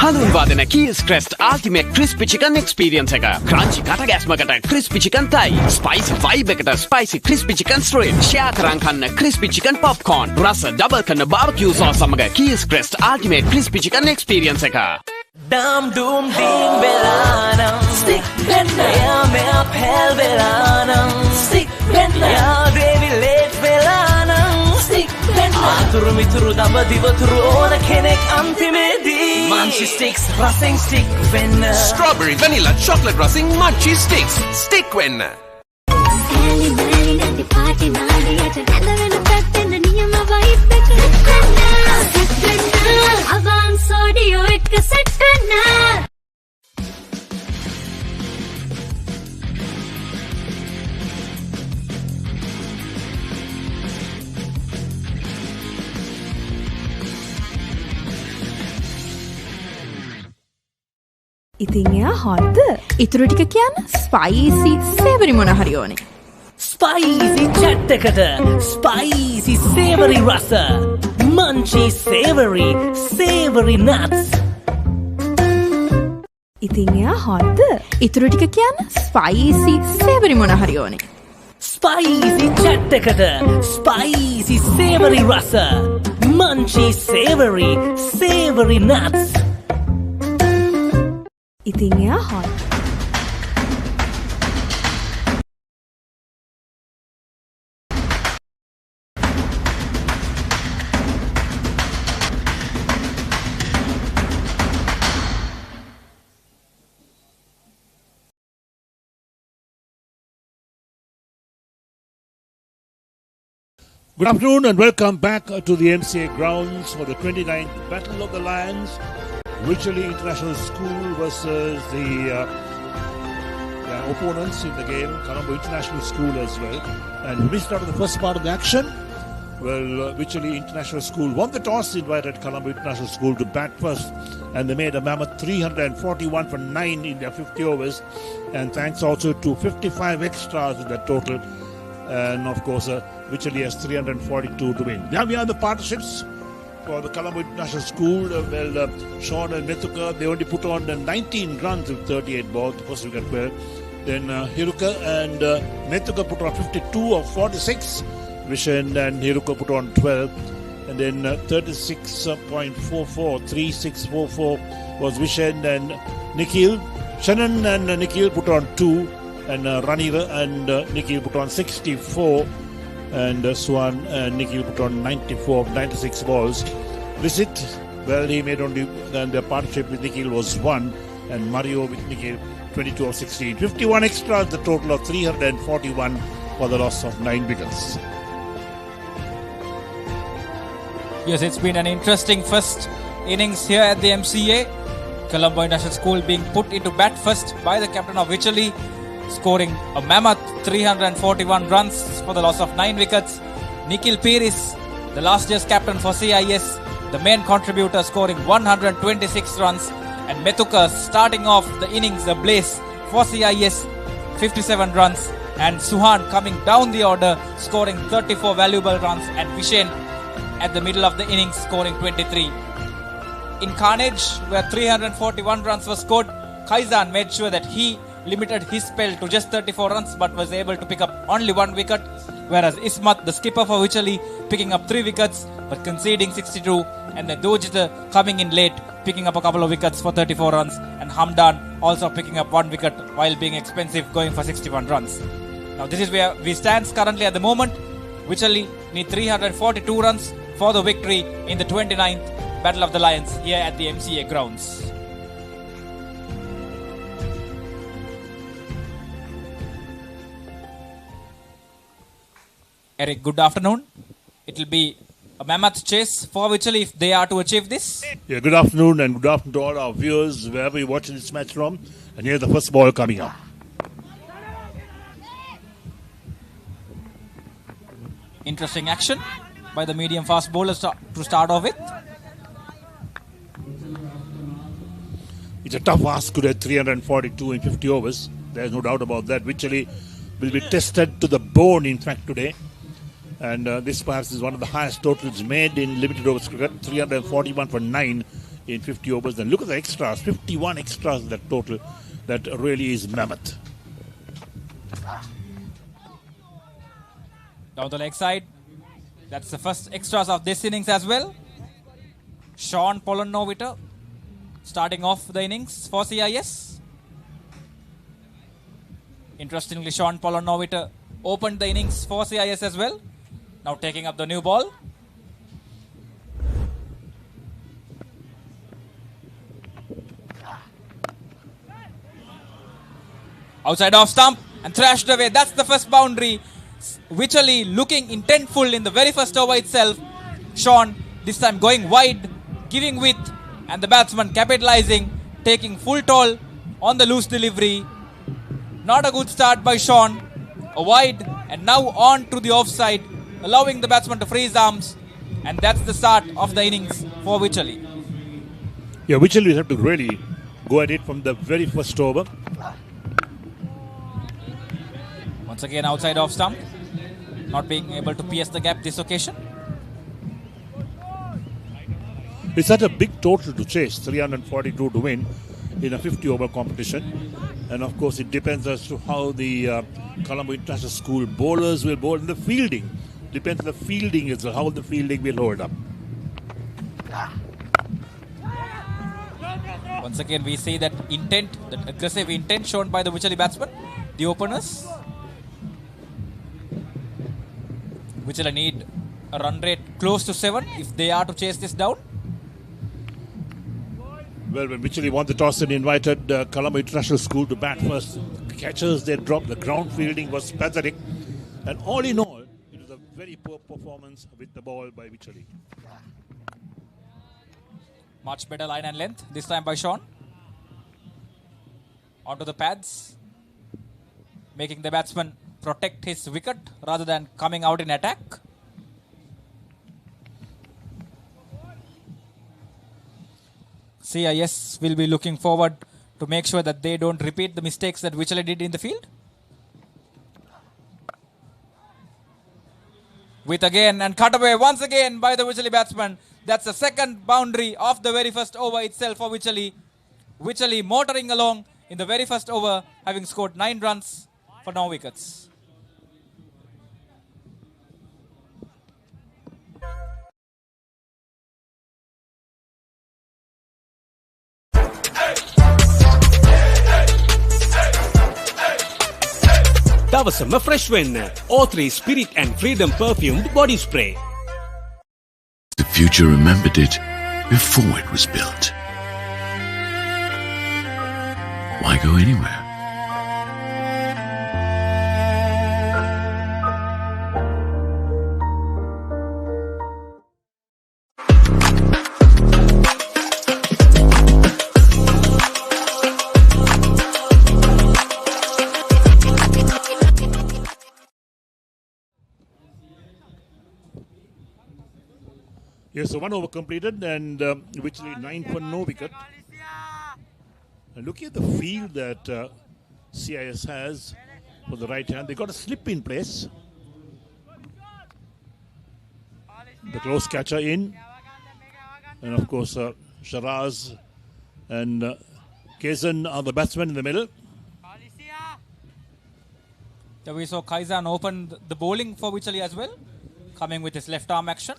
හඳුන්වා දෙන Keys Crest Ultimate Crispy Chicken Experience එක. Crunchy කටගැස්මකට Crispy Chicken Thai, Spicy Vibe එකට Spicy Crispy Chicken Strip, Share කරන් කන්න Crispy Chicken Popcorn, රස double කරන barbecue sauce සමග Keys Crest Ultimate Crispy Chicken Experience එක. Dam doom ding belana stick penna ya me up hell belana stick penna ya baby late belana stick penna aturu mituru damba divaturu ona kenek antimedi munchy sticks racing stick penna Strawberry vanilla chocolate racing munchy sticks. Stick when. Sally Manning at the party nadi at another pattern the niyama vibe penna stick penna avance audio ek set penna. ඉතින් එයා හොද්ද? ඉතුරු ටික කියන්න spicy සේවරි මොන හරි ඕනේ. Spicy chat එකට spicy savory රස munchy savory nuts. ඉතින් එයා හොද්ද? ඉතුරු ටික කියන්න ස්පයිසි සේවරි මොන හරි ඕනේ. Spicy chat එකට spicy savory රස munchy savory nuts. ඉතින් එයා හොද්ද? Good afternoon and welcome back to the MCA grounds for the 29th Battle of the Lions. Wycherley International School versus the opponents in the game, Colombo International School as well. And we started the first part of the action. Well, Wycherley International School won the toss, invited Colombo International School to bat first, and they made a mammoth 341 for 9 in their 50 overs. And thanks also to 55 extras in that total. And of course, Wycherley has 342 to win. Now we have the partnerships for the Colombo International School. Sean and Methuka, they only put on 19 runs with 38 balls. The first wicket well. Then Hiruka and Methuka put on 52 of 46. Vishen and Hiruka put on 12. And then 36.44 was Vishen and Nikhil. Shannon and Nikhil put on 2. And Ranira and Nikhil put on 64. And Swan and Nikhil put on 94 of 96 balls. Visit, well, he made only, then their partnership with Nikhil was 1. And Mario with Nikhil 22 of 16. 51 extras, the total of 341 for the loss of 9 wickets. Yes, it's been an interesting first innings here at the MCA. Colombo International School being put into bat first by the captain of Wycherley, scoring a mammoth 341 runs for the loss of 9 wickets. Nikhil Piris, the last year's captain for CIS, the main contributor, scoring 126 runs. And Methuka starting off the innings ablaze for CIS, 57 runs. And Suhan coming down the order, scoring 34 valuable runs. And Vishen at the middle of the innings, scoring 23. In Carnage, where 341 runs were scored, Kaizan made sure that he limited his spell to just 34 runs but was able to pick up only 1 wicket, whereas Ismat, the skipper for Wycherley, picking up 3 wickets but conceding 62, and then Dojita coming in late, picking up a couple of wickets for 34 runs, and Hamdan also picking up 1 wicket while being expensive, going for 61 runs. Now this is where we stand currently at the moment. Wycherley need 342 runs for the victory in the 29th Battle of the Lions here at the MCA grounds. Eric, good afternoon. It will be a mammoth chase for Wycherley if they are to achieve this. Yeah, good afternoon and good afternoon to all our viewers wherever you're watching this match from. And here's the first ball coming up. Interesting action by the medium fast bowlers to start off with. It's a tough ask to get 342 in 50 overs. There's no doubt about that. Wycherley will be tested to the bone, in fact, today. And this perhaps is one of the highest totals made in limited overs cricket. 341 for 9 in 50 overs. And look at the extras. 51 extras, that total. That really is mammoth. Down the leg side. That's the first extras of this innings as well. Sean Polonnoviter starting off the innings for CIS. Interestingly, Sean Polonnoviter opened the innings for CIS as well. Now taking up the new ball. Outside off stump and thrashed away. That's the first boundary. Wycherley looking intentful in the very first over itself. Sean this time going wide, giving width, and the batsman capitalizing, taking full toll on the loose delivery. Not a good start by Sean. A wide and now on to the offside, allowing the batsman to free his arms. And that's the start of the innings for Wycherley. Yeah, Wycherley will have to really go at it from the very first over. Once again outside off stump. Not being able to pierce the gap this occasion. It's such a big total to chase, 342 to win in a 50 over competition. And of course it depends as to how the Colombo International School bowlers will bowl, and the fielding. Depends on the fielding as well, how the fielding will hold up. Once again we see that intent, that aggressive intent shown by the Wycherley batsmen, the openers. Wycherley need a run rate close to 7 if they are to chase this down. Well, when Wycherley won the toss and invited Colombo International School to bat first, the catchers they dropped, the ground fielding was pathetic. And all in all, it was a very poor performance with the ball by Wycherley. Much better line and length, this time by Sean. Onto the pads, making the batsman protect his wicket rather than coming out in attack. CIS will be looking forward to make sure that they don't repeat the mistakes that Wycherley did in the field. With again and cut away once again by the Wycherley batsman. That's the second boundary of the very first over itself for Wycherley. Wycherley motoring along in the very first over, having scored 9 runs for no wickets. දවසම fresh වෙන්න O3 Spirit and Freedom perfumed body spray. The future remembered it before it was built. Why go anywhere? Yes, so 1 over completed and Wycherley 9 for no wicket. And look at the field that CIS has for the right hand. They got a slip in place. The close catcher in. And of course, Shiraz and Kazan are the batsmen in the middle. Yeah, we saw Kaizan open the bowling for Wycherley as well, coming with his left arm action.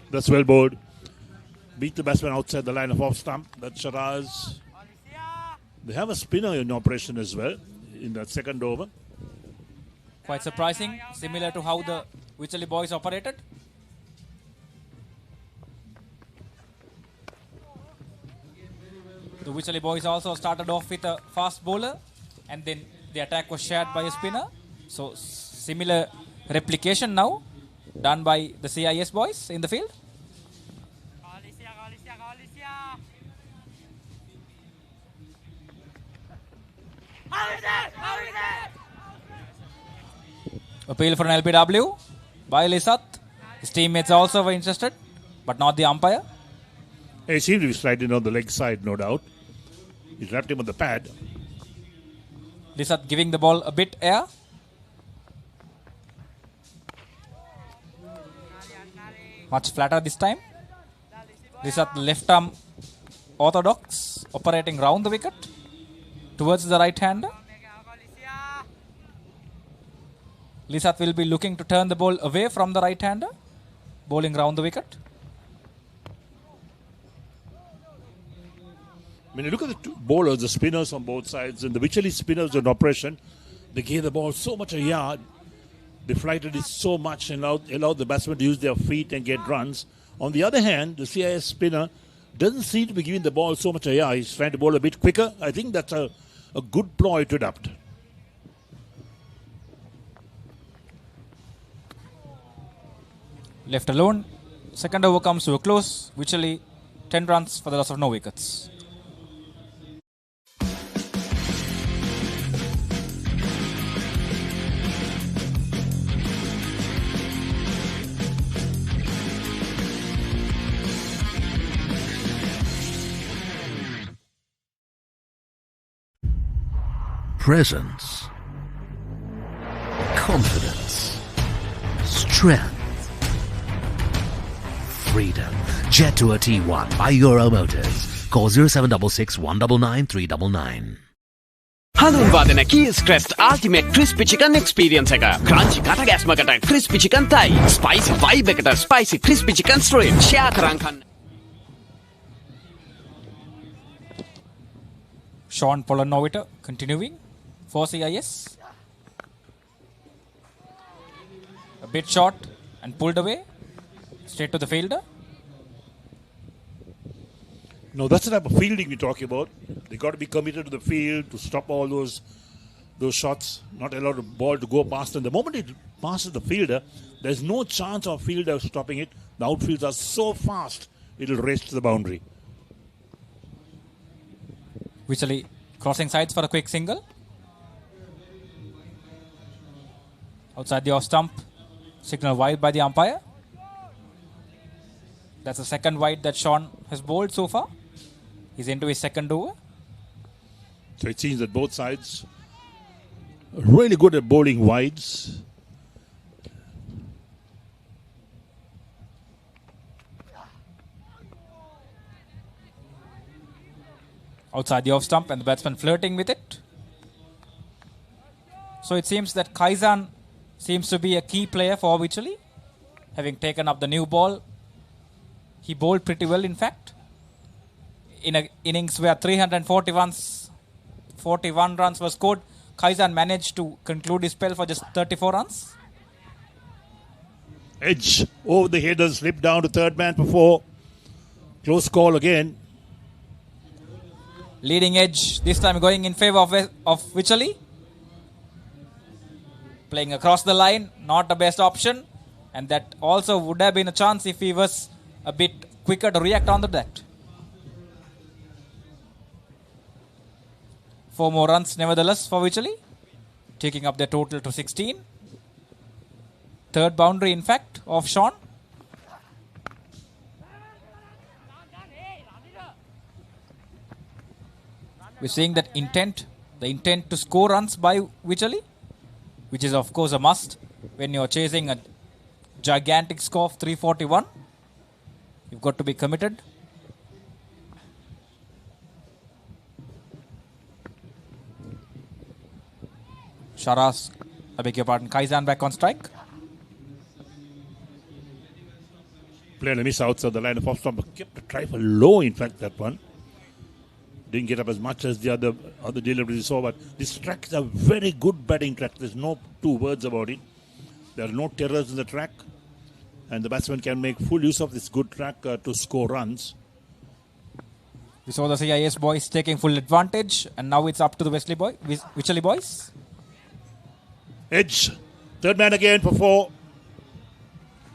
That's well bowled. Beat the batsman outside the line of off stump. That's Shiraz. They have a spinner in operation as well in that second over. Quite surprising, similar to how the Wycherley boys operated. The Wycherley boys also started off with a fast bowler and then the attack was shared by a spinner. So similar replication now done by the CIS boys in the field. Appeal for an LBW by Lisat. His teammates also were interested, but not the umpire. He seemed to be sliding on the leg side, no doubt. He wrapped him on the pad. Lisat giving the ball a bit air. Much flatter this time. Lisat left arm orthodox, operating round the wicket towards the right hander. Lisat will be looking to turn the ball away from the right hander, bowling round the wicket. When you look at the two bowlers, the spinners on both sides, and the Wycherley spinners in operation, they gave the ball so much a yard. They flighted it so much and allowed the batsmen to use their feet and get runs. On the other hand, the CIS spinner doesn't seem to be giving the ball so much a yard. He's trying to bowl a bit quicker. I think that's a good ploy to adopt. Left alone. Second over comes to a close. Wycherley 10 runs for the loss of no wickets. Presence, confidence, strength, freedom. Jet Tour T1 by Euro Motors. Call 0766 199 399. හඳුන්වාදන Keells Krest ultimate crispy chicken experience එක. Crunchy කටගැස්මකට crispy chicken thigh. Spicy vibe එකට spicy crispy chicken strip. Share කරන් කන්න. Sean Polanovita continuing for CIS. A bit short and pulled away. Straight to the fielder. No, that's the type of fielding we're talking about. They got to be committed to the field to stop all those shots, not allow the ball to go past them. The moment it passes the fielder, there's no chance of fielder stopping it. The outfields are so fast, it'll race to the boundary. Wycherley crossing sides for a quick single. Outside the off stump, signal wide by the umpire. That's the second wide that Sean has bowled so far. He's into his second over. So it seems that both sides are really good at bowling wides. Outside the off stump and the batsman flirting with it. So it seems that Kaizan seems to be a key player for Wycherley. Having taken up the new ball, he bowled pretty well in fact. In an innings where 41 runs were scored, Kaizan managed to conclude his spell for just 34 runs. Edge over the header, slipped down to third man for 4. Close call again. Leading edge, this time going in favour of Wycherley. Playing across the line, not the best option. And that also would have been a chance if he was a bit quicker to react onto that. 4 more runs nevertheless for Wycherley, taking up their total to 16. third boundary, in fact, of Sean. We're seeing that the intent to score runs by Wycherley, which is of course a must when you're chasing a gigantic score of 341. You've got to be committed. Sharas, I beg your pardon, Kaizan back on strike. Playing a miss outside the line of off stump, kept the trifle low, in fact, that one. Didn't get up as much as the other deliveries you saw, but this track is a very good batting track. There's no two words about it. There are no terrors in the track, and the batsman can make full use of this good track to score runs. We saw the CIS boys taking full advantage, and now it's up to the Wycherley boys. Edge, third man again for 4.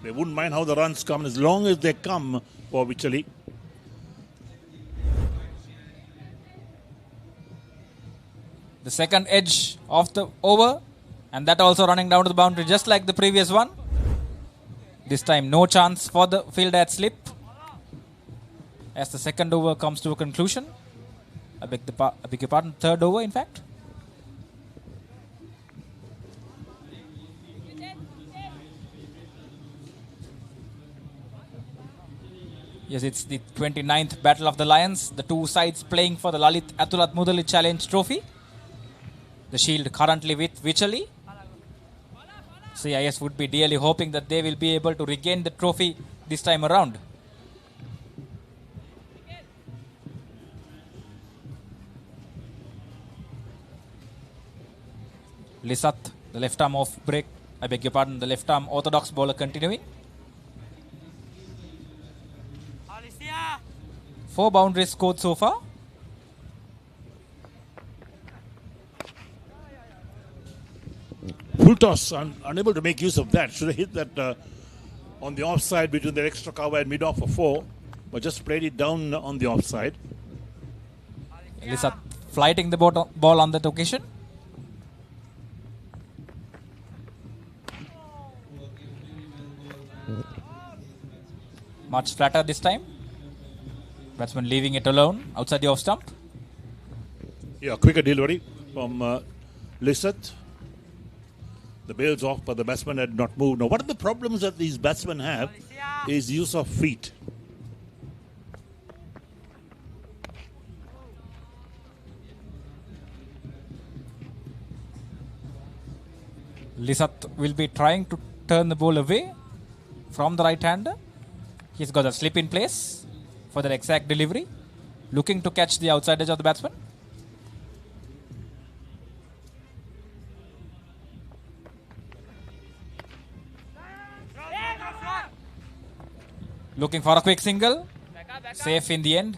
They wouldn't mind how the runs come as long as they come for Wycherley. The second edge of the over, and that also running down to the boundary just like the previous one. This time no chance for the fielder at slip as the second over comes to a conclusion. I beg your pardon, third over in fact. Yes, it's the 29th Battle of the Lions. The two sides playing for the Lalit Atulat Mudali Challenge Trophy. The shield currently with Wycherley. CIS would be dearly hoping that they will be able to regain the trophy this time around. Lisat, the left arm off break. I beg your pardon, the left arm orthodox bowler continuing. 4 boundaries scored so far. Full toss, unable to make use of that. Should have hit that on the offside between the extra cover and mid-off for 4, but just played it down on the offside. Lisat flighting the ball on that occasion. Much flatter this time. Batsman leaving it alone outside the off stump. Yeah, quicker delivery from Lisat. The bail's off, but the batsman had not moved. Now, one of the problems that these batsmen have is use of feet. Lisat will be trying to turn the ball away from the right-hander. He's got a slip in place for the exact delivery. Looking to catch the outside edge of the batsman. Looking for a quick single. Safe in the end.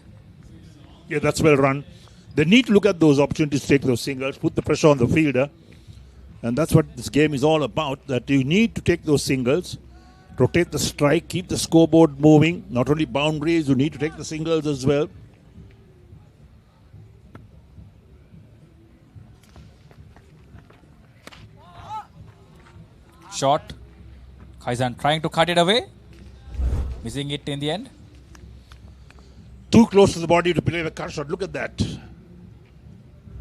Yeah, that's well run. They need to look at those opportunities to take those singles, put the pressure on the fielder. And that's what this game is all about, that you need to take those singles, rotate the strike, keep the scoreboard moving. Not only boundaries, you need to take the singles as well. Shot. Kaizan trying to cut it away. Missing it in the end. Too close to the body to play the cut shot. Look at that.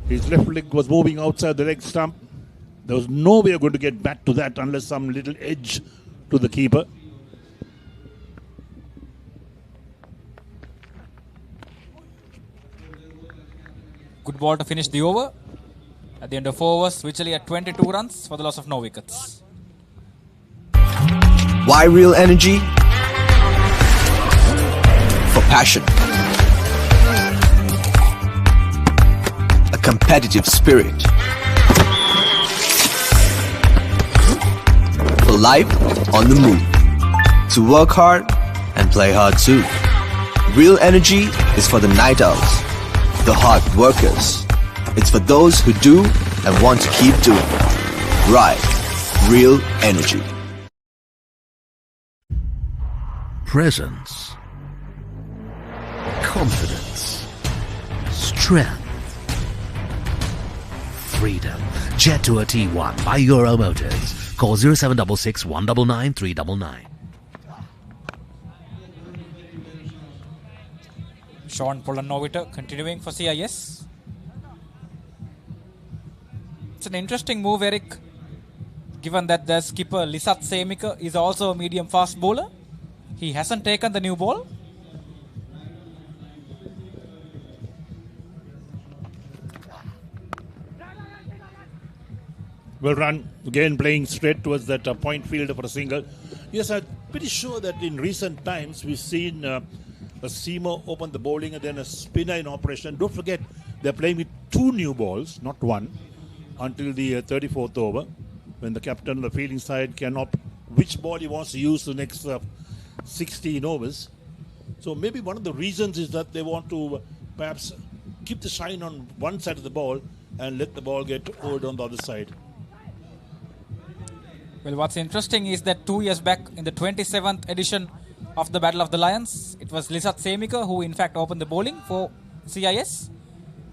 His left leg was moving outside the leg stump. There was no way going to get back to that unless some little edge to the keeper. Good ball to finish the over. At the end of 4 overs, Wycherley at 22 runs for the loss of no wickets. Why real energy? For passion. A competitive spirit. For life on the move. To work hard and play hard too. Real energy is for the night owls, the hard workers. It's for those who do and want to keep doing. Right. Real energy. Presence, confidence, strength, freedom. Jet to a T1 by Euro Motors. Call 0766 199 399. Sean Polanoviter continuing for CIS. It's an interesting move, Eric, given that the skipper Lisat Semika is also a medium fast bowler. He hasn't taken the new ball. Well run, again playing straight towards that point fielder for a single. Yes, I'm pretty sure that in recent times we've seen a seamer open the bowling and then a spinner in operation. Don't forget, they're playing with 2 new balls, not 1, until the 34th over, when the captain of the fielding side can opt which ball he wants to use the next 16 overs. So maybe one of the reasons is that they want to perhaps keep the shine on one side of the ball and let the ball get over on the other side. Well, what's interesting is that 2 years back in the 27th edition of the Battle of the Lions, it was Lisat Semika who in fact opened the bowling for CIS,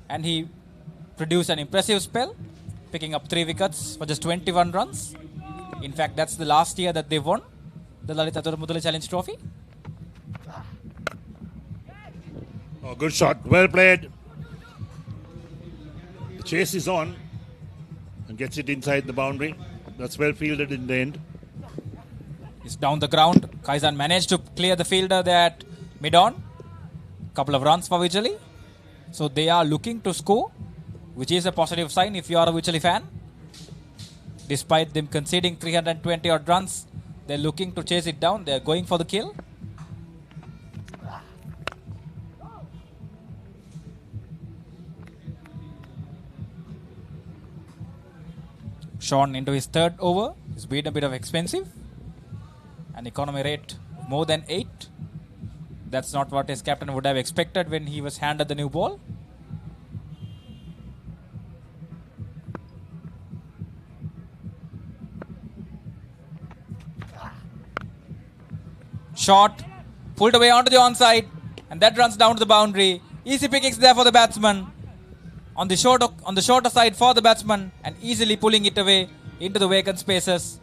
and he produced an impressive spell, picking up 3 wickets for just 21 runs. In fact, that's the last year that they won the Lalita Turmudale Challenge Trophy. Oh, good shot, well played. The chase is on and gets it inside the boundary. That's well fielded in the end. It's down the ground. Kaizan managed to clear the fielder there at mid-on. Couple of runs for Wycherley. So they are looking to score, which is a positive sign if you are a Wycherley fan. Despite them conceding 320 odd runs, they're looking to chase it down. They're going for the kill. Sean into his 3rd over. It's been a bit of expensive. An economy rate more than 8. That's not what his captain would have expected when he was handed the new ball. Shot, pulled away onto the onside, and that runs down to the boundary. Easy pickings there for the batsman. On the shorter side for the batsman, and easily pulling it away into the vacant spaces.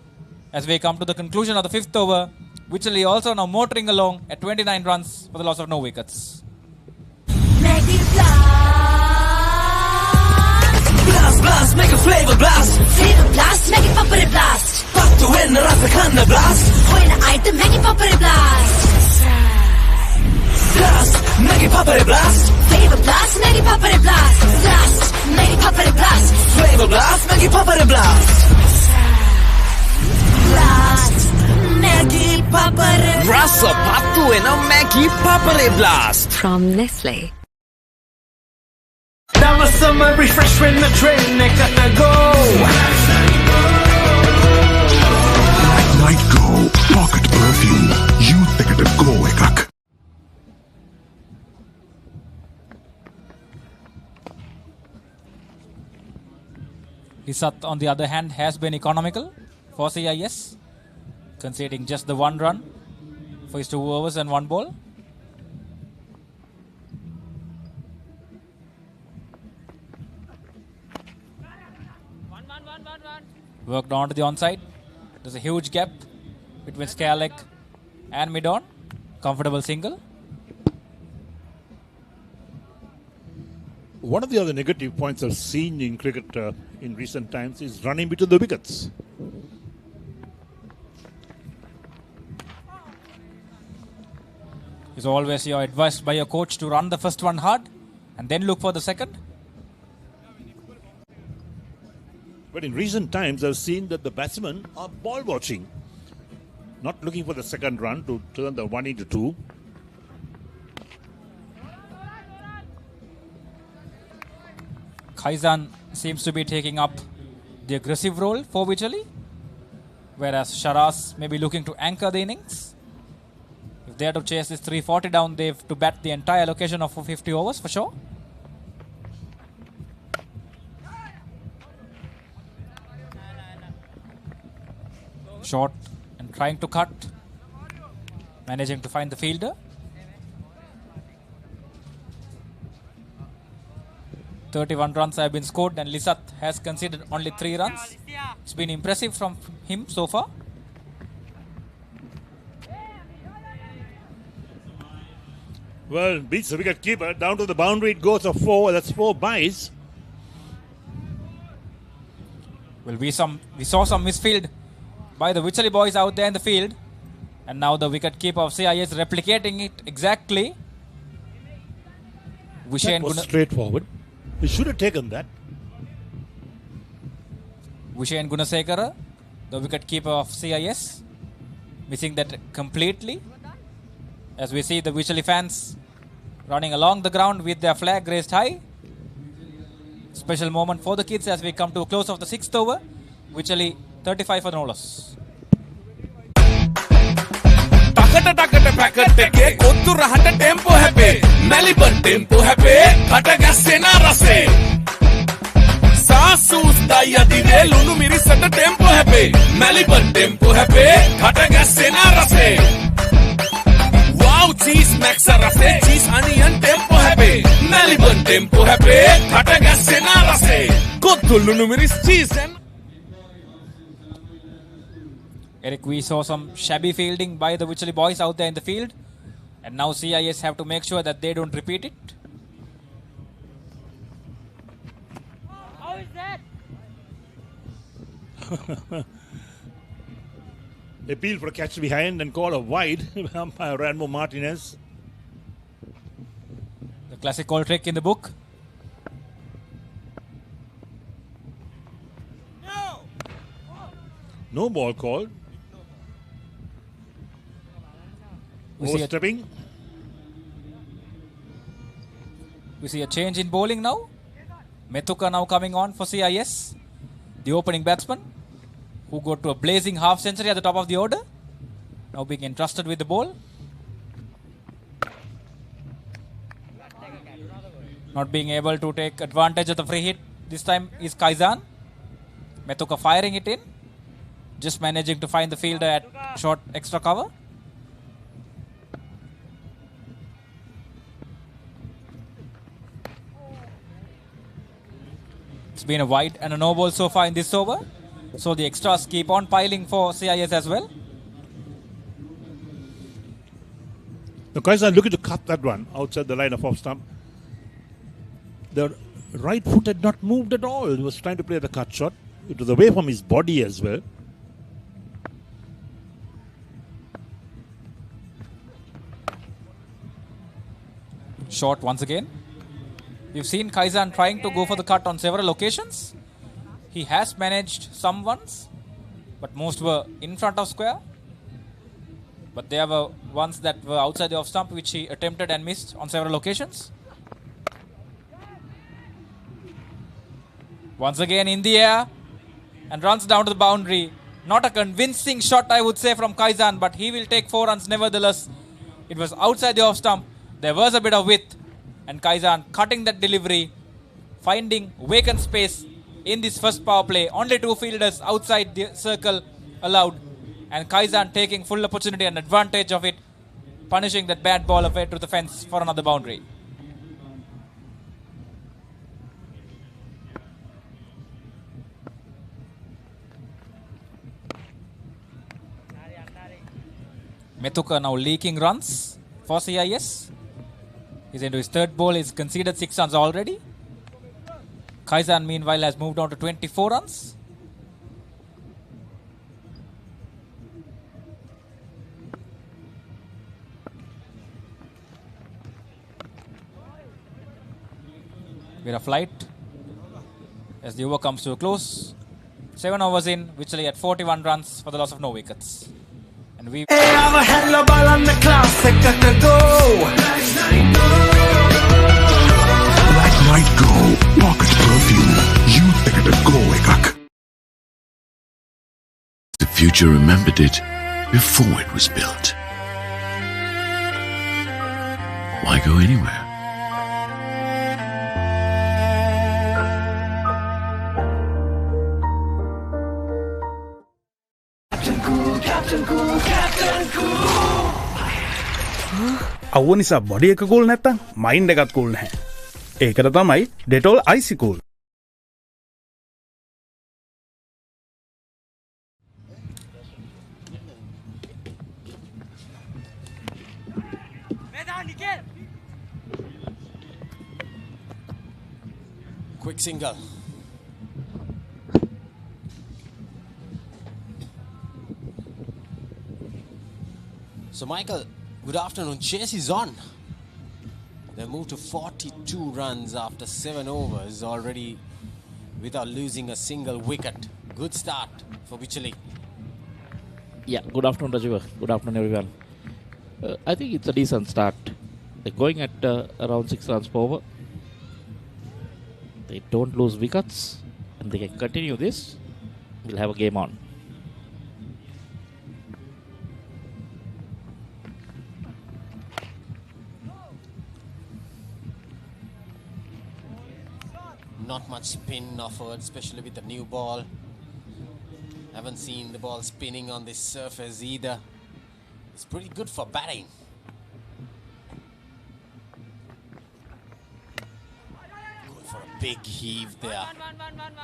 As we come to the conclusion of the 5th over, Wycherley also now motoring along at 29 runs for the loss of no wickets. Blast, blast, make a flavor blast. Flavor blast, make it Papare blast. Pop to win, Rasa Khanna blast. Win item, make it Papare blast. Blast, make it Papare blast. Flavor blast, make it Papare blast. Blast, make it Papare blast. Flavor blast, make it Papare blast. Blast, make it Papare blast. Rasa patu and a Maggie Papare blast. From Nestle. That was summer refresh when the train they got to go. Night Go, pocket perfume. You take it to go, ekak. Lisat, on the other hand, has been economical for CIS, conceding just the 1 run for his 2 overs and 1 ball. Worked on to the onside. There's a huge gap between Scarlett and mid-on. Comfortable single. One of the other negative points I've seen in cricket in recent times is running between the wickets. It's always you're advised by your coach to run the first one hard and then look for the second. But in recent times, I've seen that the batsmen are ball watching, not looking for the second run to turn the 1 into 2. Kaizan seems to be taking up the aggressive role for Wycherley, whereas Sharaz may be looking to anchor the innings. If they are to chase this 340 down, they have to bat the entire allocation of 450 overs for sure. Short and trying to cut, managing to find the fielder. 31 runs have been scored and Lisat has conceded only 3 runs. It's been impressive from him so far. Well, beats the wicket keeper. Down to the boundary it goes of 4. That's 4 byes. Well, we saw some misfield by the Wycherley boys out there in the field. And now the wicket keeper of CIS replicating it exactly. That was straightforward. He should have taken that. Vishen Gunasekara, the wicket keeper of CIS, missing that completely. As we see the Wycherley fans running along the ground with their flag raised high. Special moment for the kids as we come to a close of the 6th over. Wycherley 35 for no loss. Takata takata packet ke kotu rahata tempo happy Melbourne tempo happy khata gassena rase Sasus daya dire lunu mirisata tempo happy Melbourne tempo happy khata gassena rase Wow cheese max rase cheese onion tempo happy Melbourne tempo happy khata gassena rase kotu lunu miris cheese and Eric, we saw some shabby fielding by the Wycherley boys out there in the field. And now CIS have to make sure that they don't repeat it. How is that? Appeal for a catch behind and call a wide by Ranmo Martinez. The classic call trick in the book. No ball called. Overstepping. We see a change in bowling now. Methuka now coming on for CIS. The opening batsman who got to a blazing half century at the top of the order. Now being entrusted with the ball. Not being able to take advantage of the free hit. This time is Kaizan. Methuka firing it in. Just managing to find the fielder at short extra cover. It's been a wide and a no ball so far in this over. So the extras keep on piling for CIS as well. The guys are looking to cut that one outside the line of off stump. The right foot had not moved at all. He was trying to play the cut shot. It was away from his body as well. Short once again. We've seen Kaizan trying to go for the cut on several occasions. He has managed some ones, but most were in front of square. But there were ones that were outside the off stump which he attempted and missed on several occasions. Once again in the air and runs down to the boundary. Not a convincing shot, I would say, from Kaizan, but he will take 4 runs nevertheless. It was outside the off stump. There was a bit of width, and Kaizan cutting that delivery, finding vacant space in this first power play. Only 2 fielders outside the circle allowed, and Kaizan taking full opportunity and advantage of it, punishing that bad ball away to the fence for another boundary. Methuka now leaking runs for CIS. He's into his 3rd ball. He's conceded 6 runs already. Kaizan meanwhile has moved on to 24 runs. Bit of flight as the over comes to a close. 7 overs in, Wycherley at 41 runs for the loss of no wickets. And we Light go, pocket perfume. Youth එකට go එකක්. The future remembered it before it was built. Why go anywhere? අවුව නිසා body එක cool නැත්තම් mind එකත් cool නැහැ. ඒකට තමයි Dettol Icy Cool. Quick single. So Michael, good afternoon. Chase is on. They moved to 42 runs after 7 overs already without losing a single wicket. Good start for Wycherley. Yeah, good afternoon, Rajiv. Good afternoon, everyone. I think it's a decent start. They're going at around 6 runs per over. They don't lose wickets and they can continue this. We'll have a game on. Not much spin offered, especially with the new ball. Haven't seen the ball spinning on this surface either. It's pretty good for batting. Going for a big heave there.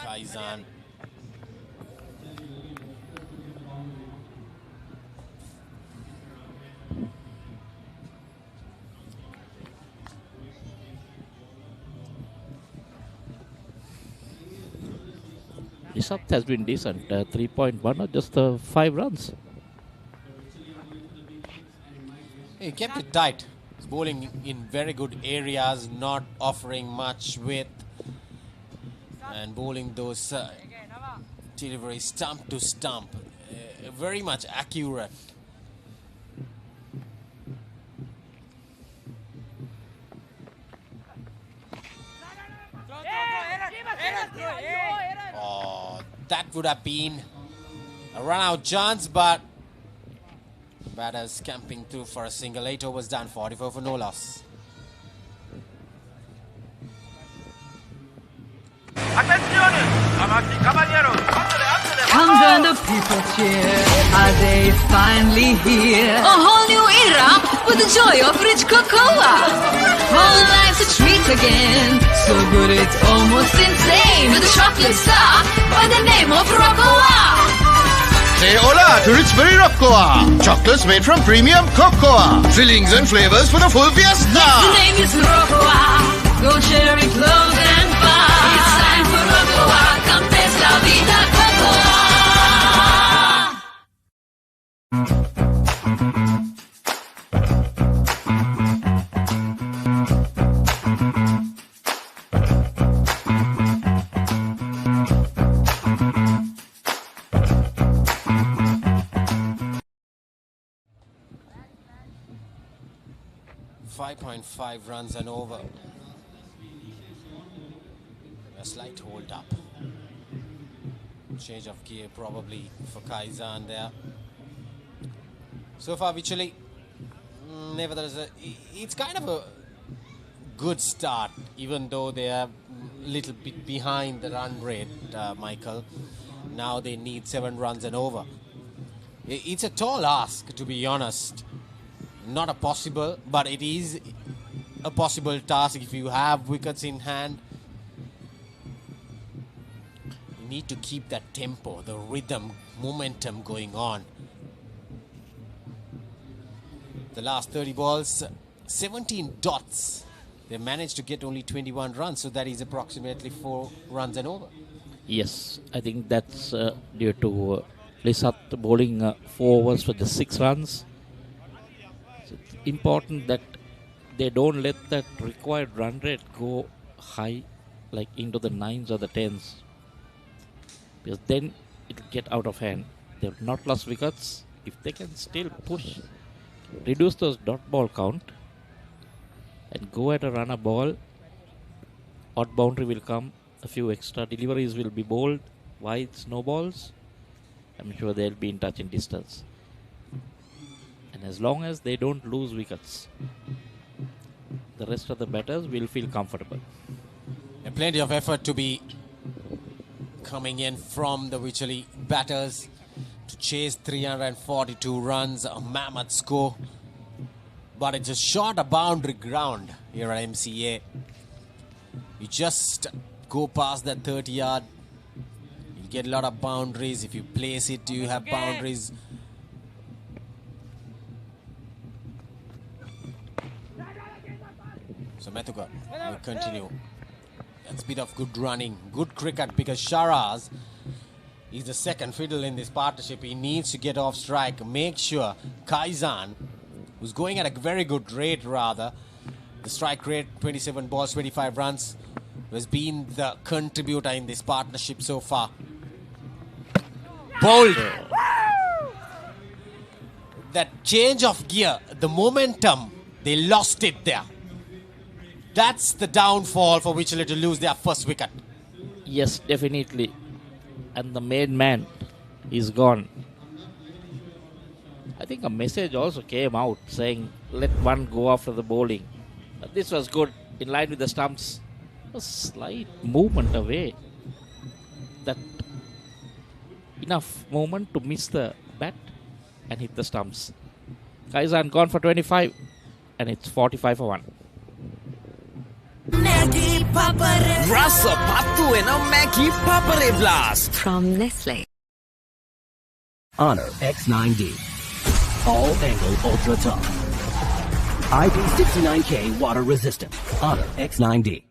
Kaizan. This up has been decent. 3.1 or just 5 runs. He kept it tight. He's bowling in very good areas, not offering much width, and bowling those deliveries stump to stump. Very much accurate. Oh, that would have been a run-out chance, but batters camping through for a single. 8 overs done, 44 for no loss. Come join the people cheer. Our day is finally here. A whole new era with the joy of rich cocoa. Whole life's a treat again. So good it's almost insane. With a chocolate star by the name of Roccoa. Say hola to Richbury Roccoa. Chocolates made from premium cocoa. Fillings and flavors for the full fiesta. The name is Roccoa. Go cherry close and buy. It's time for Roccoa. Come taste la vida cocoa. 5.5 runs and over. A slight hold up. Change of gear probably for Kaizan there. So far Wycherley, nevertheless, it's kind of a good start, even though they are a little bit behind the run rate, Michael. Now they need 7 runs and over. It's a tall ask, to be honest. Not a possible, but it is a possible task if you have wickets in hand. You need to keep that tempo, the rhythm, momentum going on. The last 30 balls, 17 dots. They managed to get only 21 runs, so that is approximately 4 runs and over. Yes, I think that's due to Lissat bowling 4 overs for just 6 runs. So it's important that they don't let that required run rate go high, like into the 9s or the 10s. Because then it'll get out of hand. They've not lost wickets. If they can still push, reduce those dot ball count and go at a runner ball, odd boundary will come, a few extra deliveries will be bowled, wide snowballs. I'm sure they'll be in touch in distance. And as long as they don't lose wickets, the rest of the batters will feel comfortable. And plenty of effort to be coming in from the Wycherley batters to chase 342 runs, a mammoth score. But it's a short of boundary ground here at MCA. You just go past that 30 yard, you get a lot of boundaries. If you place it, you have boundaries. So Methuka will continue. That's a bit of good running, good cricket, because Sharaz is the second fiddle in this partnership. He needs to get off strike. Make sure Kaizan, who's going at a very good rate rather, the strike rate, 27 balls, 25 runs, has been the contributor in this partnership so far. Bold. That change of gear, the momentum, they lost it there. That's the downfall for Wycherley to lose their first wicket. Yes, definitely. And the main man is gone. I think a message also came out saying, let one go after the bowling. But this was good, in line with the stumps. A slight movement away. That enough movement to miss the bat and hit the stumps. Kaizan gone for 25 and it's 45 for 1. Maggie Papare. Rasa patu and a Maggie Papare blast. From Nestle. Honor X9D. All angle ultra tough. IP69K water resistant. Honor X9D.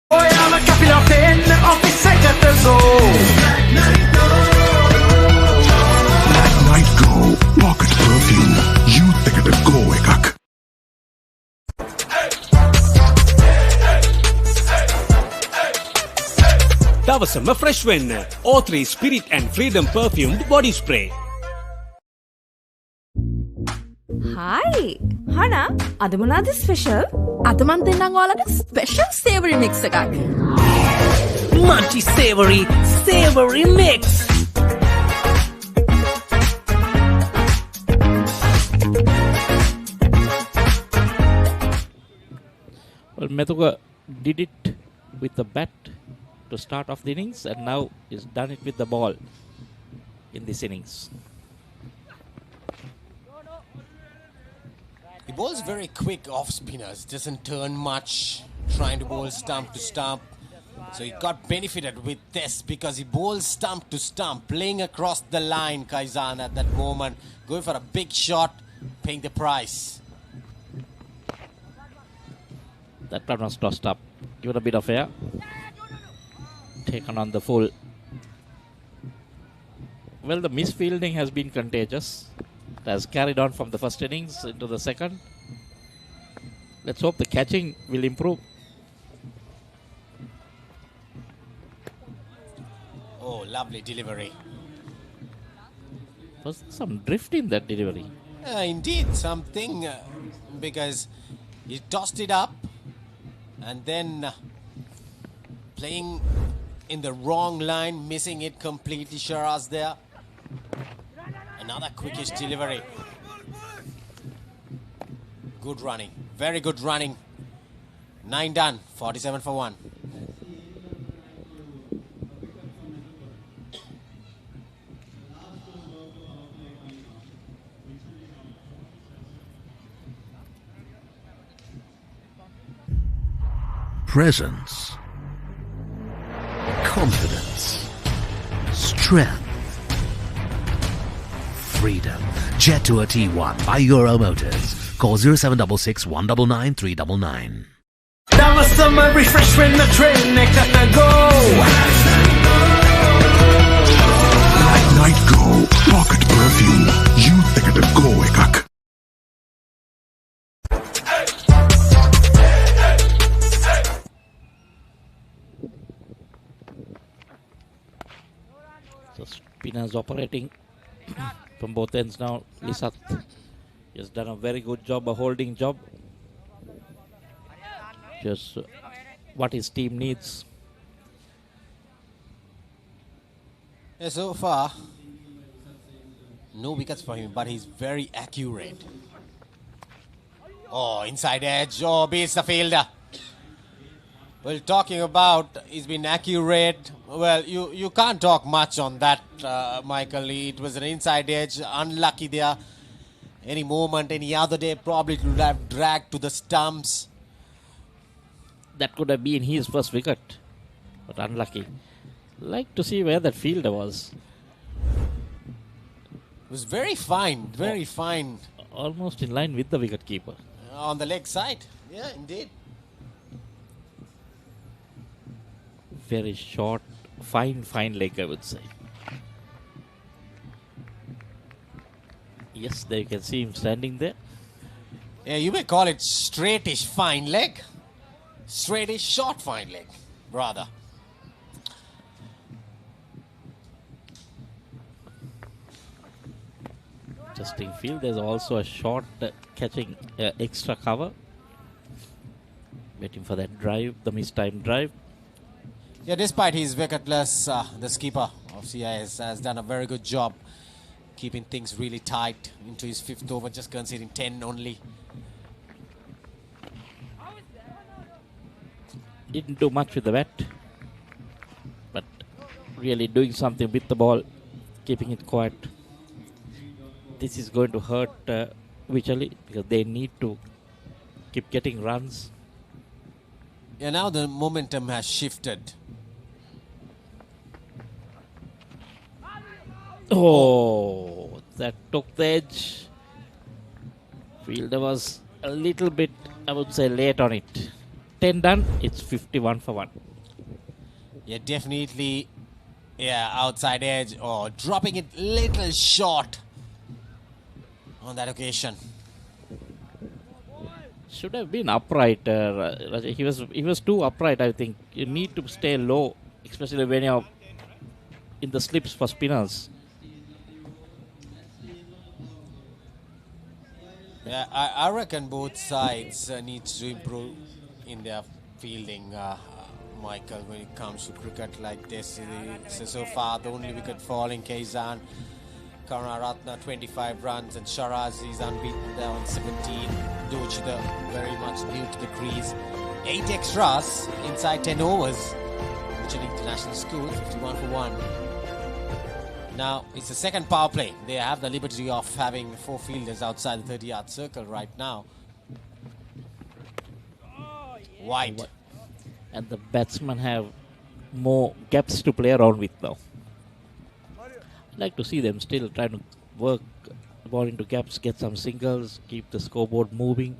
Boy, I'm a captain of the end of the second zone. Night Go. Pocket perfume. You take it go ekak. දවසම fresh වෙන්න O3 Spirit and Freedom perfumed body spray. Hi, Hana, අද මොනවද special? අද මන් දෙන්නම් ඔයාලට special සේවරි mix එකක්. Munchy savory mix. Well, Methuka did it with the bat to start off the innings and now he's done it with the ball in this innings. He bowls very quick off spinners, doesn't turn much, trying to bowl stump to stump. So he got benefited with this because he bowls stump to stump, playing across the line, Kaizan at that moment, going for a big shot, paying the price. That one was tossed up, given a bit of air. Taken on the full. Well, the misfielding has been contagious. It has carried on from the first innings into the second. Let's hope the catching will improve. Oh, lovely delivery. Was some drift in that delivery? Indeed, something, because he tossed it up and then playing in the wrong line, missing it completely. Sharaz there. Another quickish delivery. Good running. Very good running. 9 done. 47 for 1. Presence, confidence, strength, freedom. Jet to a T1 by Euro Motors. Call 0766 199 399. That was summer refresh when the train gotta go. Night Go. Pocket perfume. You take it go ekak. So spinners operating from both ends now. Lisat has done a very good job, a holding job. Just what his team needs. Yeah, so far, no wickets for him, but he's very accurate. Oh, inside edge. Oh, beats the fielder. Well, talking about he's been accurate. Well, you can't talk much on that, Michael. It was an inside edge. Unlucky there. Any moment, any other day, probably it would have dragged to the stumps. That could have been his first wicket, but unlucky. Like to see where that fielder was. It was very fine, very fine. Almost in line with the wicketkeeper. On the leg side, yeah, indeed. Very short, fine leg, I would say. Yes, there you can see him standing there. Yeah, you may call it straightish fine leg. Straightish short fine leg, rather. Interesting field. There's also a short catching extra cover. Waiting for that drive, the mistimed drive. Yeah, despite his wicketless, the skipper of CIS has done a very good job keeping things really tight into his fifth over, just conceding 10 only. Didn't do much with the bat, but really doing something with the ball, keeping it quiet. This is going to hurt Wycherley because they need to keep getting runs. Yeah, now the momentum has shifted. Oh, that took the edge. Fielder was a little bit, I would say, late on it. 10 done, it's 51 for 1. Yeah, definitely, yeah, outside edge or dropping it little short on that occasion. Should have been upright. He was too upright, I think. You need to stay low, especially when you're in the slips for spinners. Yeah, I reckon both sides need to improve in their fielding, Michael, when it comes to cricket like this. So far, the only wicket falling, Kazan, Karunaratne 25 runs, and Sharaz is unbeaten there on 17. Dochida very much new to the crease. 8 extras inside 10 overs. Wycherley International School, 51 for 1. Now, it's the second power play. They have the liberty of having 4 fielders outside the 30-yard circle right now. Wide. And the batsmen have more gaps to play around with now. I'd like to see them still trying to work the ball into gaps, get some singles, keep the scoreboard moving.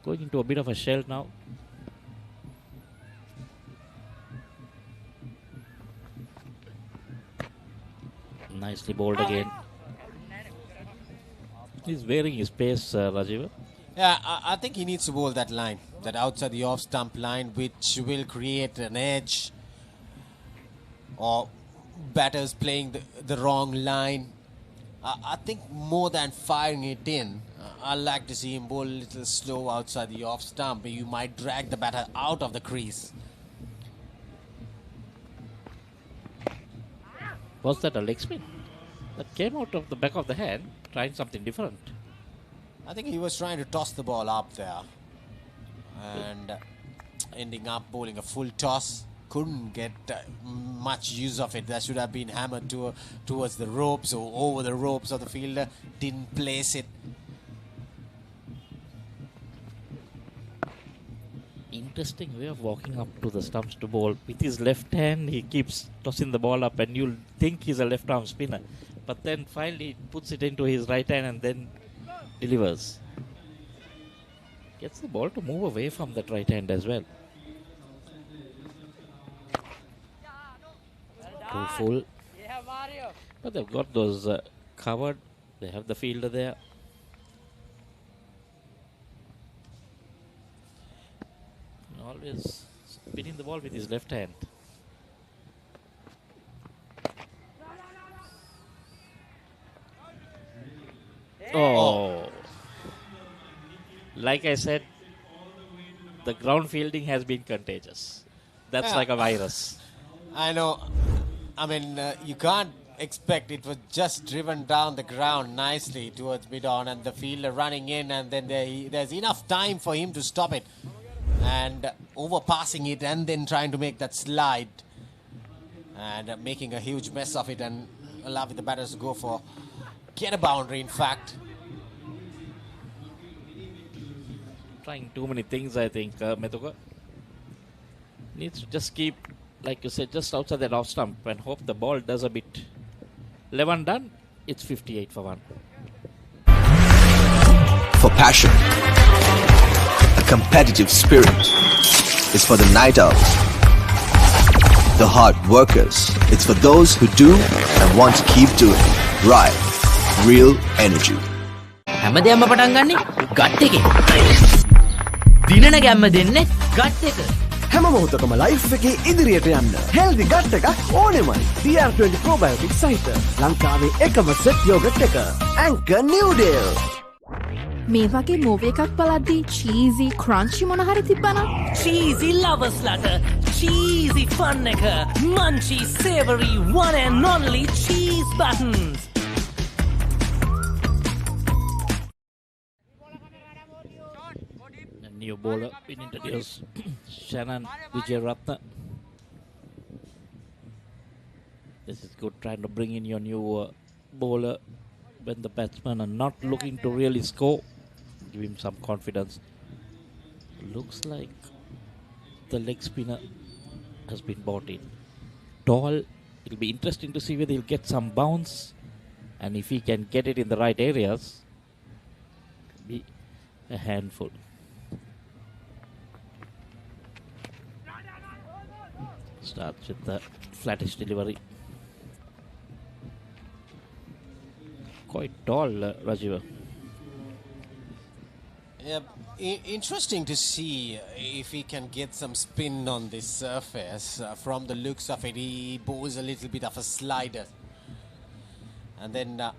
Going into a bit of a shell now. Nicely bowled again. He's wearing his pace, Rajiv. Yeah, I think he needs to bowl that line, that outside the off stump line, which will create an edge. Or batters playing the wrong line. I think more than firing it in, I like to see him bowl a little slow outside the off stump. You might drag the batter out of the crease. Was that a leg spin? That came out of the back of the hand, trying something different. I think he was trying to toss the ball up there. And ending up bowling a full toss. Couldn't get much use of it. That should have been hammered towards the ropes or over the ropes of the fielder. Didn't place it. Interesting way of walking up to the stumps to bowl. With his left hand, he keeps tossing the ball up, and you'll think he's a left-arm spinner. But then finally he puts it into his right hand and then delivers. Gets the ball to move away from that right hand as well. Too full. But they've got those covered. They have the fielder there. Always spinning the ball with his left hand. Oh. Like I said, the ground fielding has been contagious. That's like a virus. I know. I mean, you can't expect it was just driven down the ground nicely towards mid-on and the fielder running in, and then there's enough time for him to stop it. And overpassing it and then trying to make that slide and making a huge mess of it and allowing the batters to go for get a boundary, in fact. trying too many things, I think. Methuka needs to just keep, like you said, just outside that off stump and hope the ball does a bit. 11 done, it's 58 for 1. For passion, a competitive spirit is for the night owls, the hard workers. It's for those who do and want to keep doing. Right, real energy. හැමදේම පටන් ගන්නේ gut එකේ. දිනන ගැම්ම දෙන්නේ gut එක. හැම මොහොතකම life එකේ ඉදිරියට යන්න හෙල්දි ගට් එකක් ඕනෙමයි. DR20 probiotic සහිත ලංකාවේ එකම සෙට් යෝගට් එක. Anchor New Deal. මේ වගේ මූවී එකක් බලද්දී cheesy crunchy මොන හරි තිබ්බනම් cheesy lovers ලට cheesy fun එක munchy savory one and only cheese buttons. New bowler been introduced. Shannon Wicherley. This is good, trying to bring in your new bowler when the batsmen are not looking to really score. Give him some confidence. Looks like the leg spinner has been bought in. Tall. It'll be interesting to see whether he'll get some bounce, and if he can get it in the right areas, it'll be a handful. Starts with the flattish delivery. Quite tall, Rajiva. Yeah, interesting to see if he can get some spin on this surface. From the looks of it, he bowls a little bit of a slider. And then a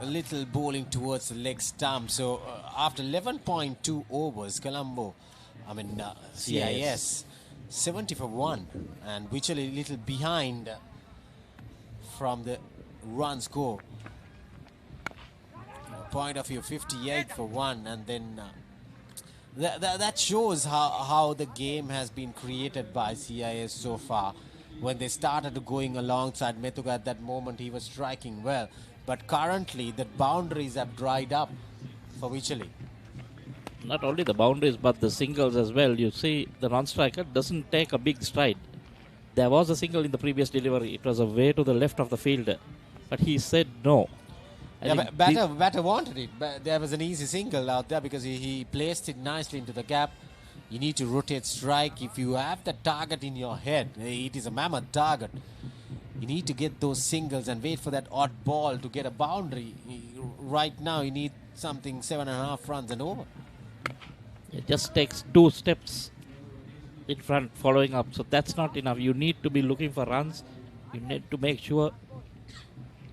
little bowling towards the leg stump. So after 11.2 overs, Colombo, CIS, 70 for 1. And Wycherley a little behind from the run score. Point of view, 58 for 1. And then that shows how the game has been created by CIS so far. When they started going alongside Methuka at that moment, he was striking well. But currently, the boundaries have dried up for Wycherley. Not only the boundaries, but the singles as well. You see, the non-striker doesn't take a big stride. There was a single in the previous delivery. It was away to the left of the field. But he said no. Yeah, batter wanted it. But there was an easy single out there because he placed it nicely into the gap. You need to rotate strike. If you have the target in your head, it is a mammoth target. You need to get those singles and wait for that odd ball to get a boundary. Right now, you need something 7.5 runs and over. It just takes 2 steps in front, following up. So that's not enough. You need to be looking for runs. You need to make sure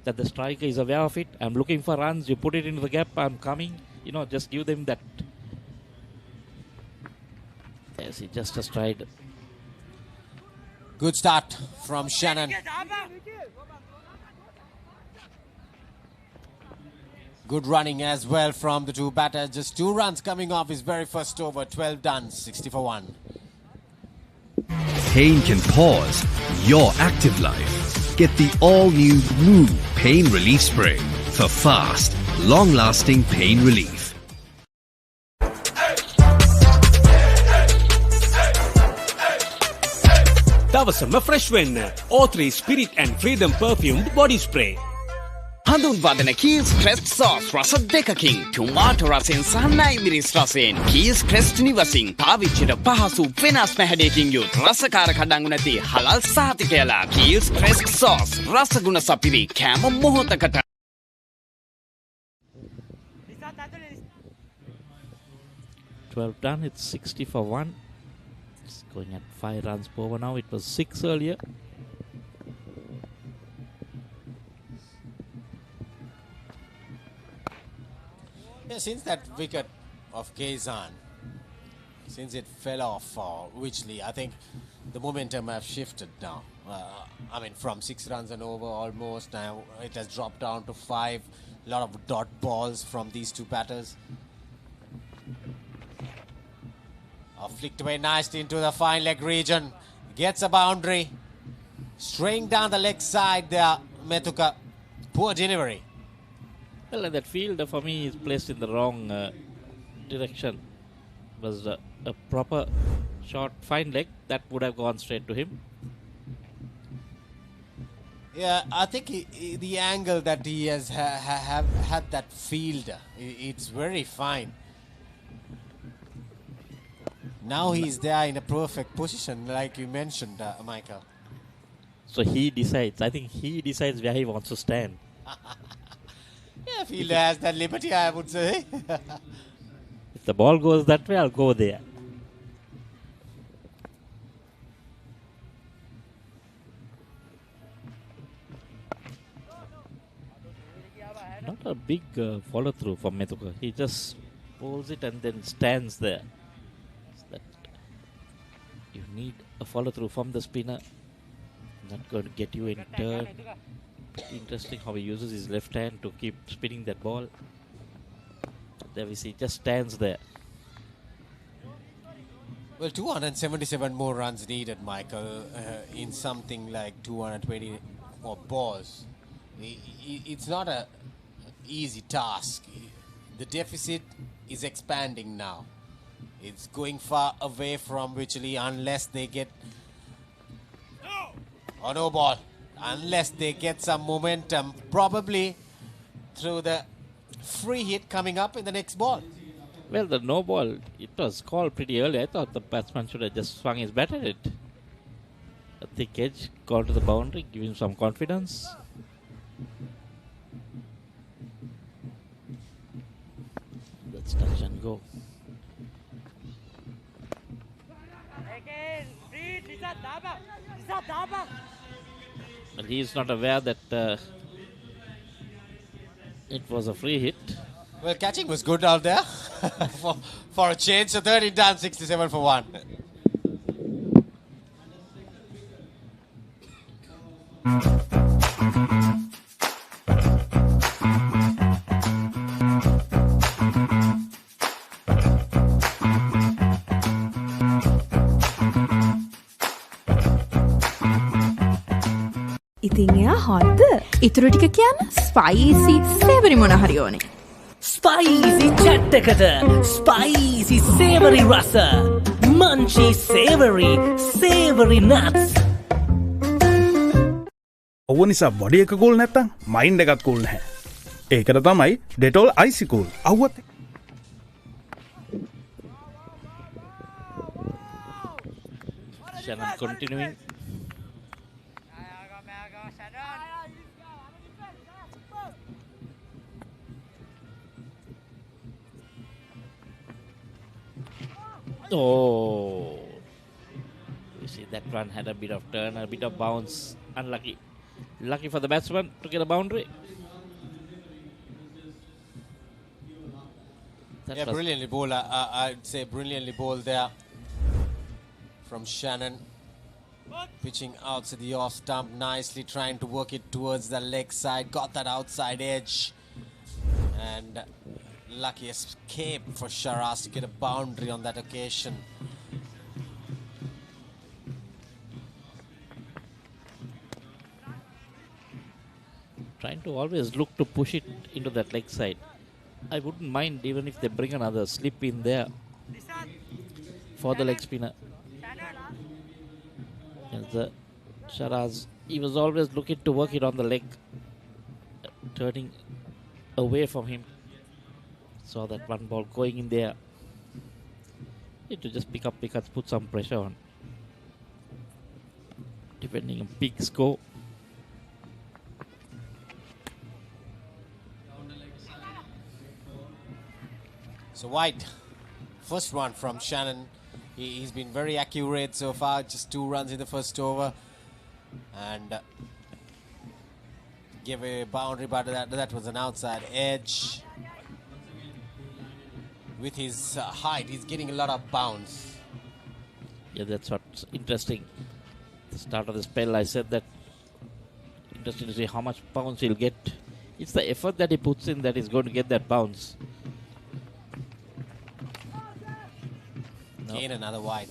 that the striker is aware of it. I'm looking for runs. You put it into the gap. I'm coming. Just give them that. Yes, he just a stride. Good start from Shannon. Good running as well from the 2 batters. Just 2 runs coming off his very first over. 12 done, 60 for 1. Pain can pause your active life. Get the all-new ViU Pain Relief Spray for fast, long-lasting pain relief. දවසම fresh වෙන්න O3 Spirit and Freedom perfumed body spray. හඳුන්වදන Keells Krest sauce රස දෙකකින් ටොමාටෝ රසෙන් සහ නයිමිරිස් රසෙන් keys ක්‍රෙස්ට් නිවසින් පාවිච්චිට පහසු වෙනස්ම හැඩයකින් යුත් රසකාර කඩංගු නැති හලල් සහතිකයලා කීස් ක්‍රෙස්ට් සෝස් රසගුණ සපිරි කෑම මොහොතකට 12 done, it's 60 for 1. It's going at 5 runs per over now. It was 6 earlier. Yeah, since that wicket of Kazan, since it fell off for Wycherley, I think the momentum has shifted now. From 6 runs and over almost, now it has dropped down to 5. A lot of dot balls from these 2 batters. Flicked away nicely into the fine leg region. Gets a boundary. Straying down the leg side there, Methuka. Poor delivery. Well, that field for me is placed in the wrong direction. Was a proper short fine leg that would have gone straight to him. Yeah, I think the angle that he has had that field, it's very fine. Now he's there in a perfect position, like you mentioned, Michael. So he decides. I think he decides where he wants to stand. Yeah, fielder has that liberty, I would say. If the ball goes that way, I'll go there. Not a big follow through from Metuka. He just pulls it and then stands there. So that you need a follow through from the spinner. Not going to get you in turn. Interesting how he uses his left hand to keep spinning that ball. There we see, just stands there. Well, 277 more runs needed, Michael, in something like 220 more balls. It's not a easy task. The deficit is expanding now. It's going far away from Wycherley unless they get... Oh, no ball. Unless they get some momentum, probably through the free hit coming up in the next ball. Well, the no ball, it was called pretty early. I thought the batsman should have just swung his bat at it. A thick edge, gone to the boundary, give him some confidence. Let's touch and go. But he is not aware that it was a free hit. Well, catching was good out there for a change. So 13 done, 67 for 1. ඉතින් එයා හොද්ද ඉතුරු ටික කියන්න spicy සේවරි මොන හරි ඕනේ. Spicy chattakata, spicy savory rasa, munchy savory nuts. ඔව නිසා බොඩි එක කූල් නැත්තම් මයින්ඩ් එකත් කූල් නැහැ. ඒකට තමයි Dettol Icy Cool. අවුවත් Shannon continuing. Oh, you see that one had a bit of turn, a bit of bounce. Unlucky. Lucky for the batsman to get a boundary. That yeah, brilliantly bowled. I'd say brilliantly bowled there from Shannon. Pitching out to the off stump nicely, trying to work it towards the leg side. Got that outside edge. And lucky escape for Sharaz to get a boundary on that occasion. Trying to always look to push it into that leg side. I wouldn't mind even if they bring another slip in there for the leg spinner. And the Sharaz, he was always looking to work it on the leg, turning away from him. Saw that one ball going in there. Need to just pick up wickets, put some pressure on. Depending on big score. So wide. First one from Shannon. He's been very accurate so far. Just 2 runs in the first over. And gave a boundary, but that was an outside edge. With his height, he's getting a lot of bounce. Yeah, that's what's interesting. At the start of the spell, I said that interesting to see how much bounce he'll get. It's the effort that he puts in that is going to get that bounce. Again, another wide.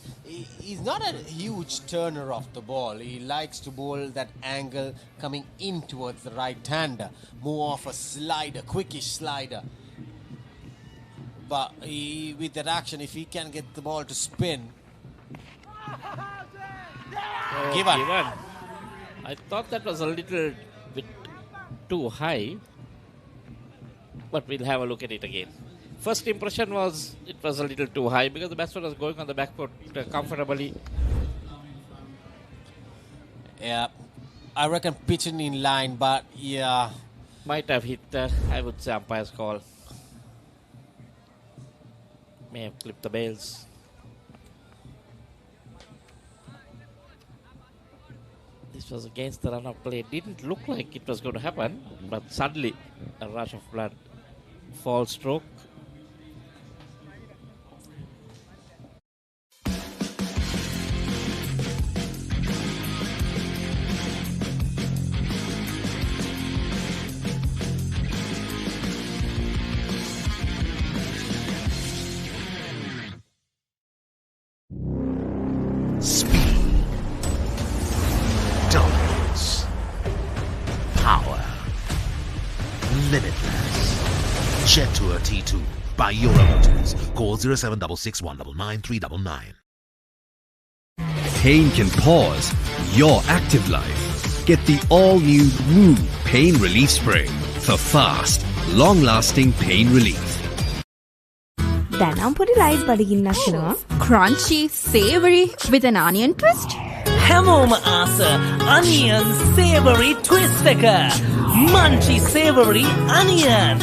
He's not a huge turner of the ball. He likes to bowl that angle coming in towards the right-hander. More of a slider, quickish slider. But with that action, if he can get the ball to spin. Given. I thought that was a little bit too high. But we'll have a look at it again. First impression was it was a little too high because the batsman was going on the back foot comfortably. Yeah, I reckon pitching in line, but yeah. Might have hit, I would say, umpire's call. May have clipped the bails. This was against the run of play. Didn't look like it was going to happen, but suddenly a rush of blood. Fall stroke. Speed, dominance, power, limitless. Jet Tour T2 by Euro Motors. Call 07661999399. Pain can pause your active life. Get the all-new WiU Pain Relief Spray for fast, long-lasting pain relief. දැනම් පොඩි rice බඩගින්නක් එනවා. Crunchy, savory with an onion twist. හැමෝම ආස onion savory twist එක. Munchy savory onion.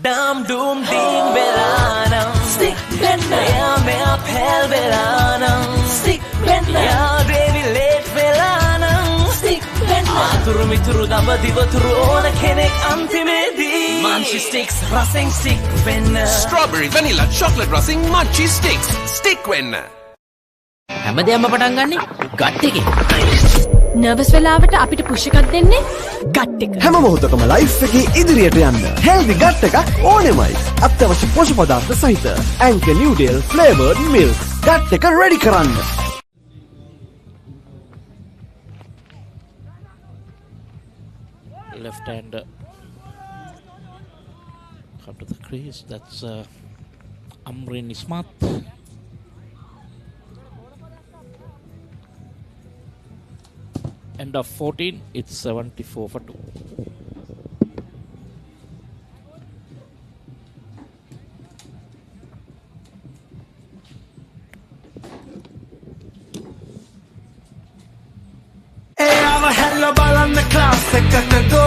Dum doom ding belanam. Stick bender. Yeah, me up hell belanam. Stick bender. Yeah, baby late belanam. Stick bender. Aturu mituru damba divaturu ona kenek antimedi. Munchy sticks, racing stick winner. Strawberry, vanilla, chocolate racing, munchy sticks. Stick winner. හැමදේම පටන් ගන්නේ gut එකේ. Nervous වෙලාවට අපිට push එකක් දෙන්නේ gut එක. හැම මොහොතකම ලයිෆ් එකේ ඉදිරියට යන්න හෙල්දි ගට් එකක් ඕනෙමයි. අත්‍යවශ්‍ය පෝෂක පදාර්ථ සහිත ඇන්කර් නිව්ඩේල් ෆ්ලේවර්ඩ් මිල්ක් ගට් එක රෙඩි කරන්න. Left hander come to the crease. That's Amrin Ismat. End of 14, it's 74 for 2. Hey, I'm a hella ball on the classic, gotta go.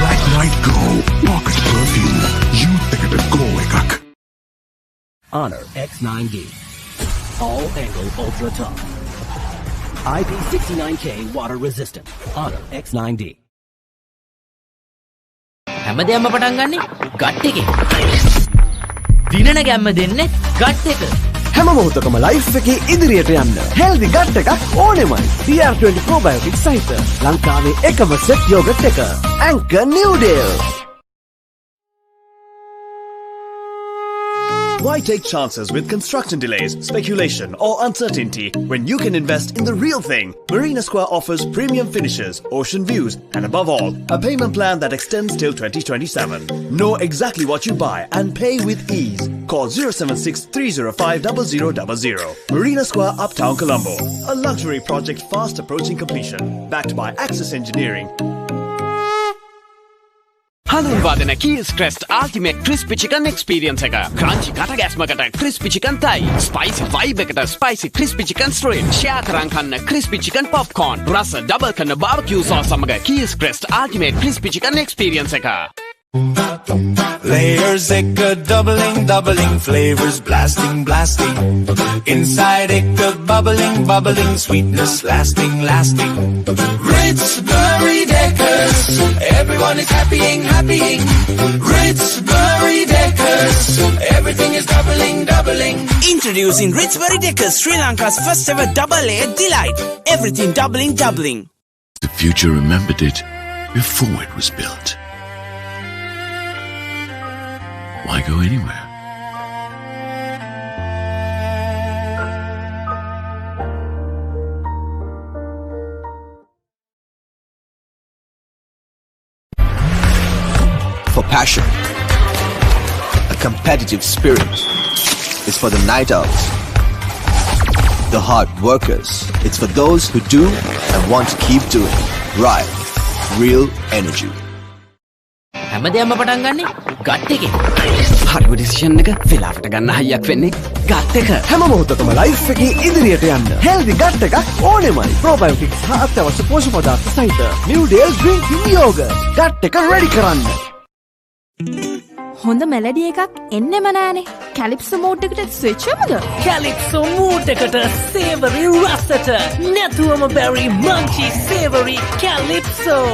Like night go, pocket perfume. You think it go ekak. Honor X9D. All angle ultra tough. IP69K water resistant. Honor X9D. හැමදේම පටන් ගන්නේ gut එකේ. දිනන ගැම්ම දෙන්නේ gut එක. හැම මොහොතකම life එකේ ඉදිරියට යන්න හෙල්දි ගට් එකක් ඕනෙමයි. DR20 probiotic සහිත ලංකාවේ එකම සෙට් යෝගට් එක. Anchor නිව්ඩේල්. Why take chances with construction delays, speculation, or uncertainty when you can invest in the real thing? Marina Square offers premium finishes, ocean views, and above all, a payment plan that extends till 2027. Know exactly what you buy and pay with ease. Call 076 305 0000. Marina Square, Uptown, Colombo. A luxury project fast approaching completion. Backed by Access Engineering. හඳුන්වාදන Keells Krest ultimate crispy chicken experience එක. Crunchy කටගැස්මකට crispy chicken thigh. Spicy vibe එකට spicy crispy chicken street. Share කරන් කන්න crispy chicken popcorn. රස double කරන barbecue sauce සමග Keells Krest ultimate crispy chicken experience එක. Layers ekka doubling, flavors blasting. Inside ekka bubbling, sweetness lasting. Ritz Berry Deckers, everyone is happying. Ritz Berry Deckers, everything is doubling. Introducing Ritz Berry Deckers, Sri Lanka's first ever double-layer delight. Everything doubling. The future remembered it before it was built. Why go anywhere? For passion, a competitive spirit is for the night owls, the hard workers. It's for those who do and want to keep doing. Right, real energy. හැමදේම පටන් ගන්නේ gut එකේ. හරිම decision එක වෙලාවට ගන්න හයියක් වෙන්නේ gut එක. හැම මොහොතකම ලයිෆ් එකේ ඉදිරියට යන්න හෙල්දි ගට් එකක් ඕනෙමයි. ප්‍රෝබයෝටික්ස් හා අත්‍යවශ්‍ය පෝෂ්‍ය පදාර්ථ සහිත නිව් ඩේල් ඩ්‍රින්කින් යෝගර්ට්. ගට් එක රෙඩි කරන්න. හොඳ මෙලඩි එකක් එන්නෙම නෑනේ. කැලිප්සෝ මෝඩ් එකට ස්විච් වෙමුද? කැලිප්සෝ මෝඩ් එකට සේවරි රසට නැතුවම බැරි මංචි සේවරි කැලිප්සෝ.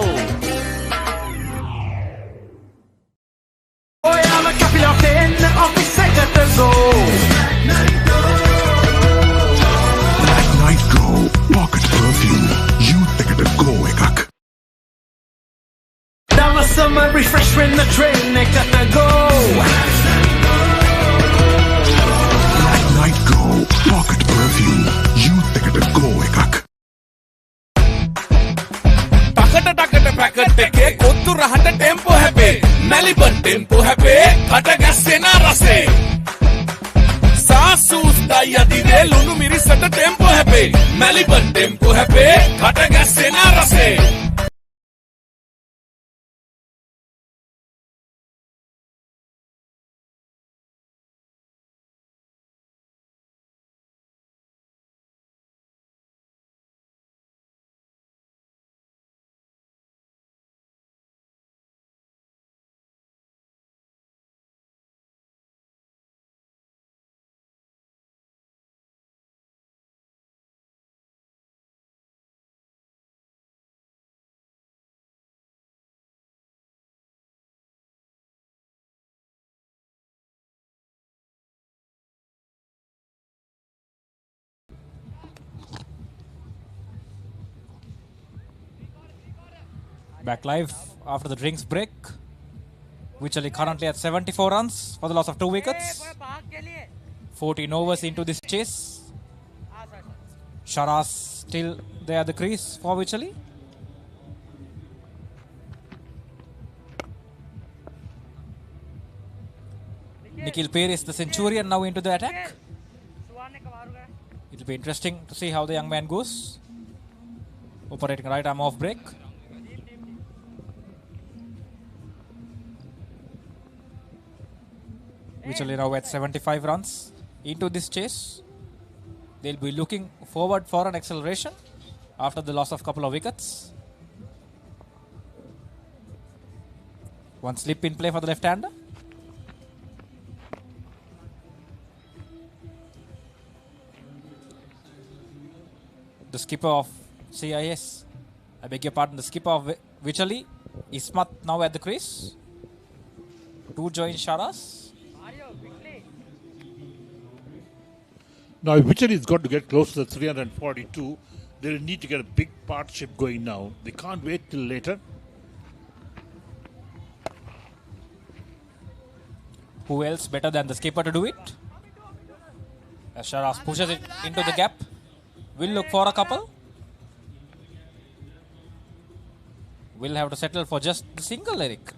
ඔයාල කැපිලා පෙන්න ඔෆිස් එකට go. Night Go Pocket Perfume Youth එකට go එකක්. දවසම refresh වෙන්න train එකට go. Night Go Pocket Perfume Youth එකට go එකක්. ටකට පැකට් එකේ කොත්තු රහට ටෙම්පෝ හැපේ මැලිබන් ටෙම්පෝ හැපේ කට ගැස්සෙන රසේ සාසූස් දයි අදිරේ ලුණු මිරිසට ටෙම්පෝ හැපේ මැලිබන් ටෙම්පෝ හැපේ කට ගැස්සෙන රසේ Back live after the drinks break. Wycherley currently at 74 runs for the loss of 2 wickets. 14 overs into this chase. Sharas still there at the crease for Wycherley. Nikhil Paris, the Centurion, now into the attack. It will be interesting to see how the young man goes. Operating right arm off break. Wycherley now at 75 runs into this chase. They'll be looking forward for an acceleration after the loss of a couple of wickets. One slip in play for the left-hander. The skipper of CIS, I beg your pardon, the skipper of Wycherley, Ismat, now at the crease. To join Sharas. Now, if Wycherley's got to get close to the 342, they'll need to get a big partnership going now. They can't wait till later. Who else better than the skipper to do it? As Sharas pushes it into the gap. We'll look for a couple. We'll have to settle for just the single, Eric.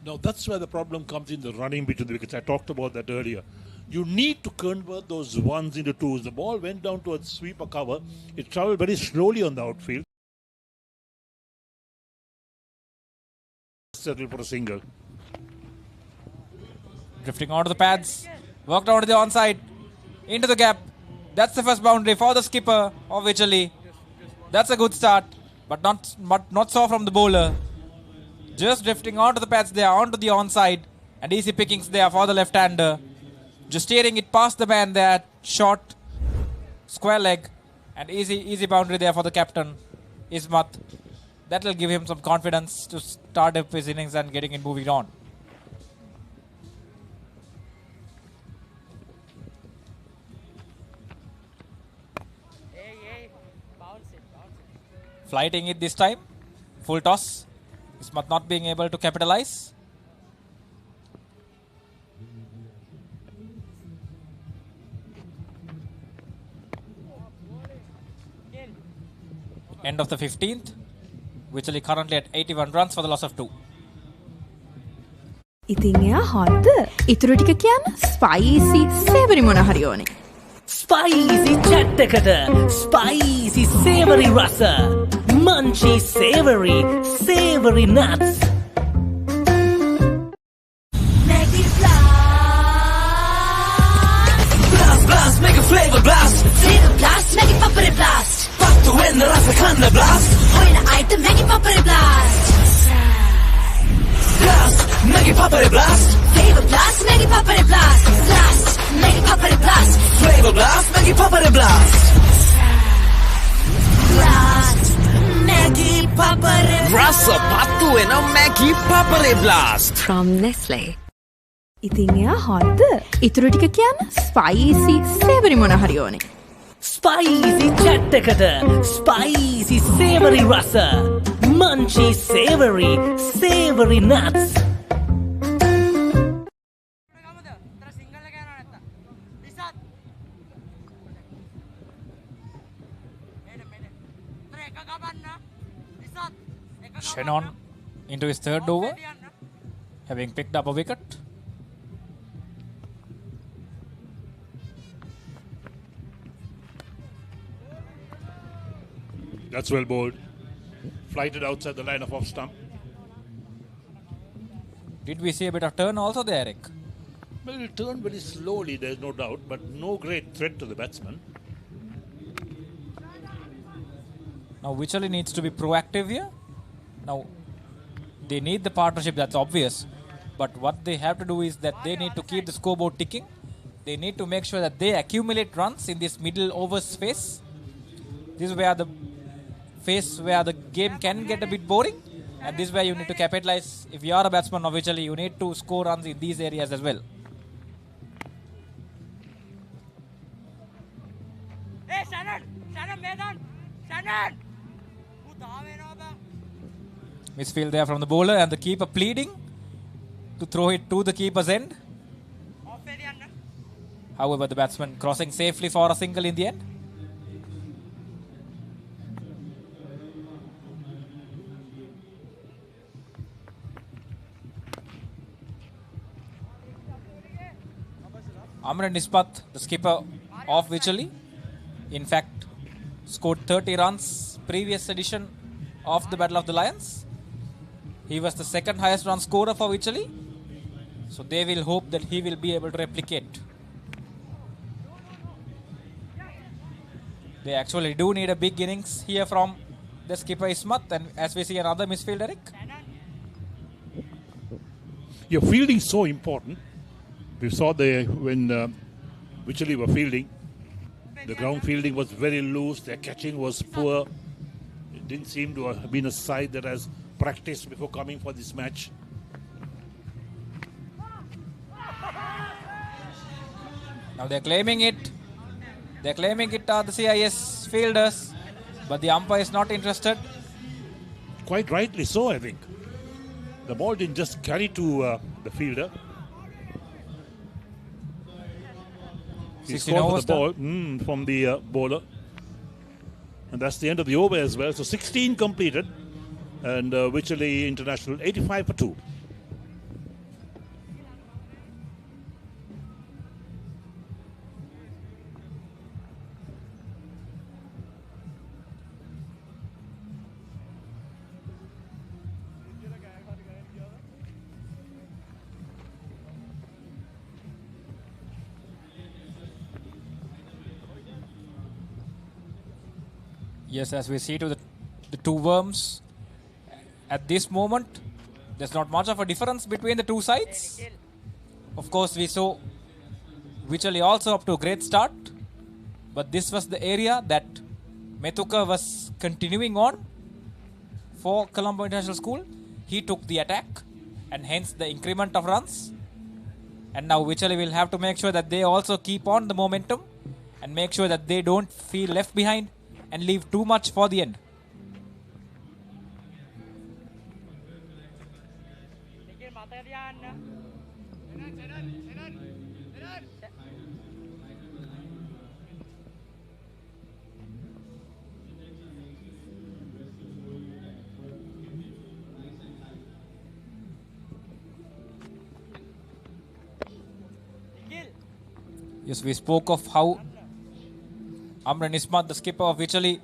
Now, that's where the problem comes in the running between the wickets. I talked about that earlier. You need to convert those ones into twos. The ball went down towards sweeper cover. It traveled very slowly on the outfield. Settle for a single. Drifting onto the pads. Worked onto the onside. Into the gap. That's the first boundary for the skipper of Wycherley. That's a good start. But not so from the bowler. Just drifting onto the pads there. Onto the onside. And easy pickings there for the left-hander. Just steering it past the man there, short, square leg, and easy boundary there for the captain, Ismat. That will give him some confidence to start up his innings and getting it moving on. Flighting it this time, full toss. Ismat not being able to capitalize. End of the 15th. Wycherley currently at 81 runs for the loss of 2. ඉතින් එයා හොද්ද ඉතුරු ටික කියන්න spicy සේවරි මොන හරි ඕනේ. Spicy chat එකට spicy savory රස munchy savory nuts. Blast, make a flavor blast. Flavor blast, make it papare blast. Pattu enna rasa kanna blast. Hoina item, make it papare blast. Blast, make it papare blast. Flavor blast, make it papare blast. Blast, make it papare blast. Flavor blast, make it papare blast. Blast, make it papare blast. Rasa pattu enna make it papare blast. From Nestle. ඉතින් එයා හොද්ද ඉතුරු ටික කියන්න spicy සේවරි මොන හරි ඕනේ. Spicy chat එකට spicy savory රස munchy savory nuts. Shannon into his third over, having picked up a wicket. That's well bowled. Flighted outside the line of off stump. Did we see a bit of turn also there, Eric? Well, it turned very slowly, there's no doubt, but no great threat to the batsman. Now Wycherley needs to be proactive here. Now they need the partnership, that's obvious. But what they have to do is that they need to keep the scoreboard ticking. They need to make sure that they accumulate runs in this middle overs phase. This is where the phase where the game can get a bit boring. And this is where you need to capitalize. If you are a batsman of Wycherley, you need to score runs in these areas as well. Hey, Shannon, Medan, Shannon. Misfield there from the bowler and the keeper pleading to throw it to the keeper's end. However, the batsman crossing safely for a single in the end. Amran Nisbat, the skipper of Wycherley, in fact, scored 30 runs previous edition of the Battle of the Lions. He was the second highest run scorer for Wycherley. So they will hope that he will be able to replicate. They actually do need a big innings here from the skipper Ismat, and as we see another misfield, Eric. Your fielding is so important. We saw when Wycherley were fielding, the ground fielding was very loose, their catching was poor. It didn't seem to have been a side that has practiced before coming for this match. Now they're claiming it. They're claiming it are the CIS fielders, but the umpire is not interested. Quite rightly so, I think. The ball didn't just carry to the fielder. He scored for the ball from the bowler. And that's the end of the over as well. So 16 completed. And Wycherley International 85 for 2. Yes, as we see to the two worms, at this moment, there's not much of a difference between the two sides. Of course, we saw Wycherley also up to a great start, but this was the area that Methuka was continuing on for Colombo International School. He took the attack and hence the increment of runs. And now Wycherley will have to make sure that they also keep on the momentum and make sure that they don't feel left behind and leave too much for the end. Yes, we spoke of how Amran Ismat, the skipper of Wycherley,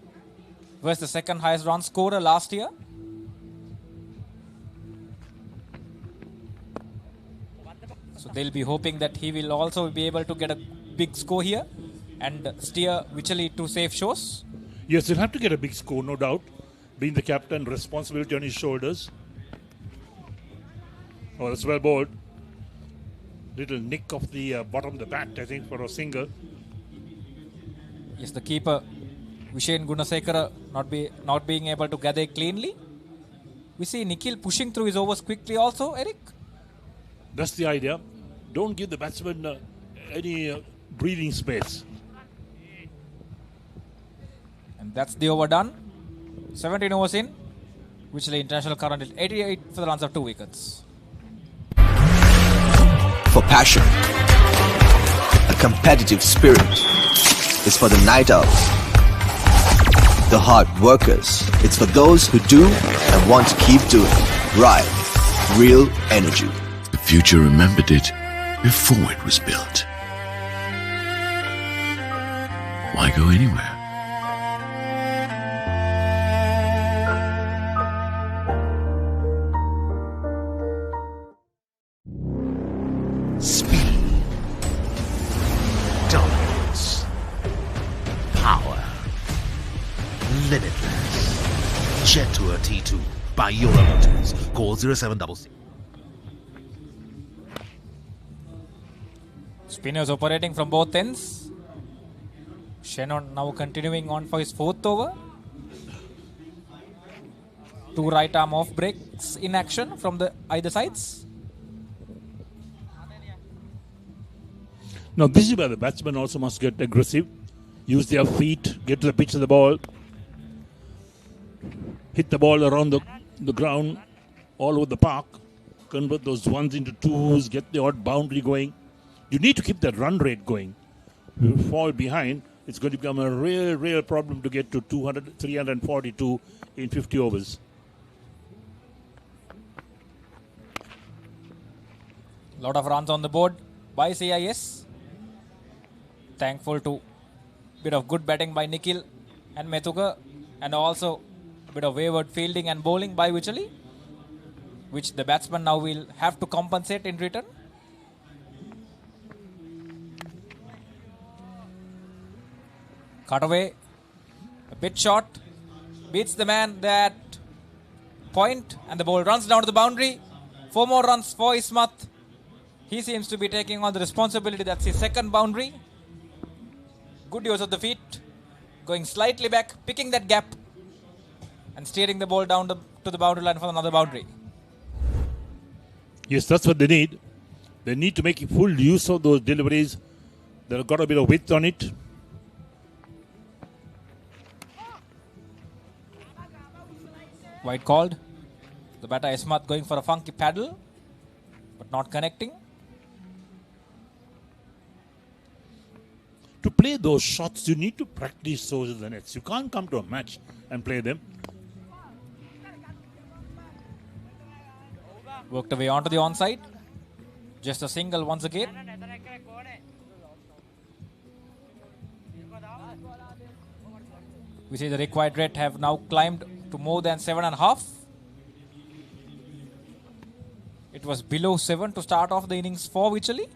was the second highest run scorer last year. So they'll be hoping that he will also be able to get a big score here and steer Wycherley to safe shores. Yes, he'll have to get a big score, no doubt. Being the captain, responsibility on his shoulders. Oh, that's well bowled. Little nick of the bottom of the bat, I think, for a single. Yes, the keeper, Vishen Gunasekara, not being able to gather cleanly. We see Nikhil pushing through his overs quickly also, Eric. That's the idea. Don't give the batsman any breathing space. And that's the over done. 17 overs in. Wycherley international current is 88 for the runs of 2 wickets. For passion, a competitive spirit is for the night owls, the hard workers. It's for those who do and want to keep doing. Right, real energy. The future remembered it before it was built. Why go anywhere? Speed, dominance, power, limitless. Jet Tour T2 by Yola Motors. Call 0766. Spinners operating from both ends. Shannon now continuing on for his 4th over. 2 right arm off breaks in action from the either sides. Now this is where the batsmen also must get aggressive. Use their feet, get to the pitch of the ball. Hit the ball around the ground, all over the park. Convert those ones into twos, get the odd boundary going. You need to keep that run rate going. If you fall behind, it's going to become a real problem to get to 342 in 50 overs. Lot of runs on the board by CIS. Thankful to a bit of good batting by Nikhil and Methuga, and also a bit of wayward fielding and bowling by Wycherley, which the batsman now will have to compensate in return. Cut away, a bit short, beats the man that point, and the ball runs down to the boundary. 4 more runs for Ismat. He seems to be taking on the responsibility. That's his 2nd boundary. Good use of the feet, going slightly back, picking that gap and steering the ball down to the boundary line for another boundary. Yes, that's what they need. They need to make full use of those deliveries. They've got a bit of width on it. Wide called. The batter Ismat going for a funky paddle, but not connecting. To play those shots, you need to practice those in the nets. You can't come to a match and play them. Worked away onto the onside. Just a single once again. We see the required rate have now climbed to more than 7.5. It was below 7 to start off the innings for Wycherley.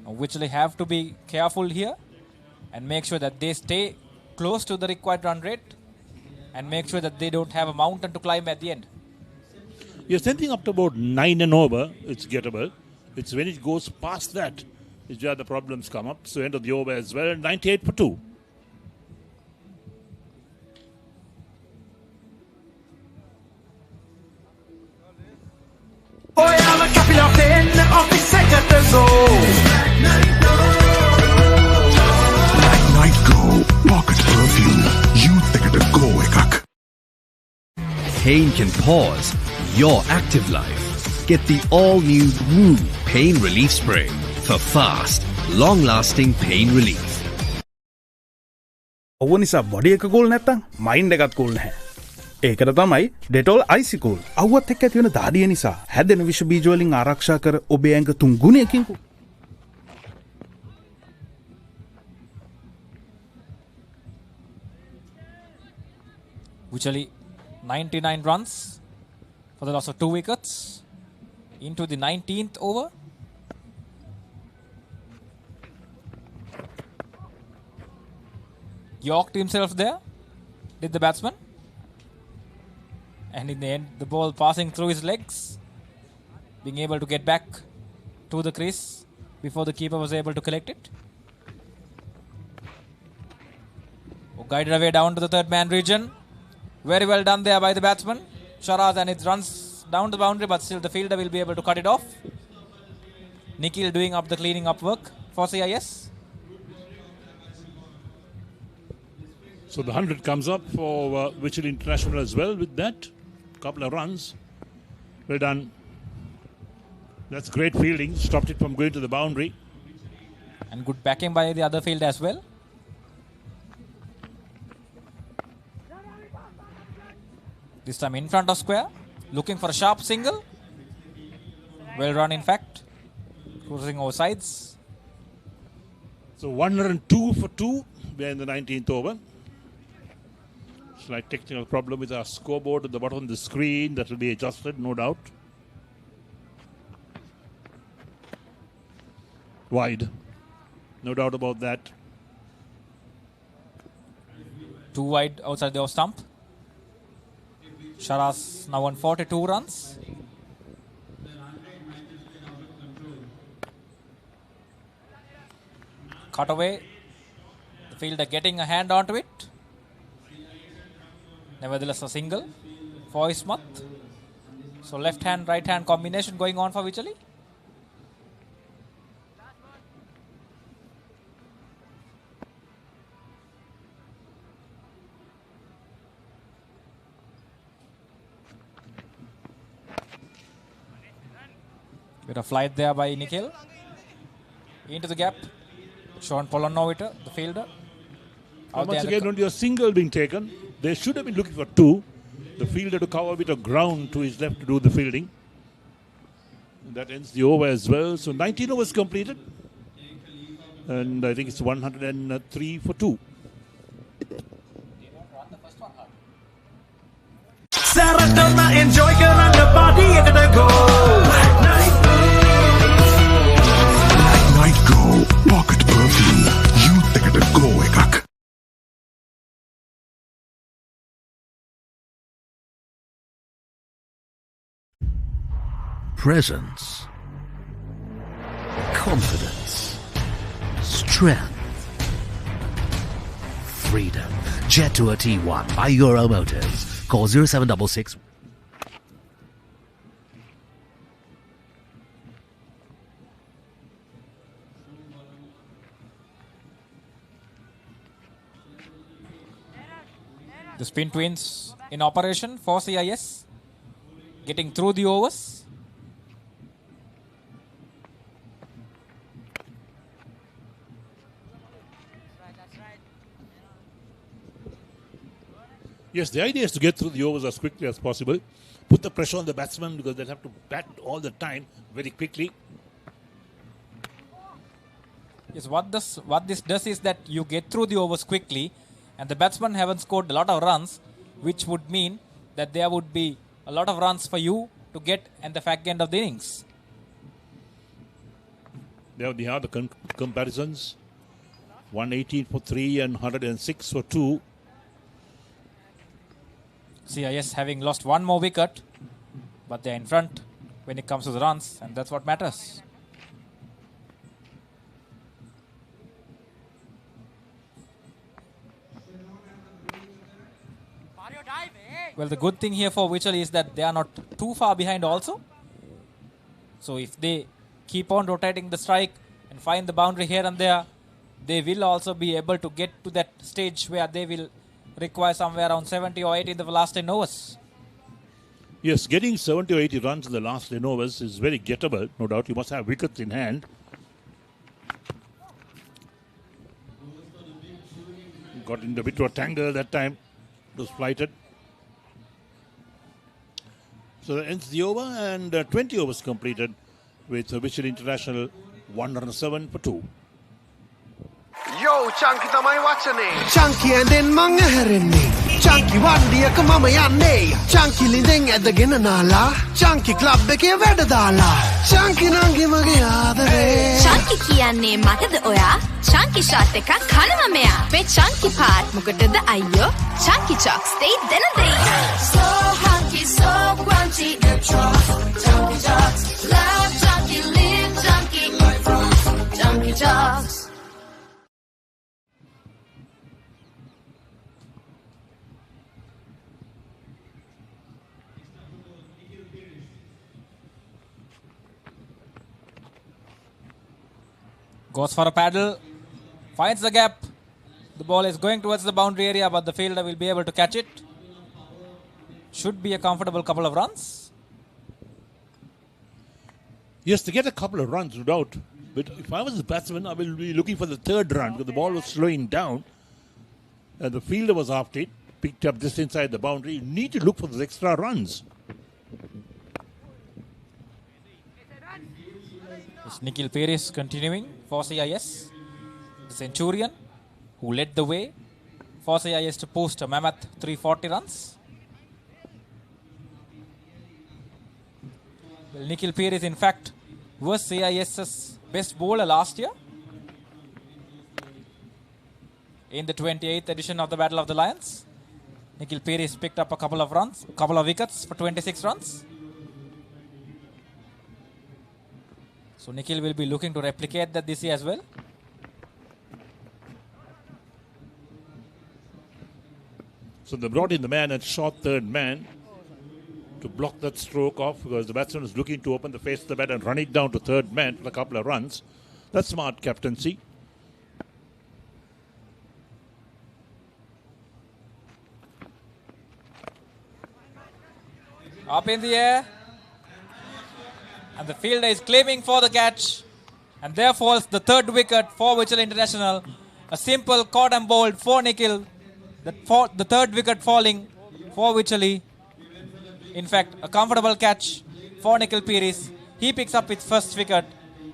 Wycherley have to be careful here and make sure that they stay close to the required run rate and make sure that they don't have a mountain to climb at the end. Yes, anything up to about 9 and over, it's gettable. It's when it goes past that is where the problems come up. So end of the over as well, 98 for 2. Night Go, pocket perfume. You take it a go ekak. Pain can pause your active life. Get the all-new Woo Pain Relief Spray for fast, long-lasting pain relief. ඔව නිසා body එක cool නැත්තම් mind එකත් cool නැහැ. ඒකට තමයි Dettol අයිසිකෝල්. අවුවත් එක්ක ඇති වෙන දාඩිය නිසා හැදෙන විෂ බීජ වලින් ආරක්ෂා කර ඔබේ ඇඟ 3 ගුණයකින්. Wycherley 99 runs for the loss of 2 wickets into the 19th over. Yorked himself there, did the batsman. And in the end, the ball passing through his legs, being able to get back to the crease before the keeper was able to collect it. Guided away down to the third man region. Very well done there by the batsman, Sharaz, and it runs down the boundary, but still the fielder will be able to cut it off. Nikhil doing up the cleaning up work for CIS. So the 100 comes up for Wycherley International as well with that. Couple of runs. Well done. That's great fielding. Stopped it from going to the boundary. And good backing by the other field as well. This time in front of square. Looking for a sharp single. Well run in fact. Cruising over sides. So 102 for 2. We are in the 19th over. Slight technical problem with our scoreboard at the bottom of the screen. That will be adjusted, no doubt. Wide. No doubt about that. 2 wide outside the off stump. Sharaz now on 42 runs. Cut away. The fielder getting a hand onto it. Nevertheless, a single for Ismat. So left hand, right hand combination going on for Wycherley. Bit of flight there by Nikhil. Into the gap. Sean Polonoviter, the fielder. Once again, only a single being taken. They should have been looking for 2. The fielder to cover a bit of ground to his left to do the fielding. That ends the over as well. So 19 overs completed. And I think it's 103 for 2. Saratona enjoy කරන්න party එකට go. Night Go Pocket Perfume. Youth එකට go එකක්. Presence, confidence, strength, freedom. Jet to a T1 by Euro Motors. Call 0766. The spin twins in operation for CIS. Getting through the overs. Yes, the idea is to get through the overs as quickly as possible. Put the pressure on the batsman because they'll have to bat all the time very quickly. Yes, what this does is that you get through the overs quickly and the batsmen haven't scored a lot of runs, which would mean that there would be a lot of runs for you to get at the back end of the innings. There we have the comparisons. 118 for 3 and 106 for 2. CIS having lost one more wicket, but they're in front when it comes to the runs, and that's what matters. Well, the good thing here for Wycherley is that they are not too far behind also. So if they keep on rotating the strike and find the boundary here and there, they will also be able to get to that stage where they will require somewhere around 70 or 80 in the last 10 overs. Yes, getting 70 or 80 runs in the last 10 overs is very gettable, no doubt. You must have wickets in hand. Got into a bit of a tangle that time. It was flighted. So that ends the over, and 20 overs completed with Wycherley International 107 for 2. Yo, Chunky තමයි වචනේ. Chunky ඇඳෙන් මං ඇහැරෙන්නේ. Chunky වණ්ඩියක මම යන්නේ. Chunky ලිඳෙන් ඇදගෙන නාලා. Chunky club එකේ වැඩ දාලා. Chunky නංගි මගේ ආදරේ. Chunky කියන්නේ මටද ඔයා? Chunky shot එකක් කනවා මෙයා. මේ Chunky part මොකටද අයියෝ? Chunky Chalk stay දෙන දෙයි. So hunky, so crunchy, the chalk. Chunky Chalks, love Chunky, live Chunky, Chunky Chalks. Goes for a paddle, finds the gap. The ball is going towards the boundary area, but the fielder will be able to catch it. Should be a comfortable couple of runs. Yes, to get a couple of runs, no doubt. But if I was the batsman, I will be looking for the third run because the ball was slowing down. And the fielder was after it, picked up just inside the boundary. You need to look for those extra runs. It's Nikhil Paris continuing for CIS. The Centurion who led the way for CIS to post a mammoth 340 runs. Well, Nikhil Paris in fact was CIS's best bowler last year in the 28th edition of the Battle of the Lions. Nikhil Paris picked up a couple of wickets for 26 runs. So Nikhil will be looking to replicate that this year as well. So they brought in the man at short third man to block that stroke off because the batsman was looking to open the face of the bat and run it down to third man for a couple of runs. That's smart captaincy. Up in the air. And the fielder is claiming for the catch. And there falls the third wicket for Wycherley International. A simple caught and bowled for Nikhil. The third wicket falling for Wycherley. In fact, a comfortable catch for Nikhil Paris. He picks up his first wicket.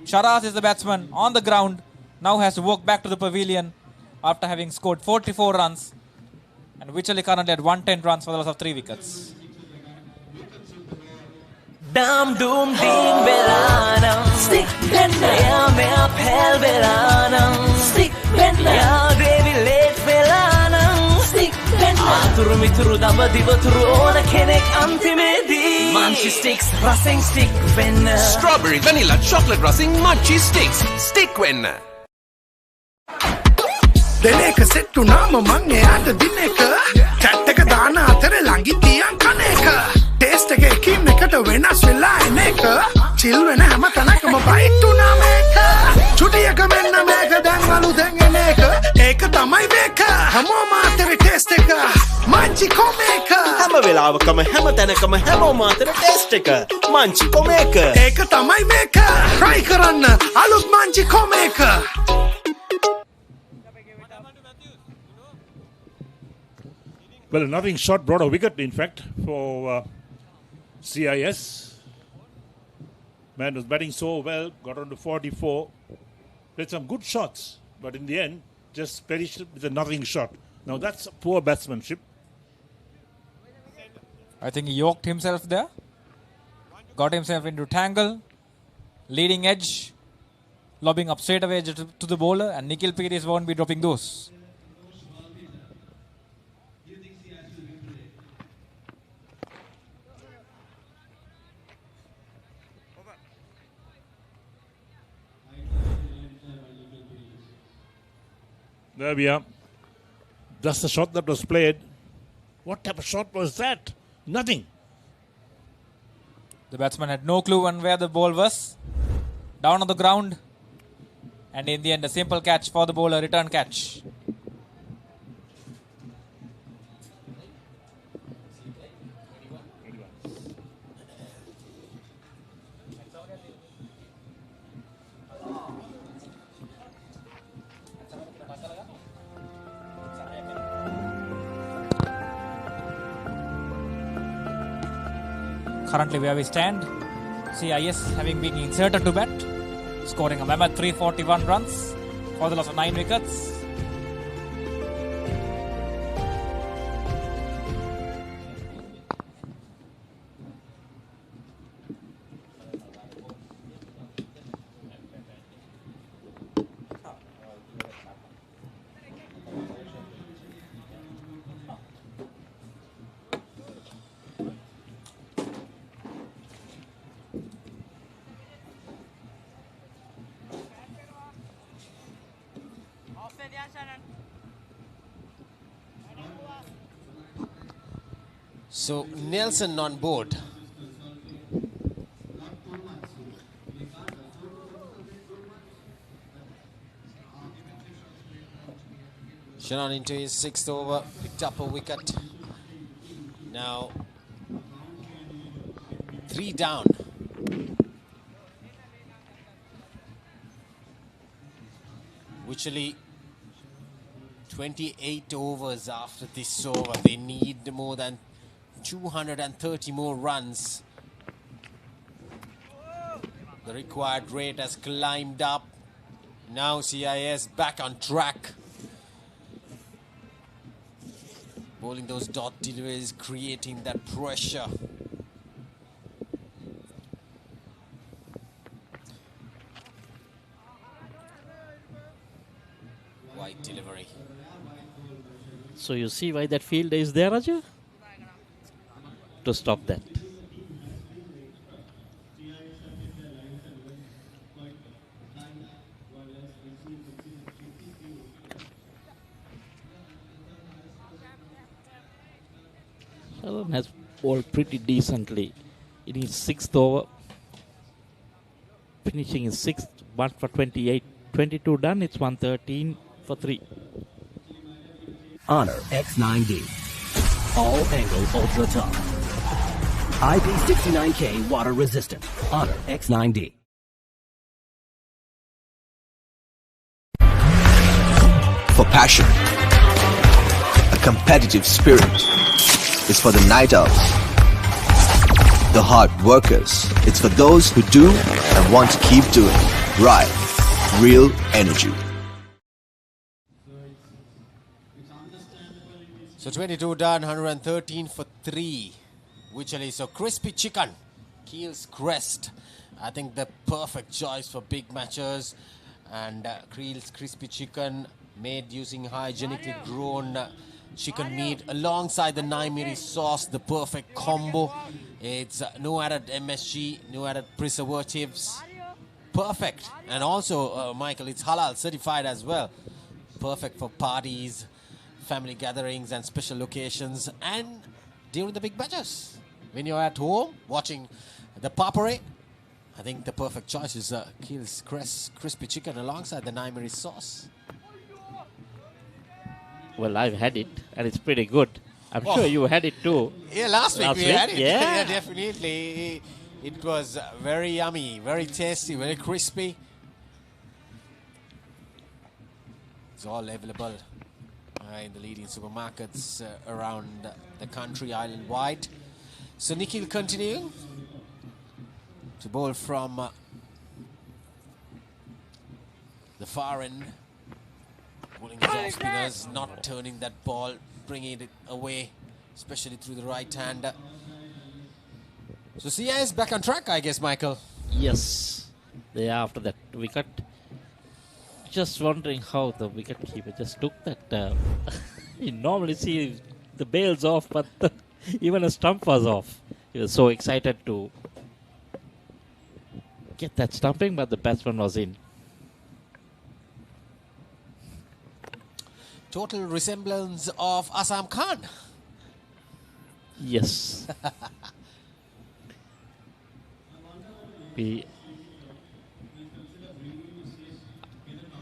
Sharaz is the batsman on the ground. Now has to walk back to the pavilion after having scored 44 runs. And Wycherley currently at 110 runs for the loss of 3 wickets. Dam doom ding belanam stick penna ya me up hell belanam stick penna ya devi late belanam stick penna aturu mituru damba divaturu ona kenek antimedi munchie sticks racing stick penna strawberry vanilla chocolate racing munchie sticks stick penna දෙනේක set උනාම මං එයාට දිනේක chat එක දාන අතර ළඟින් තියන් කනේක taste එක එකින් එකට වෙනස් වෙලා එන එක චිල් වෙන හැම තැනකම බයිට් උනා මේක චුටියක මෙන්න මේක දැන් අලුතෙන් එන එක ඒක තමයි මේක හැමෝම අතර ටේස්ට් එක මංචි කොමේක හැම වෙලාවකම හැම තැනකම හැමෝම අතර ටේස්ට් එක මංචි කොමේක ඒක තමයි මේක try කරන්න අලුත් Munchee කොමේක. Well, nothing shot brought a wicket, in fact, for CIS. Man was batting so well, got on to 44. Played some good shots, but in the end, just perished with a nothing shot. Now, that's poor batsmanship. I think he yoked himself there. Got himself into tangle. Leading edge. Lobbing up straight away to the bowler. And Nikhil Paris won't be dropping those. There we are. That's the shot that was played. What type of shot was that? Nothing. The batsman had no clue on where the ball was. Down on the ground. And in the end, a simple catch for the bowler, return catch. currently where we stand. CIS having been inserted to bat, scoring a mammoth 341 runs for the loss of 9 wickets. So Nelson on board. Shannon into his 6th over, picked up a wicket. Now 3 down. Wycherley 28 overs after this over. They need more than 230 more runs. The required rate has climbed up. Now CIS back on track. Bowling those dot deliveries, creating that pressure. Wide delivery. So you see why that fielder is there, Raju? To stop that. Sharon has bowled pretty decently in his 6th over, finishing his 6th, 1 for 28, 22 done. It's 113 for 3. Honor X9D. All angle ultra tough. IP69K water resistant. Honor X9D. For passion, a competitive spirit is for the night owls, the hard workers. It's for those who do and want to keep doing. Right, real energy. So 22 done, 113 for 3. Wycherley, so crispy chicken, Keel's crest. I think the perfect choice for big matches. And Keel's crispy chicken made using hygienically grown chicken meat alongside the Naimiri sauce, the perfect combo. It's no added MSG, no added preservatives. Perfect. And also, Michael, it's halal certified as well. Perfect for parties, family gatherings and special occasions, and during the big matches. When you're at home watching the Papare, I think the perfect choice is Keel's crispy chicken alongside the Naimiri sauce. Well, I've had it, and it's pretty good. I'm sure you had it too. Yeah, last week we had it. Yeah. Yeah, definitely. It was very yummy, very tasty, very crispy. It's all available in the leading supermarkets around the country, island-wide. So Nikhil continuing to bowl from the far end. Bowling his off spinners, not turning that ball, bringing it away, especially through the right hand. So CIS back on track, I guess, Michael. Yes, they are after that wicket. Just wondering how the wicketkeeper just took that. You normally see the bails off, but even a stump was off. He was so excited to get that stumping, but the batsman was in. Total resemblance of Asam Khan. Yes.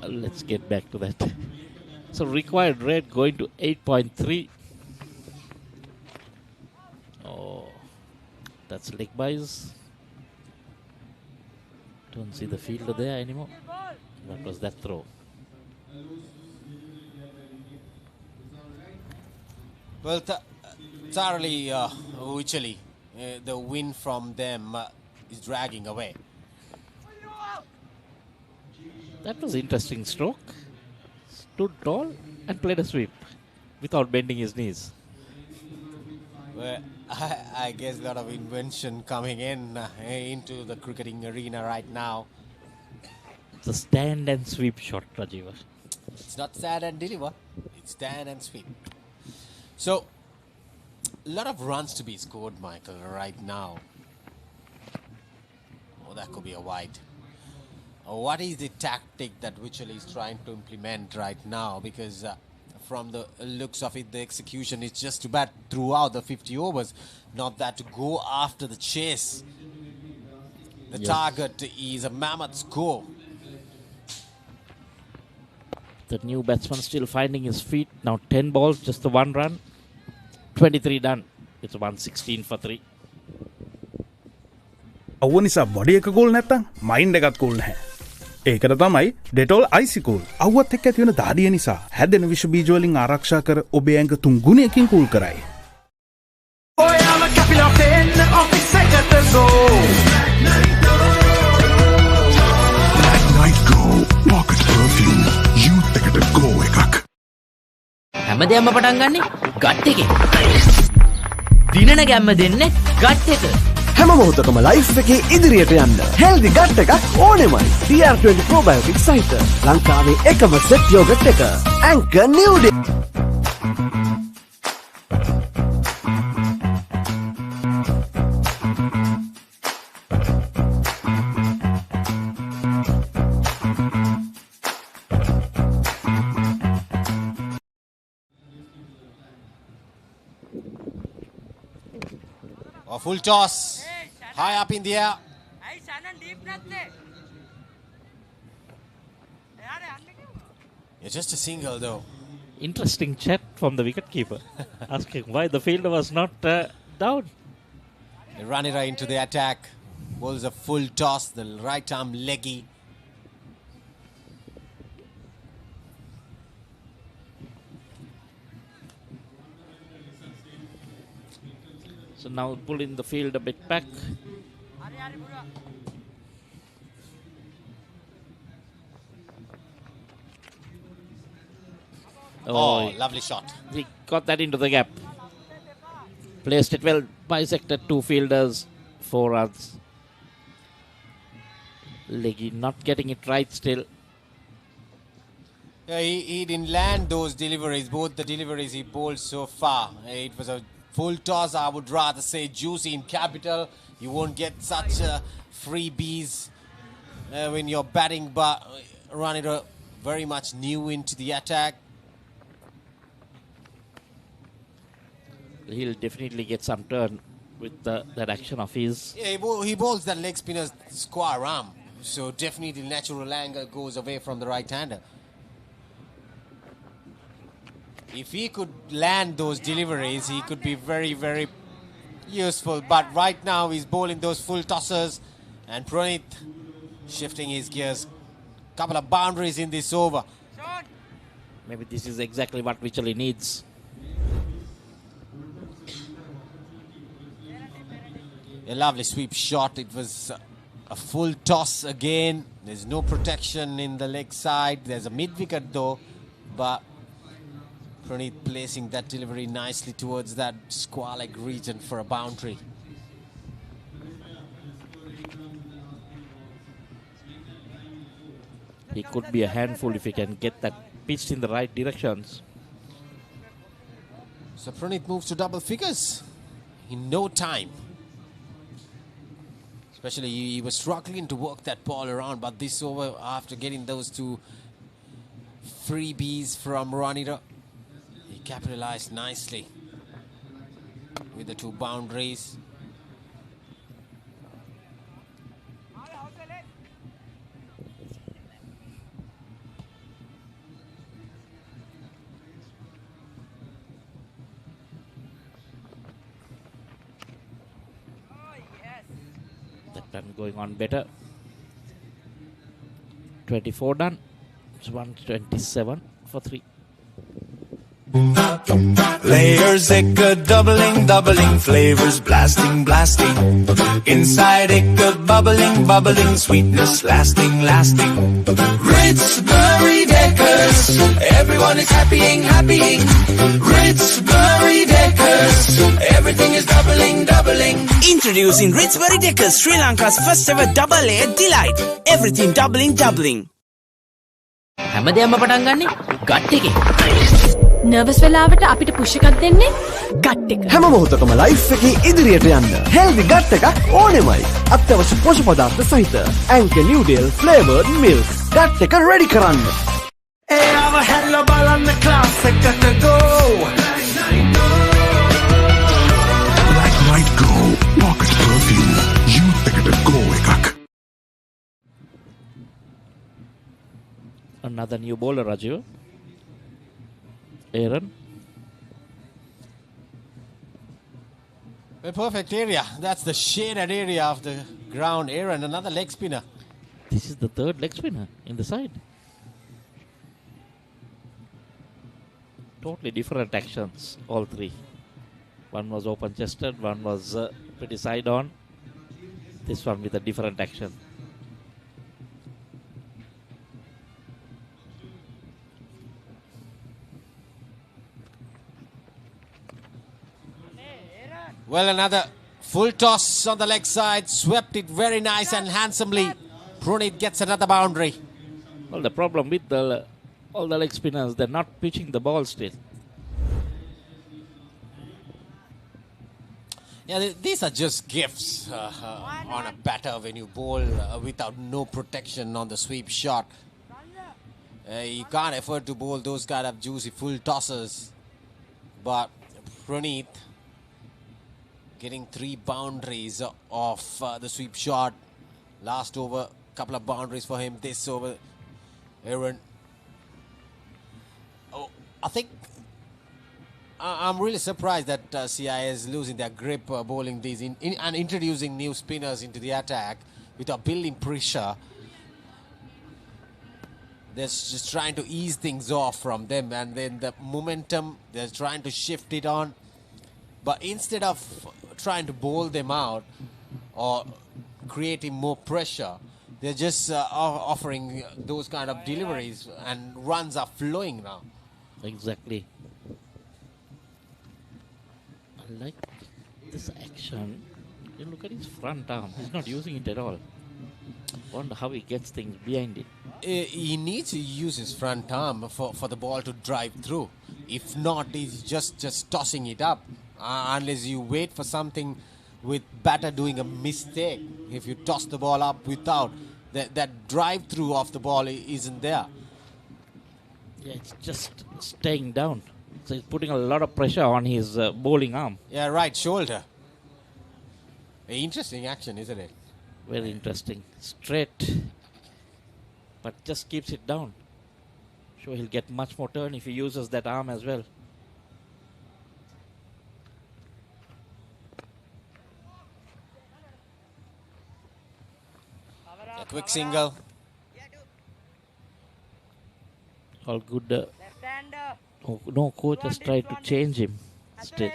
Let's get back to that. So required rate going to 8.3. Oh, that's leg buys. Don't see the fielder there anymore. What was that throw? Well, thoroughly Wycherley the win from them is dragging away. That was interesting stroke. Stood tall and played a sweep without bending his knees. Well, I guess a lot of invention coming in into the cricketing arena right now. It's a stand and sweep shot, Rajiva. It's not stand and deliver. It's stand and sweep. So, a lot of runs to be scored, Michael, right now. Oh, that could be a wide. What is the tactic that Wycherley is trying to implement right now? Because from the looks of it, the execution is just too bad throughout the 50 overs. Not that to go after the chase. The target is a mammoth score. The new batsman still finding his feet. Now 10 balls, just the 1 run. 23 done. It's 116 for 3. අවුව නිසා body එක goal නැත්තම් mind එකත් goal නැහැ. ඒකට තමයි Dettol IC cool. අවුවත් එක්ක ඇති වෙන දාඩිය නිසා හැදෙන විෂ බීජ වලින් ආරක්ෂා කර ඔබේ ඇඟ 3 ගුණයකින් කූල් කරයි. ඔයාම කැපිලා පෙන්න ඔෆිස් එකට ගෝ. Black Night Go Pocket Perfume Youth එකට go එකක්. හැමදේම පටන් ගන්නෙ ගට් එකෙන්. දිනන ගැම්ම දෙන්නේ ගට් එක. හැම මොහොතකම ලයිෆ් එකේ ඉදිරියට යන්න හෙල්දි ගට් එකක් ඕනෙමයි. DR20 probiotic සහිත ලංකාවේ එකම සෙට් යෝගට් එක. Anchor New Day. A full toss. High up in the air. It's just a single though. Interesting chat from the wicketkeeper. Asking why the fielder was not down. They run it right into the attack. Bowls a full toss. The right arm leggy. So now pulling the field a bit back. Oh, lovely shot. He got that into the gap. Placed it well, bisected 2 fielders, 4 runs. Leggy not getting it right still. Yeah, he didn't land those deliveries, both the deliveries he bowled so far. It was a full toss, I would rather say juicy in capital. You won't get such freebies when you're batting, but Ranira very much new into the attack. He'll definitely get some turn with that action of his. Yeah, he bowls that leg spinner's square arm, so definitely natural angle goes away from the right-hander. If he could land those deliveries, he could be very, very useful. But right now, he's bowling those full tossers. And Pranit shifting his gears. Couple of boundaries in this over. Maybe this is exactly what Wycherley needs. A lovely sweep shot. It was a full toss again. There's no protection in the leg side. There's a mid-wicket though. But Pranit placing that delivery nicely towards that square leg region for a boundary. He could be a handful if he can get that pitched in the right directions. So Pranit moves to double figures in no time. Especially he was struggling to work that ball around, but this over, after getting those 2 freebies from Ranira, he capitalized nicely with the 2 boundaries. That run going on better. 24 done. It's 127 for 3. Layers doubling, flavors blasting. Inside bubbling, sweetness lasting. Ritz Berry Deckers, everyone is happying. Ritz Berry Deckers, everything is doubling. Introducing Ritz Berry Deckers, Sri Lanka's first ever double-layered delight. Everything doubling. හැමදේම පටන් ගන්නේ gut එකේ. Nervous වෙලාවට අපිට push එකක් දෙන්නේ gut එක. හැම මොහොතකම ලයිෆ් එකේ ඉදිරියට යන්න හෙල්දි ගට් එකක් ඕනෙමයි. අත්‍යවශ්‍ය පෝෂක පදාර්ථ සහිත ඇන්කර් නිව්ඩේල් ෆ්ලේවර්ඩ් මිල්ක් ගට් එක රෙඩි කරන්න. එයාව හැල්ල බලන්න ක්ලාස් එකට go. Black Night Go Pocket Perfume youth එකට go එකක්. Another new bowler, Rajiv. Aaron. A perfect area. That's the shaded area of the ground. Aaron, another leg spinner. This is the third leg spinner in the side. Totally different actions, all three. One was open chested, one was pretty side on. This one with a different action. Well, another full toss on the leg side. Swept it very nice and handsomely. Pranit gets another boundary. Well, the problem with all the leg spinners, they're not pitching the ball still. Yeah, these are just gifts on a batter when you bowl without no protection on the sweep shot. You can't afford to bowl those kind of juicy full tosses. But Pranit getting 3 boundaries off the sweep shot. Last over, couple of boundaries for him. This over, Aaron. Oh, I think I'm really surprised that CI is losing their grip bowling these and introducing new spinners into the attack without building pressure. They're just trying to ease things off from them, and then the momentum, they're trying to shift it on. But instead of trying to bowl them out or creating more pressure, they're just offering those kind of deliveries, and runs are flowing now. Exactly. I like this action. You look at his front arm. He's not using it at all. Wonder how he gets things behind it. He needs to use his front arm for the ball to drive through. If not, he's just tossing it up. Unless you wait for something with batter doing a mistake. If you toss the ball up without, that drive through of the ball isn't there. Yeah, it's just staying down. So he's putting a lot of pressure on his bowling arm. Yeah, right shoulder. Interesting action, isn't it? Very interesting. Straight, but just keeps it down. Sure, he'll get much more turn if he uses that arm as well. A quick single. All good. Oh, no, coach has tried to change him. Still.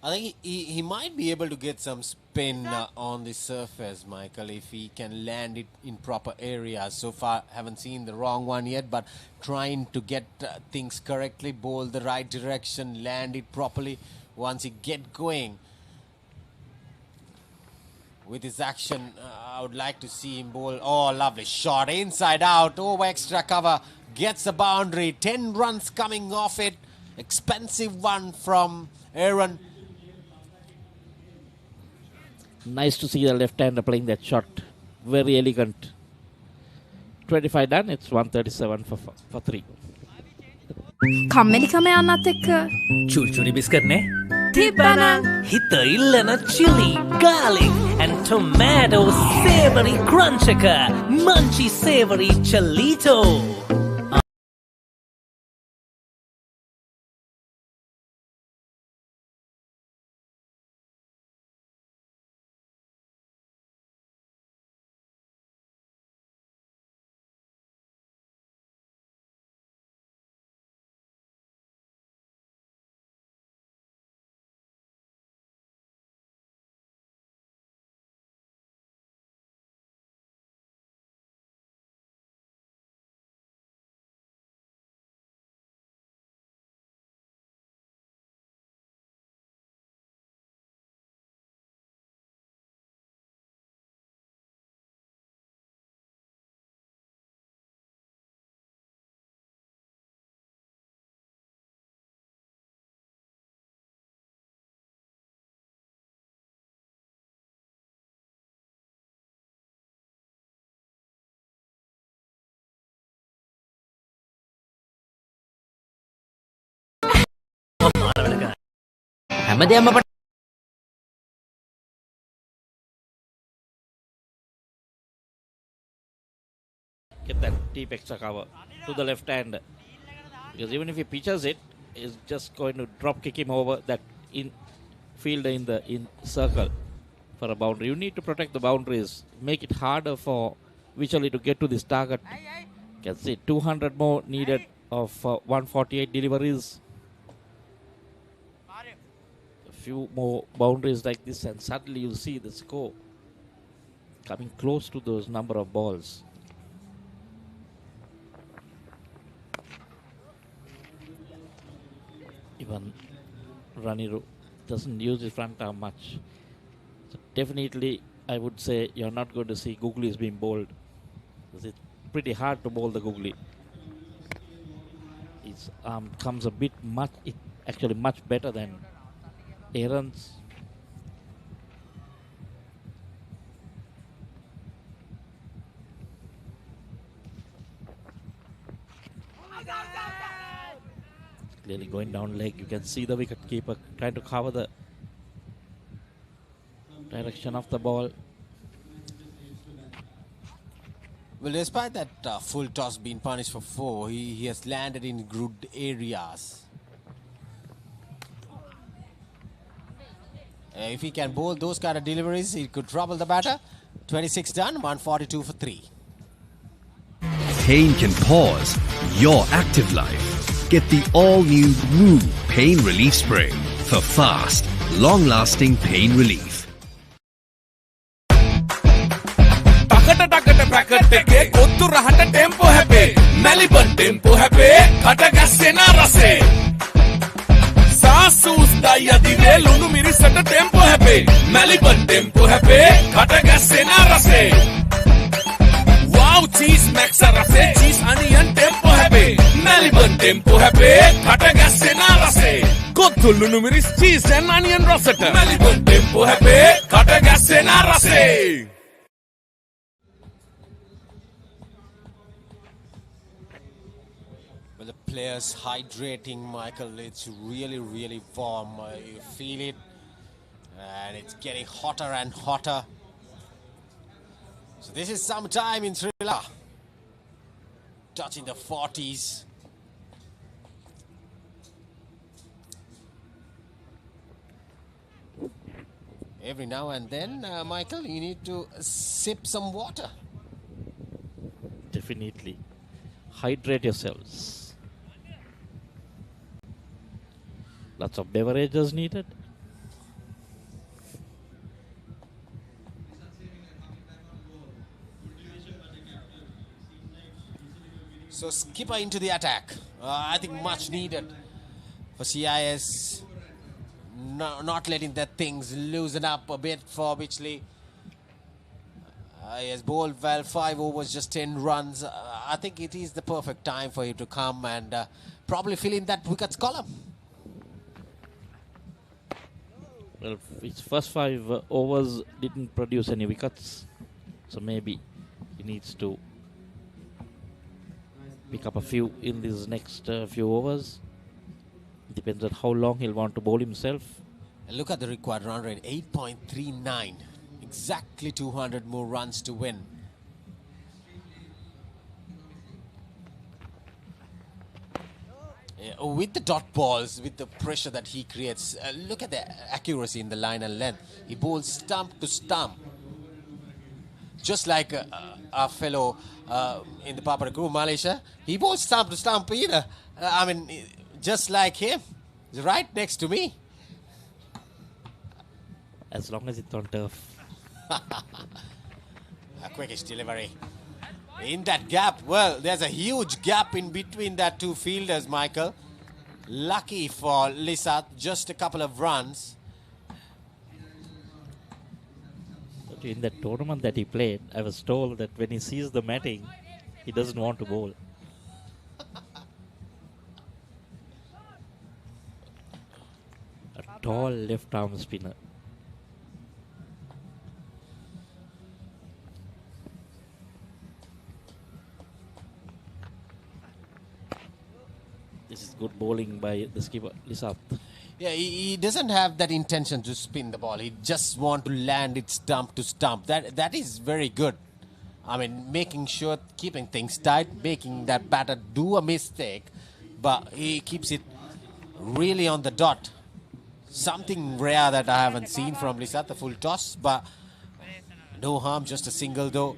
I think he might be able to get some spin on the surface, Michael, if he can land it in proper areas. So far, haven't seen the wrong one yet, but trying to get things correctly, bowl the right direction, land it properly. Once he get going with his action, I would like to see him bowl. Oh, lovely shot, inside out, over extra cover, gets a boundary, 10 runs coming off it. Expensive one from Aaron. Nice to see the left-hander playing that shot. Very elegant. 25 done. It's 137 for 3. කම්මැලිකම යන්නත් එක්ක චුල්චුලි biscuit නේ තිබ්බනම් හිත ඉල්ලන chili, garlic and tomato savory crunch එක munchy savory cholito හැමදේම අපට get that deep extra cover to the left hand. Because even if he pitches it, he's just going to drop kick him over that in fielder in the in circle for a boundary. You need to protect the boundaries, make it harder for Wycherley to get to this target. You can see 200 more needed of 148 deliveries. A few more boundaries like this, and suddenly you'll see the score coming close to those number of balls. Even Raniru doesn't use his front arm much. So definitely, I would say you're not going to see googlies being bowled. It's pretty hard to bowl the googly. His arm comes a bit much, actually much better than Aaron's. Clearly going down leg. You can see the wicket keeper trying to cover the direction of the ball. Well, despite that full toss being punished for 4, he has landed in good areas. If he can bowl those kind of deliveries, he could trouble the batter. 26 done, 142 for 3. Pain can pause your active life. Get the all-new Woo Pain Relief Spray for fast, long-lasting pain relief. टकट packet के कोत्तु रहट tempo हैपे Maliban tempo हैपे कट गसेना रसे सासूस दाया दिवे लुनु मिरी सट टेम्पो हैपे मेलिबन टेम्पो हैपे कट गसेना रसे वाव चीज मैक्स रसे चीज अनियन टेम्पो हैपे मेलिबन टेम्पो हैपे कट गसेना रसे कोत्तु लुनु मिरी चीज एंड अनियन रसट मेलिबन टेम्पो हैपे कट गसेना रसे. The players hydrating, Michael. It's really, really warm. You feel it, and it's getting hotter and hotter. So this is sometime in Sri Lanka, touching the 40s. Every now and then, Michael, you need to sip some water. Definitely. Hydrate yourselves. Lots of beverages needed. So skipper into the attack. I think much needed for CIS. Not letting that things loosen up a bit for Wycherley. He has bowled well, 5 overs, just 10 runs. I think it is the perfect time for him to come and probably fill in that wickets column. Well, his first 5 overs didn't produce any wickets, so maybe he needs to pick up a few in these next few overs. Depends on how long he'll want to bowl himself. And look at the required run rate, 8.39. Exactly 200 more runs to win. With the dot balls, with the pressure that he creates, look at the accuracy in the line and length. He bowls stump to stump. Just like our fellow in the Papare crew, Malaysia, he bowls stump to stump either. I mean, just like him. He's right next to me. As long as it's on turf. A quickish delivery. In that gap, well, there's a huge gap in between that 2 fielders, Michael. Lucky for Lisat, just a couple of runs. But in the tournament that he played, I was told that when he sees the matting, he doesn't want to bowl. A tall left arm spinner. This is good bowling by the skipper, Lisat. Yeah, he doesn't have that intention to spin the ball. He just want to land it stump to stump. That is very good. I mean, making sure, keeping things tight, making that batter do a mistake, but he keeps it really on the dot. Something rare that I haven't seen from Lisat, the full toss, but no harm, just a single though.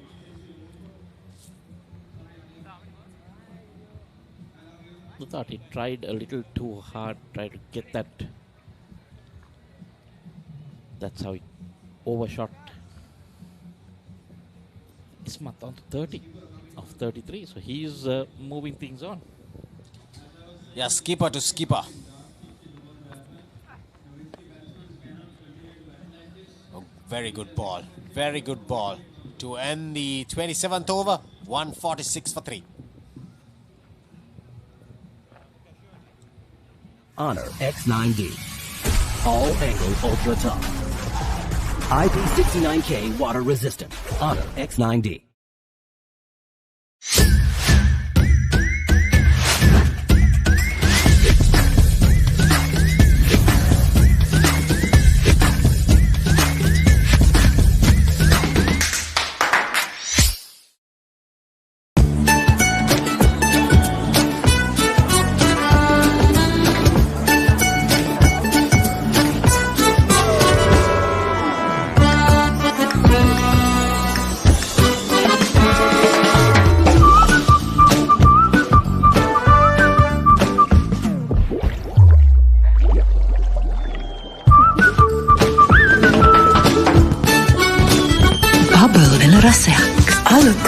I thought he tried a little too hard, tried to get that. That's how he overshot. Ismath on to 30 of 33, so he's moving things on. Yeah, skipper to skipper. Oh, very good ball to end the 27th over. 146 for 3. Honor X9D. All angle ultra tough. IP69K water resistant. Honor X9D.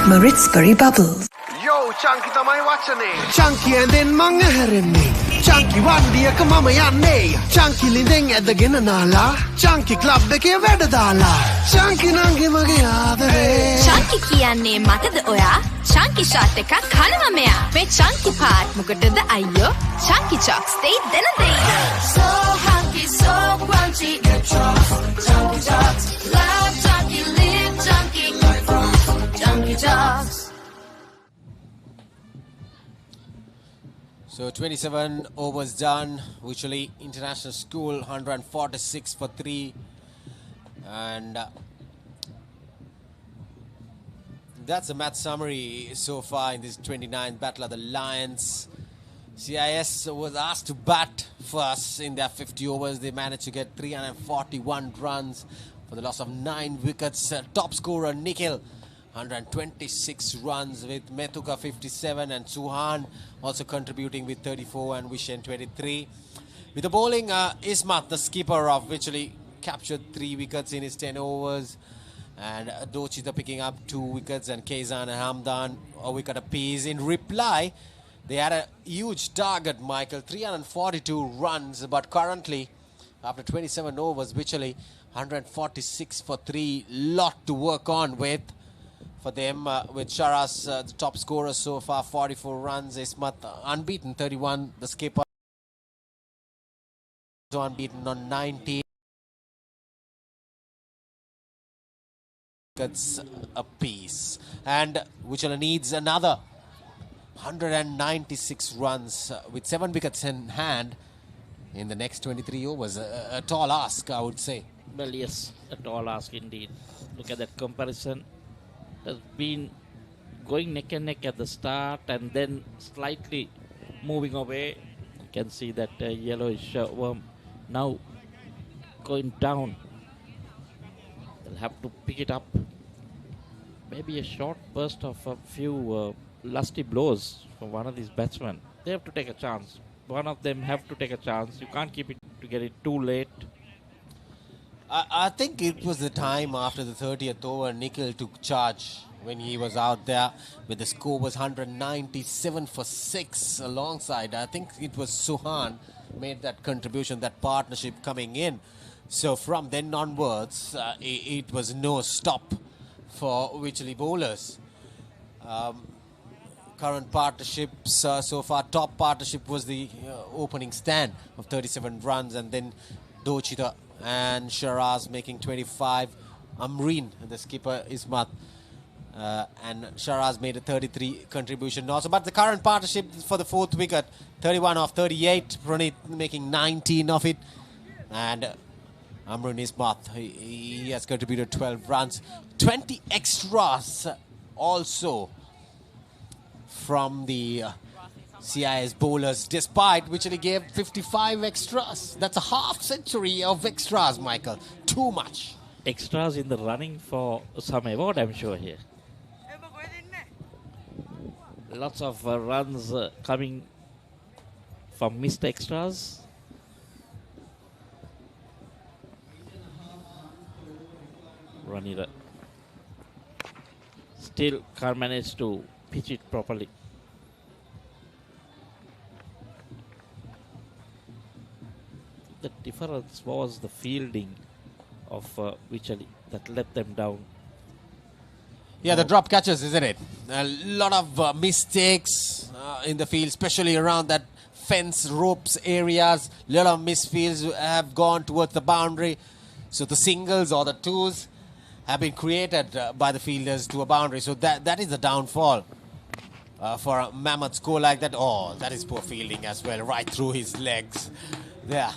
Maritsbury Bubbles. Yo, Chunky tamai wachane. Chunky and then manga herenne. Chunky wandiyak mama yanne. Chunky lindeng edagena nala. Chunky club ekේ වැඩ දාලා. Chunky nange mage ආදරේ. Chunky කියන්නේ මටද ඔයා? Chunky shot එකක් කනවා මෙයා. මේ Chunky part මොකටද අයියෝ? Chunky Ch stay දෙන දෙයි. So hunky, so crunchy, Chunky Ch. Love Chunky, live Chunky. Chunky Ch. So 27 overs done. Wycherley International School 146 for 3, and that's a match summary so far in this 29th Battle of the Lions. CIS was asked to bat first in their 50 overs. They managed to get 341 runs for the loss of 9 wickets. Top scorer Nikhil 126 runs with Methuka 57 and Suhan also contributing with 34 and Vishen 23. With the bowling, Ismath, the skipper of Wycherley, captured 3 wickets in his 10 overs, and Dochita picking up 2 wickets and Kazan and Hamdan a wicket apiece. In reply, they had a huge target, Michael, 342 runs, but currently after 27 overs, Wycherley 146 for 3, lot to work on with. For them, with Sharas, the top scorer so far, 44 runs. Ismath unbeaten, 31. The skipper unbeaten on 19 wickets apiece. And Wycherley needs another 196 runs with 7 wickets in hand in the next 23 overs. A tall ask, I would say. Well, yes, a tall ask indeed. Look at that comparison. Has been going neck and neck at the start and then slightly moving away. You can see that yellowish worm now going down. They'll have to pick it up. Maybe a short burst of a few lusty blows from one of these batsmen. They have to take a chance. One of them have to take a chance. You can't keep it to get it too late. I think it was the time after the 30th over Nikhil took charge when he was out there with the score was 197 for 6 alongside. I think it was Suhan made that contribution, that partnership coming in. So from then onwards, it was no stop for Wycherley bowlers. Current partnerships so far, top partnership was the opening stand of 37 runs, and then Dochita and Sharaz making 25. Amreen, the skipper, Ismath, and Sharaz made a 33 contribution also. But the current partnership for the 4th wicket, 31 of 38. Pranit making 19 of it. And Amrun Ismath, he has contributed 12 runs. 20 extras also from the CIS bowlers, despite which he gave 55 extras. That's a half century of extras, Michael. Too much. Extras in the running for some award, I'm sure, here. Lots of runs coming from missed extras. Ranira still can't manage to pitch it properly. The difference was the fielding of Wycherley that let them down. Yeah, the drop catches, isn't it? A lot of mistakes in the field, especially around that fence ropes areas. A lot of misfields have gone towards the boundary. So the singles or the twos have been created by the fielders to a boundary. So that is the downfall for a mammoth score like that. Oh, that is poor fielding as well, right through his legs. There.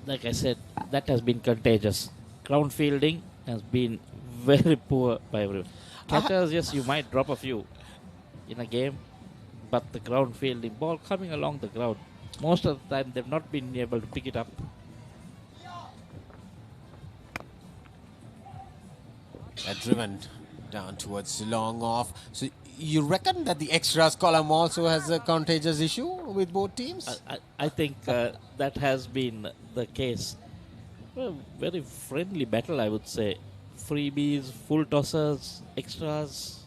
Like I said, that has been contagious. Ground fielding has been very poor by everyone. Catchers, yes, you might drop a few in a game, but the ground fielding, ball coming along the ground, most of the time they've not been able to pick it up. Driven down towards long off. So you reckon that the extras column also has a contagious issue with both teams? I think that has been the case. Well, very friendly battle, I would say. Freebies, full tossers, extras.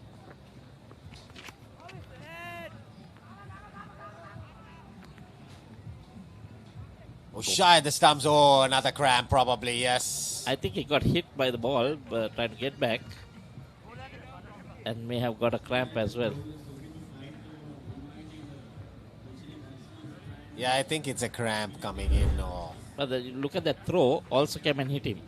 Oh, shy the stumps. Oh, another cramp probably, yes. I think he got hit by the ball, trying to get back. And may have got a cramp as well. Yeah, I think it's a cramp coming in. Oh. But look at that throw, also came and hit him.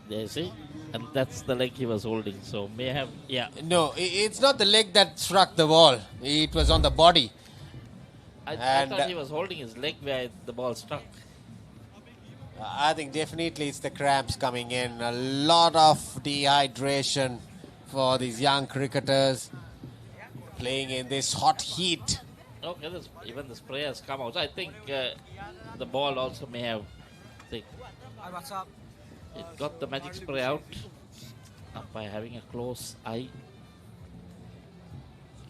There you see? And that's the leg he was holding, so may have, yeah. No, it's not the leg that struck the ball. It was on the body. I thought he was holding his leg where the ball struck. I think definitely it's the cramps coming in. A lot of dehydration for these young cricketers playing in this hot heat. Okay, even the spray has come out. So I think the ball also may have... What's up? It got the magic spray out by having a close eye.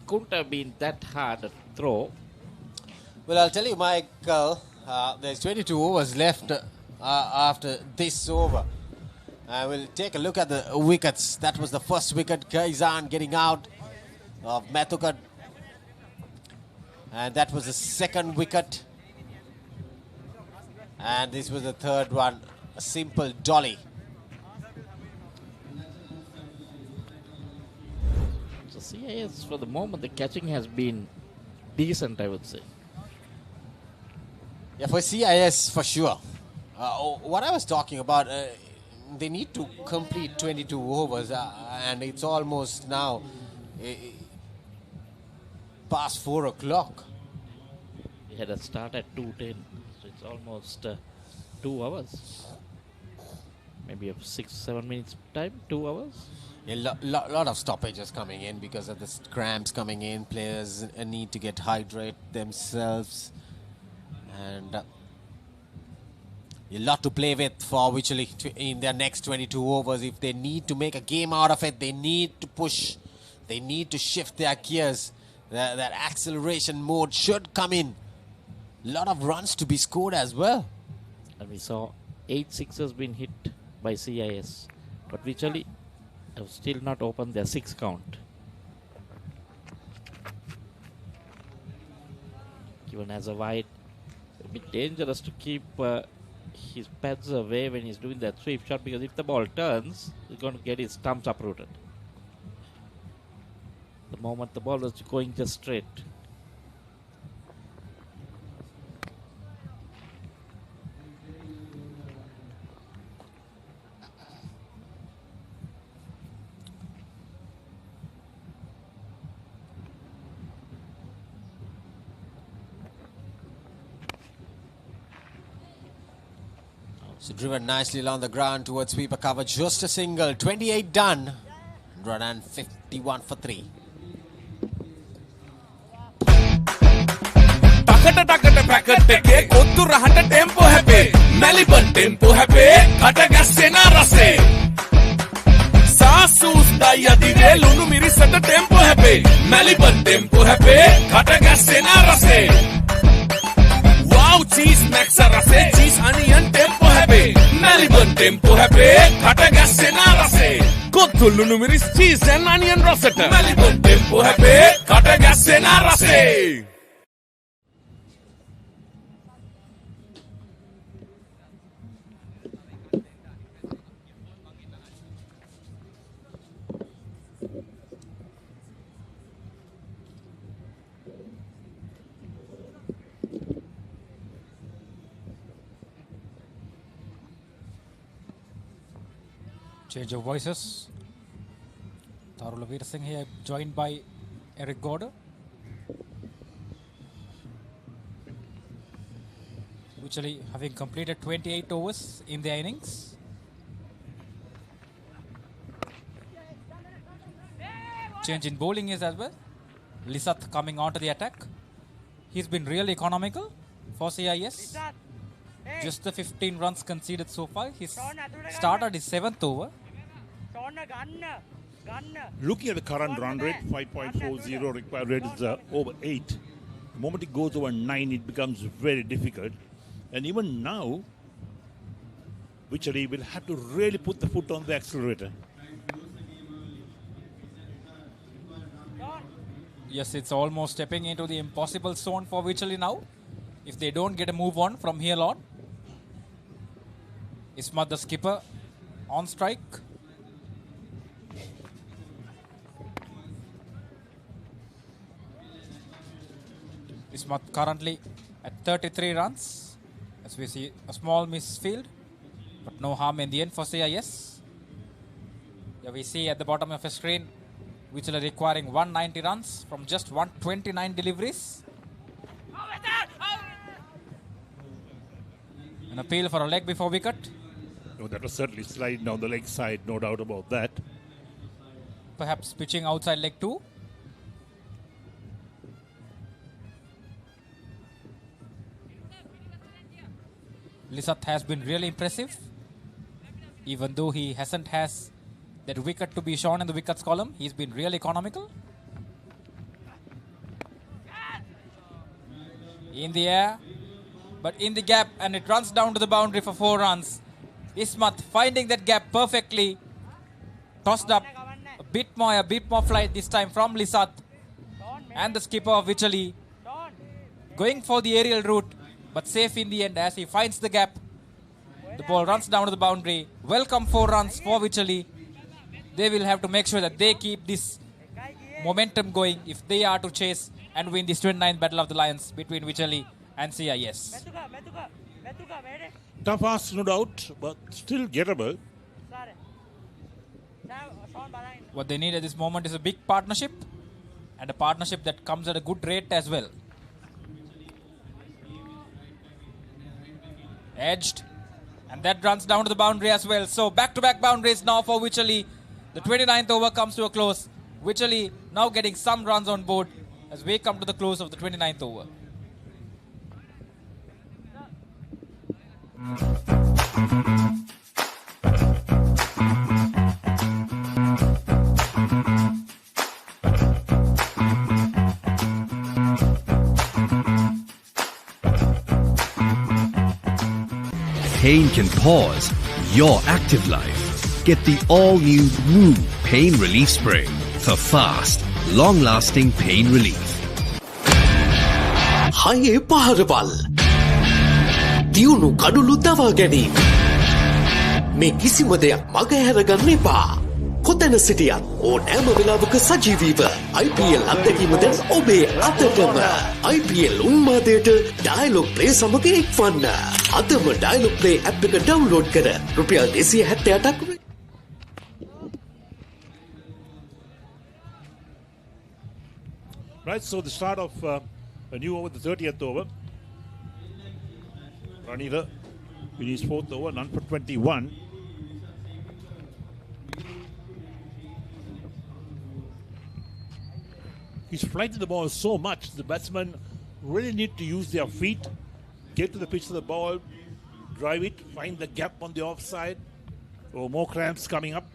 Couldn't have been that hard a throw. Well, I'll tell you, Michael, there's 22 overs left after this over. We'll take a look at the wickets. That was the first wicket, Kaizan getting out of Mathukat. And that was the second wicket. And this was the third one, a simple dolly. So CIS, for the moment, the catching has been decent, I would say. Yeah, for CIS, for sure. What I was talking about, they need to complete 22 overs, and it's almost now past 4 o'clock. We had a start at 2:10, so it's almost 2 hours. Maybe a 6-7 minutes time, 2 hours. A lot of stoppages coming in because of the cramps coming in. Players need to get hydrate themselves. And a lot to play with for Wycherley in their next 22 overs. If they need to make a game out of it, they need to push. They need to shift their gears. That acceleration mode should come in. A lot of runs to be scored as well. And we saw 8 sixes being hit by CIS. But Wycherley have still not opened their 6 count. Given as a wide, a bit dangerous to keep his pads away when he's doing that sweep shot, because if the ball turns, he's going to get his stumps uprooted. The moment the ball was going just straight. So driven nicely along the ground towards sweeper cover. Just a single. 28 done. Run and 51 for 3. Takata packet take Kottu rahata tempo happy. Melbourne tempo happy. Kata gassena rase. Sasus daya dire lunu mirisata tempo happy. Melbourne tempo happy. Kata gassena rase. Wow cheese maxa rase. Cheese onion tempo happy. Melbourne tempo happy. Kata gassena rase. Kottu lunu miris cheese and onion rasata. Melbourne tempo happy. Kata gassena rase. Change of voices. Tarulavir Singh here, joined by Eric Gorder. Wycherley having completed 28 overs in their innings. Change in bowling is as well. Lisat coming onto the attack. He's been really economical for CIS. Just the 15 runs conceded so far. He's started his 7th over. Looking at the current run rate, 5.40, required rate is over 8. The moment it goes over 9, it becomes very difficult. And even now, Wycherley will have to really put the foot on the accelerator. Yes, it's almost stepping into the impossible zone for Wycherley now. If they don't get a move on from here on. Ismat the skipper on strike. Ismat currently at 33 runs. As we see a small misfield, but no harm in the end for CIS. Here we see at the bottom of the screen, Wycherley requiring 190 runs from just 129 deliveries. An appeal for a leg before wicket. Oh, that was certainly sliding down the leg side, no doubt about that. Perhaps pitching outside leg 2. Lisat has been really impressive. Even though he hasn't has that wicket to be shown in the wickets column, he's been really economical. In the air, but in the gap, and it runs down to the boundary for 4 runs. Ismat finding that gap perfectly. Tossed up a bit more flight this time from Lisat. And the skipper of Wycherley going for the aerial route, but safe in the end as he finds the gap. The ball runs down to the boundary. Welcome 4 runs for Wycherley. They will have to make sure that they keep this momentum going if they are to chase and win this 29th Battle of the Lions between Wycherley and CIS. Tough ask, no doubt, but still gettable. What they need at this moment is a big partnership, and a partnership that comes at a good rate as well. Edged, and that runs down to the boundary as well. So back-to-back boundaries now for Wycherley. The 29th over comes to a close. Wycherley now getting some runs on board as we come to the close of the 29th over. Pain can pause your active life. Get the all-new Woo Pain Relief Spray for fast, long-lasting pain relief. Haye paharwal. Diyunu kadulu dawa ගැනීම. මේ කිසිම දෙයක් මගහැර ගන්න එපා. කොතැන සිටියත් ඕනෑම වෙලාවක සජීවීව IPL අත්දැකීම දැන් ඔබේ අතටම. IPL උන්මාදයට Dialog Play සමග එක්වන්න. අදම Dialog Play app එක download කර රුපියල් 268ක් Right, so the start of a new over, the 30th over. Ranira in his fourth over, none for 21. He's flighted the ball so much, the batsmen really need to use their feet, get to the pitch of the ball, drive it, find the gap on the offside. Oh, more cramps coming up.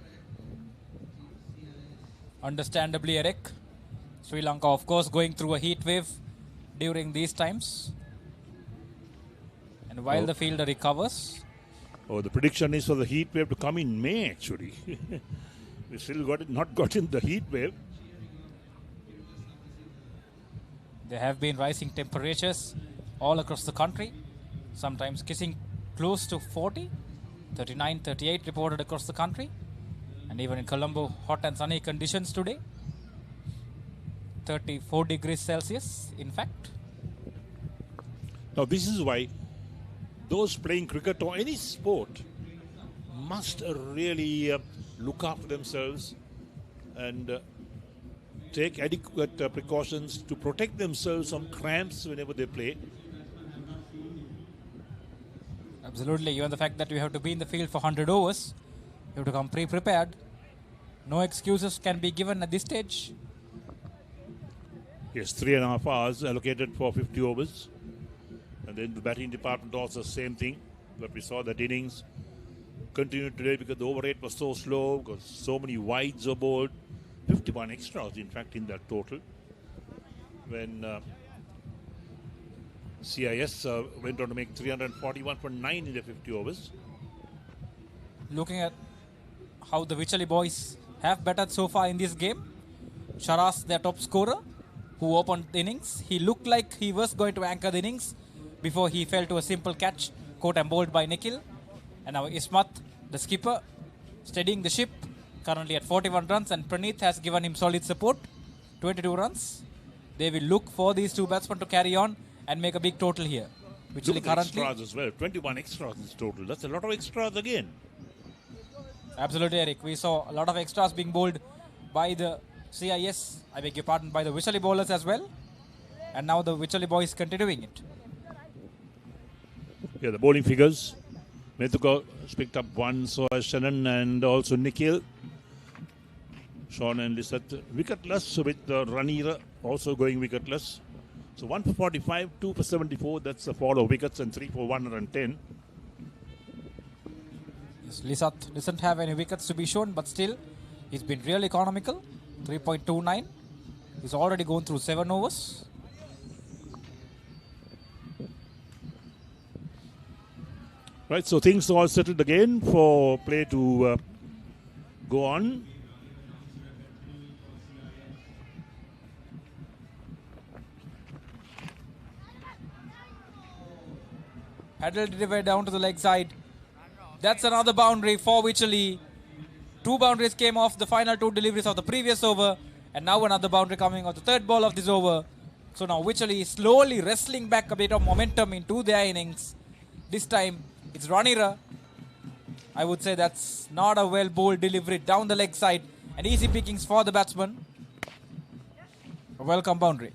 Understandably, Eric. Sri Lanka, of course, going through a heat wave during these times. And while the fielder recovers. Oh, the prediction is for the heat wave to come in May, actually. We still not got in the heat wave. There have been rising temperatures all across the country, sometimes kissing close to 40, 39, 38 reported across the country. And even in Colombo, hot and sunny conditions today. 34 degrees Celsius, in fact. Now, this is why those playing cricket or any sport must really look after themselves and take adequate precautions to protect themselves from cramps whenever they play. Absolutely. Even the fact that you have to be in the field for 100 overs, you have to come pre-prepared. No excuses can be given at this stage. Yes, 3.5 hours allocated for 50 overs. And then the batting department also same thing. But we saw that innings continued today because the over rate was so slow, because so many wides were bowled. 51 extras, in fact, in that total. When CIS went on to make 341 for 9 in the 50 overs. Looking at how the Wycherley boys have batted so far in this game. Sharas, their top scorer, who opened the innings. He looked like he was going to anchor the innings before he fell to a simple catch, caught and bowled by Nikhil. And now Ismat, the skipper, steadying the ship, currently at 41 runs, and Praneeth has given him solid support, 22 runs. They will look for these two batsmen to carry on and make a big total here. Which Look currently extras as well, 21 extras in total. That's a lot of extras again. Absolutely, Eric. We saw a lot of extras being bowled by the CIS, I beg your pardon, by the Wycherley bowlers as well. And now the Wycherley boys continuing it. Yeah, the bowling figures. Methuko has picked up one, so has Shannon and also Nikhil. Sean and Lissat wicketless with Ranira also going wicketless. So 1 for 45, 2 for 74. That's a fall of wickets, and 3 for 110. Yes, Lissat doesn't have any wickets to be shown, but still he's been really economical. 3.29. He's already gone through 7 overs. Right, so things all settled again for play to go on. Paddled it away down to the leg side. That's another boundary for Wycherley. 2 boundaries came off the final 2 deliveries of the previous over. And now another boundary coming off the 3rd ball of this over. So now Wycherley is slowly wrestling back a bit of momentum into their innings. This time it's Ranira. I would say that's not a well bowled delivery down the leg side. And easy pickings for the batsman. A welcome boundary.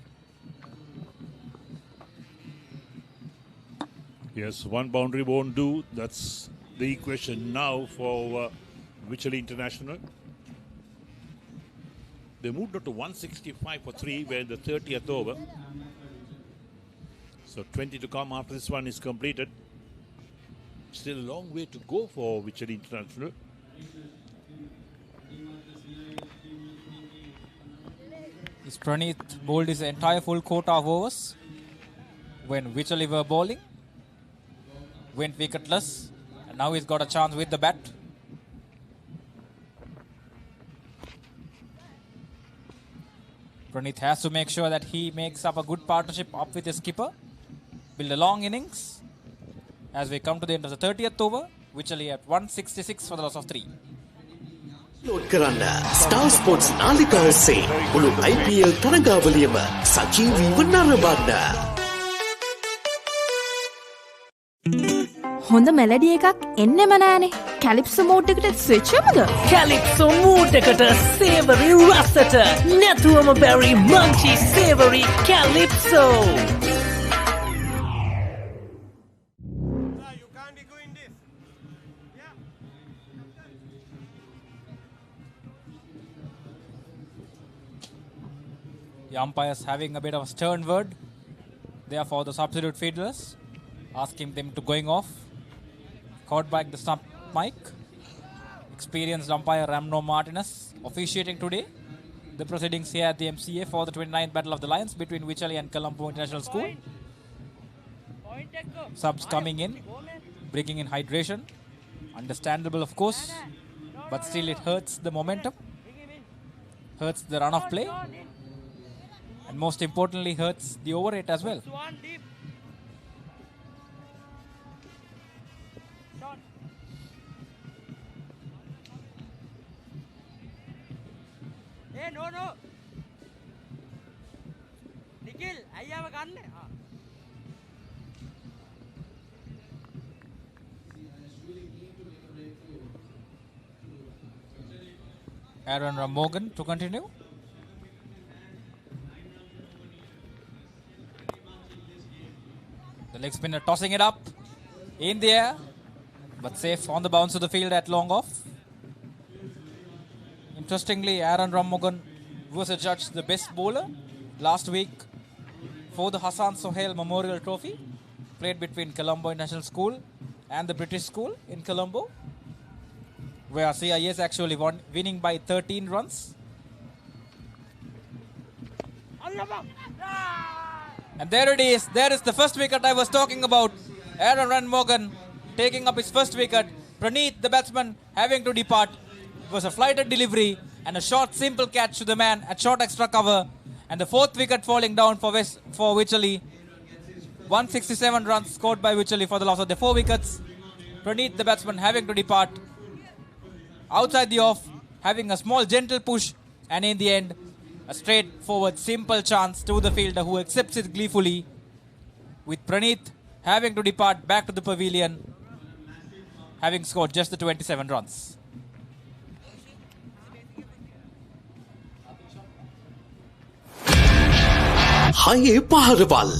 Yes, 1 boundary won't do. That's the equation now for Wycherley International. They moved up to 165 for 3. We're in the 30th over. So 20 to come after this one is completed. Still a long way to go for Wycherley International. Is Praneeth bowled his entire full quota of overs when Wycherley were bowling. Went wicketless, and now he's got a chance with the bat. Praneeth has to make sure that he makes up a good partnership up with his skipper. Build a long innings. As we come to the end of the 30th over, Wycherley at 166 for the loss of 3. Load කරන්න Star Sports නාලිකාවේ මුළු IPL තරගාවලියම සජීවීව නරඹන්න. හොඳ melody එකක් එන්නෙම නෑනේ. කැලිප්සෝ mode එකට switch වෙමුද? කැලිප්සෝ mode එකට සේවරි රසට නැතුවම බැරි මන්චි සේවරි කැලිප්සෝ. The umpires having a bit of a stern word. Therefore, the substitute fielders asking them to going off. Caught back the stump mic. Experienced umpire Ramno Martinez officiating today the proceedings here at the MCA for the 29th Battle of the Lions between Wycherley and Colombo International School. Subs coming in, bringing in hydration. Understandable, of course, but still it hurts the momentum, hurts the run of play, and most importantly hurts the over rate as well. Hey, no. Nikhil, I have a gun. Aaron Ramogan to continue. The leg spinner tossing it up in the air, but safe on the bounce of the field at long off. Interestingly, Aaron Ramogan was adjudged the best bowler last week for the Hassan Sohail Memorial Trophy, played between Colombo International School and the British School in Colombo, where CIS actually winning by 13 runs. And there it is. There is the first wicket I was talking about. Aaron Ramogan taking up his first wicket. Praneeth, the batsman, having to depart. It was a flighted delivery and a short, simple catch to the man at short extra cover. And the fourth wicket falling down for Wycherley. 167 runs scored by Wycherley for the loss of the 4 wickets. Praneeth, the batsman, having to depart. Outside the off, having a small gentle push, and in the end, a straightforward simple chance to the fielder who accepts it gleefully, with Praneeth having to depart back to the pavilion, having scored just the 27 runs. Haye Paharwal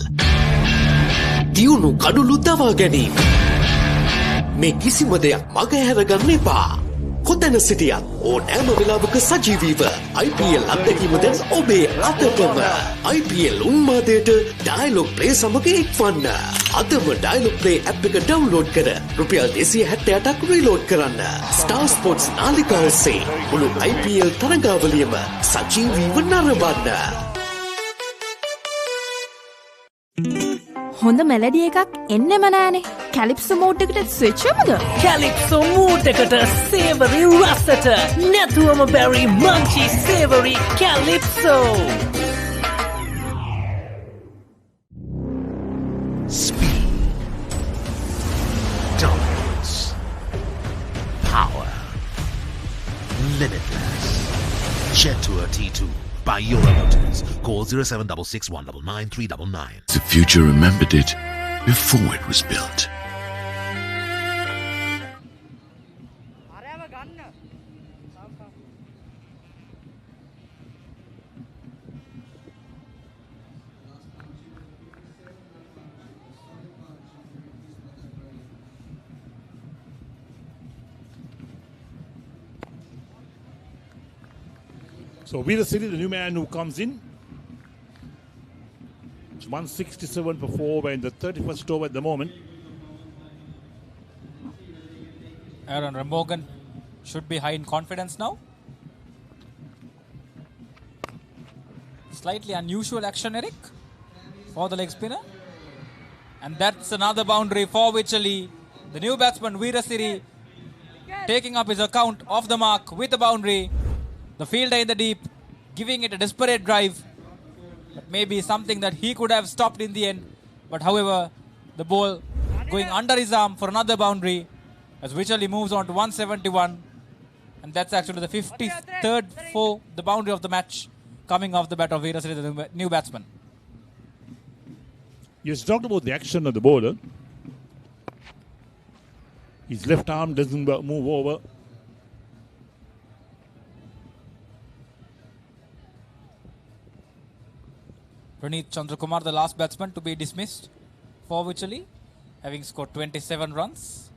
Diunu Kadulu Dawa Ganeem Me Kisima Deyak Maga Haraganne Epa කොතැන සිටියත් ඕනෑම වෙලාවක සජීවීව IPL අත්දැකීම දැන් ඔබේ අතටම IPL උන්මාදයට Dialog Play සමග එක්වන්න. අදම Dialog Play app එක download කර රුපියල් 268ක් රීලෝඩ් කරන්න. Star Sports නාලිකා ඔස්සේ මුළු IPL තරඟාවලියම සජීවීව නරඹන්න. හොඳ මෙලඩි එකක් එන්නෙම නෑනේ. කැලිප්සෝ මෝඩ් එකට ස්විච් වෙමුද? කැලිප්සෝ මෝඩ් එකට සේවරි රසට නැතුවම බැරි Munchee සේවරි කැලිප්සෝ. Speed, dominance, power, limitless. Jet Tour T2 by your Motors. Call 07661999399. The future remembered it before it was built. So Wycherley, the new man who comes in. It's 167 for 4. We're in the 31st over at the moment. Aaron Ramogan should be high in confidence now. Slightly unusual action, Eric, for the leg spinner. And that's another boundary for Wycherley. The new batsman, Wycherley, taking up his account of the mark with a boundary. The fielder in the deep, giving it a desperate drive. But maybe something that he could have stopped in the end. But however, the ball going under his arm for another boundary as Wycherley moves on to 171. And that's actually the 53rd for the boundary of the match coming off the bat of Wycherley, the new batsman. You talked about the action of the bowler. His left arm doesn't move over. Praneeth Chandrakumar, the last batsman to be dismissed for Wycherley, having scored 27 runs.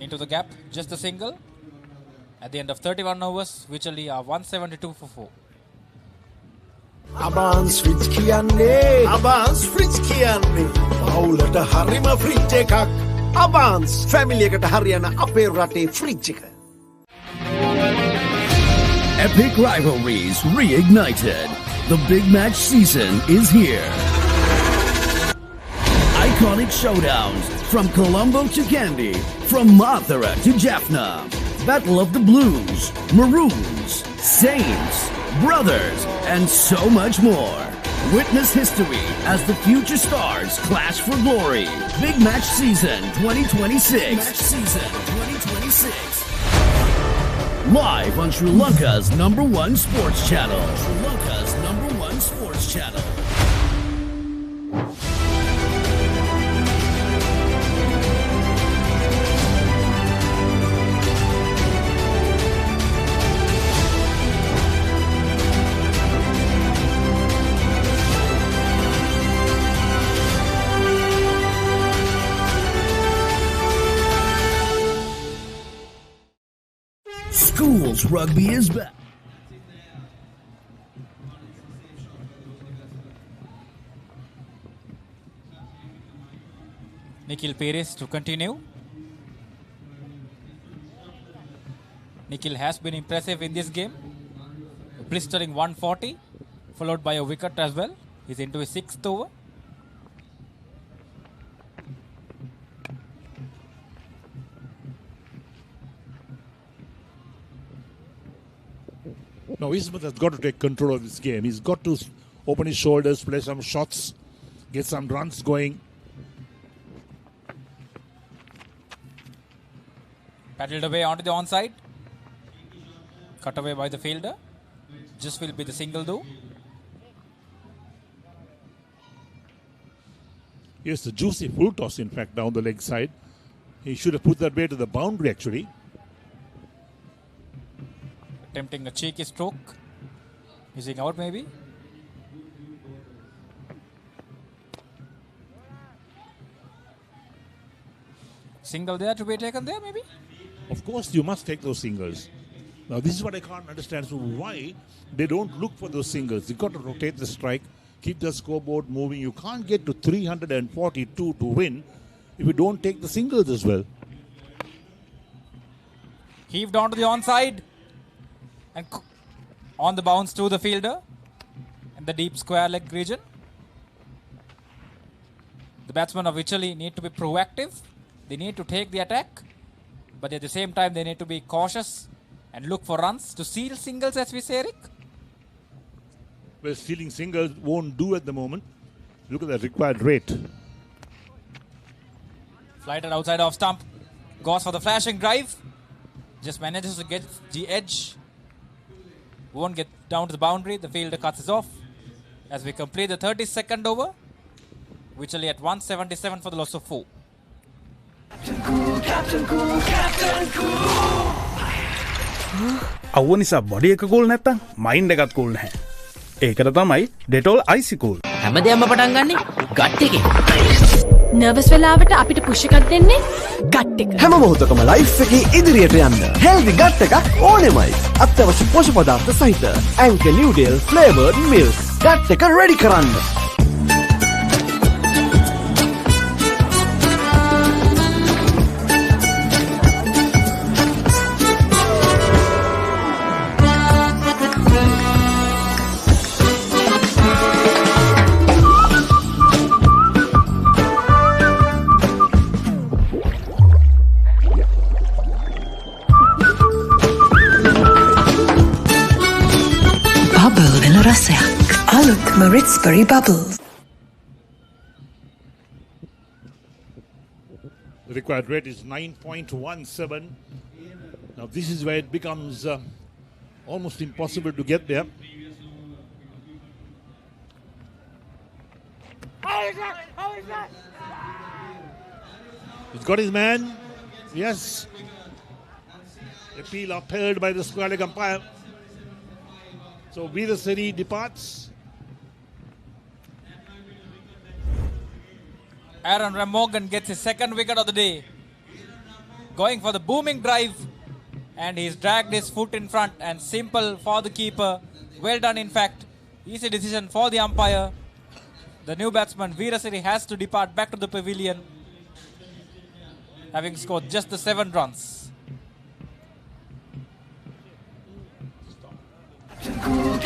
Into the gap, just a single. At the end of 31 overs, Wycherley are 172 for 4. Abans fridge kiyanne Abans fridge kiyanne Bawlata harima fridge ekak Abans family ekata hariyana ape rate fridge එක Epic rivalries reignited. The big match season is here. Iconic showdowns from Colombo to Kandy, from Mathura to Jaffna. Battle of the Blues, Maroons, Saints, Brothers, and so much more. Witness history as the future stars clash for glory. Big Match Season 2026. Big Match Season 2026. Live on Sri Lanka's #1 sports channel. Sri Lanka's #1 sports channel. Schools rugby is back. Nikhil Perez to continue. Nikhil has been impressive in this game. A blistering 140, followed by a wicket as well. He's into his 6th over. Now, Ismath has got to take control of this game. He's got to open his shoulders, play some shots, get some runs going. Paddled away onto the onside. Cut away by the fielder. Just will be the single though. Yes, the juicy full toss, in fact, down the leg side. He should have put that way to the boundary, actually. Attempting a cheeky stroke. Missing out maybe. Single there to be taken there maybe. Of course, you must take those singles. Now, this is what I can't understand. So why they don't look for those singles? You've got to rotate the strike, keep the scoreboard moving. You can't get to 342 to win if you don't take the singles as well. Heaved onto the onside. And on the bounce to the fielder in the deep square leg region. The batsmen of Wycherley need to be proactive. They need to take the attack, but at the same time they need to be cautious and look for runs to seal singles, as we say, Rick. Well, stealing singles won't do at the moment. Look at the required rate. Flighted outside off stump. Goes for the flashing drive. Just manages to get the edge. Won't get down to the boundary. The fielder cuts us off. As we complete the 32nd over. Wycherley at 177 for the loss of 4. අවුව නිසා body එක cool නැත්තම් mind එකත් cool නැහැ. ඒකට තමයි Dettol Icy Cool. හැමදේම පටන් ගන්නෙ ගට් එකෙන්. නර්වස් වෙලාවට අපිට පුෂ් එකක් දෙන්නේ ගට් එක. හැම මොහොතකම ලයිෆ් එකේ ඉදිරියට යන්න හෙල්දි ගට් එකක් ඕනෙමයි. අත්‍යවශ්‍ය පෝෂක පදාර්ථ සහිත ඇන්කර් නිව්ඩේල් ෆ්ලේවර්ඩ් මිල්ක් ගට් එක රෙඩි කරන්න. Maritsbury Bubbles. The required rate is 9.17. Now this is where it becomes almost impossible to get there. He's got his man. Yes. Appeal upheld by the square leg umpire. So Veerasari departs. Aaron Ramogan gets his second wicket of the day. going for the booming drive. And he's dragged his foot in front and simple for the keeper. Well done, in fact. Easy decision for the umpire. The new batsman, Weerasiri, has to depart back to the pavilion, having scored just the 7 runs.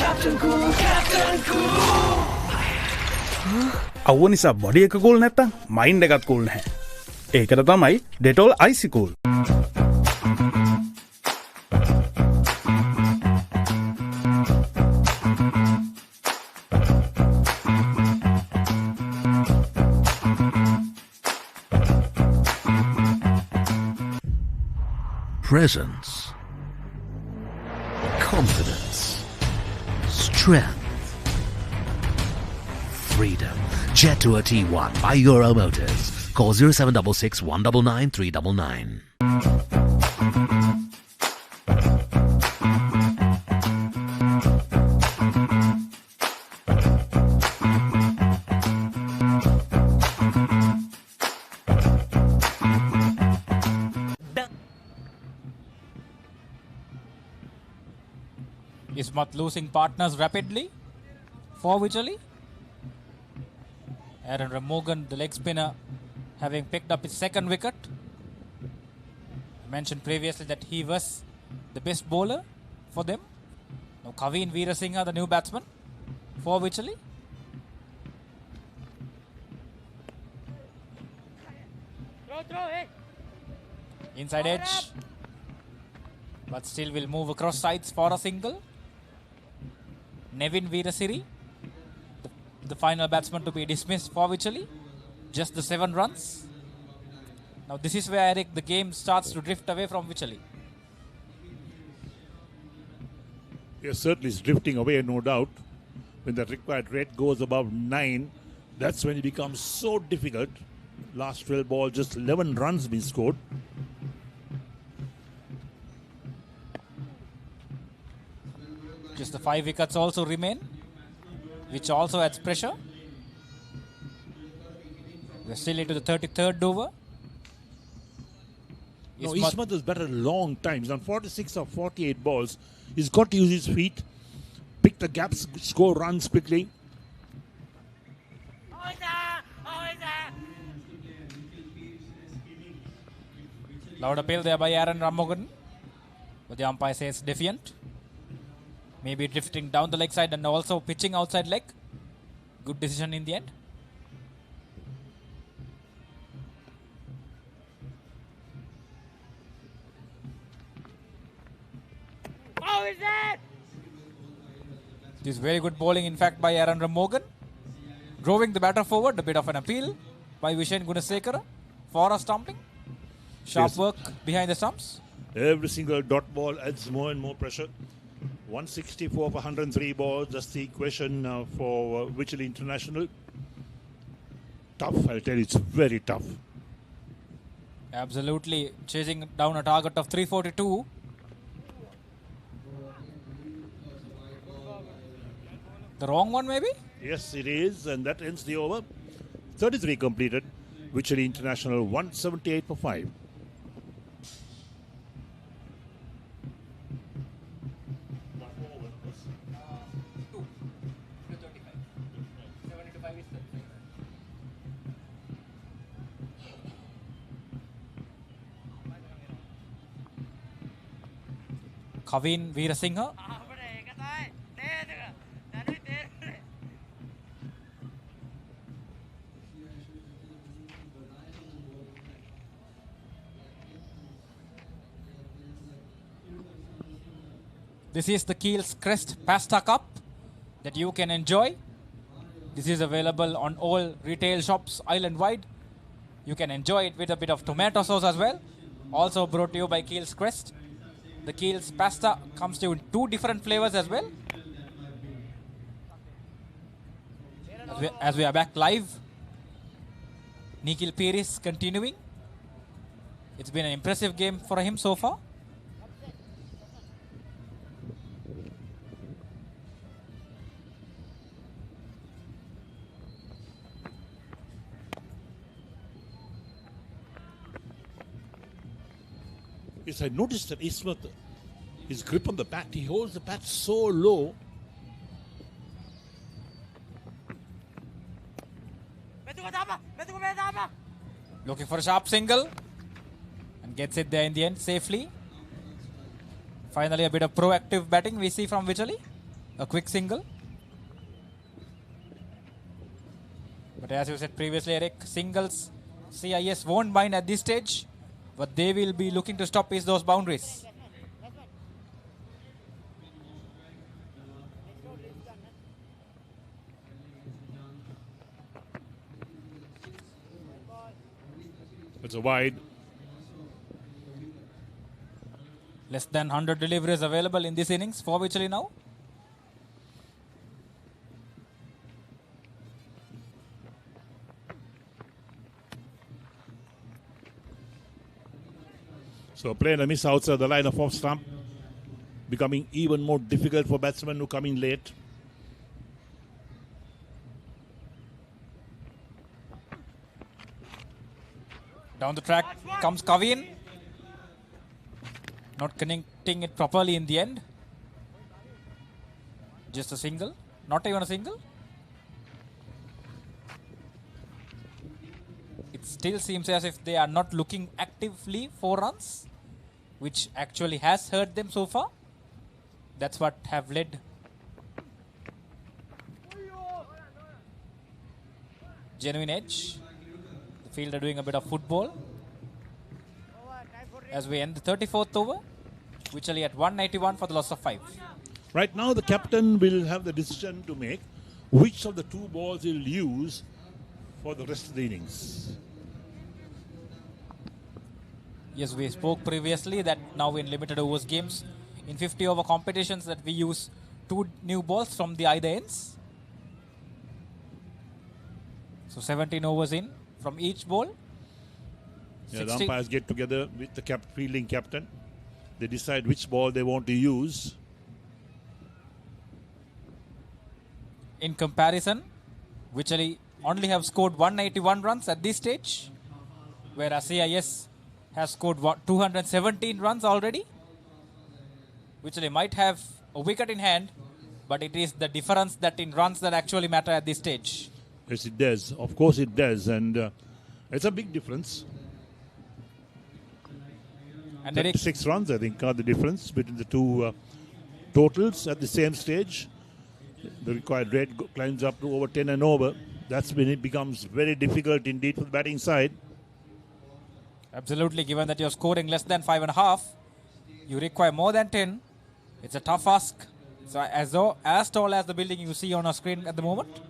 Captain Cool, Captain Cool. අවුව නිසා body එක cool නැත්තම් mind එකත් cool නැහැ. ඒකට තමයි Dettol Icy Cool. Presence, confidence, strength, freedom. Jet to a T1 by Euro Motors. Call 0766 199 399. Ismath losing partners rapidly for Wycherley. Aaron Ramogan, the leg spinner, having picked up his 2nd wicket. I mentioned previously that he was the best bowler for them. Now Kaveen Veerasinghe, the new batsman for Wycherley. Inside edge, but still will move across sides for a single. Nevin Weerasiri, the final batsman to be dismissed for Wycherley. Just the 7 runs. Now this is where, Eric, the game starts to drift away from Wycherley. Yes, certainly it's drifting away, no doubt. When the required rate goes above 9, that's when it becomes so difficult. Last 12 ball, just 11 runs been scored. Just the 5 wickets also remain, which also adds pressure. We're still into the 33rd over. No, Ismath is better long times. On 46 or 48 balls, he's got to use his feet, pick the gaps, score runs quickly. Loud appeal there by Aaron Ramogan, but the umpire says defiant. Maybe drifting down the leg side and also pitching outside leg. Good decision in the end. How is that? This is very good bowling, in fact, by Aaron Ramogan. Drawing the batter forward, a bit of an appeal by Vishen Gunasekara for a stumping. Sharp work behind the stumps. Every single dot ball adds more and more pressure. 164 for 103 balls. That's the question for Wycherley International. Tough, I'll tell you, it's very tough. Absolutely. Chasing down a target of 342. The wrong one, maybe? Yes, it is, and that ends the over. 33 completed. Wycherley International 178 for 5. Kaveen Veerasinghe. This is the Keel's Crest Pasta Cup that you can enjoy. This is available on all retail shops island-wide. You can enjoy it with a bit of tomato sauce as well. Also brought to you by Keel's Crest. The Keel's Pasta comes to you in 2 different flavors as well. As we are back live, Nikhil Piris continuing. It's been an impressive game for him so far. is I noticed that Ismath, his grip on the bat, he holds the bat so low. Looking for a sharp single and gets it there in the end safely. Finally, a bit of proactive batting we see from Wycherley. A quick single. But as you said previously, Eric, singles CIS won't mind at this stage. What they will be looking to stop is those boundaries. It's a wide. Less than 100 deliveries available in this innings for Wycherley now. So playing a miss outside the line of off stump, becoming even more difficult for batsmen who come in late. Down the track comes Kavin. Not connecting it properly in the end. Just a single. Not even a single. It still seems as if they are not looking actively for runs, which actually has hurt them so far. That's what have led genuine edge. The fielder doing a bit of football. As we end the 34th over, Wycherley at 191 for the loss of 5. Right now, the captain will have the decision to make which of the two balls he'll use for the rest of the innings. Yes, we spoke previously that now in limited overs games, in 50 over competitions, that we use 2 new balls from the either ends. So 17 overs in from each ball. Yeah, the umpires get together with the fielding captain. They decide which ball they want to use. In comparison, Wycherley only have scored 181 runs at this stage, whereas CIS has scored 217 runs already. Wycherley might have a wicket in hand, but it is the difference that in runs that actually matter at this stage. Yes, it does. Of course it does. And it's a big difference. And 36 runs, I think, are the difference between the two totals at the same stage. The required rate climbs up to over 10 and over. That's when it becomes very difficult indeed for the batting side. Absolutely, given that you're scoring less than 5.5, you require more than 10. It's a tough ask. So as tall as the building you see on our screen at the moment.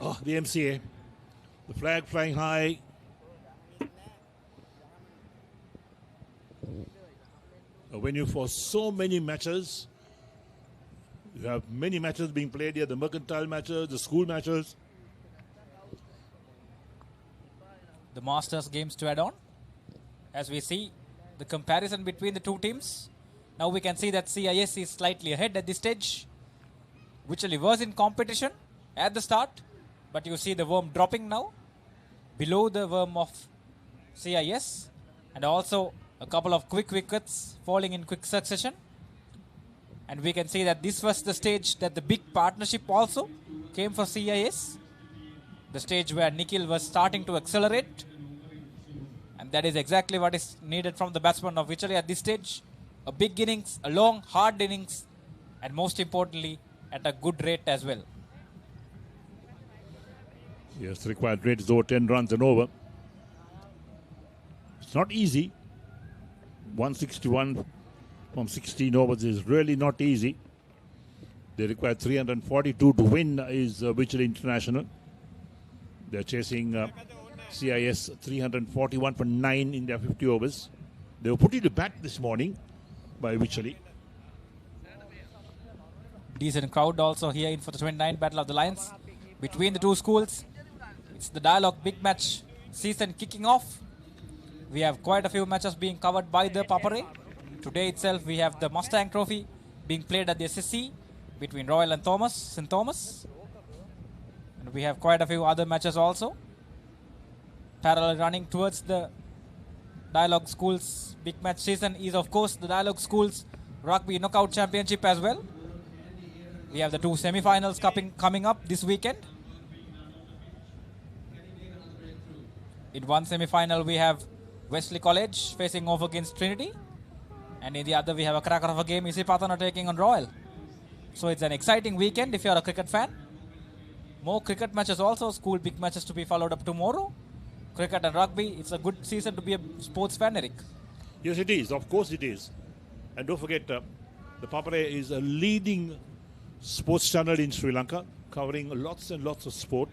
Oh, the MCA. The flag flying high. A venue for so many matches. You have many matches being played here, the mercantile matches, the school matches. The Masters games to add on. As we see the comparison between the two teams. Now we can see that CIS is slightly ahead at this stage. Wycherley was in competition at the start, but you see the worm dropping now below the worm of CIS, and also a couple of quick wickets falling in quick succession. And we can see that this was the stage that the big partnership also came for CIS. The stage where Nikhil was starting to accelerate. And that is exactly what is needed from the batsman of Wycherley at this stage. A big innings, a long, hard innings, and most importantly, at a good rate as well. Yes, the required rate is over 10 runs and over. It's not easy. 161 from 16 overs is really not easy. They require 342 to win is Wycherley International. They're chasing CIS 341 for 9 in their 50 overs. They were put into bat this morning by Wycherley. Decent crowd also here in for the 29th Battle of the Lions. Between the two schools, it's the Dialog big match season kicking off. We have quite a few matches being covered by the Papare. Today itself we have the Mustang Trophy being played at the SSC between Royal and St. Thomas. And we have quite a few other matches also parallel running towards the Dialog Schools big match season is of course the Dialog Schools Rugby Knockout Championship as well. We have the two semi-finals coming up this weekend. In one semi-final we have Wesley College facing off against Trinity, and in the other we have a cracker of a game, Isipatana taking on Royal. So it's an exciting weekend if you're a cricket fan. More cricket matches also, school big matches to be followed up tomorrow. Cricket and rugby, it's a good season to be a sports fan, Eric. Yes, it is. Of course it is. And don't forget, the Papare is a leading sports channel in Sri Lanka, covering lots and lots of sport.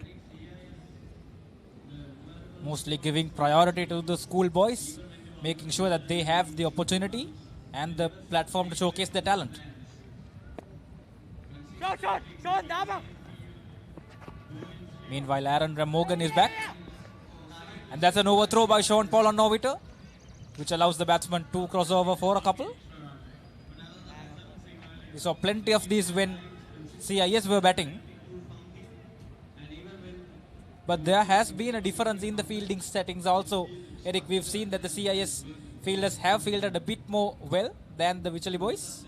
Mostly giving priority to the school boys, making sure that they have the opportunity and the platform to showcase their talent. Meanwhile, Aaron Ramogan is back. And that's an overthrow by Sean Paul on no-hitter, which allows the batsman to cross over for a couple. We saw plenty of these when CIS were batting. But there has been a difference in the fielding settings also. Eric, we've seen that the CIS fielders have fielded a bit more well than the Wycherley boys.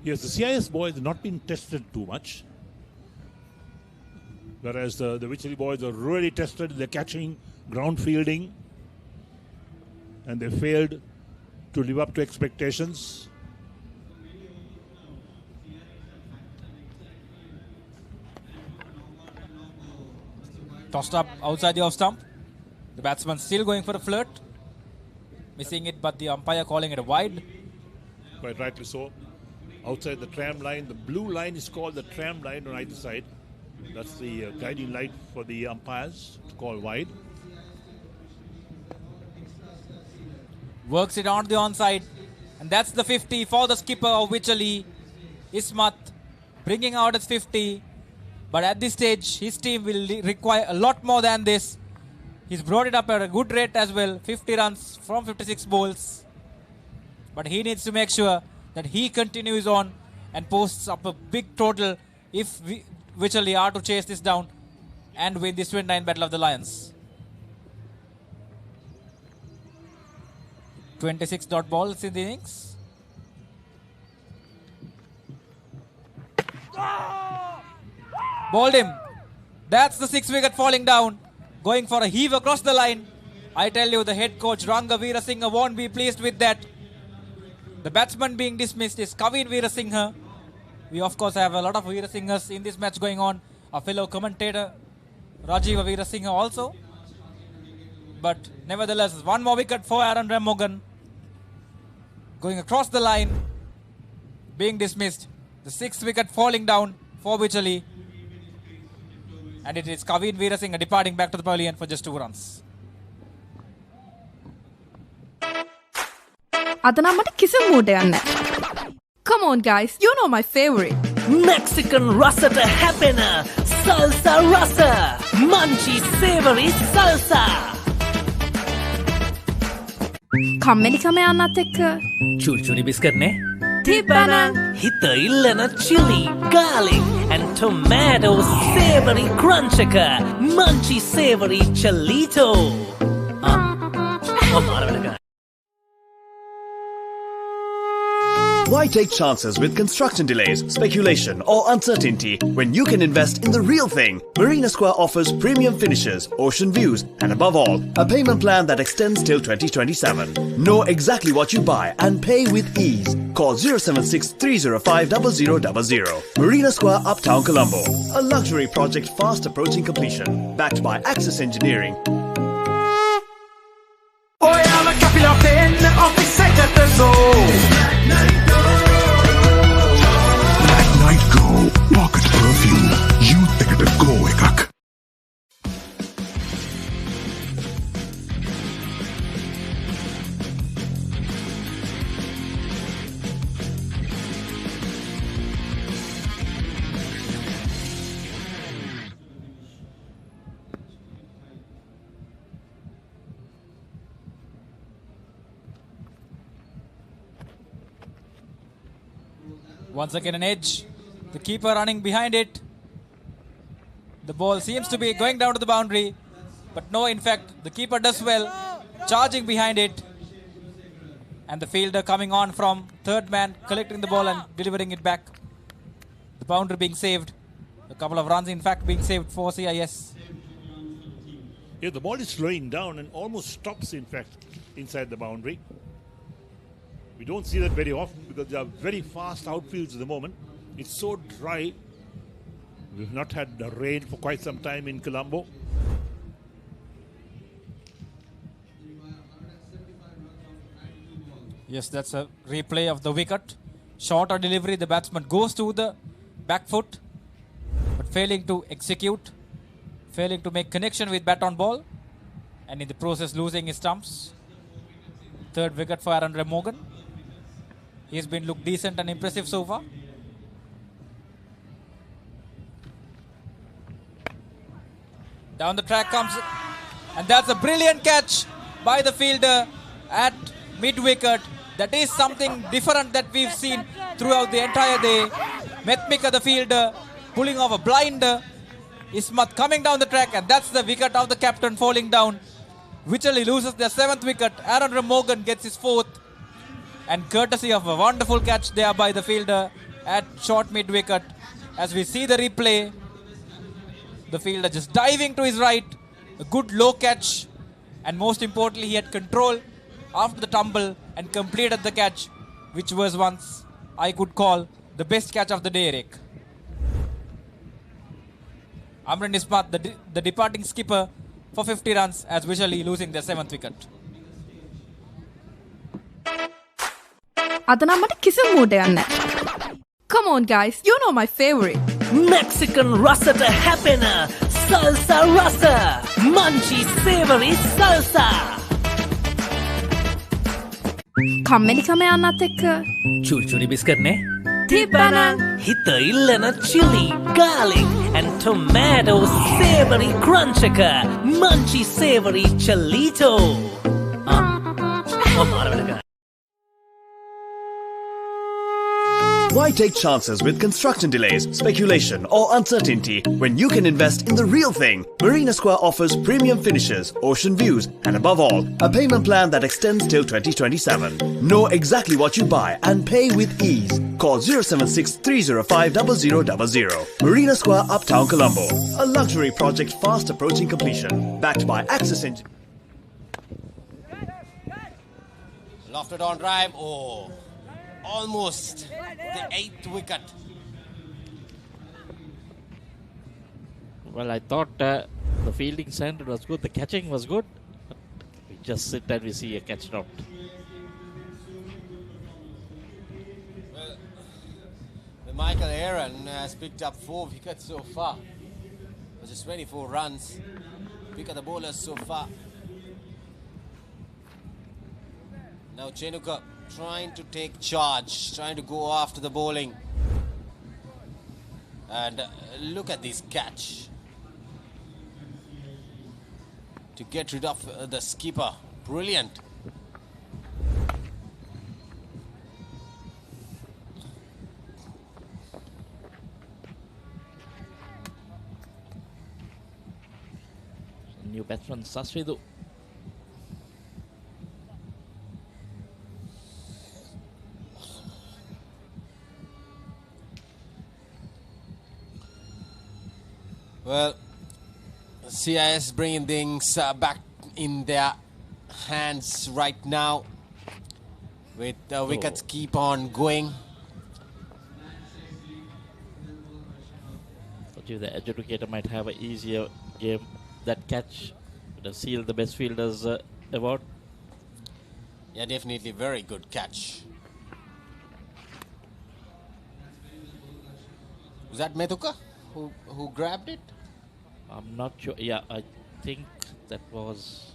Yes, the CIS boys have not been tested too much. Whereas the Wycherley boys are really tested. They're catching, ground fielding. And they failed to live up to expectations. Tossed up outside the off stump. The batsman still going for a flirt. Missing it, but the umpire calling it a wide. Quite rightly so. Outside the tram line, the blue line is called the tram line on either side. That's the guiding light for the umpires to call wide. Works it on the onside. And that's the 50 for the skipper of Wycherley, Ismat, bringing out his 50. But at this stage, his team will require a lot more than this. He's brought it up at a good rate as well. 50 runs from 56 balls. But he needs to make sure that he continues on and posts up a big total if Wycherley are to chase this down and win this 29 Battle of the Lions. 26 dot balls in the innings. Bowled him. That's the 6th wicket falling down. Going for a heave across the line. I tell you, the head coach Ranga Veerasinghe won't be pleased with that. The batsman being dismissed is Kavin Veerasinghe. We of course have a lot of Veerasinghes in this match going on. A fellow commentator, Rajiv Veerasinghe also. But nevertheless, one more wicket for Aaron Ramogan. Going across the line. Being dismissed. The 6th wicket falling down for Wycherley. And it is Kavin Veerasinghe departing back to the pavilion for just 2 runs. Come on guys, you know my favorite. Mexican rasa to happener, salsa rasa, munchy savory salsa. කම්මැලිකම යන්නත් එක්ක චුල්චුනි biscuit නේ? තිබ්බනම් හිත ඉල්ලන chili, garlic and tomato savory crunch එක, munchy savory chalito. Why take chances with construction delays, speculation, or uncertainty when you can invest in the real thing? Marina Square offers premium finishes, ocean views, and above all, a payment plan that extends till 2027. Know exactly what you buy and pay with ease. Call 076 305 0000. Marina Square, Uptown, Colombo. A luxury project fast approaching completion. Backed by Access Engineering. Night Go, pocket perfume. Youth එකට go එකක්. Once again an edge. The keeper running behind it. The ball seems to be going down to the boundary, but no, in fact, the keeper does well, charging behind it. And the fielder coming on from third man, collecting the ball and delivering it back. The boundary being saved. A couple of runs, in fact, being saved for CIS. Yeah, the ball is slowing down and almost stops, in fact, inside the boundary. We don't see that very often because there are very fast outfields at the moment. It's so dry. We've not had the rain for quite some time in Colombo. Yes, that's a replay of the wicket. Shorter delivery, the batsman goes to the back foot, but failing to execute, failing to make connection with bat on ball, and in the process losing his stumps. Third wicket for Aaron Morgan. He's been looked decent and impressive so far. Down the track comes, and that's a brilliant catch by the fielder at mid-wicket. That is something different that we've seen throughout the entire day. Methmika, the fielder, pulling off a blinder. Ismat coming down the track, and that's the wicket of the captain falling down. Wycherley loses their 7th wicket. Aaron Morgan gets his 4th. And courtesy of a wonderful catch there by the fielder at short mid-wicket. As we see the replay, the fielder just diving to his right. A good low catch. And most importantly, he had control after the tumble and completed the catch, which was once I could call the best catch of the day, Rick. Amrin Ismat, the departing skipper, for 50 runs as Wycherley losing their 7th wicket. අද නම් මට කිසිම මූඩයක් නැහැ. Come on guys, you know my favorite. Mexican Rasa Happiner, Salsa Rasa, Munchy Savory Salsa. කම්මැලි කම යන්නත් එක්ක චුරි biscuit ne? තිබ්බනම් Hita illana chili, garlic and tomato savory crunchaka, Munchy Savory Chalito. Why take chances with construction delays, speculation, or uncertainty when you can invest in the real thing? Marina Square offers premium finishes, ocean views, and above all, a payment plan that extends till 2027. Know exactly what you buy and pay with ease. Call 076 305 0000. Marina Square, Uptown, Colombo. A luxury project fast approaching completion. Backed by Access Engine. Lofted on drive. Oh, almost the 8th wicket. Well, I thought the fielding standard was good, the catching was good. But we just sit and we see a catch dropped. Well, Michael Aaron has picked up 4 wickets so far. Just 24 runs. Pick at the bowlers so far. Now Chenuka trying to take charge, trying to go after the bowling. And look at this catch. To get rid of the skipper. Brilliant. New batsman Sasridu. Well, CIS bringing things back in their hands right now with the wickets keep on going. Thought you the adjudicator might have an easier game. That catch would have sealed the best fielders award. Yeah, definitely very good catch. Was that Methuka who grabbed it? I'm not sure. Yeah, I think that was.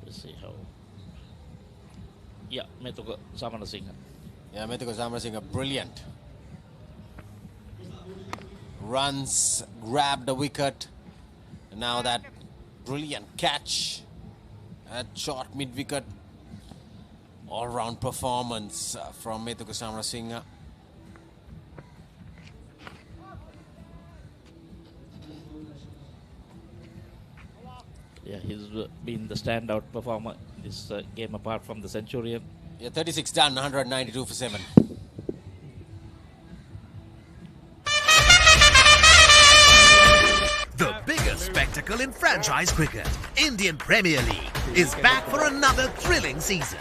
Let's see how. Yeah, Methuka Samanasinghe. Yeah, Methuka Samanasinghe, brilliant. Runs, grabbed the wicket. And now that brilliant catch at short mid-wicket. All-round performance from Methuka Samanasinghe. Yeah, he's been the standout performer in this game apart from the Centurion. Yeah, 36 done, 192 for 7. The biggest spectacle in franchise cricket, Indian Premier League, is back for another thrilling season.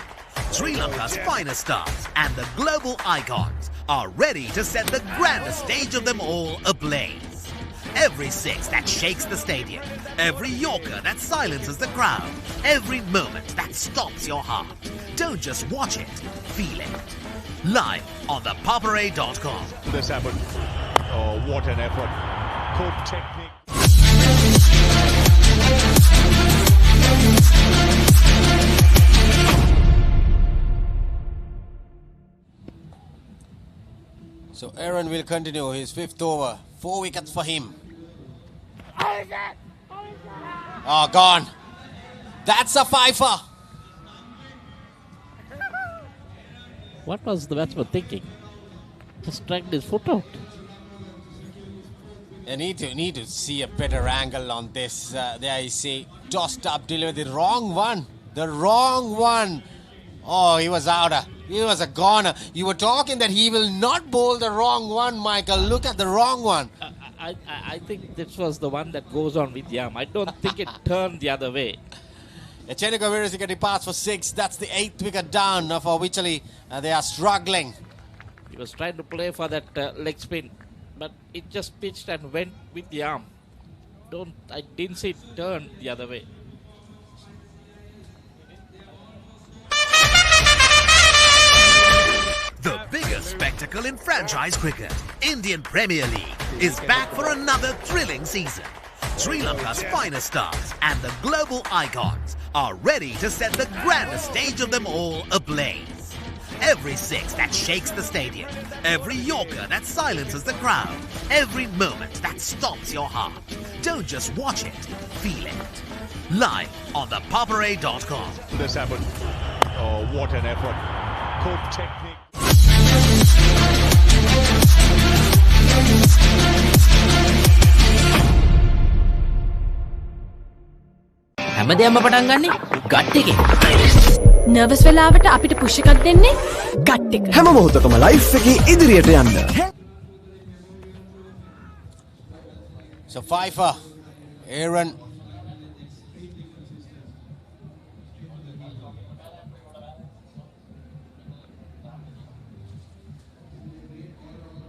Sri Lanka's finest stars and the global icons are ready to set the grandest stage of them all ablaze. Every six that shakes the stadium, every Yorker that silences the crowd, every moment that stops your heart. Don't just watch it, feel it. Live on ThePapare.com. This happened. Oh, what an effort. Good technique. So Aaron will continue his 5th over. 4 wickets for him. Oh, gone. That's a fifer. What was the batsman thinking? Just dragged his foot out. You need to see a better angle on this. There you see, tossed up, delivered the wrong one. The wrong one. Oh, he was out. He was a goner. You were talking that he will not bowl the wrong one, Michael. Look at the wrong one. I think this was the one that goes on with Yam. I don't think it turned the other way. Chenika Virasika departs for 6. That's the 8th wicket down for Wycherley. They are struggling. He was trying to play for that leg spin, but it just pitched and went with the arm. I didn't see it turn the other way. The biggest spectacle in franchise cricket, Indian Premier League, is back for another thrilling season. Sri Lanka's finest stars and the global icons are ready to set the grandest stage of them all ablaze. Every six that shakes the stadium, every Yorker that silences the crowd, every moment that stops your heart. Don't just watch it, feel it. Live on ThePapare.com. This happened. Oh, what an effort. Good technique. හැමදේම පටන් ගන්නේ gut එකේ. Nervous වෙලාවට අපිට push එකක් දෙන්නේ gut එක. හැම මොහොතකම ලයිෆ් එකේ ඉදිරියට යන්න. So fifer, Aaron.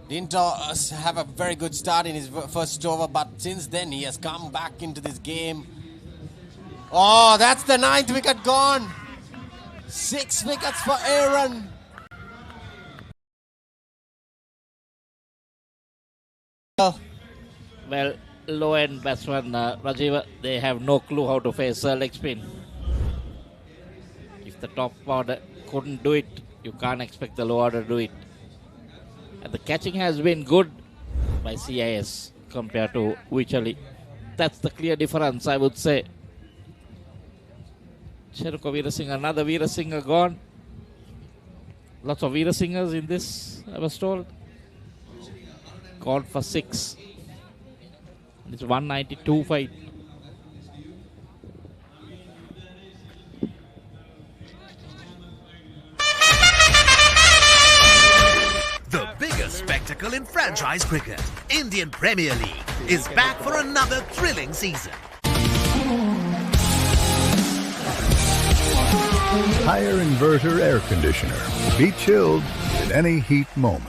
Didn't have a very good start in his first over, but since then he has come back into this game. Oh, that's the 9th wicket gone. 6 wickets for Aaron. Well, low-end batsman Rajiv, they have no clue how to face leg spin. If the top order couldn't do it, you can't expect the low order to do it. And the catching has been good by CIS compared to Wycherley. That's the clear difference, I would say. Cheruko Veerasinghe, another Veerasinghe gone. Lots of Veerasinghes in this, I was told. Gone for 6. It's 192 fight. The biggest spectacle in franchise cricket, Indian Premier League, is back for another thrilling season. Higher inverter air conditioner. Be chilled at any heat moment.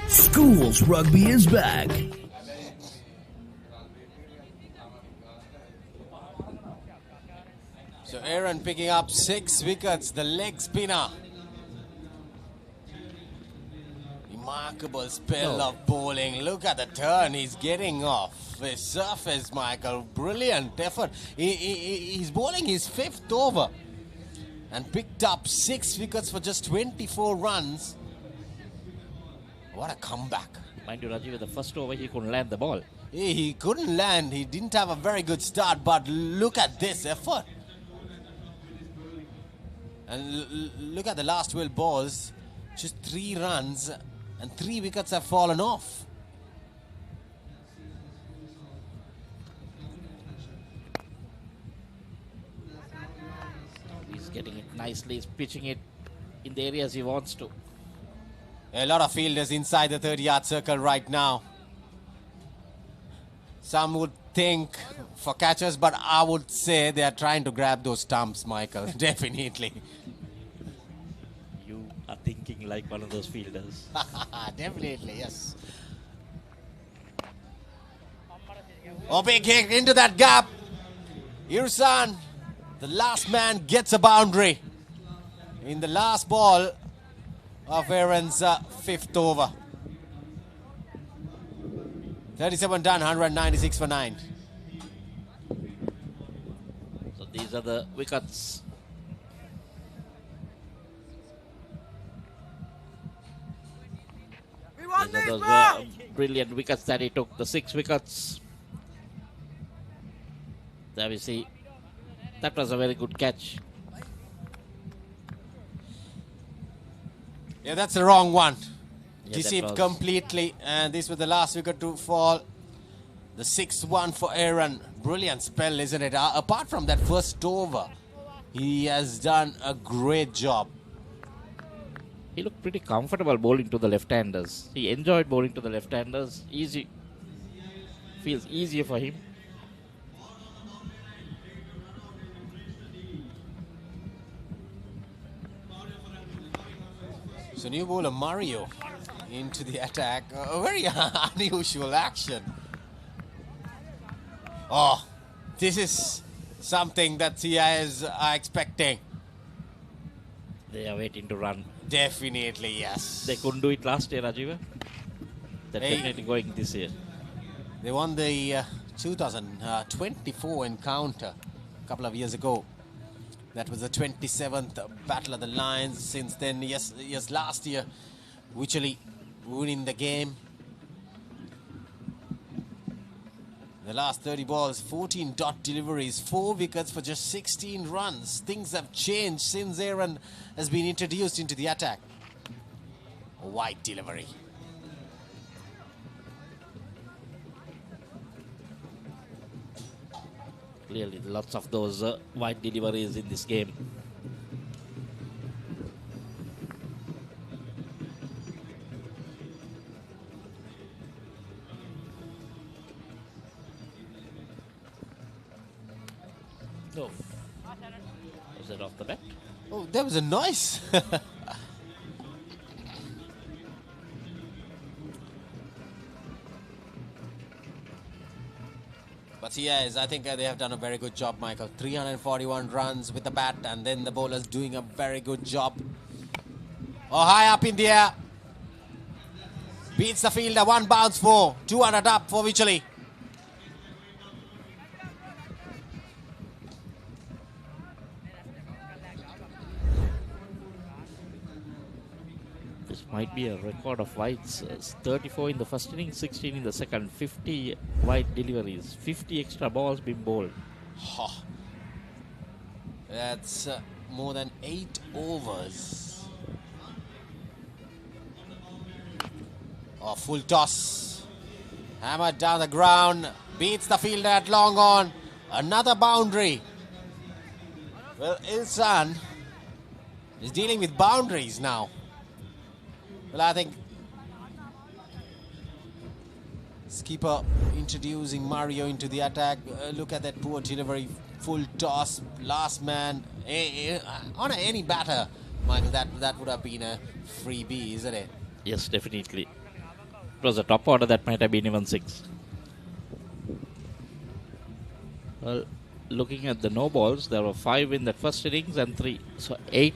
Schools rugby is back. So Aaron picking up 6 wickets, the leg spinner. Remarkable spell of bowling. Look at the turn he's getting off his surface, Michael. Brilliant effort. He's bowling his 5th over and picked up 6 wickets for just 24 runs. What a comeback. Mind you, Rajiv, the first over he couldn't land the ball. He couldn't land. He didn't have a very good start, but look at this effort. And look at the last 12 balls. Just 3 runs and 3 wickets have fallen off. He's getting it nicely. He's pitching it in the areas he wants to. A lot of fielders inside the 30-yard circle right now. Some would think for catchers, but I would say they are trying to grab those stumps, Michael. Definitely. You are thinking like one of those fielders. Definitely, yes. Oh, big hit into that gap. Irsan, the last man, gets a boundary in the last ball of Aaron's fifth over. 37 done, 196 for 9. So these are the wickets. These are those brilliant wickets that he took, the 6 wickets. There we see. That was a very good catch. Yeah, that's the wrong one. Yeah, Deceived completely, and this was the last wicket to fall. The 6-1 for Aaron. Brilliant spell, isn't it? Apart from that first over, he has done a great job. He looked pretty comfortable bowling to the left-handers. He enjoyed bowling to the left-handers. Easy. Feels easier for him. So new bowler Mario into the attack. A very unusual action. Oh, this is something that CIs are expecting. They are waiting to run. Definitely, yes. They couldn't do it last year, Rajiva. They're definitely going this year. They won the 2024 encounter a couple of years ago. That was the 27th Battle of the Lions. Since then, yes, last year, Wycherley winning the game. The last 30 balls, 14 dot deliveries, 4 wickets for just 16 runs. Things have changed since Aaron has been introduced into the attack. A wide delivery. Clearly, lots of those wide deliveries in this game. Oh, was that off the bat? Oh, there was a noise. But yes, I think they have done a very good job, Michael. 341 runs with the bat, and then the bowlers doing a very good job. Oh, high up in the air. Beats the fielder, 1 bounce for 200 up for Wycherley. This might be a record of wides. 34 in the first inning, 16 in the second, 50 wide deliveries, 50 extra balls being bowled. Oh, that's more than 8 overs. Oh, full toss. Hammered down the ground. Beats the fielder at long on. Another boundary. Well, Ilsan is dealing with boundaries now. Well, I think skipper introducing Mario into the attack. Look at that poor delivery. Full toss. Last man. On any batter, Michael, that would have been a freebie, isn't it? Yes, definitely. It was a top order that might have been even 6. Well, looking at the no balls, there were 5 in that first innings and 3. So 8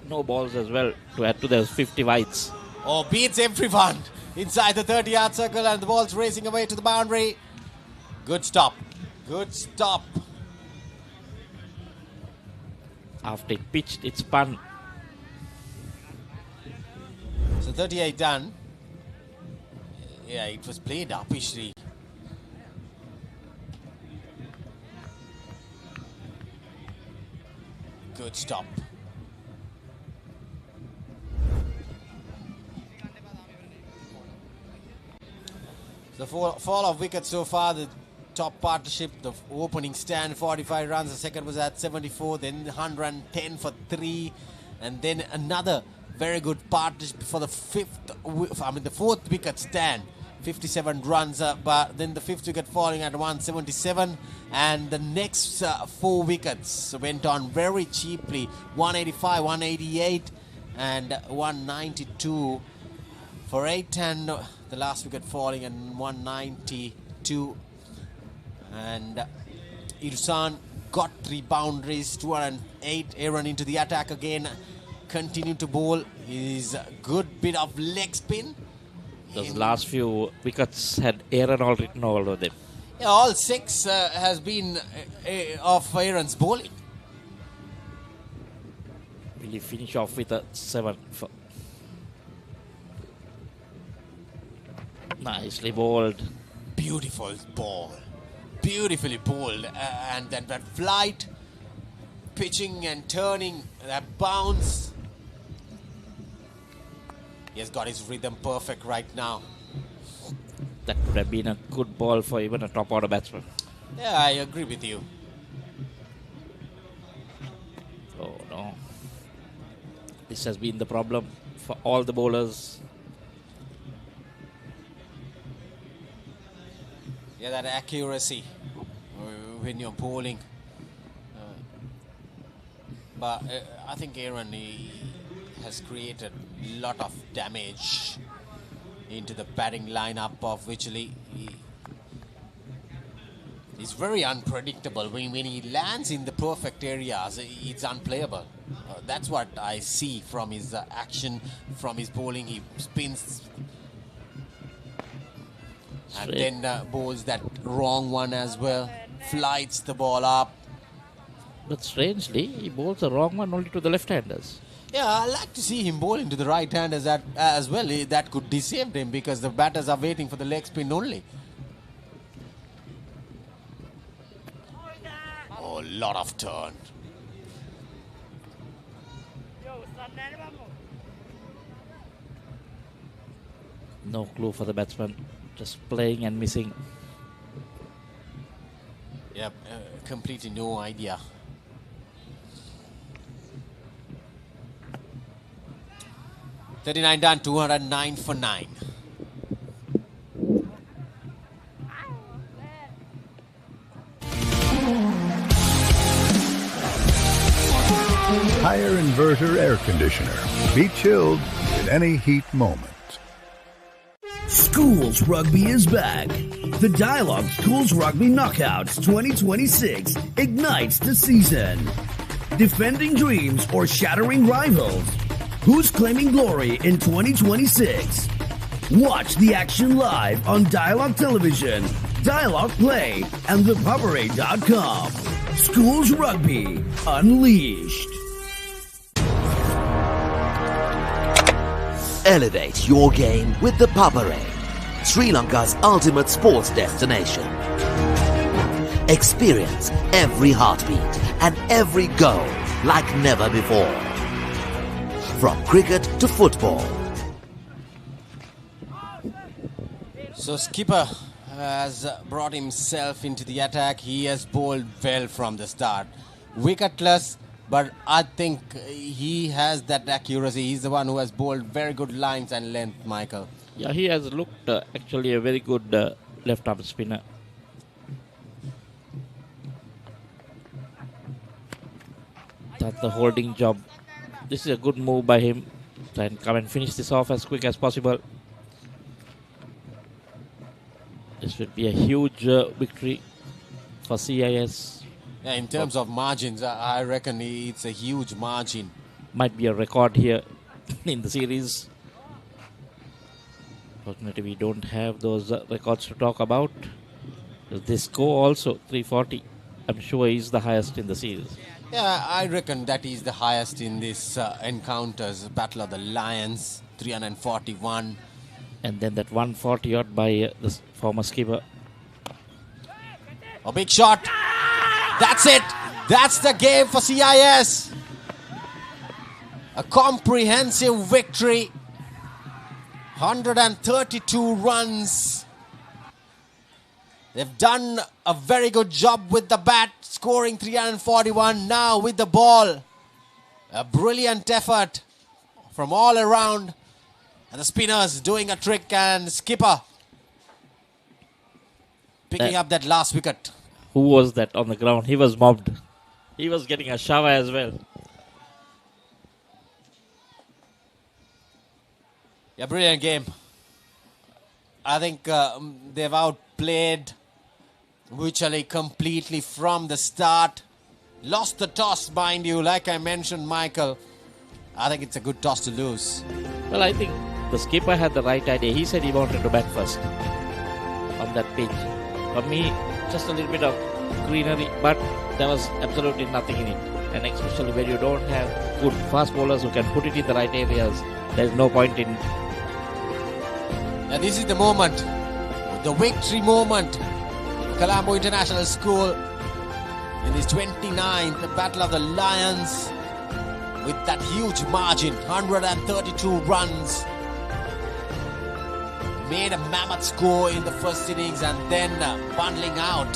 no balls as well to add to those 50 wides. Oh, beats everyone inside the 30-yard circle, and the ball's racing away to the boundary. Good stop. Good stop. After it pitched, it spun. So 38 done. Yeah, it was played uppishly. Good stop. The fall of wickets so far, the top partnership. The opening stand 45 runs, the second was at 74, then 110 for 3, and then another very good partnership for the fourth wicket stand, 57 runs, but then the fifth wicket falling at 177, and the next 4 wickets went on very cheaply, 185, 188 and 192 for 8, and the last wicket falling at 192, and Irfan got 3 boundaries, 208. Aaron into the attack again, continued to bowl his good bit of leg spin. Those last few wickets had Aaron all written all over them. Yeah, all 6 has been of Aaron's bowling. Will he finish off with a 7? Nicely bowled. Beautiful ball. Beautifully bowled. And then that flight, pitching and turning, that bounce. He has got his rhythm perfect right now. That would have been a good ball for even a top order batsman. Yeah, I agree with you. Oh no. This has been the problem for all the bowlers. Yeah, that accuracy when you're bowling. But I think Aaron has created a lot of damage into the batting lineup of Wycherley. He's very unpredictable. When he lands in the perfect areas, it's unplayable. That's what I see from his action, from his bowling. He spins and then bowls that wrong one as well. Flights the ball up. But strangely, he bowls the wrong one only to the left-handers. Yeah, I like to see him bowl into the right-handers as well. That could deceive him because the batters are waiting for the leg spin only. Oh, a lot of turn. No clue for the batsman. Just playing and missing. Yep, completely no idea. $39 done, 209 for 9. Higher inverter air conditioner. Be chilled in any heat moment. Schools Rugby is back. The Dialog Schools Rugby Knockouts 2026 ignites the season. Defending dreams or shattering rivals? Who's claiming glory in 2026? Watch the action live on Dialog Television, Dialog Play, and ThePapare.com. Schools Rugby Unleashed. Elevate your game with the Papare, Sri Lanka's ultimate sports destination. Experience every heartbeat and every goal like never before. From cricket to football. So skipper has brought himself into the attack. He has bowled well from the start. Wicketless, but I think he has that accuracy. He's the one who has bowled very good lines and length, Michael. Yeah, he has looked actually a very good left-arm spinner. That's the holding job. This is a good move by him. Try and come and finish this off as quick as possible. This would be a huge victory for CIS. Yeah, in terms of margins, I reckon it's a huge margin. Might be a record here in the series. Fortunately, we don't have those records to talk about. This score also 340. I'm sure is the highest in the series. Yeah, I reckon that is the highest in this encounters. Battle of the Lions, 341. And then that 140 odd by the former skipper. A big shot. That's it. That's the game for CIS. A comprehensive victory. 132 runs. They've done a very good job with the bat, scoring 341. Now with the ball, a brilliant effort from all around. And the spinners doing a trick, and skipper picking up that last wicket. Who was that on the ground? He was mobbed. He was getting a shower as well. Yeah, brilliant game. I think they've outplayed Wycherley completely from the start. Lost the toss, mind you, like I mentioned, Michael. I think it's a good toss to lose. Well, I think the skipper had the right idea. He said he wanted to bat first on that pitch. For me, just a little bit of greenery, but there was absolutely nothing in it. And especially when you don't have good fast bowlers who can put it in the right areas, there's no point in. And this is the moment, the victory moment. Colombo International School in his 29th Battle of the Lions with that huge margin, 132 runs. Made a mammoth score in the first innings and then bundling out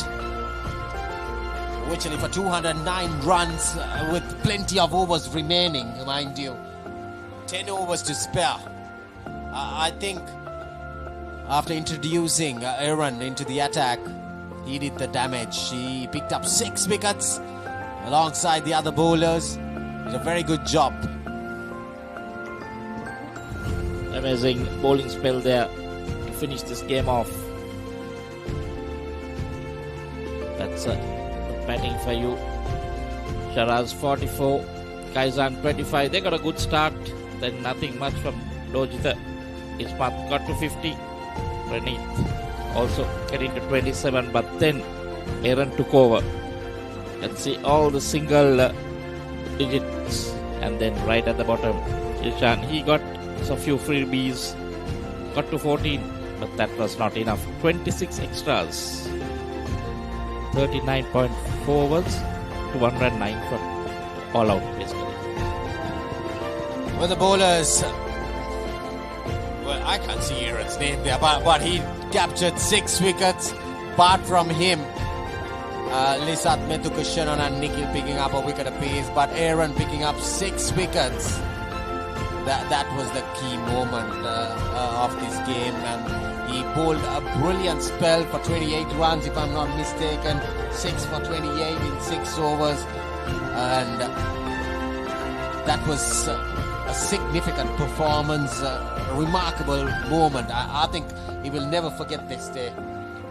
Wycherley for 209 runs with plenty of overs remaining, mind you. 10 overs to spare. I think after introducing Aaron into the attack, he did the damage. He picked up 6 wickets alongside the other bowlers. Did a very good job. Amazing bowling spell there to finish this game off. That's the batting for you. Sharaz 44, Kaizan 25. They got a good start. Then nothing much from Dojita. Ismat got to 50. Praneeth also getting to 27, but then Aaron took over. And see all the single digits, and then right at the bottom, Ishan, he got a few freebies, got to 14, but that was not enough. 26 extras, 39.4 overs to 109 for all out basically. Well, the bowlers, well, I can't see Aaron's name there, but he captured 6 wickets. Apart from him, Lisat Metukashanan and Nikhil picking up a wicket apiece, but Aaron picking up 6 wickets. That was the key moment of this game, and he bowled a brilliant spell for 28 runs, if I'm not mistaken. 6 for 28 in 6 overs, and that was a significant performance, a remarkable moment. I think he will never forget this day.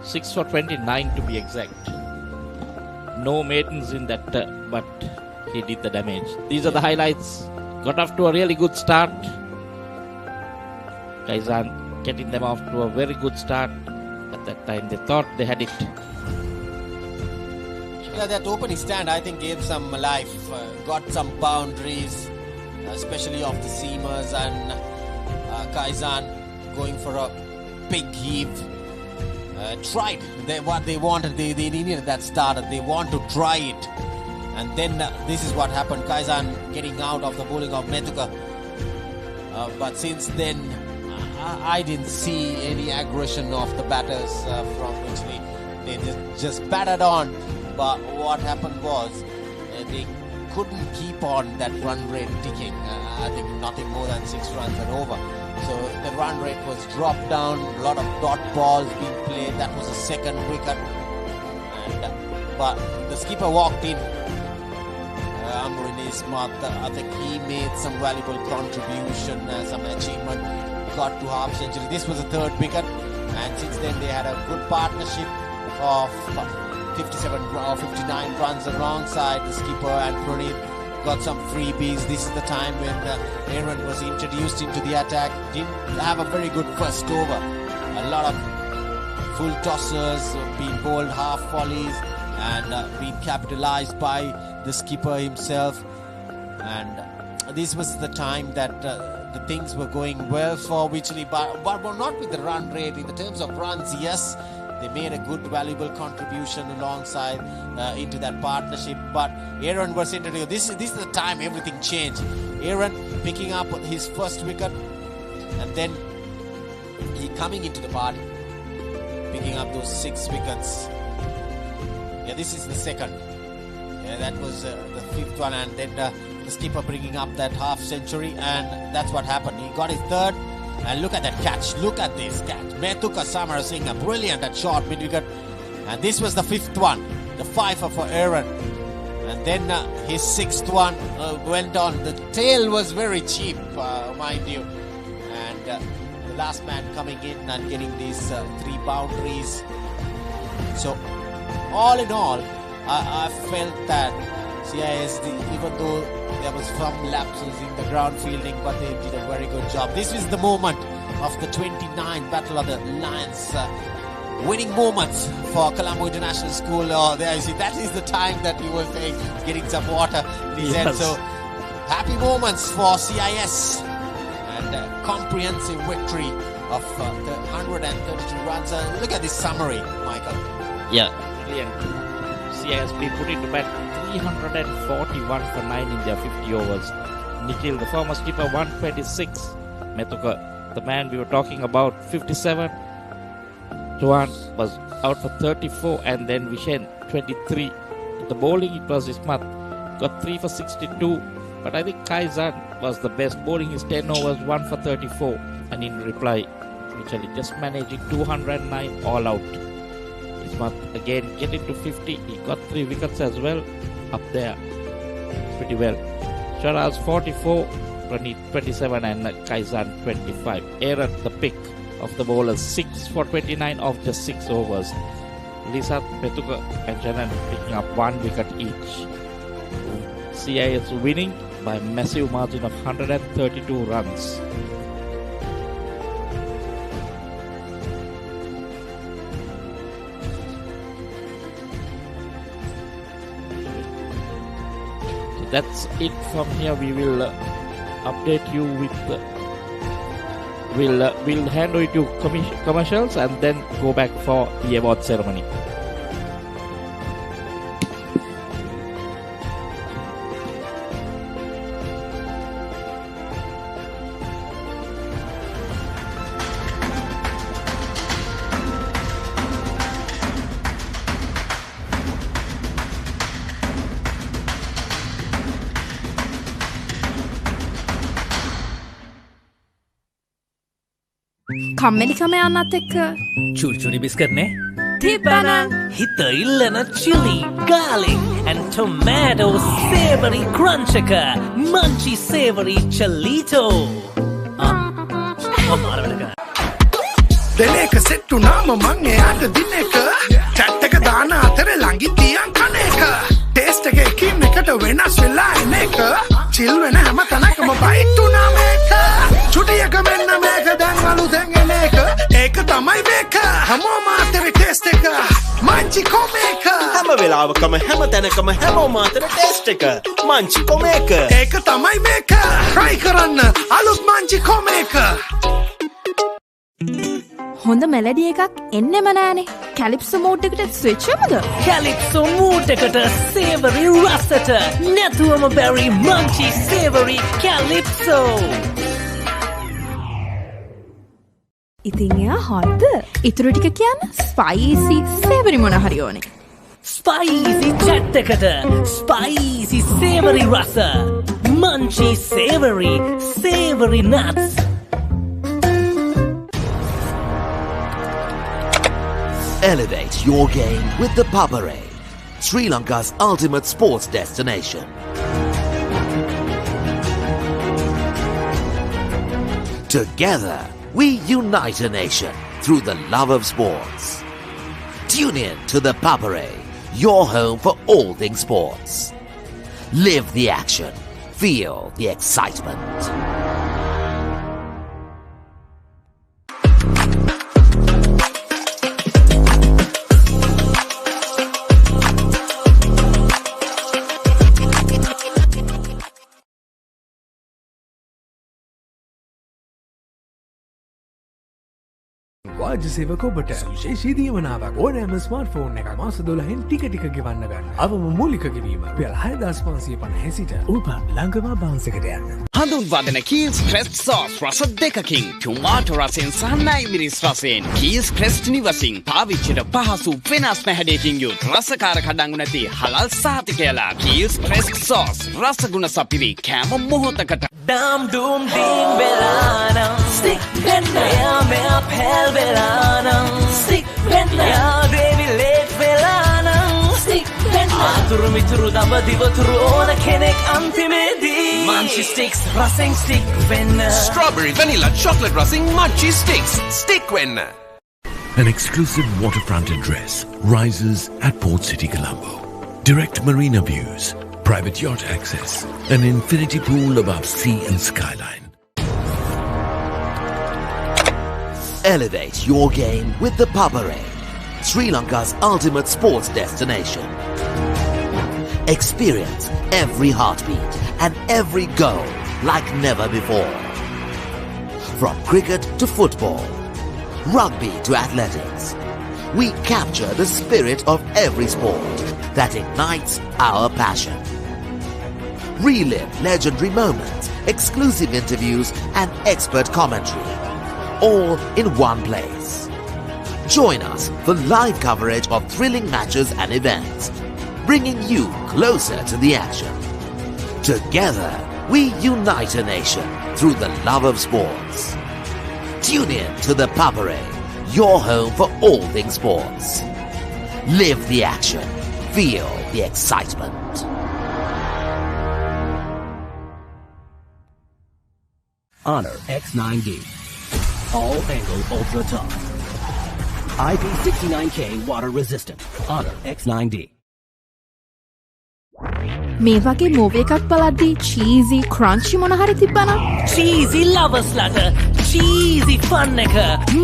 6 for 29 to be exact. No maidens in that, but he did the damage. These are the highlights. Got off to a really good start. Kaizan getting them off to a very good start. At that time they thought they had it. Yeah, that opening stand I think gave some life, got some boundaries, especially off the seamers, and Kaizan going for a big heave. Tried what they wanted. They needed that starter. They want to try it, and then this is what happened. Kaizan getting out of the bowling of Metuka, but since then I didn't see any aggression of the batters from Wycherley. They just batted on, but what happened was they couldn't keep on that run rate ticking. I think nothing more than 6 runs and over. So the run rate was dropped down, a lot of dot balls being played. That was a second wicket. But the skipper walked in, Amrin Ismat. I think he made some valuable contribution, some achievement, got to half century. This was the 3rd wicket, and since then they had a good partnership of 57 or 59 runs alongside the skipper, and Praneeth got some freebies. This is the time when Aaron was introduced into the attack. Didn't have a very good first over. A lot of full tossers being bowled, half volleys, and being capitalized by the skipper himself. And this was the time that the things were going well for Wycherley, but not with the run rate. In the terms of runs, yes, they made a good, valuable contribution alongside into that partnership. But Aaron was introduced. This is the time everything changed. Aaron picking up his first wicket, and then he coming into the party, picking up those 6 wickets. Yeah, this is the second. Yeah, that was the 5th one, and then the skipper bringing up that half century, and that's what happened. He got his 3rd, and look at that catch. Look at this catch. Methuka Samarasinghe, brilliant at short mid wicket, and this was the 5th one, the 5 for Aaron. And then his 6th one went on. The tail was very cheap, mind you. And the last man coming in and getting these 3 boundaries. So, all in all, I felt that CIS, even though there was some lapses in the ground fielding, but they did a very good job. This is the moment of the 29th Battle of the Lions. Winning moments for Colombo International School. There you see, that is the time that he was saying, getting some water in his head. So, happy moments for CIS and a comprehensive victory of the 132 runs. Look at this summary, Michael. Yeah, brilliant. CIS been put into bat 341 for 9 in their 50 overs. Nikhil, the former skipper, 126. Methuka, the man we were talking about, 57. Tuan was out for 34, and then Vishen 23. The bowling, it was Ismat, got 3 for 62, but I think Kaizan was the best, bowling his 10 overs, 1 for 34, and in reply, Wycherley just managing 209 all out. Ismat again getting to 50, he got 3 wickets as well, up there, pretty well. Sharaz 44, Praneeth 27, and Kaizan 25. Aaron the pick of the bowlers, 6 for 29 of just 6 overs. Lisa, Methuka and Janan picking up 1 wicket each. CIS winning by a massive margin of 132 runs. So that's it from here. We will update you with We'll hand over to commercials and then go back for the award ceremony. කම්මැලිකම යන්නත් එක්ක චුල්චුලි biscuit නේ තිබ්බනම් හිත ඉල්ලන chili, garlic and tomato savory crunch එක munchy savory chalito දෙන එක සෙට් වුණාම මං එයාට දින එක චැට් එක දාන අතර ළඟින් තියන් කන එක ටේස්ට් එක එකින් එකට වෙනස් වෙලා එන එක චිල් වෙන හැම තැනකම බයිට් වුණා මේක චුටියක මෙන්න මේක දැන් අලුතෙන් එන එක ඒක තමයි මේක හැමෝම අතර ටේස්ට් එක මංචි කොමේක හැම වෙලාවකම හැම තැනකම හැමෝම අතර ටේස්ට් එක මංචි කොමේක ඒක තමයි මේක try කරන්න අලුත් මංචි කොමේක හොඳ මෙලඩි එකක් එන්නෙම නෑනේ කැලිප්සෝ මෝඩ් එකට ස්විච් වෙමුද Calypso mood එකට savory රසට නැතුවම berry munchy savory calypso ඉතින් එයා හොද්ද ඉතුරු ටික කියන්න ස්පයිසි සේවරි මොන හරි ඕනේ spicy chat එකට spicy savory රස munchy savory nuts Elevate your game with the Papare, Sri Lanka's ultimate sports destination. Together, we unite a nation through the love of sports. Tune in to the Papare, your home for all things sports. Live the action. Feel the excitement. වාජ්‍ය සේවක ඔබට විශේෂී දීමනාවක් ඕනෑම smartphone එකක් මාස 12න් ටික ගෙවන්න ගන්න. අවම මූලික ගෙවීම රුපියල් 6550 සිට ඔබ ළඟම බාන්ස් එකට යන්න. හඳුන්වදන කීල්ස් ක්‍රෙස්ට් සෝස් රස දෙකකින් ටොමාටෝ රසෙන් සහ නයිමිරිස් රසෙන් කීල්ස් ක්‍රෙස්ට් නිවසින් පාවිච්චිට පහසු වෙනස්ම හැඩයකින් යුත් රසකාර කඩංගු නැති හලල් සහතිකයලා කීල්ස් ක්‍රෙස්ට් සෝස් රසගුණ සපිරි කෑම මොහොතකට Dam dum ding belana stick penna ya mea pel belana stick penna ya baby late belana stick penna aturu mituru damba divaturu ona kenek antimedi Munchie sticks racing stick penna Strawberry vanilla chocolate racing Munchie sticks stick penna An exclusive waterfront address rises at Port City, Colombo. Direct marina views, private yacht access, an infinity pool above sea and skyline. Elevate your game with the Papare, Sri Lanka's ultimate sports destination. Experience every heartbeat and every goal like never before. From cricket to football, rugby to athletics, we capture the spirit of every sport that ignites our passion. Relive legendary moments, exclusive interviews and expert commentary, all in one place. Join us for live coverage of thrilling matches and events, bringing you closer to the action. Together, we unite a nation through the love of sports. Tune in to the Papare, your home for all things sports. Live the action. Feel the excitement. Honor X9D. All angle ultra tough. IP69K water resistant. Honor X9D. මේ වගේ movie එකක් බලද්දී චීසි ක්‍රන්චි මොන හරි තිබ්බනම් cheesy lovers ladder cheesy fun එක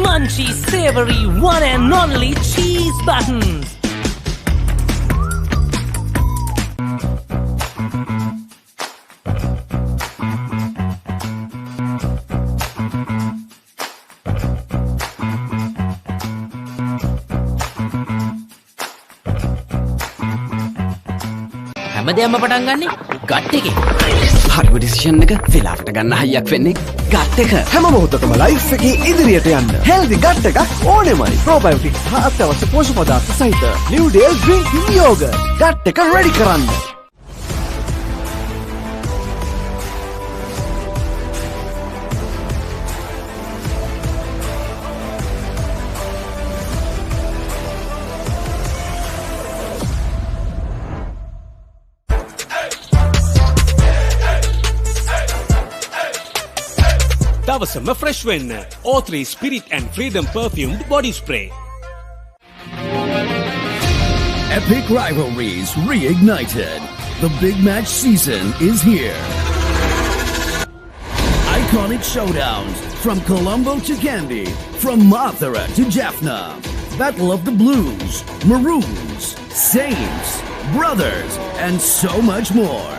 munchy savory one and only cheese buttons හැමදේම පටන් ගන්නේ ගට් එකේ. හරිම ඩිසිෂන් එක වෙලාවට ගන්න හයියක් වෙන්නේ ගට් එක. හැම මොහොතකම ලයිෆ් එකේ ඉදිරියට යන්න. හෙල්දි ගට් එකක් ඕනෙමයි. ප්‍රෝබයෝටික්ස් හා අත්‍යවශ්‍ය පෝෂක පදාර්ථ සහිත New Dialog ViU යෝගර්ට්. ගට් එක රෙඩි කරන්න. දවසම ෆ්‍රෙෂ් වෙන්න O3 Spirit and Freedom perfumed body spray. Epic rivalries reignited. The big match season is here. Iconic showdowns from Colombo to Kandy, from Mathura to Jaffna. Battle of the Blues, Maroons, Saints, Brothers, and so much more.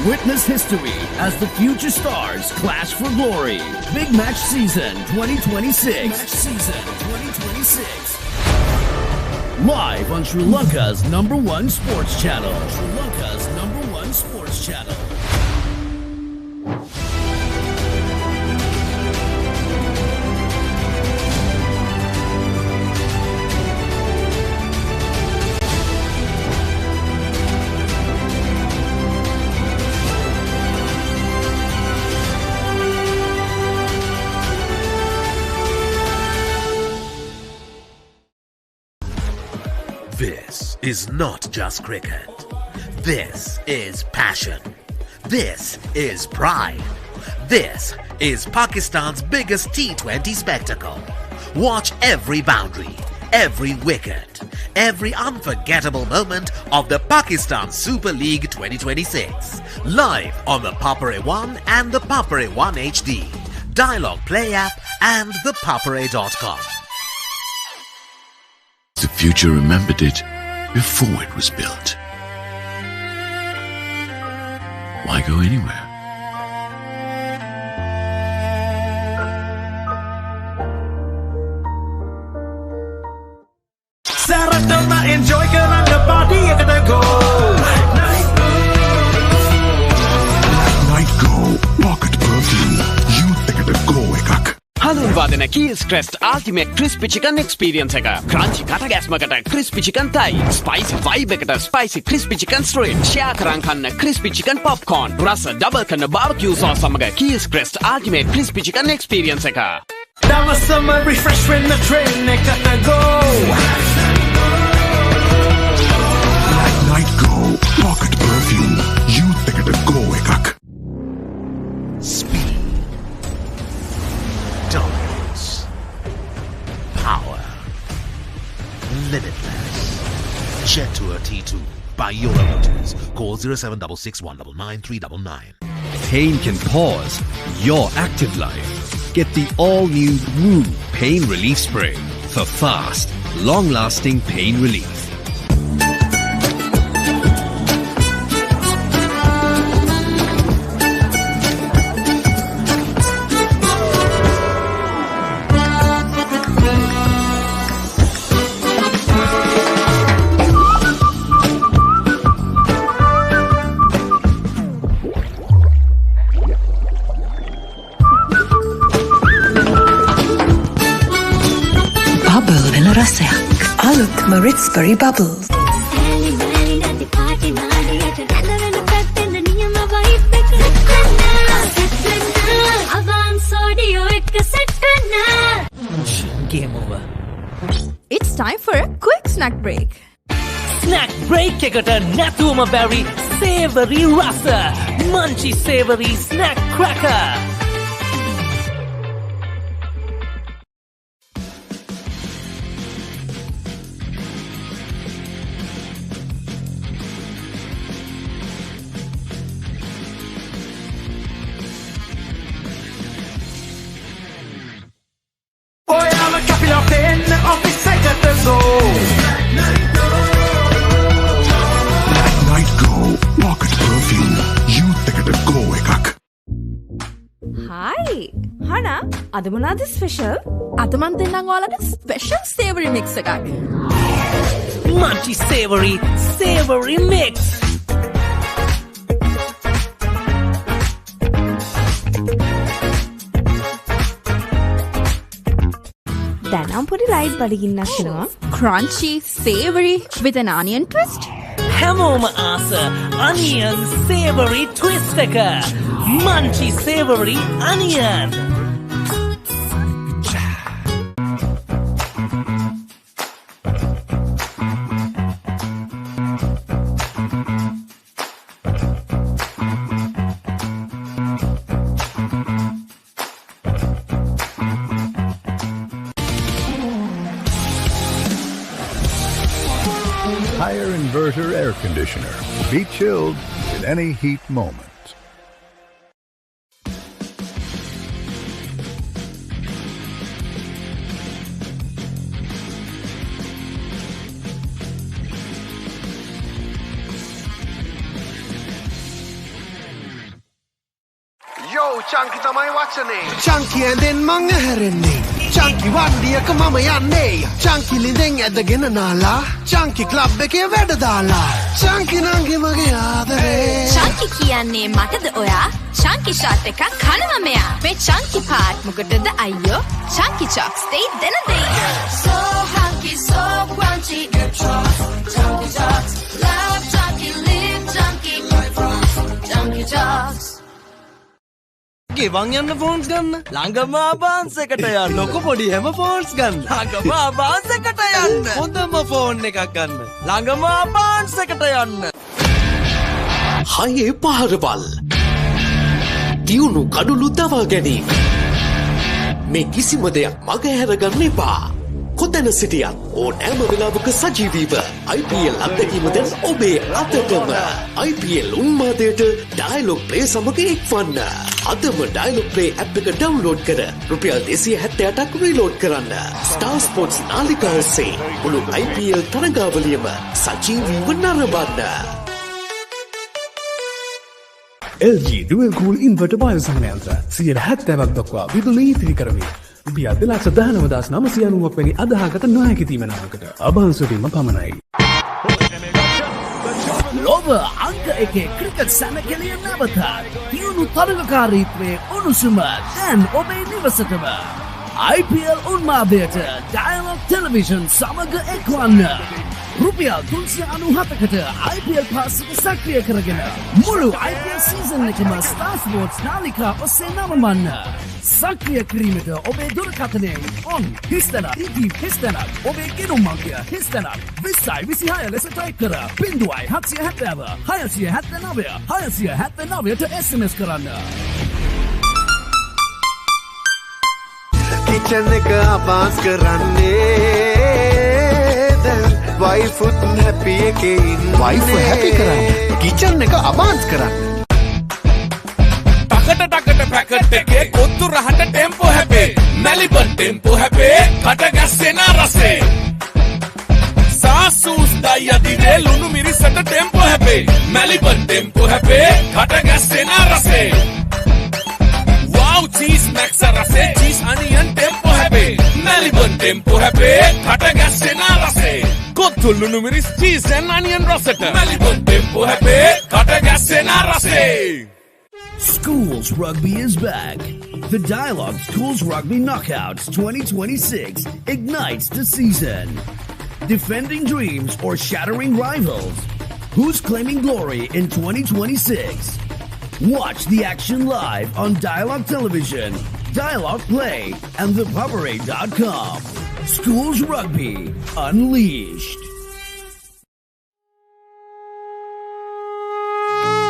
Witness history as the future stars clash for glory. Big Match Season 2026. Match Season 2026. Live on Sri Lanka's #1 sports channel. Sri Lanka's #1 sports channel. This is not just cricket. This is passion. This is pride. This is Pakistan's biggest T20 spectacle. Watch every boundary, every wicket, every unforgettable moment of the Pakistan Super League 2026. Live on the Papare 1 and the Papare 1 HD, Dialog Play app and thepapare.com. The future remembered it before it was built. Why go anywhere? Saratama enjoy karanga party ekata go. Night Go Pocket පෙන්වා දෙන Keels Crest Ultimate Crispy Chicken Experience එක. Crunchy කට ගැස්මකට Crispy Chicken Thai, Spicy Vibe එකට Spicy Crispy Chicken Strip, share කරන් කන්න Crispy Chicken Popcorn, රස double කරන barbecue sauce සමග Keels Crest Ultimate Crispy Chicken Experience එක. That was summer refresh when the train gonna go. Like night go, pocket perfume. You take it a go ekak. Speed. Dominance. Power. Limitless. Jet Tour T2 by Yola Motors. Call 07661999399. Pain can pause your active life. Get the all-new Woo Pain Relief Spray for fast, long-lasting pain relief. Aluk Maritzbury Bubbles. Game over. It's time for a quick snack break. Snack break එකට නැතුවම බැරි savory රස. Munchy savory snack cracker. අද මොනවාද special? අද මන් දෙන්නම් ඔයාලට ස්පෙෂල් සේවරි මික්ස් එකක්. Munchy savory mix. දැනම් පොඩි ලයිට් බඩගින්නක් එනවා. Crunchy savory with an onion twist. හැමෝම ආස onion savory twist එක. Munchy savory onion. Higher inverter air conditioner. Be chilled in any heat moment. Yo, Chunky තමයි වචනේ. Chunky ඇඳෙන් මං ඇහැරෙන්නේ. Chunky වණ්ඩියක මම යන්නේ. Chunky ලිඳෙන් ඇදගෙන නාලා. Chunky club එකේ වැඩ දාලා. Chunky නංගි මගේ ආදරේ. Chunky කියන්නේ මටද ඔයා? Chunky shot එකක් කනවා මෙයා. මේ Chunky part මොකටද අයියෝ? Chunky Chocs stay දෙන දෙයි. So hunky, so crunchy, Chunky Chocs. Love Chunky, live Chunky. Chunky Chocs. ගෙවන් යන්න ෆෝන්ස් ගන්න ළඟම ආබාන්ස් එකට යන්න ලොකු පොඩි හැම ෆෝන්ස් ගන්න ළඟම ආබාන්ස් එකට යන්න හොඳම ෆෝන් එකක් ගන්න ළඟම ආබාන්ස් එකට යන්න හයේ පහරවල් දියුණු කඩුළු දවා ගැනීම මේ කිසිම දෙයක් මග හැරගන්න එපා කොතැන සිටියත් ඕනෑම වෙලාවක සජීවීව IPL අත්දැකීම දැන් ඔබේ අතටම IPL උන්මාදයට ඩයලොග් ප්ලේ සමග එක්වන්න අදම ඩයලොග් ප්ලේ ඇප් එක ඩවුන්ලෝඩ් කර රුපියල් 278ක් රීලෝඩ් කරන්න ස්ටාර් ස්පෝර්ට්ස් නාලිකා ඔස්සේ මුළු IPL තරගාවලියම සජීවීව නරඹන්න LG Dual Cool Inverter බායසහන යන්ත්‍ර 70ක් දක්වා විදුලි ඉතිරි කරමින් රුපියල් 2,19,990ක් වැනි අදහාගත නොහැකි තීමනාවකට අභාන්සුවීම පමණයි. ලොව අංක එකේ ක්‍රිකට් සැනකෙළිය නැවත දියුණු තරගකාරීත්වයේ උණුසුම දැන් ඔබේ නිවසටම IPL උන්මාදයට Dialog Television සමග එක්වන්න. රුපියල් 397කට IPL පාස් එක සක්‍රිය කරගෙන මුළු IPL සීසන් එකම Star Sports නාලිකා ඔස්සේ නමමන්න. සක්‍රිය කිරීමට ඔබේ දුරකථනයෙන් on හිස්තැන DTV හිස්තැන ඔබේ ගෙනුම් අංකය හිස්තැන 2026 ලෙස ටයිප් කර 0770 679 679ට SMS කරන්න. किचन का आवाज कराने वाइफ हैप्पी के वाइफ हैप्पी कराने किचन का आवाज कराने टकट टकट पैकेट के कोत्तु रहट टेम्पो हैप्पी मेलिबन टेम्पो हैप्पी घट गसेना रसे सासूस दाया दिरे लुनु मिरी सट टेम्पो हैप्पी मेलिबन टेम्पो हैप्पी घट गसेना रसे cheese max rase cheese onion tempo happy Melbourne tempo happy khata gasena rase kothulu numeris cheese and onion rosetta Melbourne tempo happy khata gasena rase. Schools Rugby is back. The Dialog Schools Rugby Knockouts 2026 ignites the season. Defending dreams or shattering rivals? Who's claiming glory in 2026? Watch the action live on Dialog Television, Dialog Play, and ThePapare.com. Schools Rugby Unleashed.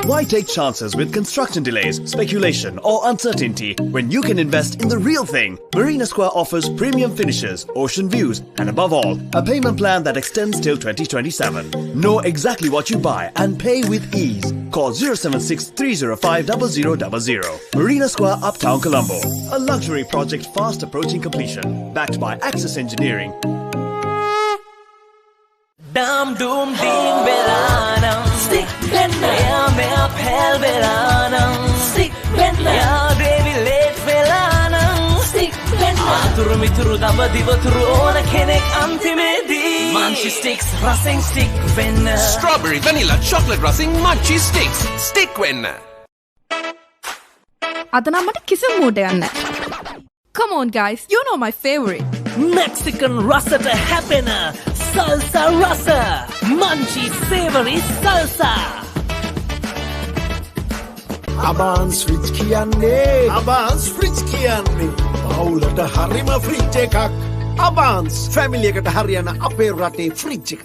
Why take chances with construction delays, speculation, or uncertainty when you can invest in the real thing? Marina Square offers premium finishes, ocean views, and above all, a payment plan that extends till 2027. Know exactly what you buy and pay with ease. Call 076 305 0000. Marina Square, Uptown, Colombo. A luxury project fast approaching completion. Backed by Access Engineering. Dam doom ding belanam stick penna ya me apel belanam stick penna ya baby late belanam stick penna aturu mituru damba divaturu ona kenek antimedi munchie sticks racing stick penna Strawberry vanilla chocolate racing munchie sticks stick penna අද නම් මට කිසිම mood එකක් නැහැ. Come on guys, you know my favorite. Mexican rasa happena salsa rasa munchie savory salsa Abans fridge kiyanne Abans fridge kiyanne බවුලට හරිම fridge එකක් Abans family එකට හරියන අපේ රටේ ෆ්‍රිජ් එක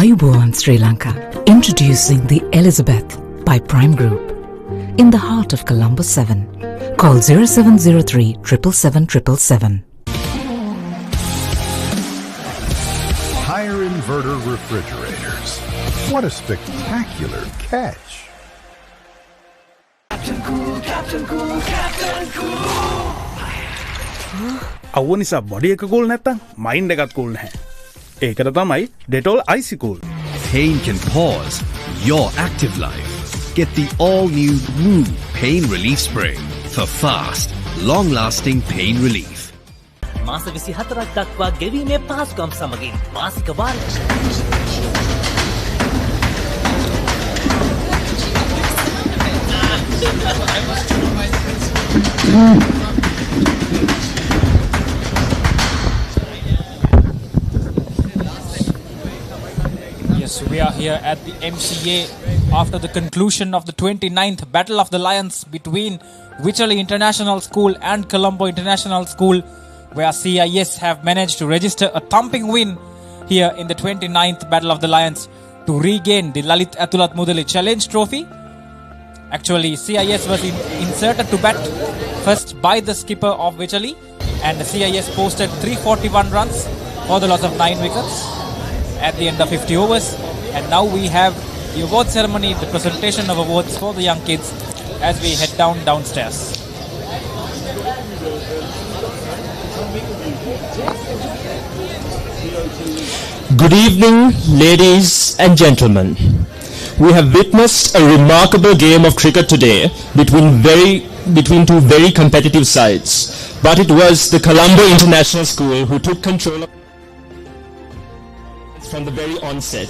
Ayubowan Sri Lanka, introducing the Elizabeth by Prime Group. In the heart of Colombo 7. Call 0703 777 777. Higher inverter refrigerators. What a spectacular catch. Captain Cool, Captain Cool, Captain Cool. අවුව නිසා body එක cool නැත්තම් mind එකත් cool නැහැ. ඒකට තමයි Dettol Icy Cool. Pain can pause your active life. Get the all-new Woo Pain Relief Spray for fast, long-lasting pain relief. මාස 24ක් දක්වා ගෙවීමේ පහසුකම් සමගින් මාසික වාරයක් Yes, we are here at the MCA after the conclusion of the 29th Battle of the Lions between Wycherley International School and Colombo International School, where CIS have managed to register a thumping win here in the 29th Battle of the Lions to regain the Lalit Atulat Mudali Challenge Trophy. Actually, CIS was inserted to bat first by the skipper of Wycherley, and the CIS posted 341 runs for the loss of 9 wickets at the end of 50 overs. And now we have the award ceremony, the presentation of awards for the young kids as we head downstairs. Good evening, ladies and gentlemen. We have witnessed a remarkable game of cricket today between two very competitive sides. but it was the Colombo International School who took control from the very onset.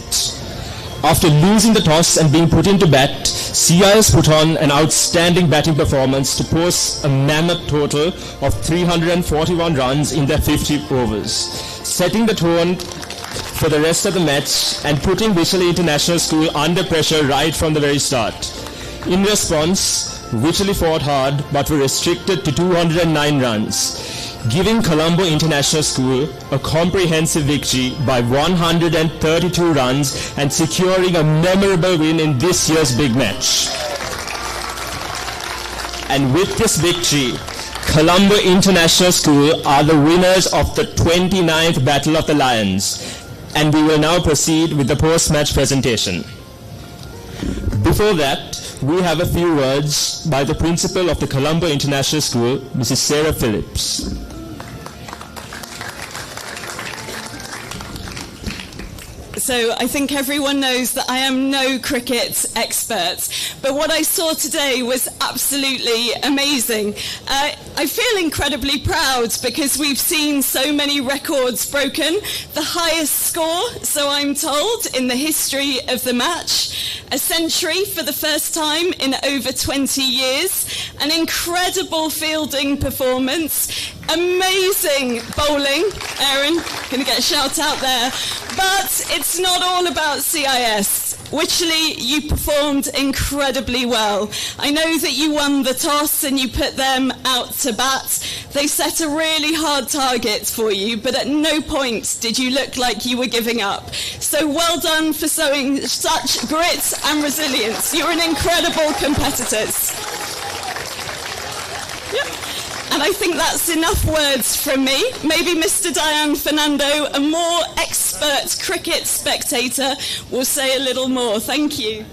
After losing the toss and being put into bat, CIS put on an outstanding batting performance to post a mammoth total of 341 runs in their 50 overs, setting the tone for the rest of the match and putting Wycherley International School under pressure right from the very start. In response, Wycherley fought hard but were restricted to 209 runs, giving Colombo International School a comprehensive victory by 132 runs and securing a memorable win in this year's big match. And with this victory, Colombo International School are the winners of the 29th Battle of the Lions. And we will now proceed with the post-match presentation. Before that, we have a few words by the principal of the Colombo International School, Mrs. Sarah Phillips. So I think everyone knows that I am no cricket expert, but what I saw today was absolutely amazing. I feel incredibly proud because we've seen so many records broken. The highest score, so I'm told, in the history of the match. A century for the first time in over 20 years. An incredible fielding performance. Amazing bowling. Aaron, gonna get a shout out there. But it's not all about CIS. Wycherley, you performed incredibly well. I know that you won the toss and you put them out to bat. They set a really hard target for you, but at no point did you look like you were giving up. So well done for showing such grit and resilience. You're an incredible competitors. Yep. And I think that's enough words from me. Maybe Mr. Diane Fernando, a more expert cricket spectator, will say a little more. Thank you.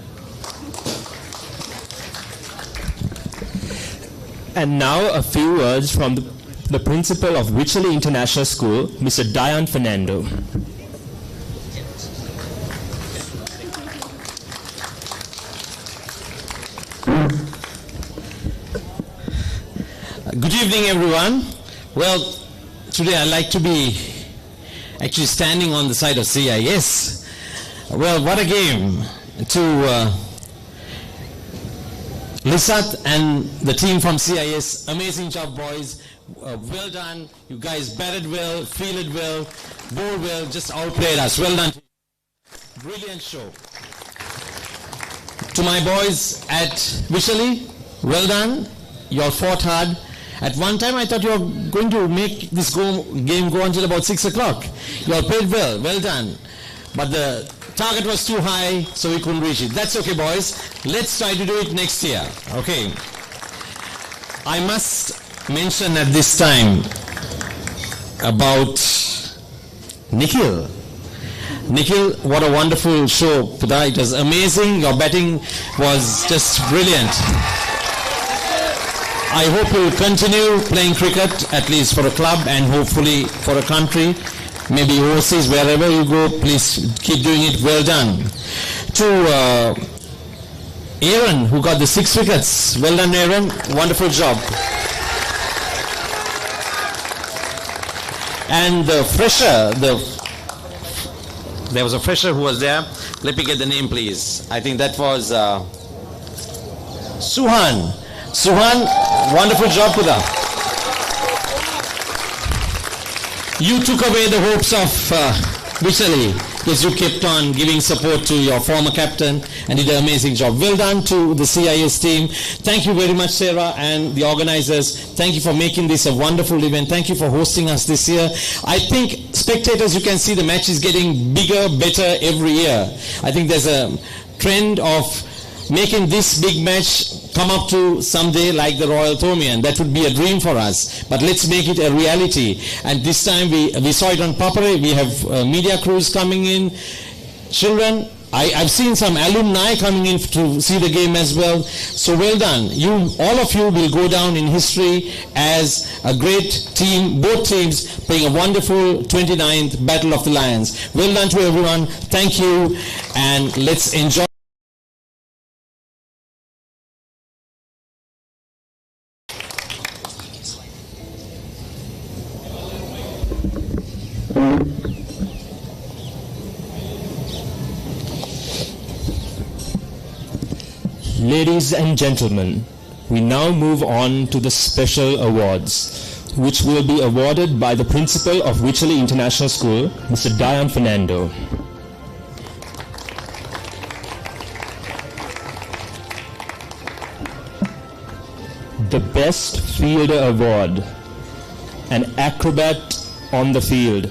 And now a few words from the principal of Wycherley International School, Mr. Diane Fernando. Good evening, everyone. Well, today I'd like to be actually standing on the side of CIS. Well, what a game to Lisat and the team from CIS. Amazing job, boys. Well done. You guys batted well, fielded well, bowled well, just outplayed us. Well done. Brilliant show. To my boys at Wycherley, well done. You all fought hard. At one time, I thought you were going to make this game go until about 6 o'clock. You all played well. Well done. But the target was too high, so we couldn't reach it. That's okay, boys. Let's try to do it next year. Okay. I must mention at this time about Nikhil. Nikhil, what a wonderful show, Puda. It was amazing. Your batting was just brilliant. I hope you'll continue playing cricket, at least for a club and hopefully for a country. Maybe overseas, wherever you go, please keep doing it. Well done. To Aaron, who got the 6 wickets. Well done, Aaron. Wonderful job. And the fresher, there was a fresher who was there. Let me get the name, please. I think that was Suhan. Suhan, wonderful job, Puda. You took away the hopes of Wycherley because you kept on giving support to your former captain and did an amazing job. Well done to the CIS team. Thank you very much, Sarah, and the organizers. Thank you for making this a wonderful event. Thank you for hosting us this year. I think spectators, you can see the match is getting bigger, better every year. I think there's a trend of making this big match come up to someday like the Royal Thomian. That would be a dream for us. But let's make it a reality. And this time we saw it on Papare. We have media crews coming in. Children, I've seen some alumni coming in to see the game as well. So well done. All of you will go down in history as a great team, both teams playing a wonderful 29th Battle of the Lions. Well done to everyone. Thank you. And let's enjoy. Ladies and gentlemen, we now move on to the special awards, which will be awarded by the principal of Wycherley International School, Mr. Dian Fernando. The Best Fielder Award, an acrobat on the field,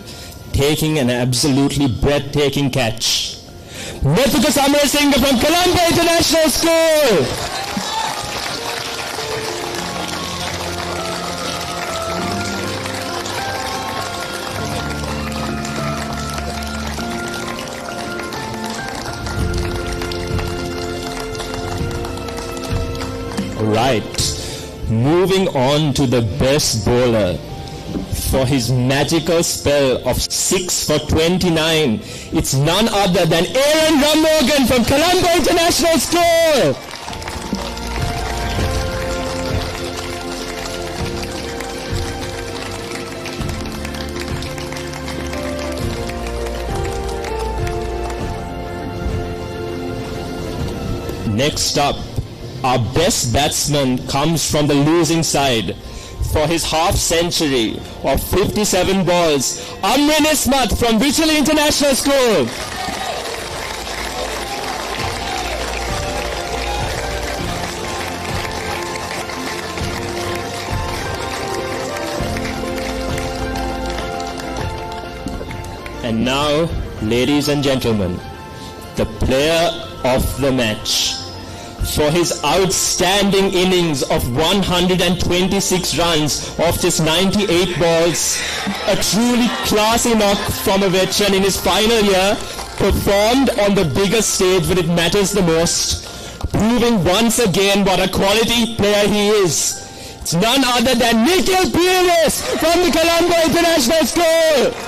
taking an absolutely breathtaking catch. Mithika Samar Singh from Colombo International School. Right, moving on to the best bowler. For his magical spell of 6 for 29, it's none other than Aaron Ramogan from Colombo International School. Next up, our best batsman comes from the losing side. For his half century of 57 balls, Amrin Ismat from Wycherley International School. And now, ladies and gentlemen, the player of the match. For his outstanding innings of 126 runs off just 98 balls, a truly classy knock from a veteran in his final year, performed on the biggest stage when it matters the most, proving once again what a quality player he is. It's none other than Nikhil Pires from the Colombo International School.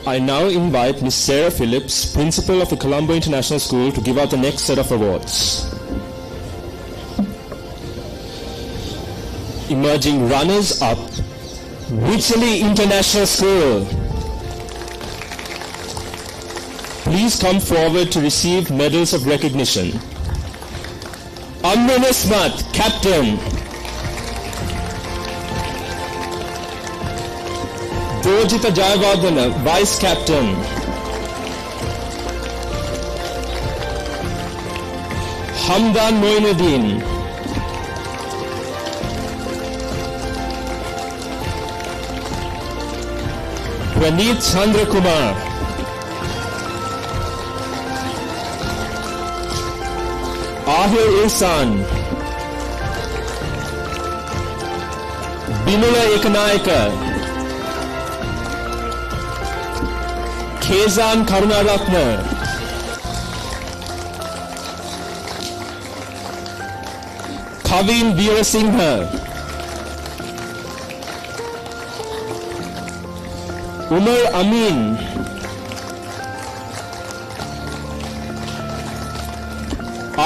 I now invite Ms. Sarah Phillips, Principal of the Colombo International School, to give out the next set of awards. Emerging runners-up, Wycherley International School. Please come forward to receive medals of recognition. Amrin Ismat, Captain. Dojita Jayawardena, Vice Captain. Hamdan Moinuddin. Praneet Chandra Kumar. Ahir Ihsan. Binula Ekanayaka. Kezan Karunaratna. Kavin Veerasinghe. Umar Amin.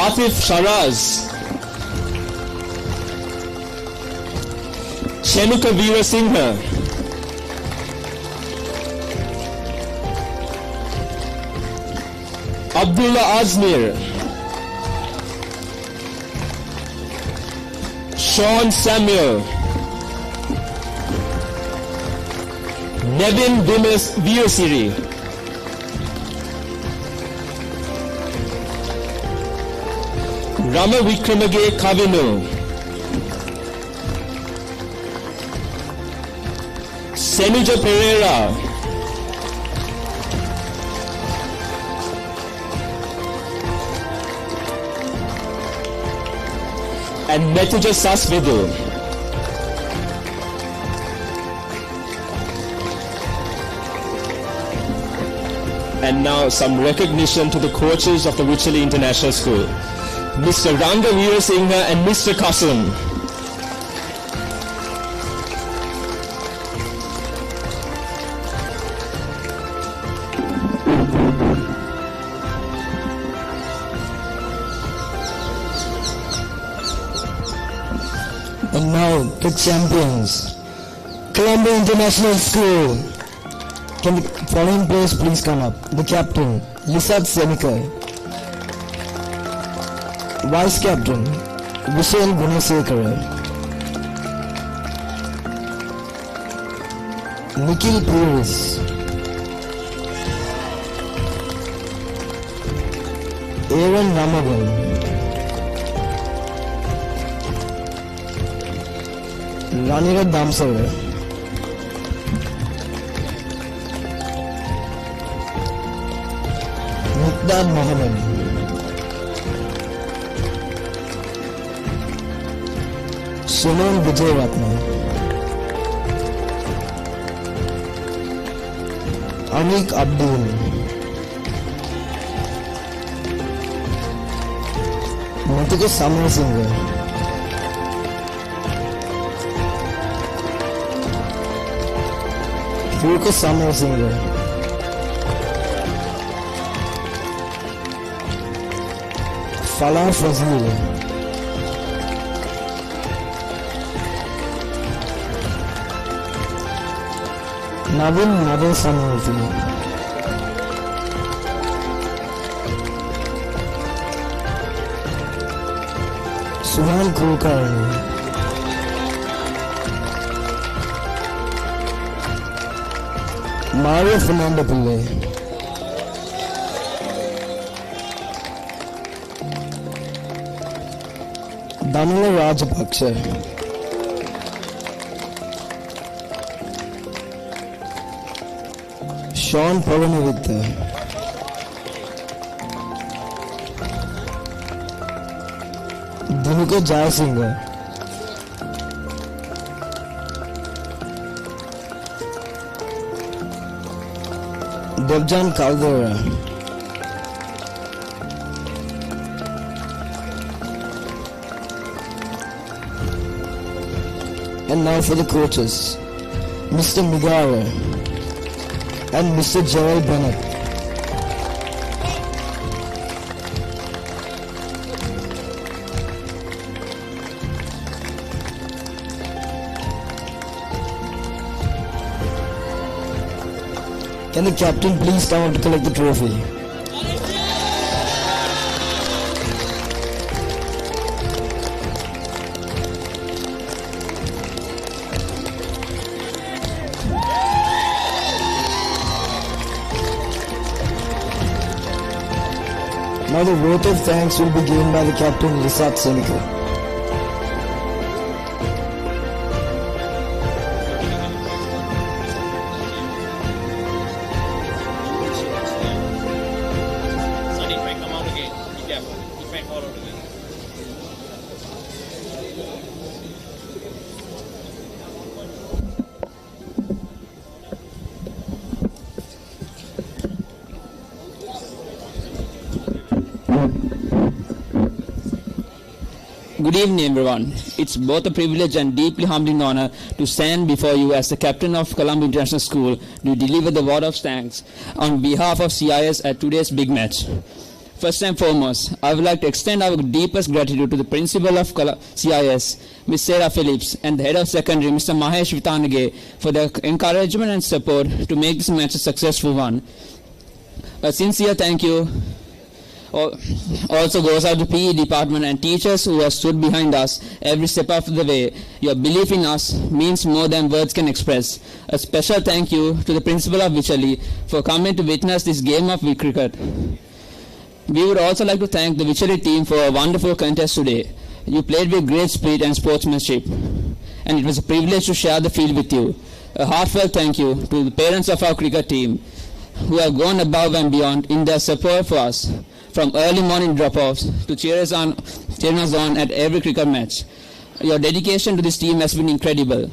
Atif Sharaz. Chenuka Veerasinghe. Abdullah Azmir. Sean Samuel. Nevin Viosiri. Rama Wikramage Kavinu. Senuja Pereira. And Metuja Sasvidu. And now some recognition to the coaches of the Wycherley International School. Mr. Ranga Veerasinghe and Mr. Kasun. And now, the champions, Colombo International School. Can the following players please come up? The captain, Lisat Senikar. Vice captain, Vishal Gunasekara. Nikhil Puris. Aaron Ramadan. Ranira Damsara. Muqdad Mohammed. Suman Vijayratna. Anik Abdul. Matika Samar Singh. Focus Samar Singh. Falah Fazil. Navin Nader Samurthy. Suhan Kulkarni. Mario Fernando Pillai. Damla Rajapaksa. Sean Pavanavitha. Dinuka Jayasinghe. Devjan Caldera. And now for the coaches, Mr. Migara and Mr. Joel Bennett. Can the captain please come out to collect the trophy? Now the vote of thanks will be given by the captain, Lisat Senikar. Good evening, everyone. It's both a privilege and deeply humbling honor to stand before you as the captain of Colombo International School to deliver the word of thanks on behalf of CIS at today's big match. First and foremost, I would like to extend our deepest gratitude to the principal of CIS, Ms. Sarah Phillips, and the head of secondary, Mr. Mahesh Vitanage, for their encouragement and support to make this match a successful one. A sincere thank you also goes out to PE department and teachers who have stood behind us every step of the way. Your belief in us means more than words can express. A special thank you to the principal of Wycherley for coming to witness this game of cricket. We would also like to thank the Wycherley team for a wonderful contest today. You played with great spirit and sportsmanship, and it was a privilege to share the field with you. A heartfelt thank you to the parents of our cricket team who have gone above and beyond in their support for us, from early morning drop-offs to cheering us on at every cricket match. Your dedication to this team has been incredible.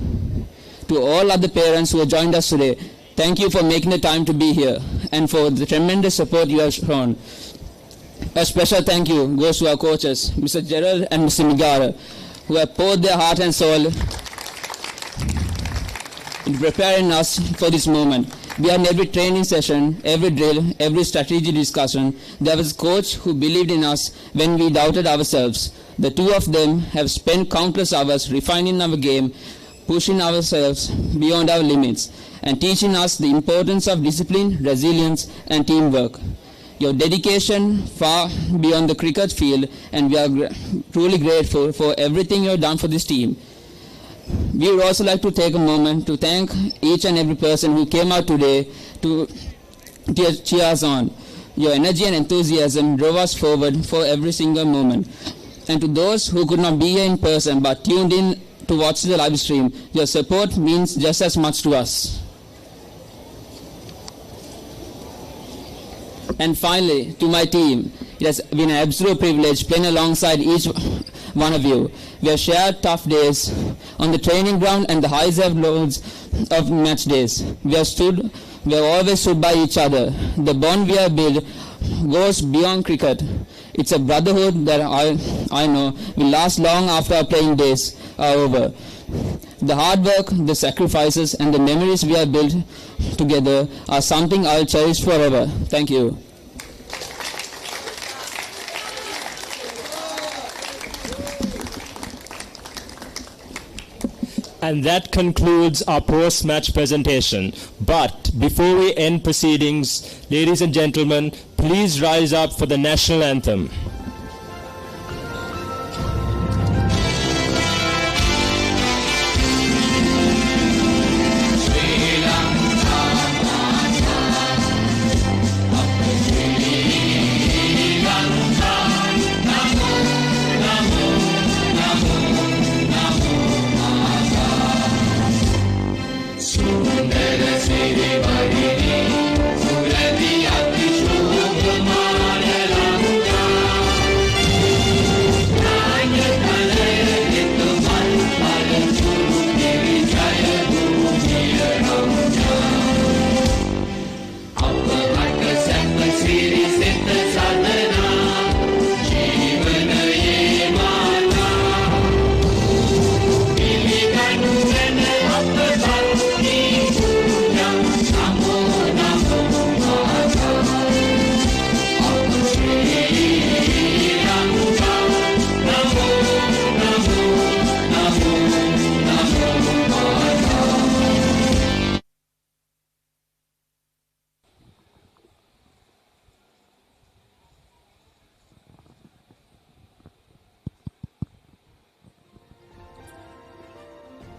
To all other parents who have joined us today, thank you for making the time to be here and for the tremendous support you have shown. A special thank you goes to our coaches, Mr. Gerald and Mr. Migara, who have poured their heart and soul in preparing us for this moment. Behind every training session, every drill, every strategy discussion, there was a coach who believed in us when we doubted ourselves. The two of them have spent countless hours refining our game, pushing ourselves beyond our limits, and teaching us the importance of discipline, resilience, and teamwork. Your dedication far beyond the cricket field, and we are truly grateful for everything you have done for this team. We would also like to take a moment to thank each and every person who came out today to cheer us on. Your energy and enthusiasm drove us forward for every single moment. And to those who could not be here in person but tuned in to watch the live stream, your support means just as much to us. And finally, to my team, it has been an absolute privilege playing alongside each one of you. We have shared tough days on the training ground and the highs and lows of match days. We have always stood by each other. The bond we have built goes beyond cricket. It's a brotherhood that I know will last long after our playing days are over. The hard work, the sacrifices, and the memories we have built together are something I'll cherish forever. Thank you. And that concludes our post-match presentation. But before we end proceedings, ladies and gentlemen, please rise up for the national anthem.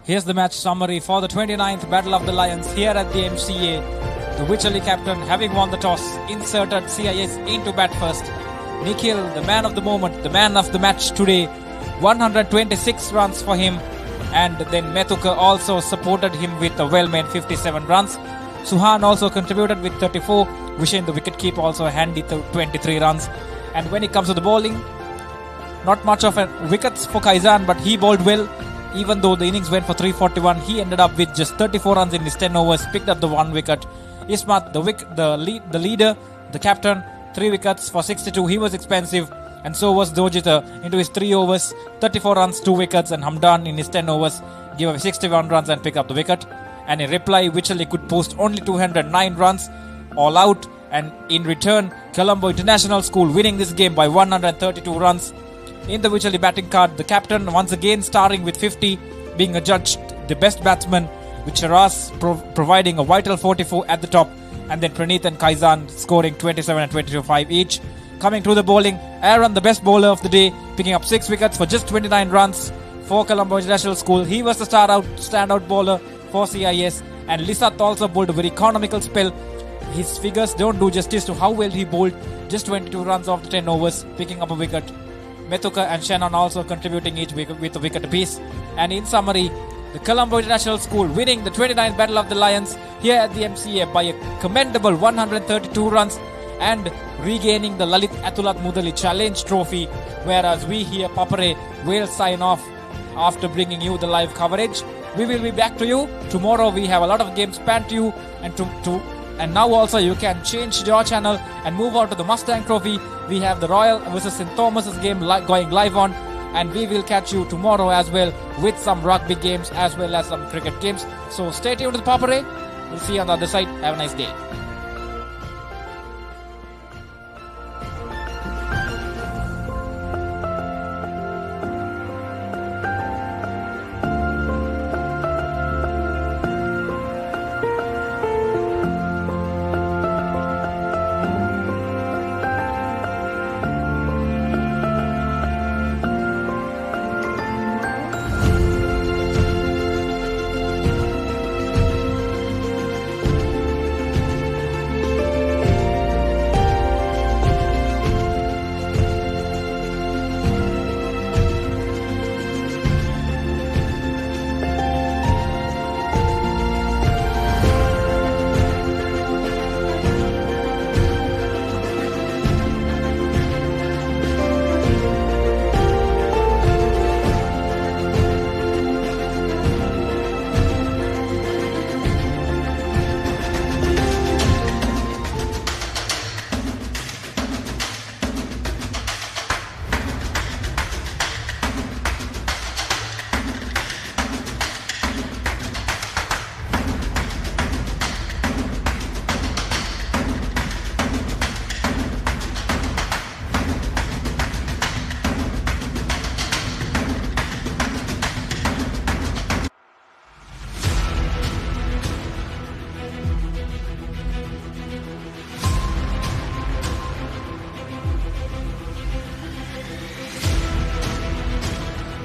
Here's the match summary for the 29th Battle of the Lions here at the MCA. The Wycherley captain, having won the toss, inserted CIS into bat first. Nikhil, the man of the moment, the man of the match today, 126 runs for him. And then Methuka also supported him with a well-made 57 runs. Suhan also contributed with 34. Vishen, the wicketkeeper, also handy 23 runs. And when it comes to the bowling, not much of a wickets for Kaizan, but he bowled well. Even though the innings went for 341, he ended up with just 34 runs in his 10 overs, picked up the 1 wicket. Ismat, the leader, the captain, 3 wickets for 62. He was expensive, and so was Dojita into his 3 overs, 34 runs, 2 wickets, and Hamdan in his 10 overs gave away 61 runs and pick up the wicket. And in reply, Wycherley could post only 209 runs, all out, and in return, Colombo International School winning this game by 132 runs. In the Wycherley batting card, the captain once again starring with 50, being adjudged the best batsman, with Shiraz providing a vital 44 at the top, and then Praneeth and Kaizan scoring 27 and 22-5 each. Coming to the bowling, Aaron, the best bowler of the day, picking up 6 wickets for just 29 runs for Colombo International School. He was the standout bowler for CIS, and Lisat also bowled a very economical spell. His figures don't do justice to how well he bowled, just 22 runs off the 10 overs, picking up a wicket. Methuka and Shannon also contributing each with a wicket apiece. And in summary, the Colombo International School winning the 29th Battle of the Lions here at the MCA by a commendable 132 runs and regaining the Lalit Atulat Mudali Challenge Trophy, whereas we here Papare will sign off after bringing you the live coverage. We will be back to you tomorrow. We have a lot of games planned to you, and And now also you can change your channel and move on to the Mustang Trophy. We have the Royal versus St. Thomas's game going live on, and we will catch you tomorrow as well with some rugby games as well as some cricket games. So stay tuned to the Papare. We'll see you on the other side. Have a nice day.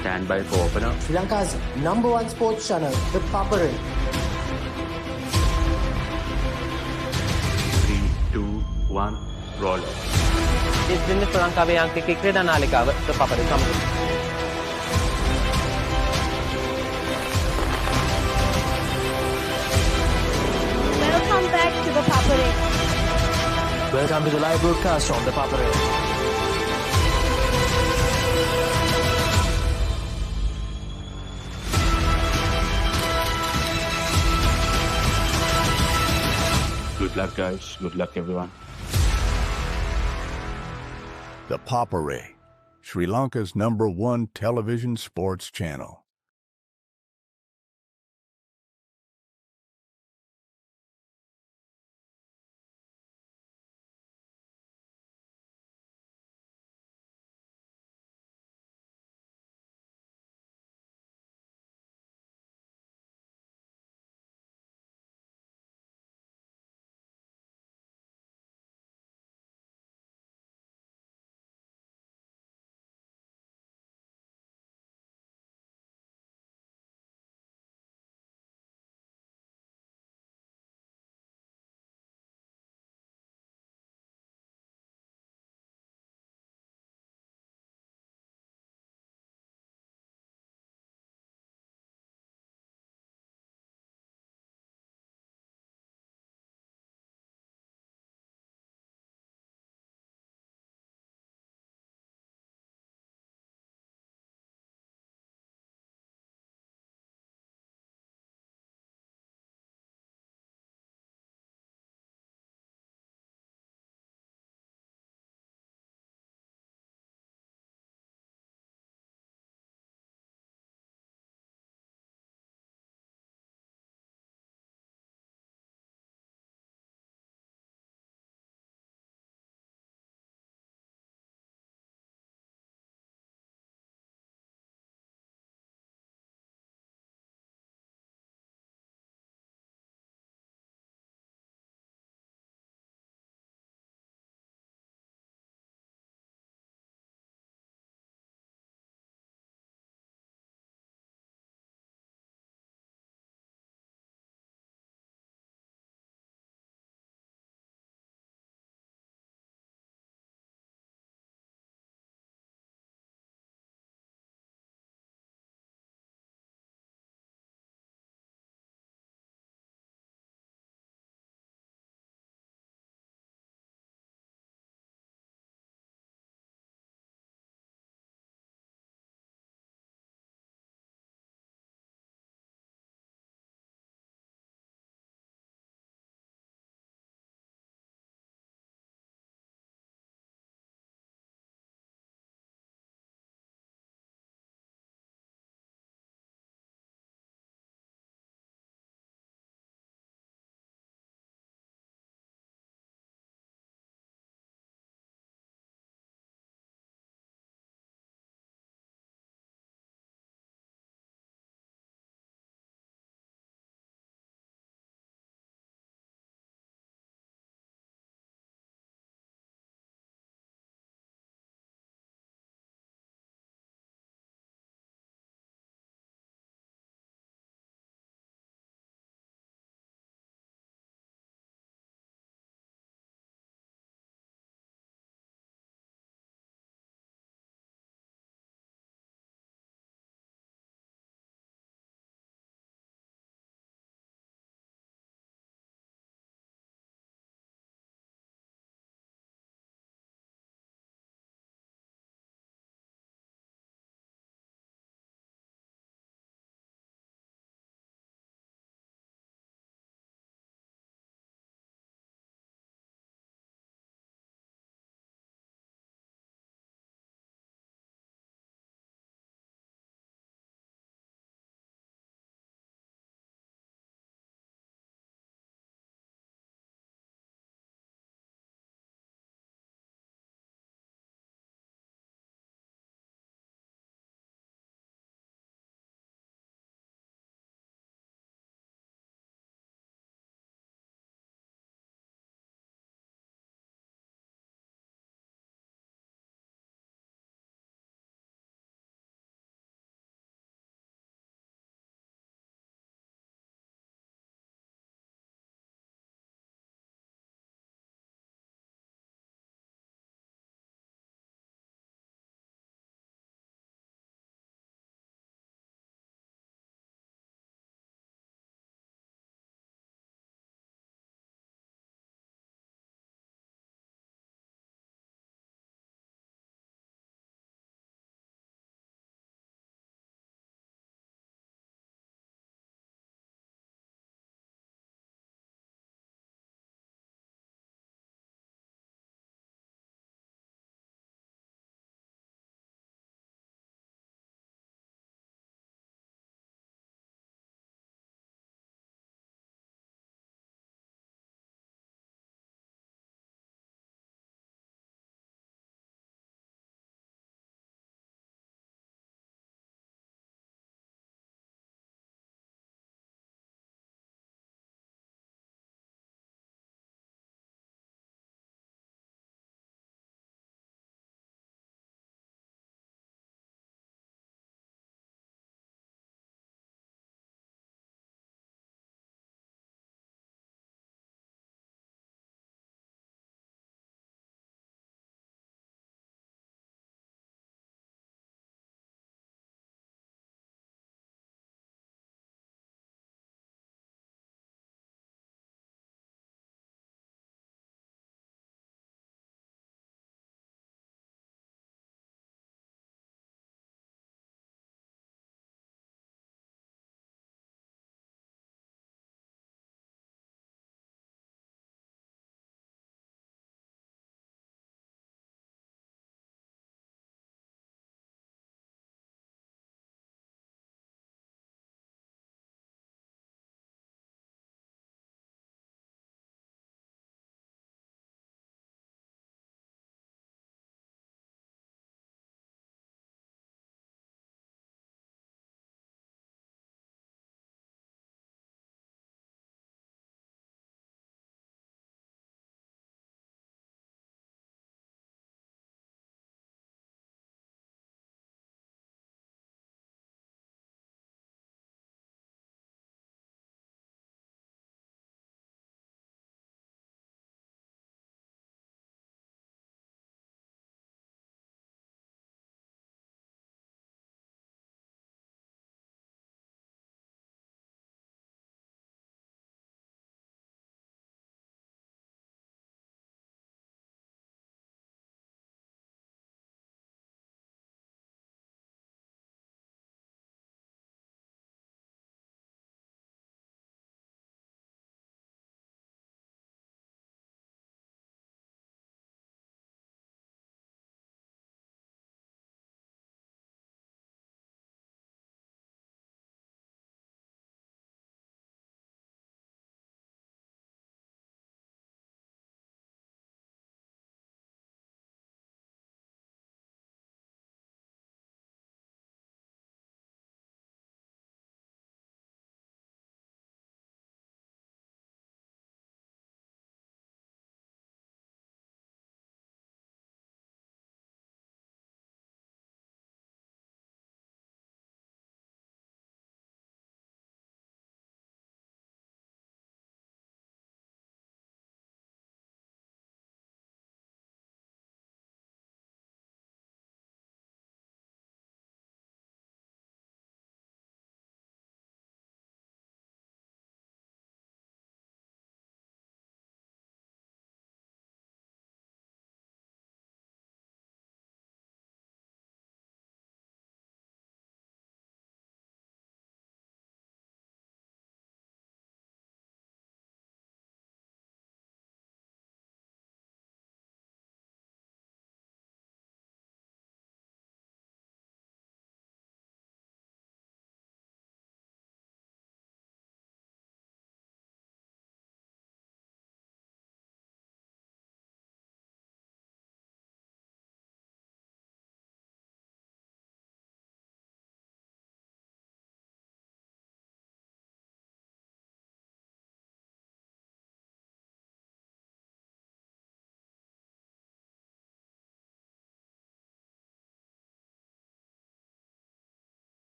Stand by for opener. Sri Lanka's #1 sports channel, ThePapare. 3, 2, 1, roll. ඉතින් ශ්‍රී ලංකාවේ අංකික ක්‍රීඩා නාලිකාව ThePapare සමග. Welcome back to the Papare. Welcome to the live broadcast from the Papare. Good luck, guys. Good luck, everyone. The Papare, Sri Lanka's #1 television sports channel.